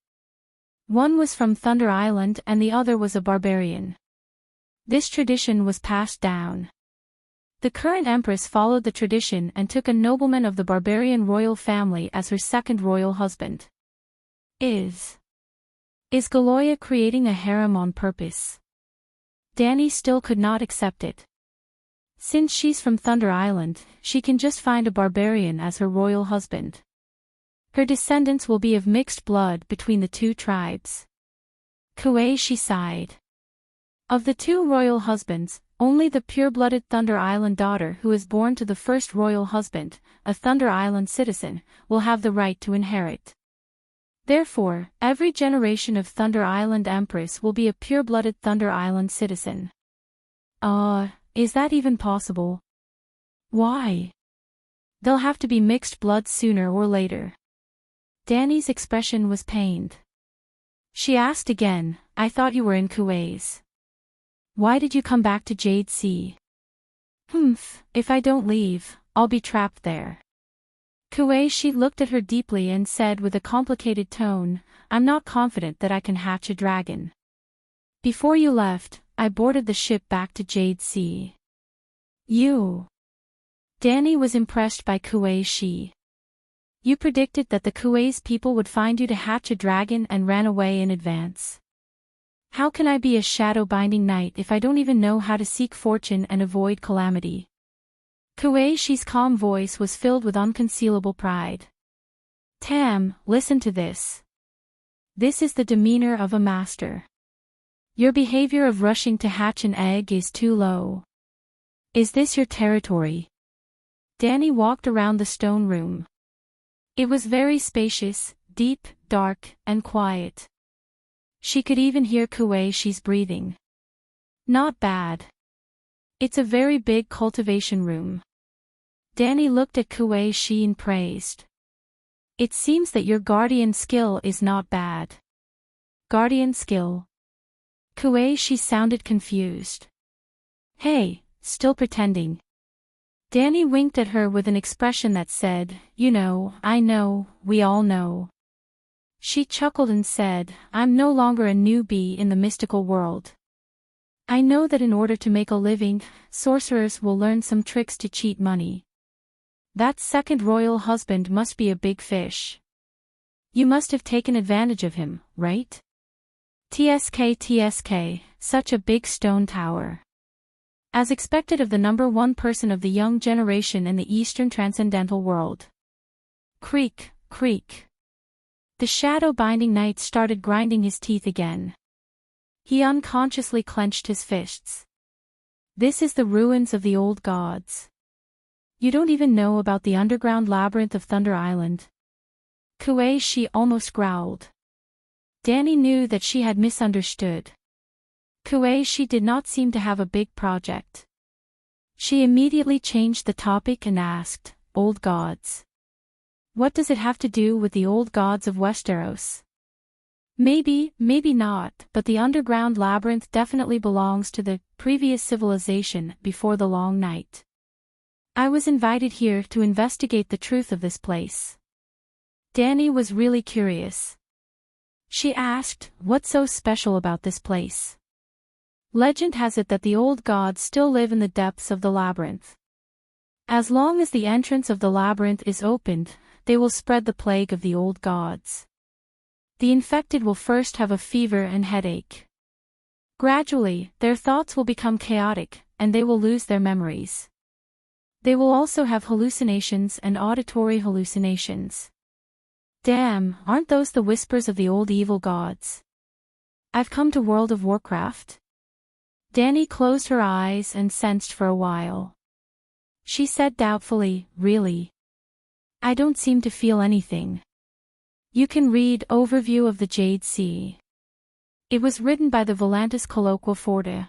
One was from Thunder Island and the other was a barbarian. This tradition was passed down. The current empress followed the tradition and took a nobleman of the barbarian royal family as her second royal husband. Is Galoya creating a harem on purpose? Danny still could not accept it. Since she's from Thunder Island, she can just find a barbarian as her royal husband. Her descendants will be of mixed blood between the two tribes. Kuei she sighed. Of the two royal husbands, only the pure-blooded Thunder Island daughter who is born to the first royal husband, a Thunder Island citizen, will have the right to inherit. Therefore, every generation of Thunder Island Empress will be a pure-blooded Thunder Island citizen. Is that even possible? Why? They'll have to be mixed blood sooner or later. Danny's expression was pained. She asked again, I thought you were in Kuwais. Why did you come back to Jade Sea? If I don't leave, I'll be trapped there. Kuei she looked at her deeply and said with a complicated tone, I'm not confident that I can hatch a dragon. Before you left, I boarded the ship back to Jade Sea. Danny was impressed by Kuei she. You predicted that the Kuei's people would find you to hatch a dragon and ran away in advance. How can I be a shadow-binding knight if I don't even know how to seek fortune and avoid calamity? Kuei she's calm voice was filled with unconcealable pride. Tam, listen to this. This is the demeanor of a master. Your behavior of rushing to hatch an egg is too low. Is this your territory? Danny walked around the stone room. It was very spacious, deep, dark, and quiet. She could even hear Kuei she's breathing. Not bad. It's a very big cultivation room. Danny looked at Kuei she and praised. It seems that your guardian skill is not bad. Guardian skill? Kuei she sounded confused. Hey, still pretending. Danny winked at her with an expression that said, I know, we all know. She chuckled and said, I'm no longer a newbie in the mystical world. I know that in order to make a living, sorcerers will learn some tricks to cheat money. That second royal husband must be a big fish. You must have taken advantage of him, right? TSK, such a big stone tower. As expected of the number one person of the young generation in the Eastern Transcendental world. Creak, creak. The shadow-binding knight started grinding his teeth again. He unconsciously clenched his fists. This is the ruins of the old gods. You don't even know about the underground labyrinth of Thunder Island. Kuei she almost growled. Danny knew that she had misunderstood. Kuei she did not seem to have a big project. She immediately changed the topic and asked, Old gods. What does it have to do with the old gods of Westeros? Maybe, maybe not, but the underground labyrinth definitely belongs to the previous civilization before the long night. I was invited here to investigate the truth of this place. Danny was really curious. She asked, "What's so special about this place?" Legend has it that the old gods still live in the depths of the labyrinth. As long as the entrance of the labyrinth is opened, they will spread the plague of the old gods. The infected will first have a fever and headache. Gradually, their thoughts will become chaotic, and they will lose their memories. They will also have hallucinations and auditory hallucinations. Damn, aren't those the whispers of the old evil gods? I've come to World of Warcraft. Danny closed her eyes and sensed for a while. She said doubtfully, "Really? I don't seem to feel anything." You can read Overview of the Jade Sea. It was written by the Volantis Colloquaforte.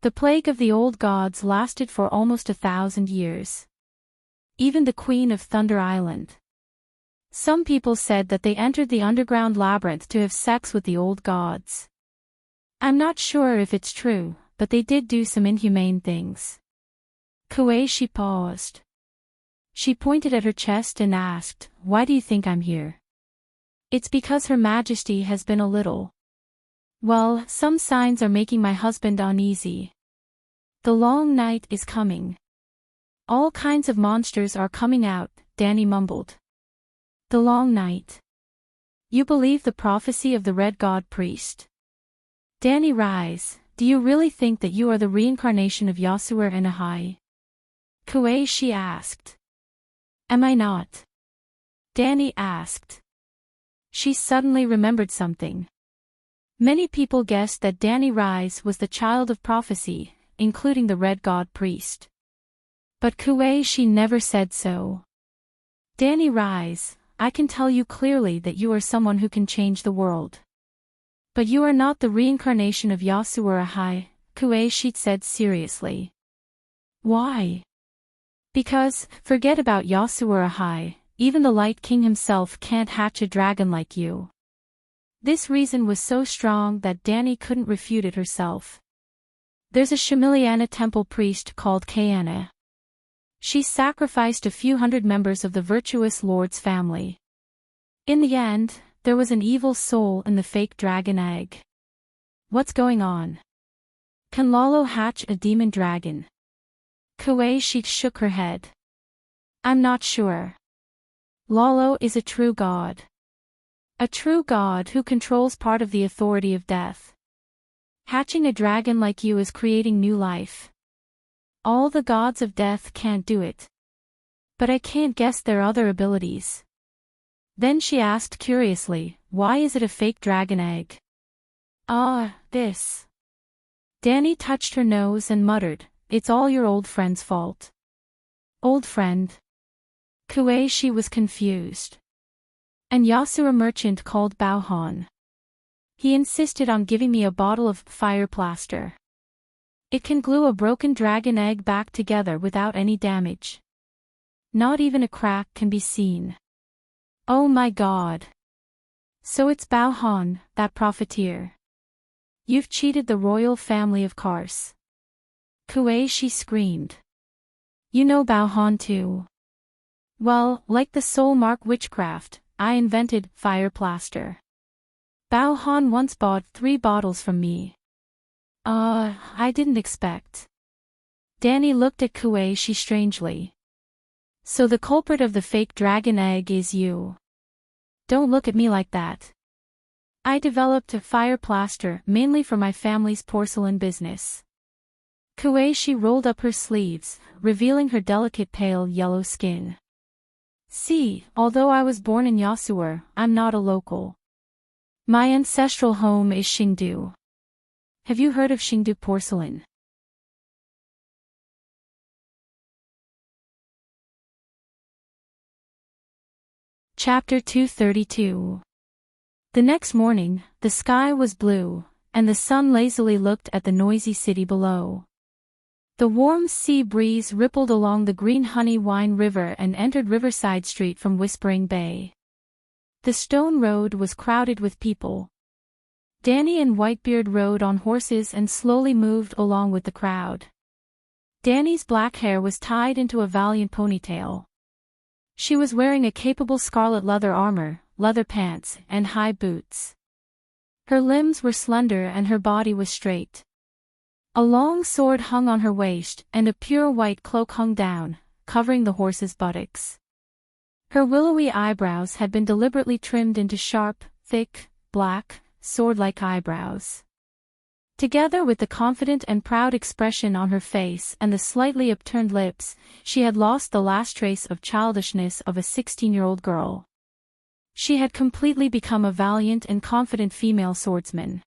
The plague of the old gods lasted for almost 1,000 years. Even the Queen of Thunder Island. Some people said that they entered the underground labyrinth to have sex with the old gods. I'm not sure if it's true, but they did do some inhumane things. She paused. She pointed at her chest and asked, "Why do you think I'm here?" "It's because Her Majesty has been a little. Well, some signs are making my husband uneasy. The long night is coming. All kinds of monsters are coming out," Danny mumbled. "The long night. You believe the prophecy of the Red God Priest?" Danny Rise, do you really think that you are the reincarnation of Yasuo and Ahai? She asked. Am I not? Danny asked. She suddenly remembered something. Many people guessed that Danny Rise was the child of prophecy, including the Red God Priest. But she never said so. Danny Rise, I can tell you clearly that you are someone who can change the world. But you are not the reincarnation of Yasuo Ahai, she said seriously. Why? Because, forget about Yasuo Ahai, even the Light King himself can't hatch a dragon like you. This reason was so strong that Danny couldn't refute it herself. There's a Shamiliana temple priest called Kayana. She sacrificed a few hundred members of the virtuous lord's family. In the end, there was an evil soul in the fake dragon egg. What's going on? Can Lalo hatch a demon dragon? She shook her head. I'm not sure. Lalo is a true god. A true god who controls part of the authority of death. Hatching a dragon like you is creating new life. All the gods of death can't do it. But I can't guess their other abilities. Then she asked curiously, why is it a fake dragon egg? This. Danny touched her nose and muttered, it's all your old friend's fault. Old friend? She was confused. An Yasuo merchant called Bauhan. He insisted on giving me a bottle of fire plaster. It can glue a broken dragon egg back together without any damage. Not even a crack can be seen. Oh my god. So it's Bauhan, that profiteer. You've cheated the royal family of Kars. She screamed. You know Bauhan too. Well, like the soul mark witchcraft, I invented fire plaster. Bauhan once bought 3 bottles from me. I didn't expect. Danny looked at she strangely. So the culprit of the fake dragon egg is you. Don't look at me like that. I developed a fire plaster mainly for my family's porcelain business. She rolled up her sleeves, revealing her delicate pale yellow skin. See, although I was born in Yasuo, I'm not a local. My ancestral home is Xingdu. Have you heard of Xingdu porcelain? Chapter 232. The next morning, the sky was blue, and the sun lazily looked at the noisy city below. The warm sea breeze rippled along the green honey wine river and entered Riverside Street from Whispering Bay. The stone road was crowded with people. Danny and Whitebeard rode on horses and slowly moved along with the crowd. Danny's black hair was tied into a valiant ponytail. She was wearing a capable scarlet leather armor, leather pants, and high boots. Her limbs were slender and her body was straight. A long sword hung on her waist and a pure white cloak hung down, covering the horse's buttocks. Her willowy eyebrows had been deliberately trimmed into sharp, thick, black, sword-like eyebrows. Together with the confident and proud expression on her face and the slightly upturned lips, she had lost the last trace of childishness of a 16-year-old girl. She had completely become a valiant and confident female swordsman.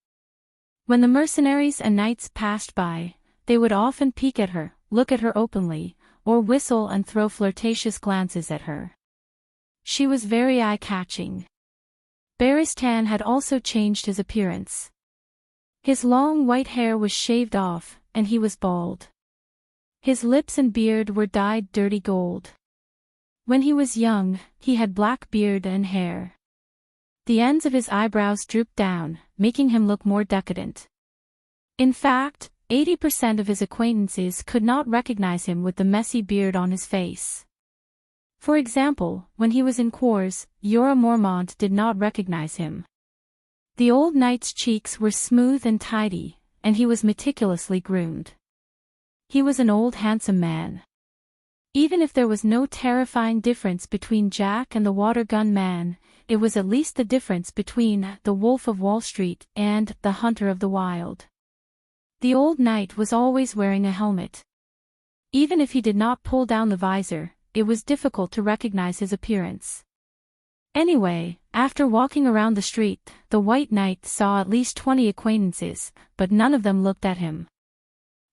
When the mercenaries and knights passed by, they would often peek at her, look at her openly, or whistle and throw flirtatious glances at her. She was very eye-catching. Baristan had also changed his appearance. His long white hair was shaved off, and he was bald. His lips and beard were dyed dirty gold. When he was young, he had black beard and hair. The ends of his eyebrows drooped down, making him look more decadent. In fact, 80% of his acquaintances could not recognize him with the messy beard on his face. For example, when he was in Cours, Jorah Mormont did not recognize him. The old knight's cheeks were smooth and tidy, and he was meticulously groomed. He was an old handsome man. Even if there was no terrifying difference between Jack and the water gun man, it was at least the difference between the Wolf of Wall Street and the Hunter of the Wild. The old knight was always wearing a helmet. Even if he did not pull down the visor, it was difficult to recognize his appearance. Anyway, after walking around the street, the White Knight saw at least 20 acquaintances, but none of them looked at him.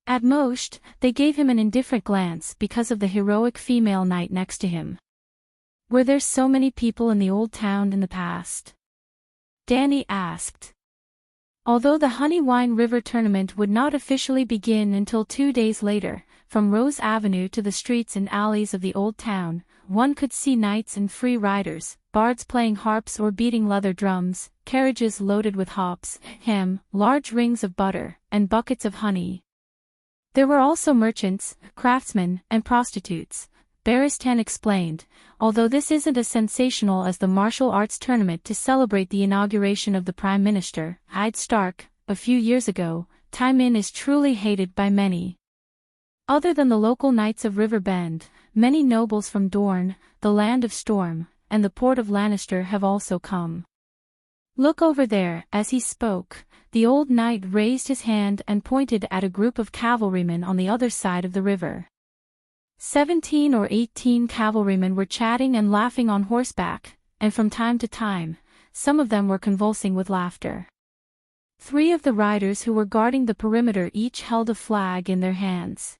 At most, they gave him an indifferent glance because of the heroic female knight next to him. Were there so many people in the old town in the past? Danny asked. Although the Honeywine River tournament would not officially begin until 2 days later, from Rose Avenue to the streets and alleys of the old town, one could see knights and free riders, bards playing harps or beating leather drums, carriages loaded with hops, ham, large rings of butter, and buckets of honey. There were also merchants, craftsmen, and prostitutes, Baristan explained, although this isn't as sensational as the martial arts tournament to celebrate the inauguration of the Prime Minister, Hyde Stark, a few years ago. Time is truly hated by many. Other than the local knights of Riverbend, many nobles from Dorne, the Land of Storm, and the port of Lannister have also come. Look over there. As he spoke, the old knight raised his hand and pointed at a group of cavalrymen on the other side of the river. 17 or 18 cavalrymen were chatting and laughing on horseback, and from time to time, some of them were convulsing with laughter. 3 of the riders who were guarding the perimeter each held a flag in their hands.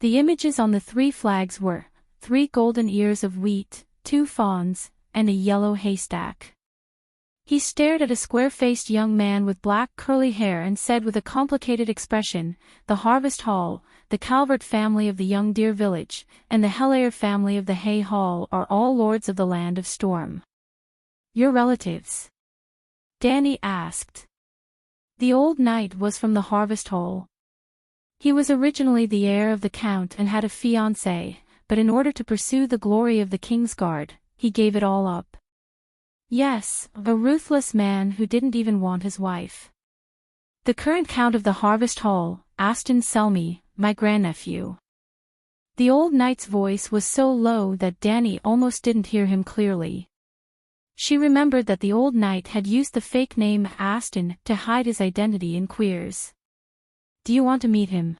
The images on the 3 flags were 3 golden ears of wheat, 2 fawns, and a yellow haystack. He stared at a square-faced young man with black curly hair and said with a complicated expression, "The Harvest Hall, the Calvert family of the Young Deer Village, and the Hellair family of the Hay Hall are all lords of the Land of Storm." "Your relatives?" Danny asked. The old knight was from the Harvest Hall. He was originally the heir of the Count and had a fiancée, but in order to pursue the glory of the Kingsguard, he gave it all up. Yes, a ruthless man who didn't even want his wife. The current Count of the Harvest Hall, Aston Selmy, my grandnephew. The old knight's voice was so low that Danny almost didn't hear him clearly. She remembered that the old knight had used the fake name Aston to hide his identity in Queers. "Do you want to meet him?"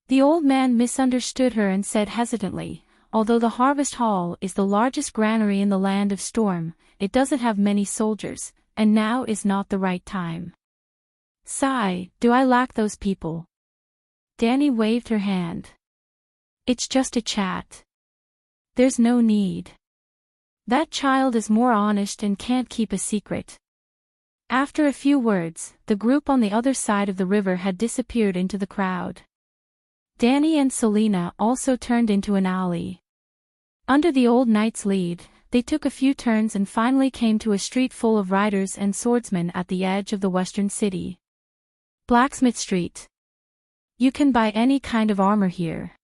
The old man misunderstood her and said hesitantly, "Although the Harvest Hall is the largest granary in the Land of Storm, it doesn't have many soldiers, and now is not the right time." "Sigh, do I lack those people?" Danny waved her hand. "It's just a chat. There's no need. That child is more honest and can't keep a secret." After a few words, the group on the other side of the river had disappeared into the crowd. Danny and Selena also turned into an alley. Under the old knight's lead, they took a few turns and finally came to a street full of riders and swordsmen at the edge of the western city. Blacksmith Street. You can buy any kind of armor here,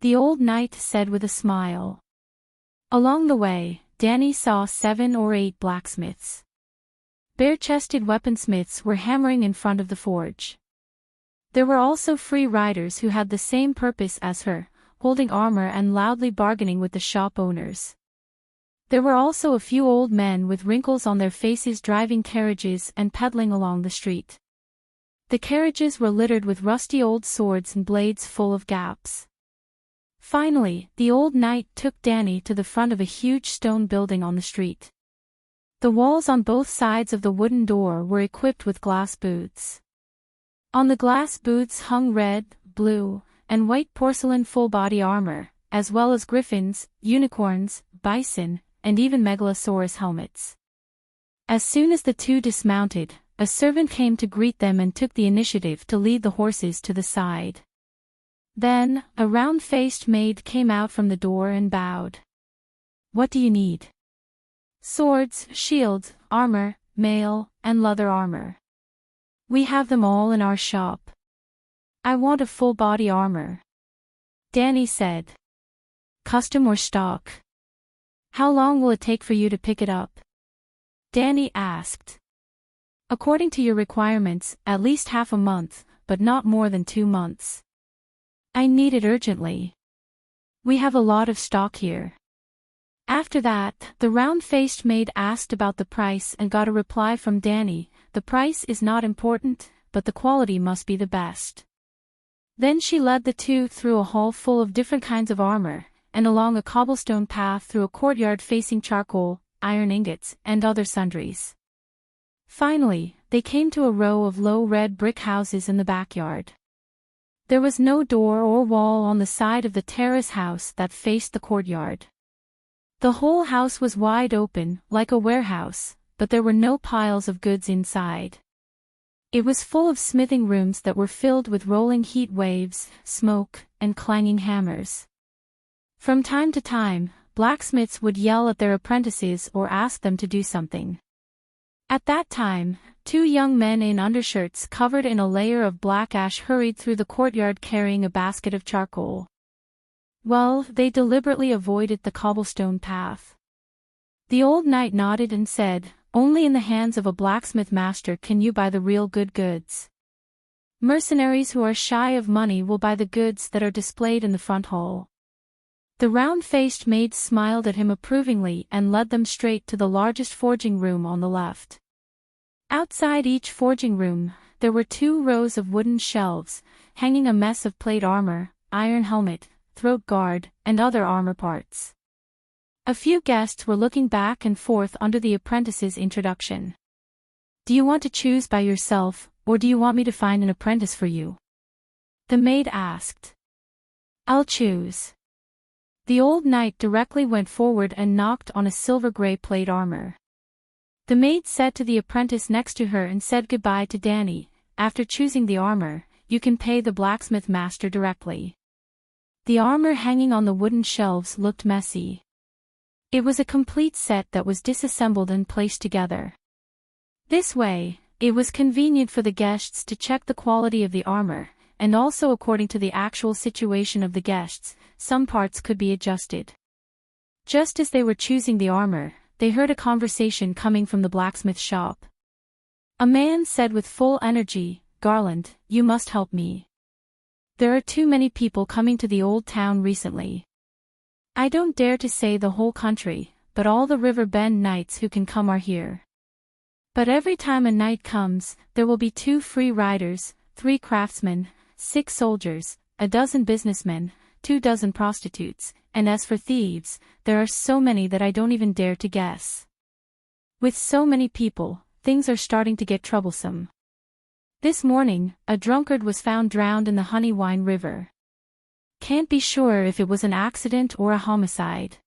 the old knight said with a smile. Along the way, Danny saw 7 or 8 blacksmiths. Bare-chested weaponsmiths were hammering in front of the forge. There were also free riders who had the same purpose as her, holding armor and loudly bargaining with the shop owners. There were also a few old men with wrinkles on their faces driving carriages and peddling along the street. The carriages were littered with rusty old swords and blades full of gaps. Finally, the old knight took Danny to the front of a huge stone building on the street. The walls on both sides of the wooden door were equipped with glass booths. On the glass booths hung red, blue, and white porcelain full-body armor, as well as griffins, unicorns, bison, and even megalosaurus helmets. As soon as the two dismounted, a servant came to greet them and took the initiative to lead the horses to the side. Then, a round-faced maid came out from the door and bowed. "What do you need?" "Swords, shields, armor, mail, and leather armor. We have them all in our shop." "I want a full-body armor," Danny said. "Custom or stock?" "How long will it take for you to pick it up?" Danny asked. "According to your requirements, at least half a month, but not more than 2 months. I need it urgently. We have a lot of stock here." After that, the round-faced maid asked about the price and got a reply from Danny: "The price is not important, but the quality must be the best." Then she led the two through a hall full of different kinds of armor, and along a cobblestone path through a courtyard facing charcoal, iron ingots, and other sundries. Finally, they came to a row of low red brick houses in the backyard. There was no door or wall on the side of the terrace house that faced the courtyard. The whole house was wide open, like a warehouse, but there were no piles of goods inside. It was full of smithing rooms that were filled with rolling heat waves, smoke, and clanging hammers. From time to time, blacksmiths would yell at their apprentices or ask them to do something. At that time, 2 young men in undershirts covered in a layer of black ash hurried through the courtyard carrying a basket of charcoal. Well, they deliberately avoided the cobblestone path. The old knight nodded and said, "Only in the hands of a blacksmith master can you buy the real good goods. Mercenaries who are shy of money will buy the goods that are displayed in the front hall." The round-faced maid smiled at him approvingly and led them straight to the largest forging room on the left. Outside each forging room, there were 2 rows of wooden shelves, hanging a mess of plate armor, iron helmet, throat guard, and other armor parts. A few guests were looking back and forth under the apprentice's introduction. "Do you want to choose by yourself, or do you want me to find an apprentice for you?" the maid asked. "I'll choose." The old knight directly went forward and knocked on a silver-gray plate armor. The maid said to the apprentice next to her and said goodbye to Danny, "After choosing the armor, you can pay the blacksmith master directly." The armor hanging on the wooden shelves looked messy. It was a complete set that was disassembled and placed together. This way, it was convenient for the guests to check the quality of the armor, and also according to the actual situation of the guests, some parts could be adjusted. Just as they were choosing the armor, they heard a conversation coming from the blacksmith shop. A man said with full energy, "Garland, you must help me. There are too many people coming to the old town recently. I don't dare to say the whole country, but all the River Bend knights who can come are here. But every time a knight comes, there will be 2 free riders, 3 craftsmen, 6 soldiers, a dozen businessmen, 2 dozen prostitutes, and as for thieves, there are so many that I don't even dare to guess. With so many people, things are starting to get troublesome. This morning, a drunkard was found drowned in the Honeywine River. Can't be sure if it was an accident or a homicide.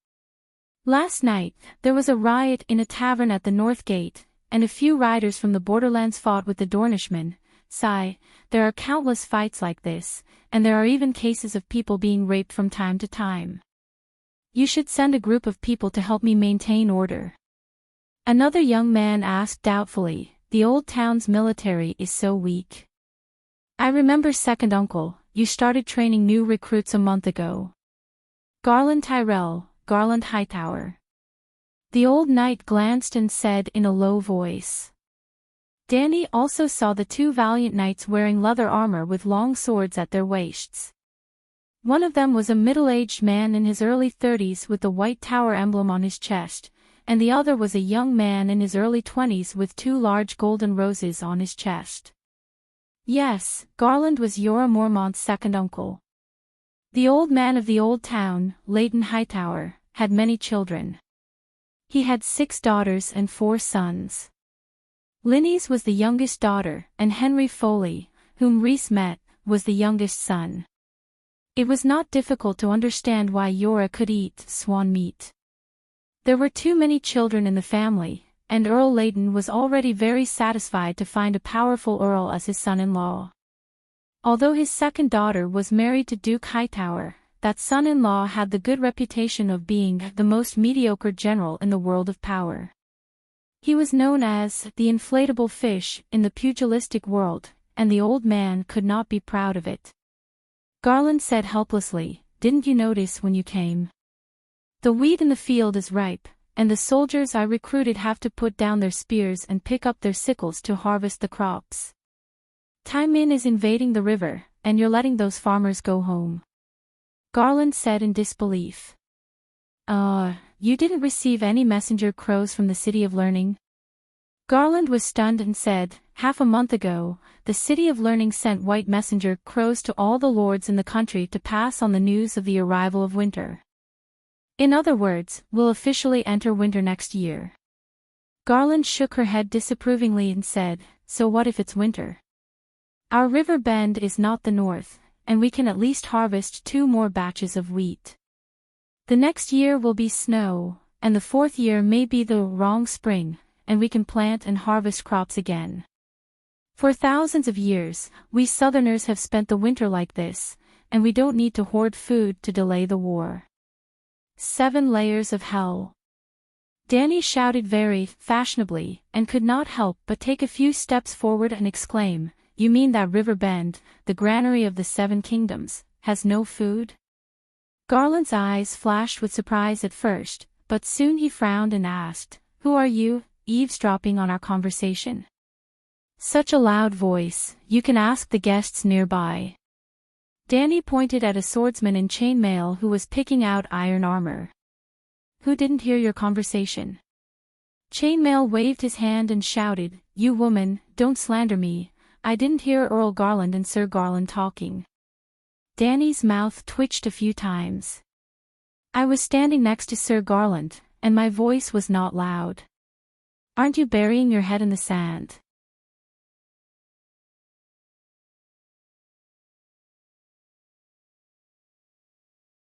Last night, there was a riot in a tavern at the North Gate, and a few riders from the borderlands fought with the Dornishmen. Sigh, there are countless fights like this, and there are even cases of people being raped from time to time. You should send a group of people to help me maintain order. Another young man asked doubtfully, the old town's military is so weak. I remember second uncle, you started training new recruits a month ago. Garland Tyrell, Garland Hightower. The old knight glanced and said in a low voice. Danny also saw the two valiant knights wearing leather armor with long swords at their waists. One of them was a middle-aged man in his early 30s with the White Tower emblem on his chest, and the other was a young man in his early 20s with two large golden roses on his chest. Yes, Garland was Jorah Mormont's second uncle. The old man of the old town, Leighton Hightower, had many children. He had 6 daughters and 4 sons. Linny's was the youngest daughter, and Henry Foley, whom Rhys met, was the youngest son. It was not difficult to understand why Jorah could eat swan meat. There were too many children in the family, and Earl Leighton was already very satisfied to find a powerful earl as his son-in-law. Although his second daughter was married to Duke Hightower, that son-in-law had the good reputation of being the most mediocre general in the world of power. He was known as the inflatable fish in the pugilistic world, and the old man could not be proud of it. Garland said helplessly, "Didn't you notice when you came? The wheat in the field is ripe, and the soldiers I recruited have to put down their spears and pick up their sickles to harvest the crops. Tywin is invading the river, and you're letting those farmers go home." Garland said in disbelief. You didn't receive any messenger crows from the City of Learning?" Garland was stunned and said, "Half a month ago, the City of Learning sent white messenger crows to all the lords in the country to pass on the news of the arrival of winter. In other words, we'll officially enter winter next year." Garland shook her head disapprovingly and said, "So what if it's winter? Our river bend is not the north, and we can at least harvest 2 more batches of wheat. The next year will be snow, and the 4th year may be the wrong spring, and we can plant and harvest crops again. For thousands of years, we Southerners have spent the winter like this, and we don't need to hoard food to delay the war." 7 layers of hell. Danny shouted very fashionably, and could not help but take a few steps forward and exclaim, "You mean that River Bend, the granary of the 7 kingdoms, has no food?" Garland's eyes flashed with surprise at first, but soon he frowned and asked, "Who are you, eavesdropping on our conversation? Such a loud voice, you can ask the guests nearby." Danny pointed at a swordsman in chainmail who was picking out iron armor. "Who didn't hear your conversation?" Chainmail waved his hand and shouted, "You woman, don't slander me, I didn't hear Earl Garland and Sir Garland talking." Danny's mouth twitched a few times. "I was standing next to Sir Garland, and my voice was not loud. Aren't you burying your head in the sand?"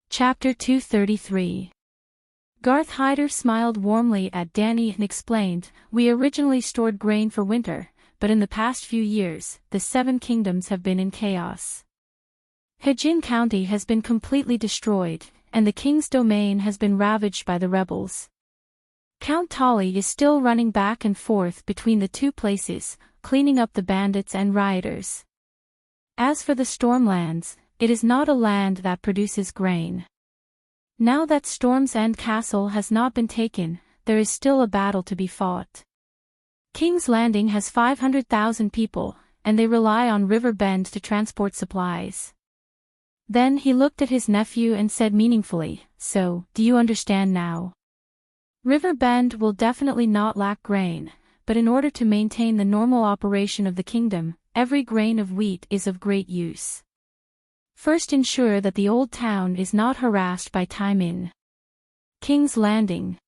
Chapter 233. Garth Hyder smiled warmly at Danny and explained, "We originally stored grain for winter, but in the past few years, the 7 kingdoms have been in chaos. Hajin County has been completely destroyed, and the king's domain has been ravaged by the rebels. Count Tolly is still running back and forth between the 2 places, cleaning up the bandits and rioters. As for the Stormlands, it is not a land that produces grain. Now that Storm's End Castle has not been taken, there is still a battle to be fought. King's Landing has 500,000 people, and they rely on River Bend to transport supplies." Then he looked at his nephew and said meaningfully, "So, do you understand now? River Bend will definitely not lack grain, but in order to maintain the normal operation of the kingdom, every grain of wheat is of great use. First ensure that the old town is not harassed by Tywin. King's Landing."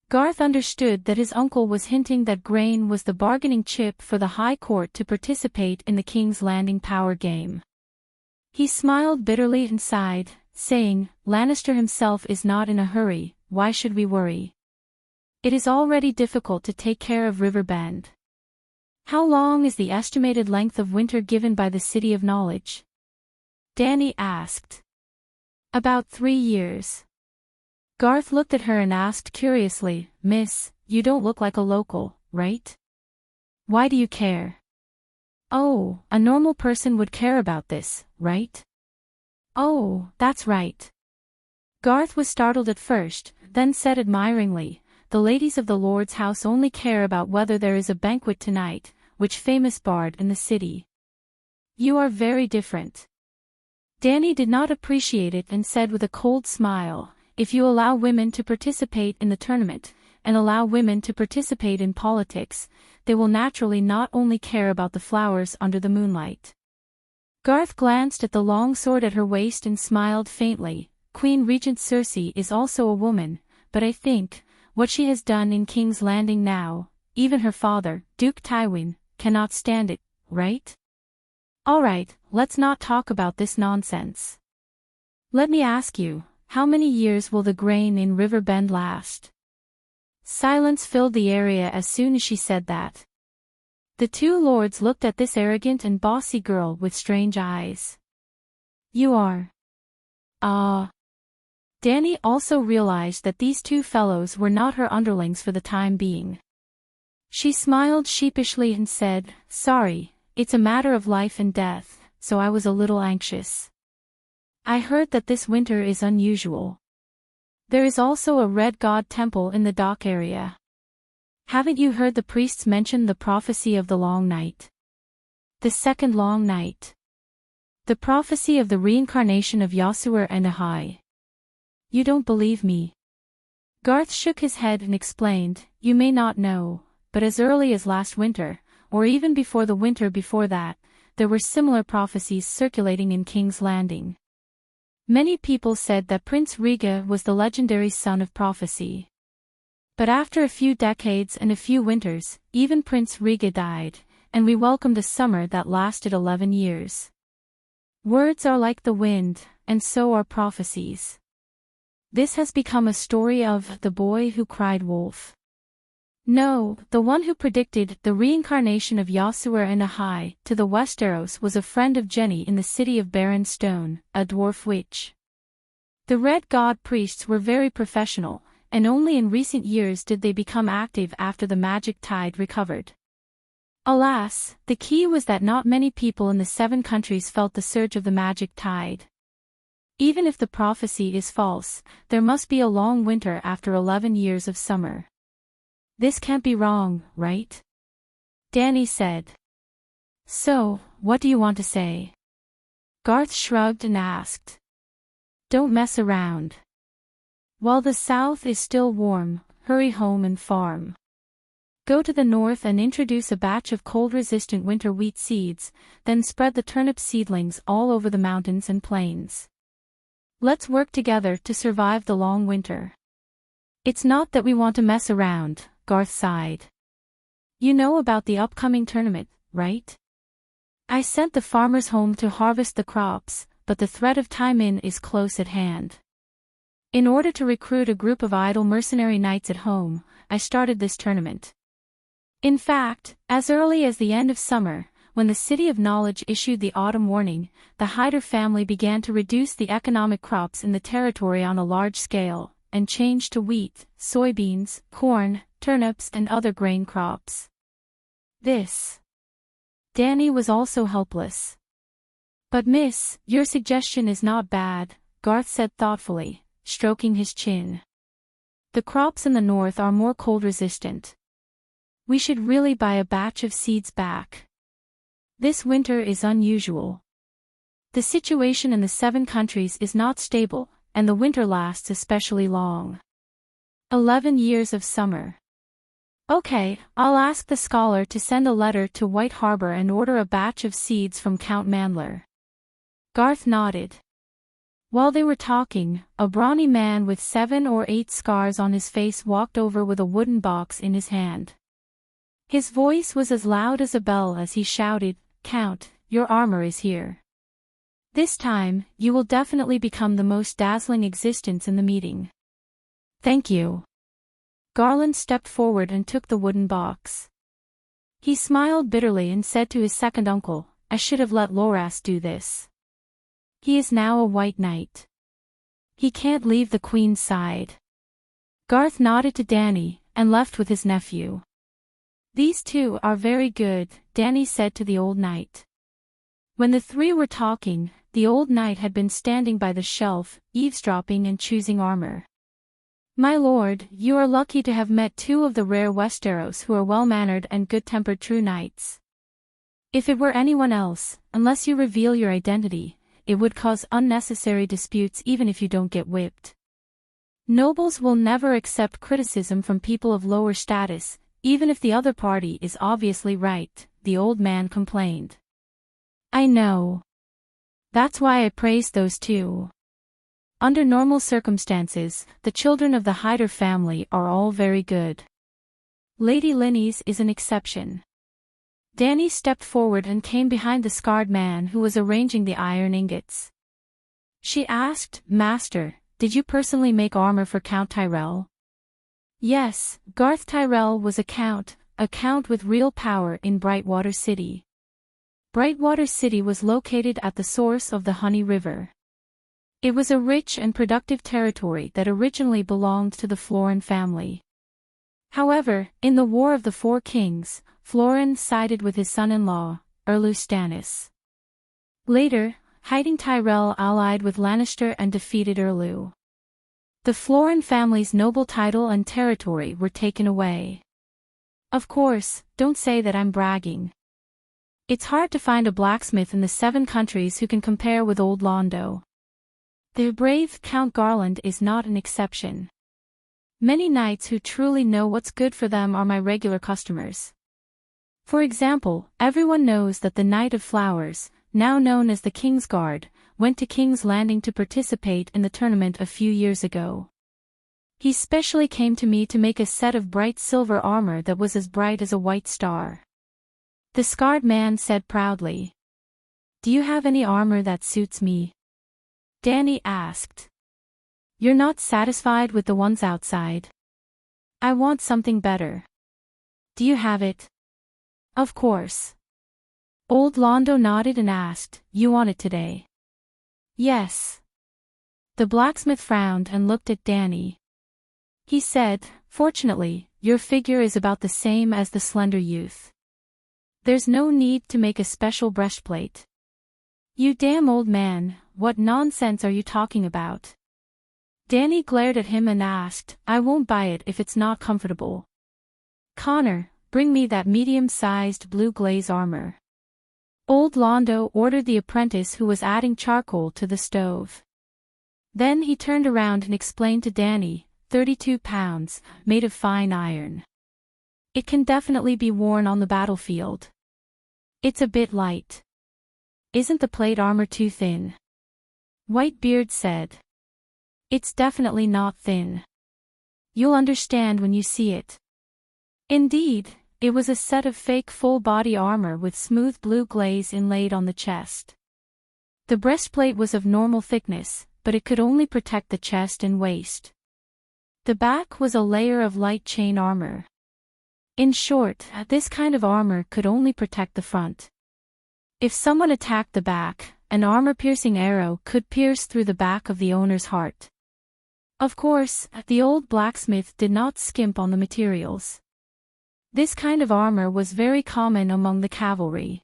Garth understood that his uncle was hinting that grain was the bargaining chip for the High Court to participate in the King's Landing power game. He smiled bitterly and sighed, saying, "Lannister himself is not in a hurry, why should we worry? It is already difficult to take care of River Bend. How long is the estimated length of winter given by the City of Knowledge?" Danny asked. "About 3 years. Garth looked at her and asked curiously, "Miss, you don't look like a local, right? Why do you care?" "Oh, a normal person would care about this, right?" "Oh, that's right." Garth was startled at first, then said admiringly, "The ladies of the Lord's house only care about whether there is a banquet tonight, which famous bard in the city." "You are very different." Danny did not appreciate it and said with a cold smile, "If you allow women to participate in the tournament, and allow women to participate in politics, they will naturally not only care about the flowers under the moonlight." Garth glanced at the long sword at her waist and smiled faintly. "Queen Regent Cersei is also a woman, but I think, what she has done in King's Landing now, even her father, Duke Tywin, cannot stand it, right? Alright, let's not talk about this nonsense. Let me ask you, how many years will the grain in River Bend last?" Silence filled the area as soon as she said that. The two lords looked at this arrogant and bossy girl with strange eyes. "You are..." Danny also realized that these two fellows were not her underlings for the time being. She smiled sheepishly and said, "Sorry, it's a matter of life and death, so I was a little anxious. I heard that this winter is unusual. There is also a red god temple in the dock area. Haven't you heard the priests mention the prophecy of the long night? The second long night. The prophecy of the reincarnation of Yasuer and Ahai. You don't believe me?" Garth shook his head and explained, "You may not know, but as early as last winter, or even before the winter before that, there were similar prophecies circulating in King's Landing. Many people said that Prince Riga was the legendary son of prophecy. But after a few decades and a few winters, even Prince Riga died, and we welcomed a summer that lasted 11 years. Words are like the wind, and so are prophecies. This has become a story of the boy who cried wolf. No, the one who predicted the reincarnation of Yasuer and Ahai to the Westeros was a friend of Jenny in the city of Barren Stone, a dwarf witch. The Red God priests were very professional, and only in recent years did they become active after the magic tide recovered. Alas, the key was that not many people in the 7 countries felt the surge of the magic tide. Even if the prophecy is false, there must be a long winter after 11 years of summer. This can't be wrong, right? Danny said. So, what do you want to say? Garth shrugged and asked. Don't mess around. While the south is still warm, hurry home and farm. Go to the north and introduce a batch of cold-resistant winter wheat seeds, then spread the turnip seedlings all over the mountains and plains. Let's work together to survive the long winter. It's not that we want to mess around, Garth sighed. You know about the upcoming tournament, right? I sent the farmers home to harvest the crops, but the threat of time-in is close at hand. In order to recruit a group of idle mercenary knights at home, I started this tournament. In fact, as early as the end of summer, when the City of Knowledge issued the autumn warning, the Hyder family began to reduce the economic crops in the territory on a large scale, and changed to wheat, soybeans, corn, turnips and other grain crops. Danny was also helpless. But miss, your suggestion is not bad, Garth said thoughtfully, stroking his chin. The crops in the north are more cold-resistant. We should really buy a batch of seeds back. This winter is unusual. The situation in the 7 countries is not stable, and the winter lasts especially long. 11 years of summer. Okay, I'll ask the scholar to send a letter to White Harbor and order a batch of seeds from Count Mandler. Garth nodded. While they were talking, a brawny man with 7 or 8 scars on his face walked over with a wooden box in his hand. His voice was as loud as a bell as he shouted, Count, your armor is here. This time, you will definitely become the most dazzling existence in the meeting. Thank you. Garland stepped forward and took the wooden box. He smiled bitterly and said to his second uncle, I should have let Loras do this. He is now a white knight. He can't leave the queen's side. Garth nodded to Danny, and left with his nephew. "These two are very good," Danny said to the old knight. When the three were talking, the old knight had been standing by the shelf, eavesdropping and choosing armor. "My lord, you are lucky to have met two of the rare Westeros who are well-mannered and good-tempered true knights. If it were anyone else, unless you reveal your identity, it would cause unnecessary disputes even if you don't get whipped. Nobles will never accept criticism from people of lower status, even if the other party is obviously right," the old man complained. "I know. That's why I praised those two. Under normal circumstances, the children of the Hyder family are all very good. Lady Linny's is an exception." Danny stepped forward and came behind the scarred man who was arranging the iron ingots. She asked, "Master, did you personally make armor for Count Tyrell?" Yes, Garth Tyrell was a count with real power in Brightwater City. Brightwater City was located at the source of the Honey River. It was a rich and productive territory that originally belonged to the Florin family. However, in the War of the Four Kings, Florin sided with his son-in-law, Erlu Stannis. Later, Hiding Tyrell allied with Lannister and defeated Erlu. The Florin family's noble title and territory were taken away. Of course, don't say that I'm bragging. It's hard to find a blacksmith in the 7 countries who can compare with old Londo. The brave Count Garland is not an exception. Many knights who truly know what's good for them are my regular customers. For example, everyone knows that the Knight of Flowers, now known as the Kingsguard, went to King's Landing to participate in the tournament a few years ago. He specially came to me to make a set of bright silver armor that was as bright as a white star. The scarred man said proudly. "Do you have any armor that suits me?" Danny asked. "You're not satisfied with the ones outside? I want something better. Do you have it?" "Of course." Old Londo nodded and asked, "You want it today?" "Yes." The blacksmith frowned and looked at Danny. He said, "Fortunately, your figure is about the same as the slender youth. There's no need to make a special breastplate." "You damn old man, what nonsense are you talking about?" Danny glared at him and asked, "I won't buy it if it's not comfortable. Connor, bring me that medium-sized blue glaze armor." Old Londo ordered the apprentice who was adding charcoal to the stove. Then he turned around and explained to Danny, 32 pounds, made of fine iron. It can definitely be worn on the battlefield. It's a bit light. Isn't the plate armor too thin? Whitebeard said. It's definitely not thin. You'll understand when you see it. Indeed, it was a set of fake full-body armor with smooth blue glaze inlaid on the chest. The breastplate was of normal thickness, but it could only protect the chest and waist. The back was a layer of light chain armor. In short, this kind of armor could only protect the front. If someone attacked the back, an armor-piercing arrow could pierce through the back of the owner's heart. Of course, the old blacksmith did not skimp on the materials. This kind of armor was very common among the cavalry.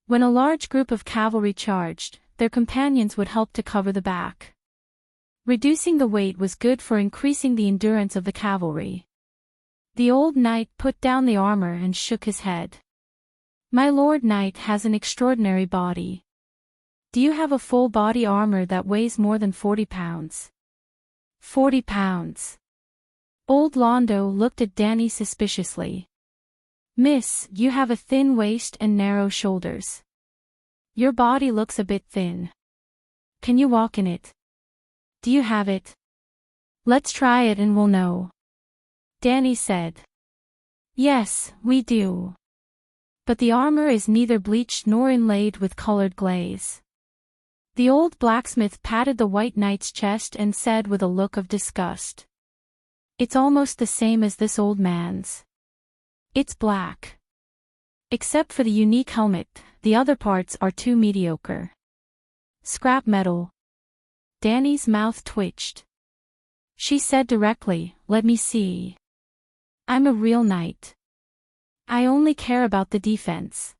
When a large group of cavalry charged, their companions would help to cover the back. Reducing the weight was good for increasing the endurance of the cavalry. The old knight put down the armor and shook his head. My lord knight has an extraordinary body. Do you have a full body armor that weighs more than 40 pounds? 40 pounds. Old Londo looked at Danny suspiciously. Miss, you have a thin waist and narrow shoulders. Your body looks a bit thin. Can you walk in it? Do you have it? Let's try it and we'll know. Danny said. Yes, we do. But the armor is neither bleached nor inlaid with colored glaze. The old blacksmith patted the white knight's chest and said with a look of disgust. It's almost the same as this old man's. It's black. Except for the unique helmet, the other parts are too mediocre. Scrap metal. Danny's mouth twitched. She said directly, "Let me see. I'm a real knight. I only care about the defense.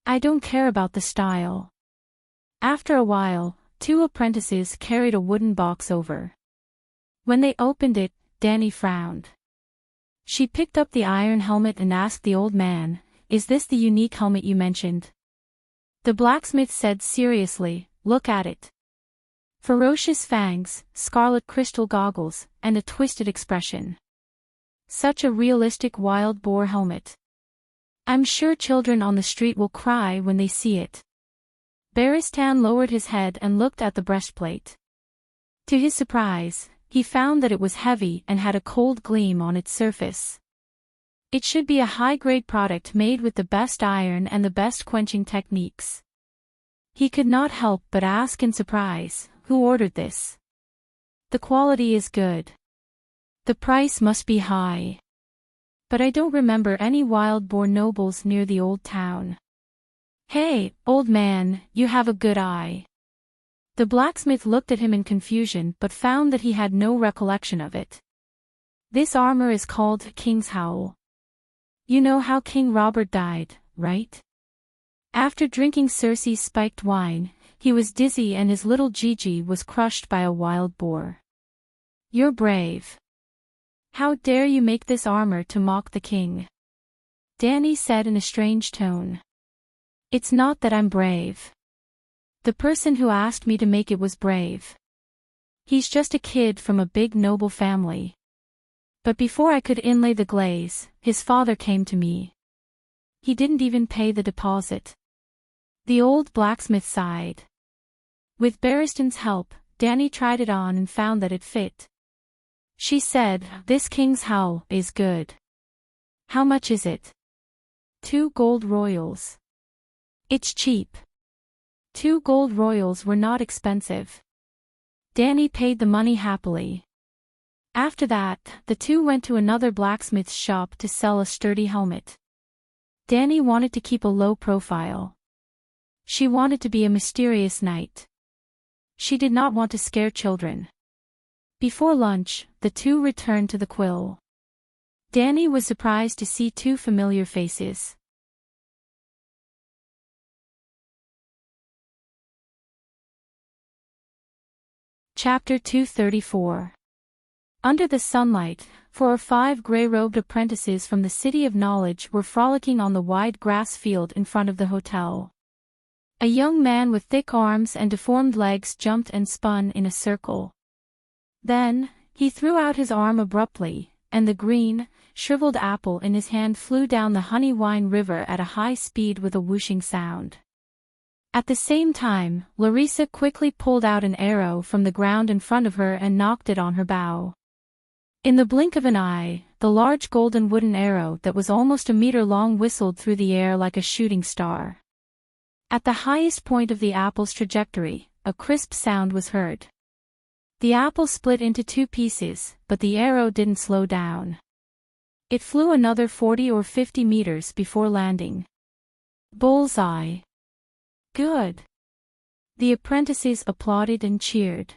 I don't care about the style." After a while, two apprentices carried a wooden box over. When they opened it, Danny frowned. She picked up the iron helmet and asked the old man, "Is this the unique helmet you mentioned?" The blacksmith said seriously, "Look at it. Ferocious fangs, scarlet crystal goggles, and a twisted expression. Such a realistic wild boar helmet. I'm sure children on the street will cry when they see it." Baristan lowered his head and looked at the breastplate. To his surprise, he found that it was heavy and had a cold gleam on its surface. It should be a high-grade product made with the best iron and the best quenching techniques. He could not help but ask in surprise, "Who ordered this? The quality is good. The price must be high. But I don't remember any wild boar nobles near the old town." "Hey, old man, you have a good eye." The blacksmith looked at him in confusion but found that he had no recollection of it. "This armor is called King's Howl. You know how King Robert died, right? After drinking Cersei's spiked wine, he was dizzy and his little Gigi was crushed by a wild boar. You're brave. How dare you make this armor to mock the king?" Danny said in a strange tone. "It's not that I'm brave. The person who asked me to make it was brave. He's just a kid from a big noble family. But before I could inlay the glaze, his father came to me. He didn't even pay the deposit." The old blacksmith sighed. With Baristan's help, Danny tried it on and found that it fit. She said, "This King's Howl is good. How much is it?" 2 gold royals. "It's cheap." 2 gold royals were not expensive. Danny paid the money happily. After that, the two went to another blacksmith's shop to sell a sturdy helmet. Danny wanted to keep a low profile. She wanted to be a mysterious knight. She did not want to scare children. Before lunch, the two returned to the quill. Danny was surprised to see 2 familiar faces. Chapter 234. Under the sunlight, 4 or 5 gray-robed apprentices from the City of Knowledge were frolicking on the wide grass field in front of the hotel. A young man with thick arms and deformed legs jumped and spun in a circle. Then, he threw out his arm abruptly, and the green, shriveled apple in his hand flew down the honey wine river at a high speed with a whooshing sound. At the same time, Larissa quickly pulled out an arrow from the ground in front of her and knocked it on her bow. In the blink of an eye, the large golden wooden arrow that was almost a meter long whistled through the air like a shooting star. At the highest point of the apple's trajectory, a crisp sound was heard. The apple split into 2 pieces, but the arrow didn't slow down. It flew another 40 or 50 meters before landing. Bullseye. Good. The apprentices applauded and cheered.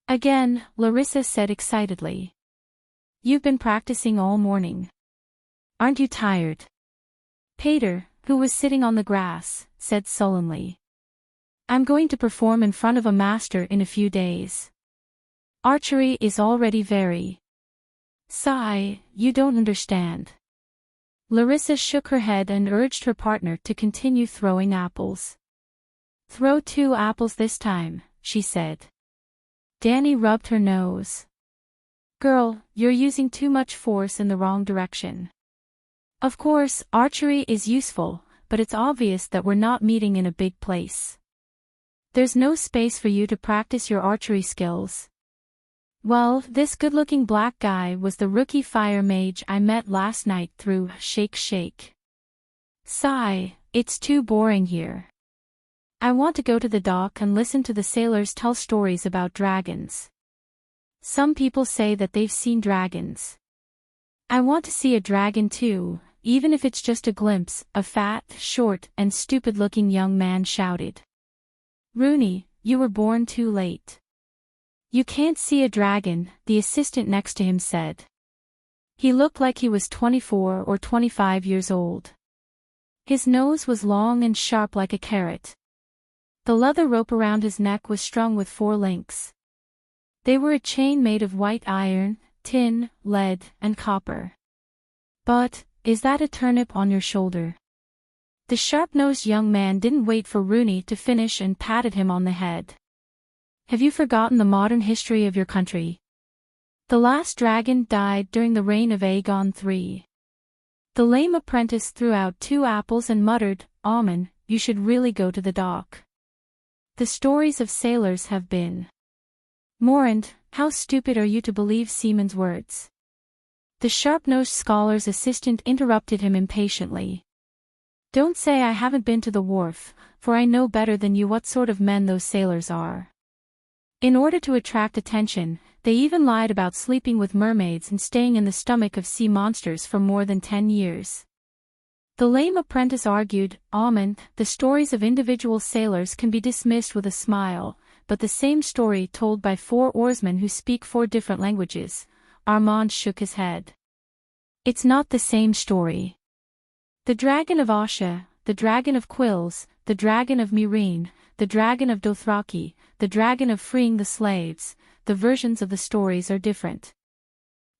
Again, Larissa said excitedly. You've been practicing all morning. Aren't you tired? Pater, who was sitting on the grass, said sullenly. I'm going to perform in front of a master in a few days. Archery is already very. Sigh, you don't understand. Larissa shook her head and urged her partner to continue throwing apples. Throw 2 apples this time, she said. Danny rubbed her nose. Girl, you're using too much force in the wrong direction. Of course, archery is useful, but it's obvious that we're not meeting in a big place. There's no space for you to practice your archery skills. Well, this good-looking black guy was the rookie fire mage I met last night through Shake Shake. Sigh, it's too boring here. I want to go to the dock and listen to the sailors tell stories about dragons. Some people say that they've seen dragons. I want to see a dragon too, even if it's just a glimpse, a fat, short, and stupid-looking young man shouted. Rooney, you were born too late. You can't see a dragon, the assistant next to him said. He looked like he was 24 or 25 years old. His nose was long and sharp like a carrot. The leather rope around his neck was strung with 4 links. They were a chain made of white iron, tin, lead, and copper. But, is that a turnip on your shoulder? The sharp-nosed young man didn't wait for Rooney to finish and patted him on the head. Have you forgotten the modern history of your country? The last dragon died during the reign of Aegon III. The lame apprentice threw out 2 apples and muttered, "Amen, you should really go to the dock. The stories of sailors have been. Morand, how stupid are you to believe seamen's words?" The sharp-nosed scholar's assistant interrupted him impatiently. "Don't say I haven't been to the wharf, for I know better than you what sort of men those sailors are. In order to attract attention, they even lied about sleeping with mermaids and staying in the stomach of sea monsters for more than 10 years. The lame apprentice argued, "Amen, the stories of individual sailors can be dismissed with a smile, but the same story told by 4 oarsmen who speak 4 different languages." Armand shook his head. "It's not the same story. The dragon of Asha, the dragon of Quills, the dragon of Myrine, the dragon of Dothraki, the dragon of freeing the slaves, the versions of the stories are different."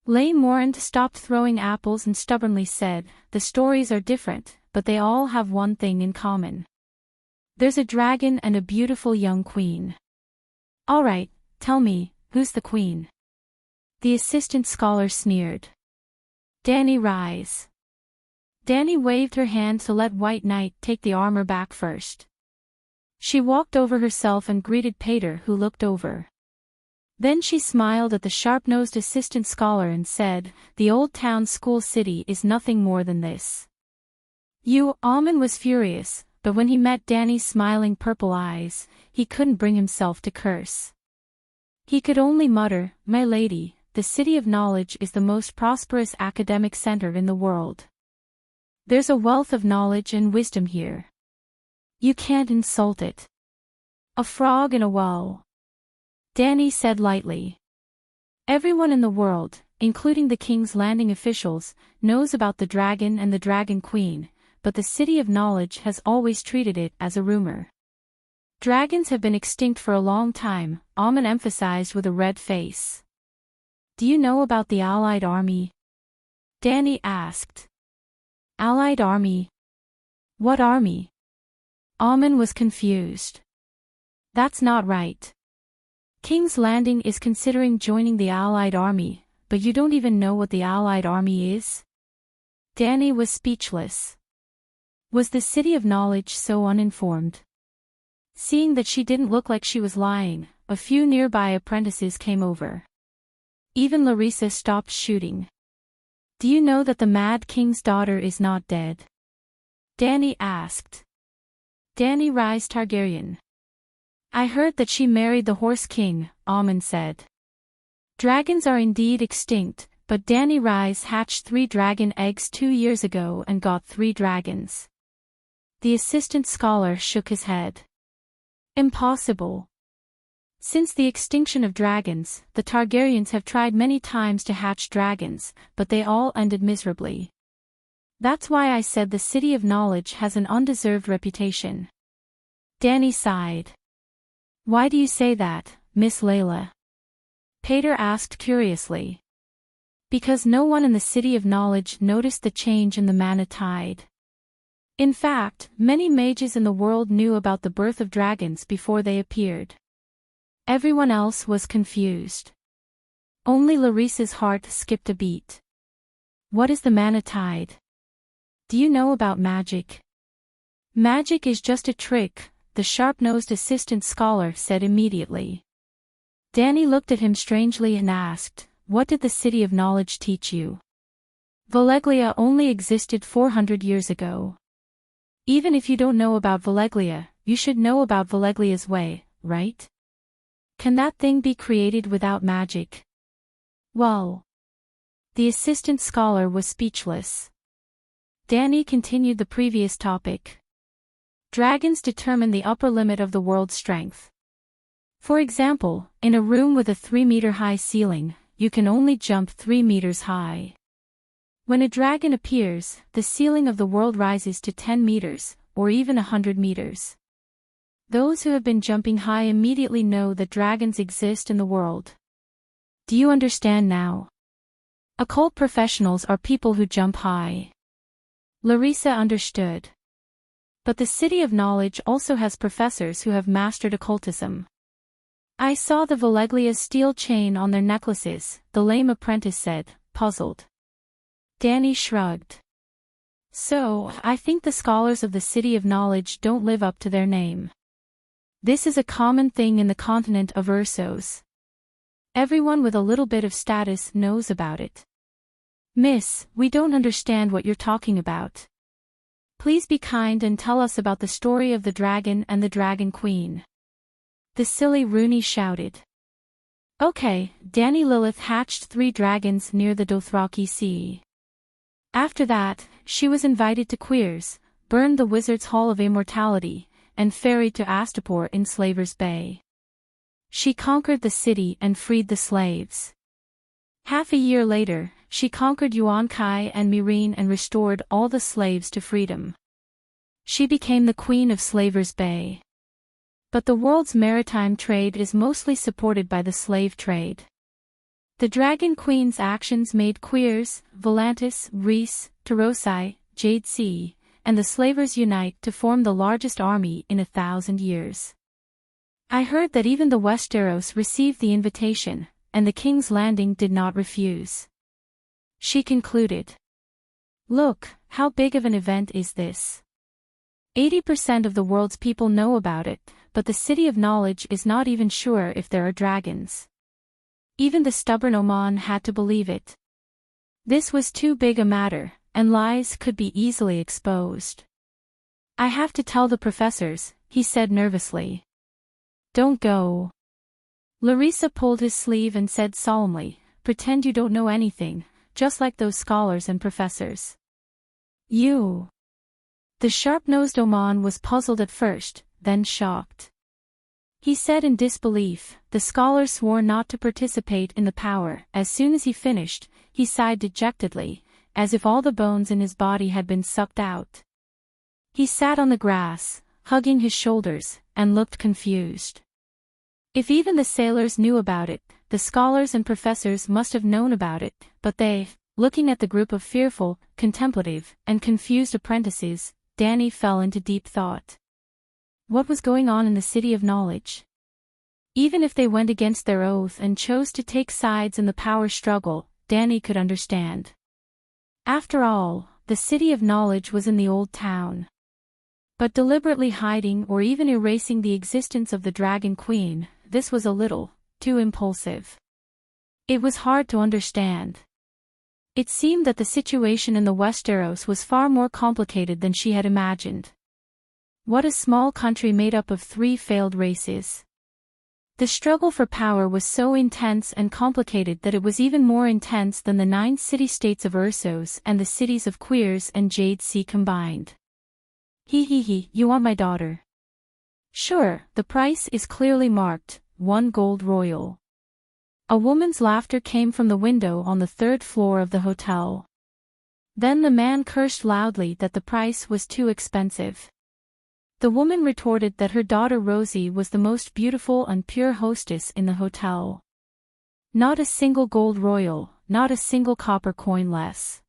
Lame Morand stopped throwing apples and stubbornly said, "The stories are different, but they all have one thing in common. There's a dragon and a beautiful young queen." "All right, tell me, who's the queen?" The assistant scholar sneered. "Dany rise." Dany waved her hand to let White Knight take the armor back first. She walked over herself and greeted Pater, who looked over. Then she smiled at the sharp-nosed assistant scholar and said, "The old town school city is nothing more than this." Almond was furious, but when he met Dany's smiling purple eyes, he couldn't bring himself to curse. He could only mutter, "My lady, the city of knowledge is the most prosperous academic center in the world. There's a wealth of knowledge and wisdom here. You can't insult it." "A frog in a well," Dany said lightly. "Everyone in the world, including the King's Landing officials, knows about the dragon and the Dragon Queen, but the City of Knowledge has always treated it as a rumor. Dragons have been extinct for a long time," Amon emphasized with a red face. "Do you know about the Allied Army?" Dany asked. "Allied Army? What army?" Amon was confused. "That's not right. King's Landing is considering joining the Allied Army, but you don't even know what the Allied Army is?" Dany was speechless. Was the City of Knowledge so uninformed? Seeing that she didn't look like she was lying, a few nearby apprentices came over. Even Larissa stopped shooting. "Do you know that the Mad King's daughter is not dead?" Dany asked. "Dany Rhys Targaryen. I heard that she married the Horse King," Amon said. "Dragons are indeed extinct, but Dany Rhys hatched 3 dragon eggs 2 years ago and got 3 dragons." The assistant scholar shook his head. "Impossible. Since the extinction of dragons, the Targaryens have tried many times to hatch dragons, but they all ended miserably. That's why I said the City of Knowledge has an undeserved reputation." Dany sighed. "Why do you say that, Miss Layla?" Pater asked curiously. "Because no one in the City of Knowledge noticed the change in the mana tide. In fact, many mages in the world knew about the birth of dragons before they appeared. Everyone else was confused. Only Larissa's heart skipped a beat. What is the mana tide? Do you know about magic? Magic is just a trick, the sharp-nosed assistant scholar said immediately. Dany looked at him strangely and asked, "What did the City of Knowledge teach you?" Valeglia only existed 400 years ago. Even if you don't know about Valeglia, you should know about Valeglia's way, right? Can that thing be created without magic? Well. The assistant scholar was speechless. Dany continued the previous topic. Dragons determine the upper limit of the world's strength. For example, in a room with a 3-meter-high ceiling, you can only jump 3 meters high. When a dragon appears, the ceiling of the world rises to 10 meters, or even 100 meters. Those who have been jumping high immediately know that dragons exist in the world. Do you understand now? Occult professionals are people who jump high. Larissa understood. But the City of Knowledge also has professors who have mastered occultism. I saw the Veleglia's steel chain on their necklaces, the lame apprentice said, puzzled. Danny shrugged. So, I think the scholars of the City of Knowledge don't live up to their name. This is a common thing in the continent of Ursos. Everyone with a little bit of status knows about it. Miss, we don't understand what you're talking about. Please be kind and tell us about the story of the dragon and the dragon queen. The silly Rooney shouted. Okay, Danny Lilith hatched 3 dragons near the Dothraki Sea. After that, she was invited to Queers, burned the Wizard's Hall of Immortality, and ferried to Astapor in Slaver's Bay. She conquered the city and freed the slaves. Half a year later, she conquered Yuan-Kai and Meereen and restored all the slaves to freedom. She became the Queen of Slaver's Bay. But the world's maritime trade is mostly supported by the slave trade. The Dragon Queen's actions made Queers, Volantis, Reese, Tarosai, Jade Sea, and the slavers unite to form the largest army in 1,000 years. I heard that even the Westeros received the invitation, and the King's Landing did not refuse. She concluded. Look, how big of an event is this? 80% of the world's people know about it, but the City of Knowledge is not even sure if there are dragons. Even the stubborn Oman had to believe it. This was too big a matter, and lies could be easily exposed. I have to tell the professors, he said nervously. Don't go. Larissa pulled his sleeve and said solemnly, pretend you don't know anything, just like those scholars and professors. You. The sharp-nosed Oman was puzzled at first, then shocked. He said in disbelief, the scholars swore not to participate in the power. As soon as he finished, he sighed dejectedly, as if all the bones in his body had been sucked out. He sat on the grass, hugging his shoulders, and looked confused. If even the sailors knew about it, the scholars and professors must have known about it, but they, looking at the group of fearful, contemplative, and confused apprentices, Danny fell into deep thought. What was going on in the City of Knowledge? Even if they went against their oath and chose to take sides in the power struggle, Danny could understand. After all, the City of Knowledge was in the old town. But deliberately hiding or even erasing the existence of the Dragon Queen, this was a little too impulsive. It was hard to understand. It seemed that the situation in the Westeros was far more complicated than she had imagined. What a small country made up of 3 failed races. The struggle for power was so intense and complicated that it was even more intense than the 9 city-states of Ursos and the cities of Queers and Jade Sea combined. He, you want my daughter? Sure, the price is clearly marked, 1 gold royal. A woman's laughter came from the window on the 3rd floor of the hotel. Then the man cursed loudly that the price was too expensive. The woman retorted that her daughter Rosie was the most beautiful and pure hostess in the hotel. Not a single gold royal, not a single copper coin less.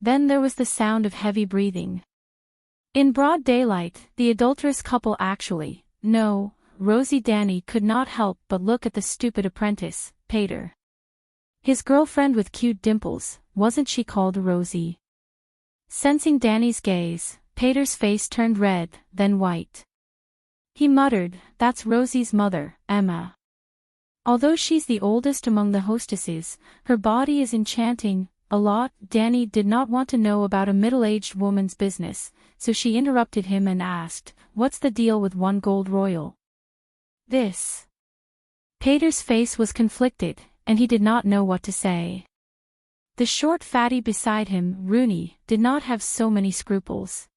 Then there was the sound of heavy breathing. In broad daylight, the adulterous couple actually, no, Rosie Danny could not help but look at the stupid apprentice, Pater. His girlfriend with cute dimples, wasn't she called Rosie? Sensing Danny's gaze, Pater's face turned red, then white. He muttered, that's Rosie's mother, Emma. Although she's the oldest among the hostesses, her body is enchanting, a lot. Danny did not want to know about a middle-aged woman's business, so she interrupted him and asked, what's the deal with 1 gold royal? This. Pater's face was conflicted, and he did not know what to say. The short fatty beside him, Rooney, did not have so many scruples.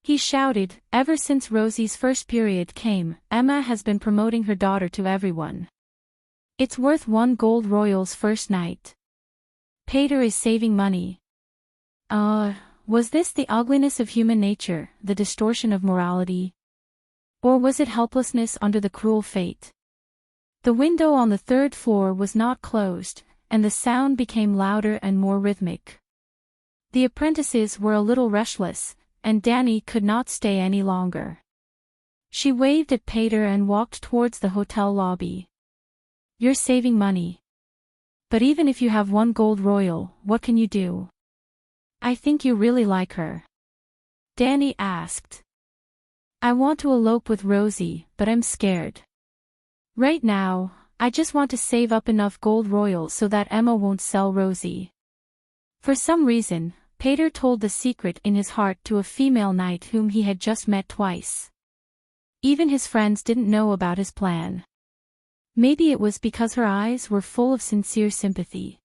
He shouted, ever since Rosie's first period came, Emma has been promoting her daughter to everyone. It's worth 1 gold royal's first night. Pater is saving money. Was this the ugliness of human nature, the distortion of morality? Or was it helplessness under the cruel fate? The window on the 3rd floor was not closed, and the sound became louder and more rhythmic. The apprentices were a little restless, and Danny could not stay any longer. She waved at Pater and walked towards the hotel lobby. You're saving money. But even if you have 1 gold royal, what can you do? I think you really like her. Danny asked. I want to elope with Rosie, but I'm scared. Right now, I just want to save up enough gold royals so that Emma won't sell Rosie. For some reason, Pater told the secret in his heart to a female knight whom he had just met twice. Even his friends didn't know about his plan. Maybe it was because her eyes were full of sincere sympathy.